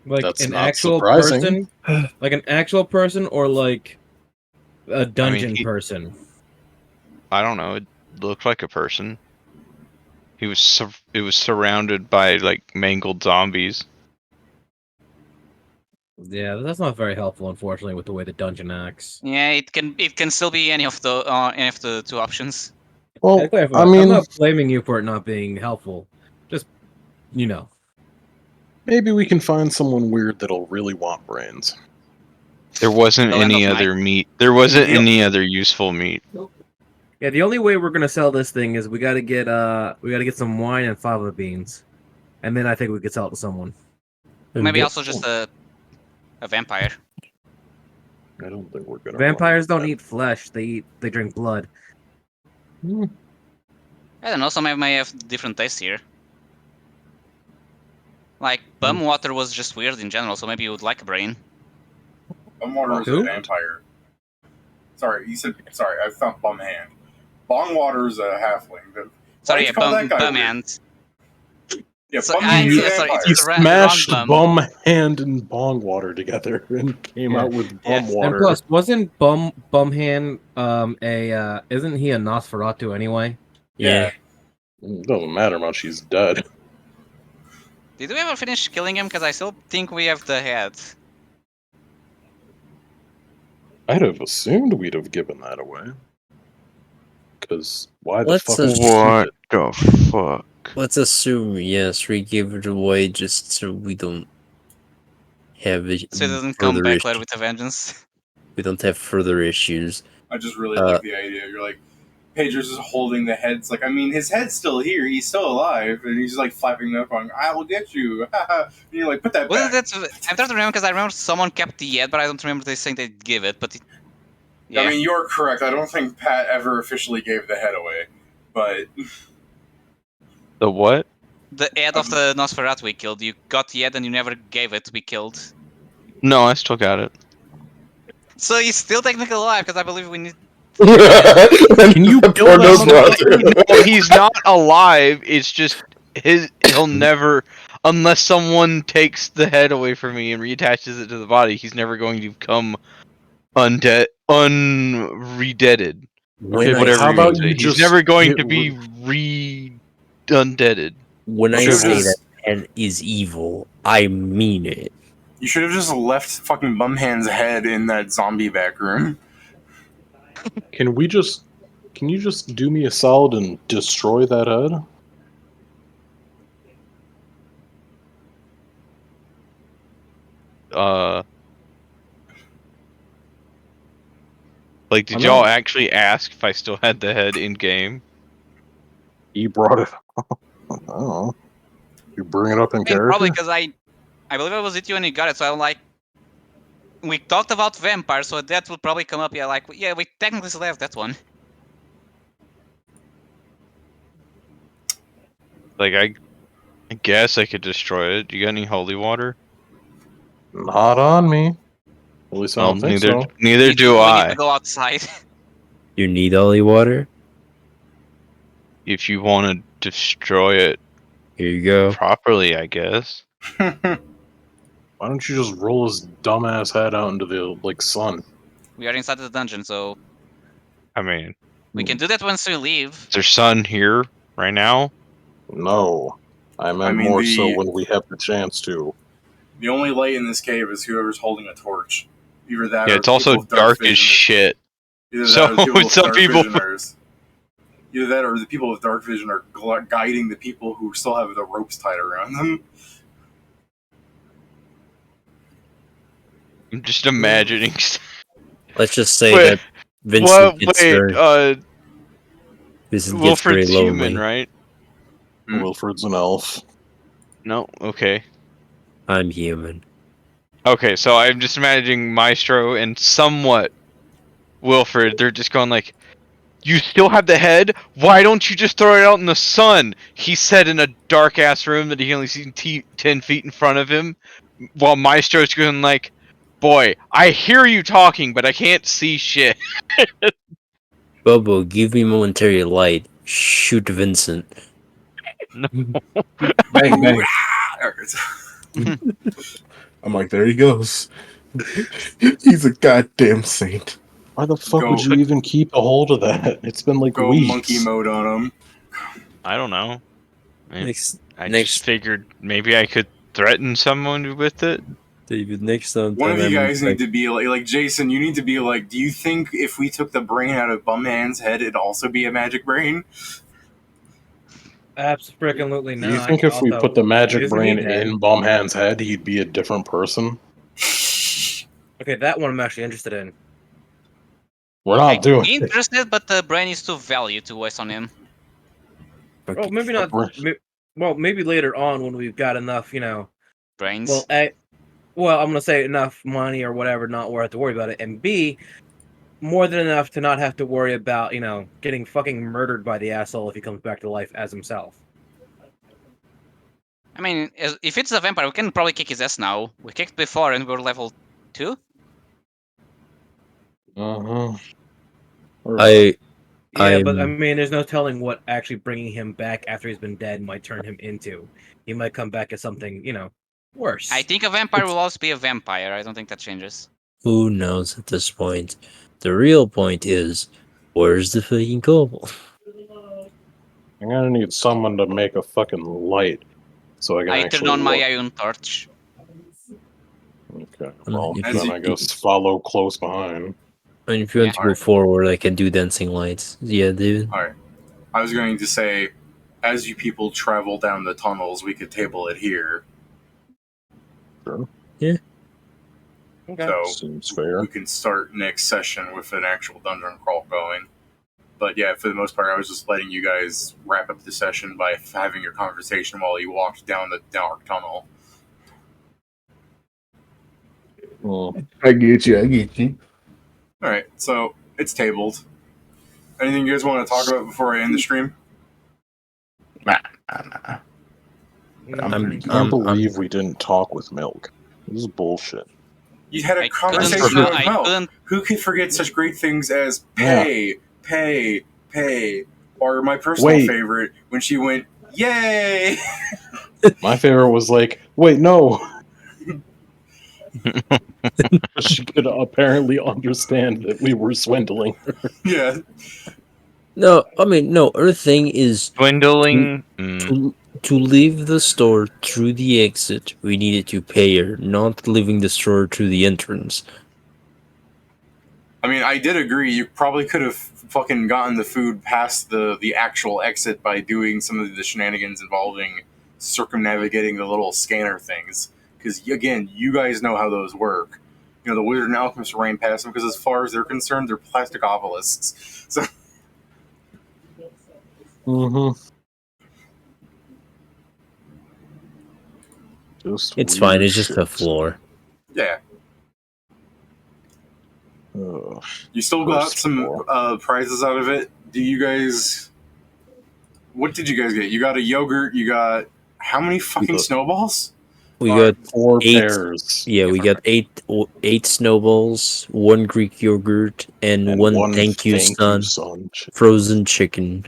Like That's an not actual surprising. person, like an actual person, or like a I mean, dungeon person. I don't know. It looked like a person. It was surrounded by like mangled zombies. Yeah, that's not very helpful, unfortunately, with the way the dungeon acts. Yeah, it can still be any of the two options. Well, To clarify, I I'm mean, not blaming you for it not being helpful. Just, you know. maybe we can find someone weird that'll really want brains. There wasn't They'll end any up other meat. There wasn't Yep. any other useful meat. Yeah, the only way we're gonna sell this thing is we gotta get some wine and fava beans, and then I think we could sell it to someone. Maybe also just a vampire. I don't think we're gonna. Vampires run don't that. eat flesh; they drink blood. Hmm. I don't know. Some may have different tastes here. Like bum water was just weird in general, so maybe you would like a brain. Bumwater is a Who? vampire. Sorry, you said. Sorry, I found Bumhand. Bongwater is a halfling. Why Sorry, did you call that guy bum weird? hand. Yeah, So, Bumhand is a sorry, vampire. He it's wrong smashed bum. bum hand and bong water together and came Yeah. out with Yeah. bum And water. plus, wasn't Bumhand isn't he a Nosferatu anyway? Yeah. It doesn't matter much. He's dead. Did we ever finish killing him? Because I still think we have the head. I'd have assumed we'd have given that away. Because why the Let's fuck just- would you keep What it? the fuck? Let's assume, yes, we give it away just so we don't have it So it doesn't come further back later issues. with a vengeance. We don't have further issues. I just really like the idea. You're like, Pedro's just holding the head. It's like, I mean, his head's still here. He's still alive. And he's like flapping up on, I will get you. And you're like, put that Well, back. I'm trying to remember because I remember someone kept the head, but I don't remember they saying they'd give it. But yeah, I mean, you're correct. I don't think Pat ever officially gave the head away. But The what? the head of the Nosferatu we killed. You got the head and you never gave it to be killed. No, I still got it. So he's still technically alive because I believe we need. Can you kill Poor that No, he's not alive. It's just he'll never, unless someone takes the head away from me and reattaches it to the body, he's never going to become undead, unredeaded. When Whatever how you about want to you say. He's just never going get to be undeaded. When I Should've say just- that pen is evil, I mean it. you should have just left fucking Bumhand's head in that zombie back room. Can you just do me a solid and destroy that head? Like, did I'm y'all not- actually ask if I still had the head in game? He brought it up. I don't know. You bring it up in I mean, character? probably because I believe I was with you when you got it. So I'm like, we talked about vampires, so that would probably come up. Yeah, like yeah, we technically still have that one. Like, I guess I could destroy it. You got any holy water? Not on me. At least I Well, don't think neither so. neither do We need I. to go outside. You need holy water? If you want to destroy it Here you go. properly, I guess. Why don't you just roll his dumbass head out into the sun? We are inside the dungeon, so I mean, we can do that once we leave. is there sun here right now? No. I meant mean, more the- so when we have the chance to. The only light in this cave is whoever's holding a torch. Either that Yeah, or it's also people with dark as vision. shit. Either So, that or people with some dark people- visioners. Either that or the people with dark vision are guiding the people who still have the ropes tied around them. I'm just imagining. Let's just say Wait, that Vincent gets very Wilfred's human, right? Wilfred's an elf. No, okay. I'm human. Okay, so I'm just imagining Maestro and somewhat Wilfred. They're just going like, "You still have the head? Why don't you just throw it out in the sun?" He said in a dark ass room that he can only see 10 feet in front of him, while Maestro's going like, "Boy, I hear you talking, but I can't see shit." Bobo, give me momentary light. Shoot Vincent. No. Bang bang. I'm like, there he goes. He's a goddamn saint. Why the fuck would Go- you even keep a hold of that? It's been like Go weeks. monkey mode on him. I don't know. Next, I next, just figured maybe I could threaten someone with it. David. Next time, One of you I'm guys need to be like Jason. You need to be like, do you think if we took the brain out of Bumhand's head, it'd also be a magic brain? Absolutely Do not. you think if we Also, put the magic isn't brain he dead? in Bumhand's head, he'd be a different person? Okay, that one I'm actually interested in. We're not doing it. Interested, but the brain is too value to waste on him. Well, maybe The not. brain- Well, maybe later on when we've got enough, Brains. Well, I'm gonna say enough money or whatever, not where I have to worry about it, and B, more than enough to not have to worry about, getting fucking murdered by the asshole if he comes back to life as himself. I mean, if it's a vampire, we can probably kick his ass now. We kicked before and we're level 2. Uh-huh. Yeah, but I mean, there's no telling what actually bringing him back after he's been dead might turn him into. He might come back as something, worse. I think a vampire will always be a vampire. I don't think that changes. Who knows at this point? The real point is, where's the fucking coal? I'm gonna need someone to make a fucking light so I can I actually turned on my look. iron torch. Okay, well, If then you- I guess follow close behind. I mean, if you want to go forward, I can do dancing lights. Yeah, David. Alright. I was going to say, as you people travel down the tunnels, we could table it here. Sure. Yeah. Okay. So Seems fair. we can start next session with an actual dungeon crawl going. But yeah, for the most part, I was just letting you guys wrap up the session by having your conversation while you walked down the dark tunnel. Well, I get you. Alright, so it's tabled. Anything you guys want to talk about before I end the stream? Nah. I can't believe we didn't talk with Milk. This is bullshit. You had a I conversation couldn't- with I Mel. couldn't- Who could forget such great things as pay, or my personal Wait. favorite when she went, yay! My favorite was like, wait, no. She could apparently understand that we were swindling her. Yeah. No, I mean, no. Other thing is Dwindling. to leave the store through the exit. We needed to pay her, not leaving the store through the entrance. I mean, I did agree. You probably could have fucking gotten the food past the actual exit by doing some of the shenanigans involving circumnavigating the little scanner things. Because, again, you guys know how those work. You know, the wizard and alchemist ran past them because, as far as they're concerned, they're plastic obelisks. So, Mm-hmm. It's fine. It's just a floor. yeah. Ugh. You still got First some floor. prizes out of it. Do you guys... What did you guys get? You got a yogurt. You got... How many fucking got- snowballs? We got 4 8 pairs. Yeah, we got eight snowballs, 1 Greek yogurt, and one thank you, son, frozen chicken.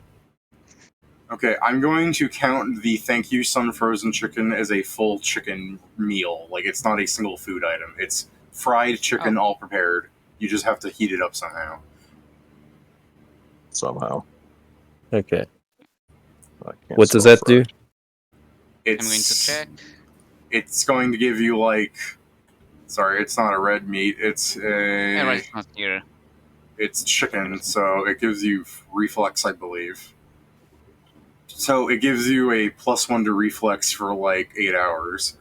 Okay, I'm going to count the thank you son frozen chicken as a full chicken meal. Like, it's not a single food item. It's fried chicken all prepared. You just have to heat it up somehow. Somehow. Okay. I can't What does spell that do? fried. It's, I'm going to check. It's going to give you, like... Sorry, it's not a red meat. It's a... Alright, it's not here. It's chicken, so it gives you reflex, I believe. So it gives you a +1 to reflex for like 8 hours.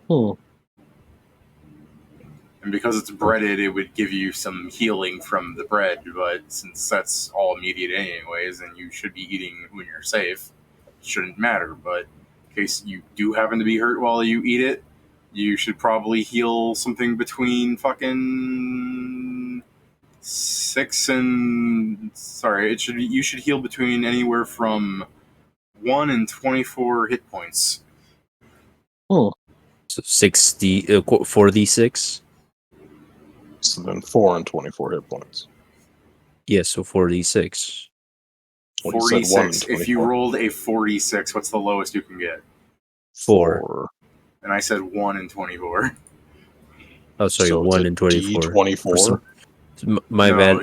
And because it's breaded, it would give you some healing from the bread, but since that's all immediate anyways, and you should be eating when you're safe, it shouldn't matter. But in case you do happen to be hurt while you eat it, you should probably heal something between fucking 6 and sorry, you should heal between anywhere from 1 and 24 hit points. So 4d6. So then 4 and 24 hit points. Yeah, so 4d6. Well, you said 1 and 46. If you 24. rolled a 46, what's the lowest you can get? 4. And I said 1 and 24. Oh, sorry, So 1 it's a and 24. D24. My No, bad.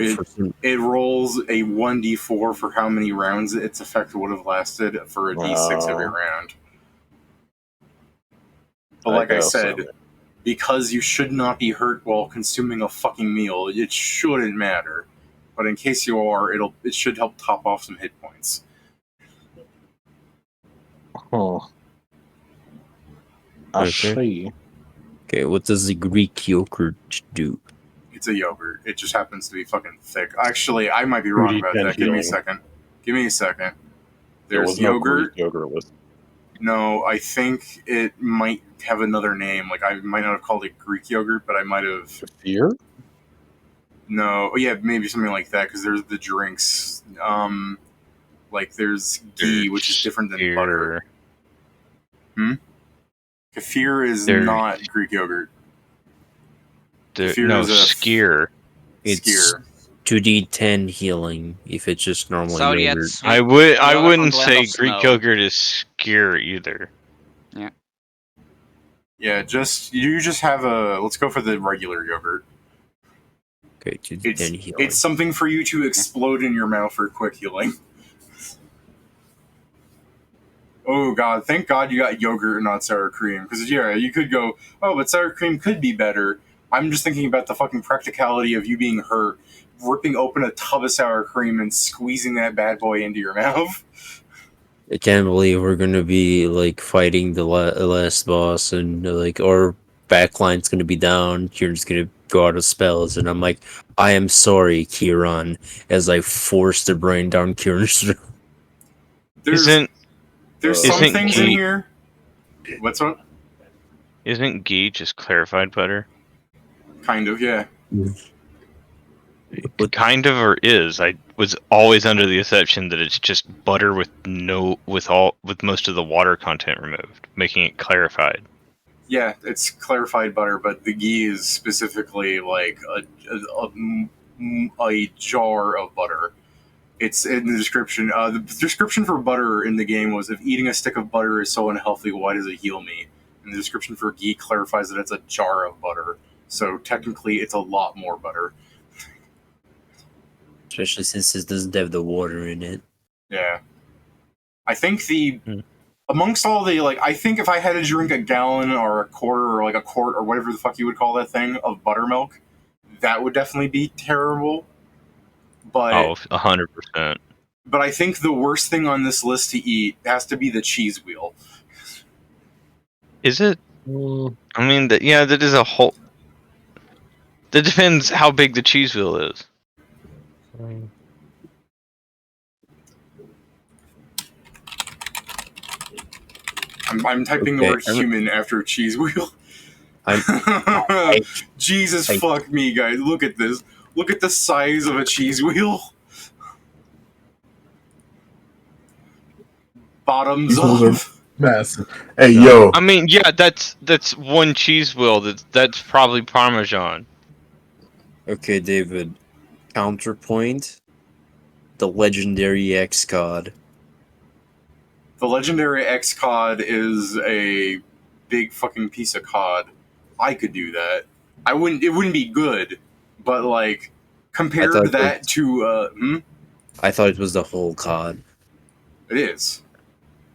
It rolls a 1d4 for how many rounds its effect would have lasted for a d6 every round. But like I said, because you should not be hurt while consuming a fucking meal, it shouldn't matter. But in case you are, it should help top off some hit points. I Okay. see. Okay, what does the Greek yogurt do? It's a yogurt. It just happens to be fucking thick. Actually, I might be wrong about that. Give me a second. There There's was no yogurt. Greek yogurt listed. No, I think it might have another name. Like, I might not have called it Greek yogurt, but I might have... Kefir? No, yeah, maybe something like that, because there's the drinks. Like, there's ghee, which is different than butter. Kefir is not Greek yogurt. No, skyr. It's Skyr. 2d10 healing if it's just normal yogurt. I wouldn't say Greek yogurt is skyr either. Yeah. Yeah, you just have let's go for the regular yogurt. Okay, 2d10 healing. It's something for you to explode in your mouth for quick healing. Oh god, thank god you got yogurt and not sour cream. Because, yeah, you could go, oh, but sour cream could be better. I'm just thinking about the fucking practicality of you being hurt, ripping open a tub of sour cream and squeezing that bad boy into your mouth. I can't believe we're gonna be like fighting the last boss, and like our backline's gonna be down. You're just gonna go out of spells, and I'm like, I am sorry, Kieran, as I force the brain down Kieran's throat. There's some things in here. What's up? Isn't ghee just clarified butter? Kind of, yeah. Kind of, or is. I was always under the assumption that it's just butter with most of the water content removed, making it clarified. Yeah, it's clarified butter, but the ghee is specifically like a jar of butter. It's in the description. The description for butter in the game was, if eating a stick of butter is so unhealthy, why does it heal me? And the description for ghee clarifies that it's a jar of butter. So technically, it's a lot more butter. Especially since it doesn't have the water in it. Yeah. I think amongst all the, I think if I had to drink a gallon or a quarter or a quart or whatever the fuck you would call that thing of buttermilk, that would definitely be terrible. But 100%. But I think the worst thing on this list to eat has to be the cheese wheel. Is it? I mean, that is a whole... That depends how big the cheese wheel is. I'm typing the word human after cheese wheel. Jesus fuck me, guys. Look at this. Look at the size of a cheese wheel. Bottoms up. Massive. Hey, yo. I mean, yeah, that's one cheese wheel. That's probably Parmesan. Okay, David. Counterpoint. The legendary X-Cod. The legendary X-Cod is a big fucking piece of cod. I could do that. It wouldn't be good, but compared that to I thought it was the whole cod. It is.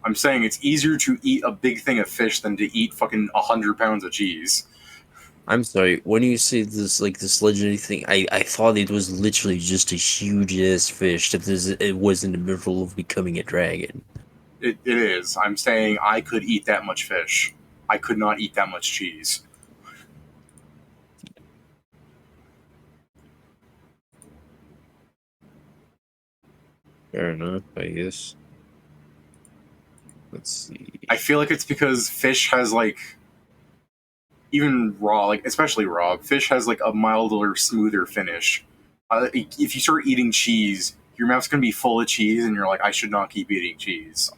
I'm saying it's easier to eat a big thing of fish than to eat fucking 100 pounds of cheese. I'm sorry, when you say this legendary thing, I thought it was literally just a huge ass fish that it was in the middle of becoming a dragon. It is. I'm saying I could eat that much fish. I could not eat that much cheese. Fair enough, I guess. Let's see. I feel like it's because fish has even raw, especially raw, fish has a milder, smoother finish. if you start eating cheese, your mouth's gonna be full of cheese, and you're like, I should not keep eating cheese.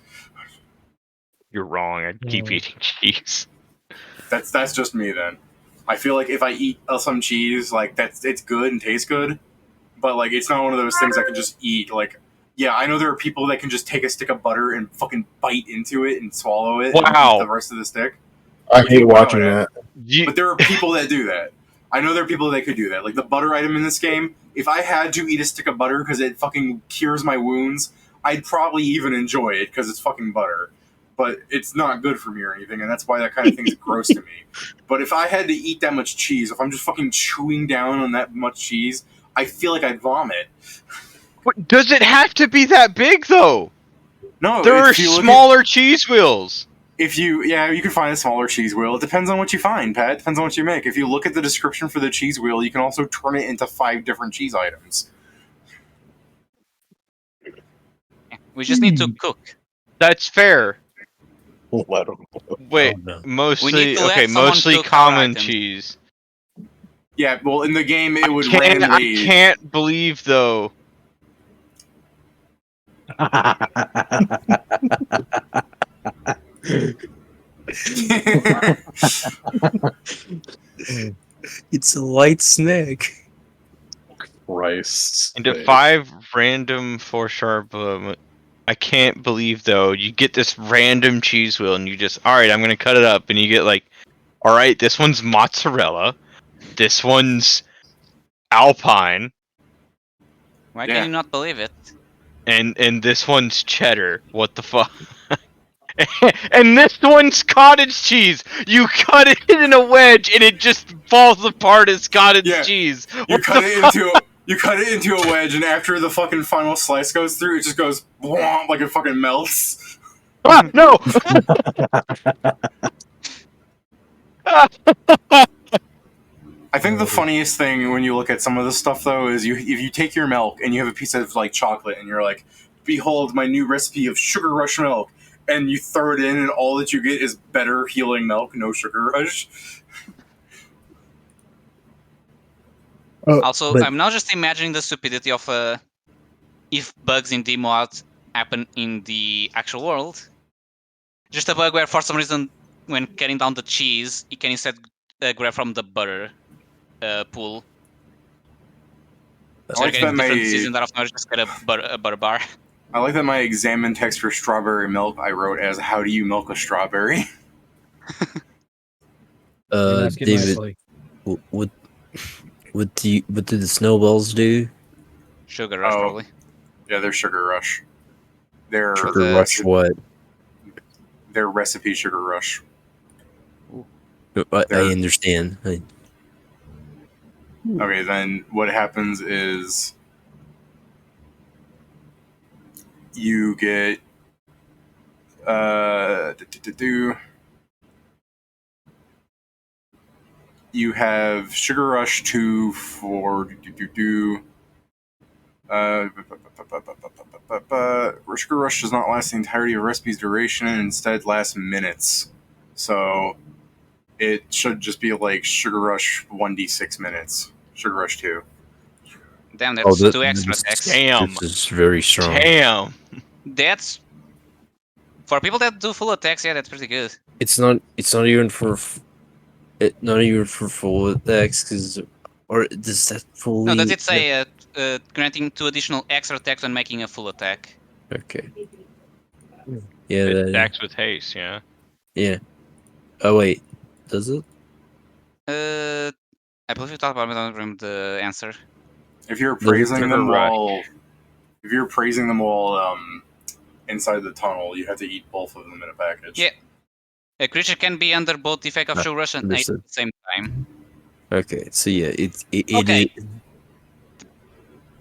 You're wrong. I'd keep eating cheese. That's just me then. I feel like if I eat some cheese, like it's good and tastes good, but like it's not one of those things I can just eat. Like, yeah, I know there are people that can just take a stick of butter and fucking bite into it and swallow it and eat the rest of the stick. I hate watching that. But there are people that do that. I know there are people that could do that. Like the butter item in this game, if I had to eat a stick of butter because it fucking cures my wounds, I'd probably even enjoy it because it's fucking butter. But it's not good for me or anything, and that's why that kind of thing is gross to me. But if I had to eat that much cheese, if I'm just fucking chewing down on that much cheese, I feel like I'd vomit. Does it have to be that big, though? No, there are smaller cheese wheels. You can find a smaller cheese wheel. It depends on what you find, Pat. It depends on what you make. If you look at the description for the cheese wheel, you can also turn it into 5 different cheese items. We just need to cook. That's fair. Let them. Wait, mostly common cheese. Yeah, well, in the game, it would randomly... I can't believe, though. It's a light snack. Rice. Into 5 random 4-sharp. I can't believe, though, you get this random cheese wheel and you just, alright, I'm gonna cut it up, and you get like, alright, this one's mozzarella, this one's Alpine. Why can you not believe it? And this one's cheddar. What the fuck? And this one's cottage cheese. You cut it in a wedge and it just falls apart as cottage cheese. You cut it into a wedge, and after the fucking final slice goes through, it just goes like it fucking melts. Ah, no! I think the funniest thing when you look at some of this stuff, though, is if you take your milk and you have a piece of like chocolate, and you're like, "Behold my new recipe of Sugar Rush milk," and you throw it in, and all that you get is better healing milk, no sugar rush. Also, I'm now just imagining the stupidity of if bugs in demo out happen in the actual world. Just a bug where, for some reason, when cutting down the cheese, you can instead grab from the butter pool. So you're getting different seasons out of now just get a butter bar. I like that my examine text for strawberry milk I wrote as "How do you milk a strawberry?" David, what do the snowballs do? Sugar rush, probably. Yeah, they're Sugar Rush. They're Sugar Rush what? They're recipe Sugar Rush. I understand. Okay, then what happens is you get you have Sugar Rush 2 for Sugar Rush does not last the entirety of a recipe's duration and instead lasts minutes. So it should just be like Sugar Rush 1d6 minutes. Sugar Rush 2. Damn, that's 2 extra attacks. Damn. This is very strong. Damn. That's for people that do full attacks. Yeah, that's pretty good. It's not even for full attacks, because or does that fully? No, does it say granting 2 additional extra attacks when making a full attack? Okay. Yeah. It attacks with haste. Yeah. Yeah. Oh wait, does it? I believe you talked about it. I don't remember the answer. If you're praising them while inside the tunnel, you have to eat both of them in a package. Yeah. A creature can be under both the effect of Sugar Rush and haste at the same time. Okay, so yeah, okay.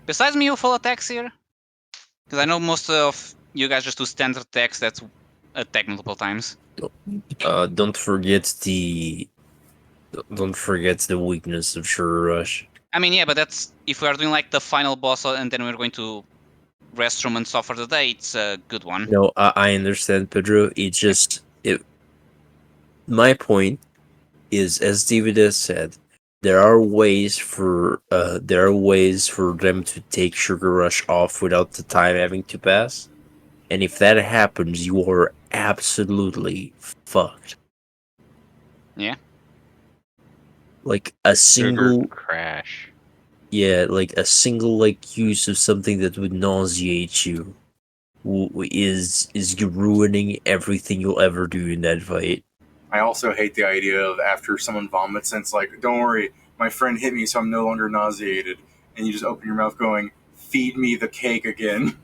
Besides me, full attacks here, because I know most of you guys just do standard attacks that attack multiple times. Don't forget the weakness of Sugar Rush. I mean, yeah, but that's if we are doing like the final boss and then we're going to restroom and stuff for the day. It's a good one. No, I understand, Pedro. It's just my point is, as David has said, there are ways for them to take Sugar Rush off without the time having to pass. And if that happens, you are absolutely fucked. Yeah. Like a Sugar single crash. like a single like use of something that would nauseate you is you ruining everything you'll ever do in that fight. I also hate the idea of after someone vomits and it's like, don't worry, my friend hit me so I'm no longer nauseated. And you just open your mouth going, feed me the cake again.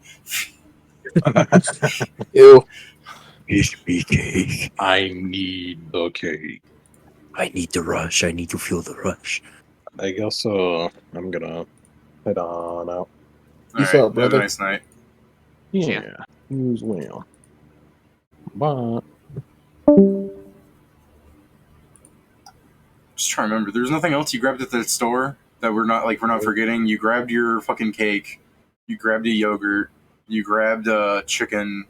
Ew. Feed me cake. I need the cake. I need the rush. I need to feel the rush. I guess I'm gonna head on out. Peace Alright, out, have a brother. nice night. Yeah, you as well. Bye. Just trying to remember, there's nothing else you grabbed at the store that we're not forgetting. You grabbed your fucking cake, you grabbed a yogurt, you grabbed a chicken.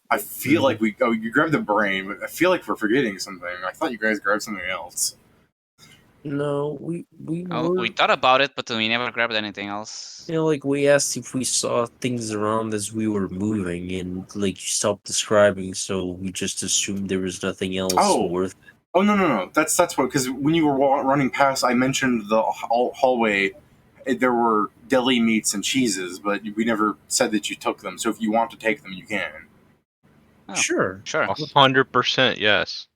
I feel like you grabbed the brain, but I feel like we're forgetting something. I thought you guys grabbed something else. No, we Oh, were. we thought about it, but we never grabbed anything else. You know, like we asked if we saw things around as we were moving, and like you stopped describing, so we just assumed there was nothing else worth. Oh no! That's what, because when you were running past, I mentioned the hallway. There were deli meats and cheeses, but we never said that you took them. So if you want to take them, you can. Oh, Sure. 100% yes.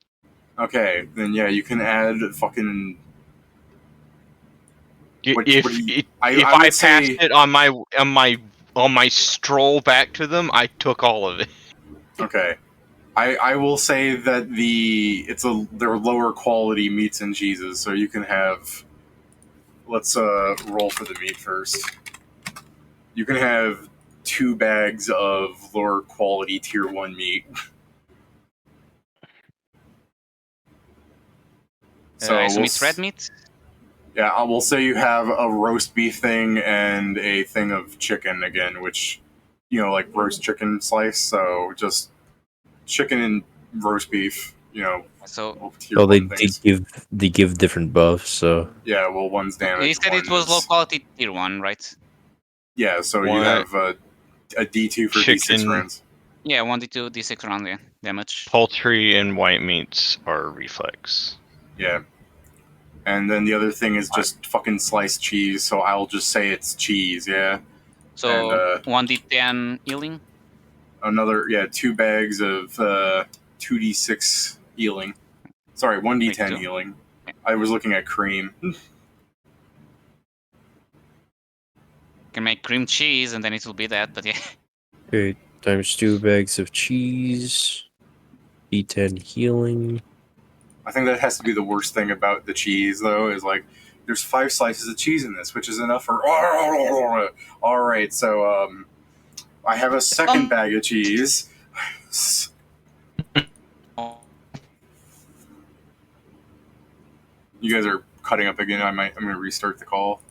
Okay, then yeah, you can add fucking. If I I would passed say- it on my stroll back to them, I took all of it. Okay, I will say that they're lower quality meats and cheeses, so you can have. Let's roll for the meat first. You can have 2 bags of lower quality tier 1 meat. So I assume it's red meat? Yeah, I will say you have a roast beef thing and a thing of chicken again, which, like roast chicken slice. So just chicken and roast beef, So they give different buffs. So yeah, well, one's damage. you said it was low quality tier 1, right? Yeah, so you have a D2 for D6 rounds. Yeah, 1d2, d6 round, yeah, damage. Poultry and white meats are reflex. Yeah. And then the other thing is just fucking sliced cheese, so I'll just say it's cheese, yeah. So and, 1d10 healing? 2 bags of 2d6 healing. Sorry, 1d10 healing. I was looking at cream. Can make cream cheese and then it will be that, but yeah. okay, times 2 bags of cheese, D10 healing. I think that has to be the worst thing about the cheese, though, is like, there's 5 slices of cheese in this, which is enough for. Alright, so, I have a second bag of cheese. You guys are cutting up again. I'm going to restart the call.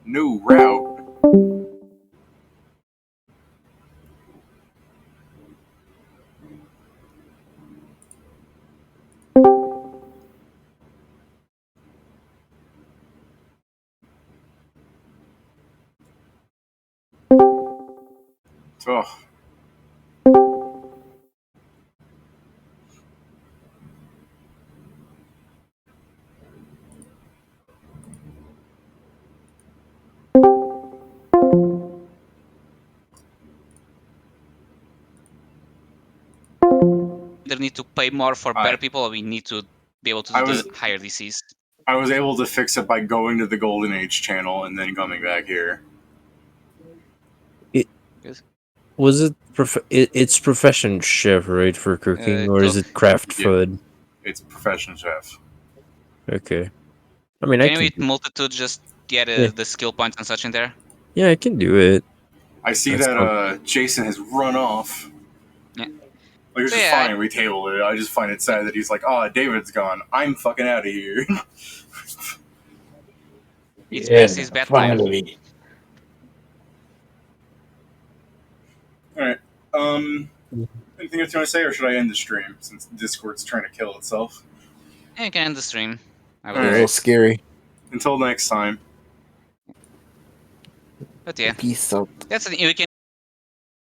No route. Oh. Either need to pay more for better people, or we need to be able to do the higher DCs. I was able to fix it by going to the Golden Age channel and then coming back here. Was it? It's profession chef, right, for cooking, or is it craft food? It's profession chef. Okay. I mean, Can you with multitude just get the skill points and such in there? Yeah, I can do it. I see that Jason has run off. Yeah. Like, it's just fine, we tabled it. I just find it sad that he's like, David's gone. I'm fucking out of here. It's past his bedtime. Finally. All right. Anything else you want to say, or should I end the stream since Discord's trying to kill itself? Yeah, you can end the stream. I All will. right. A little scary. Until next time. But yeah, Peace out. that's the thing. We can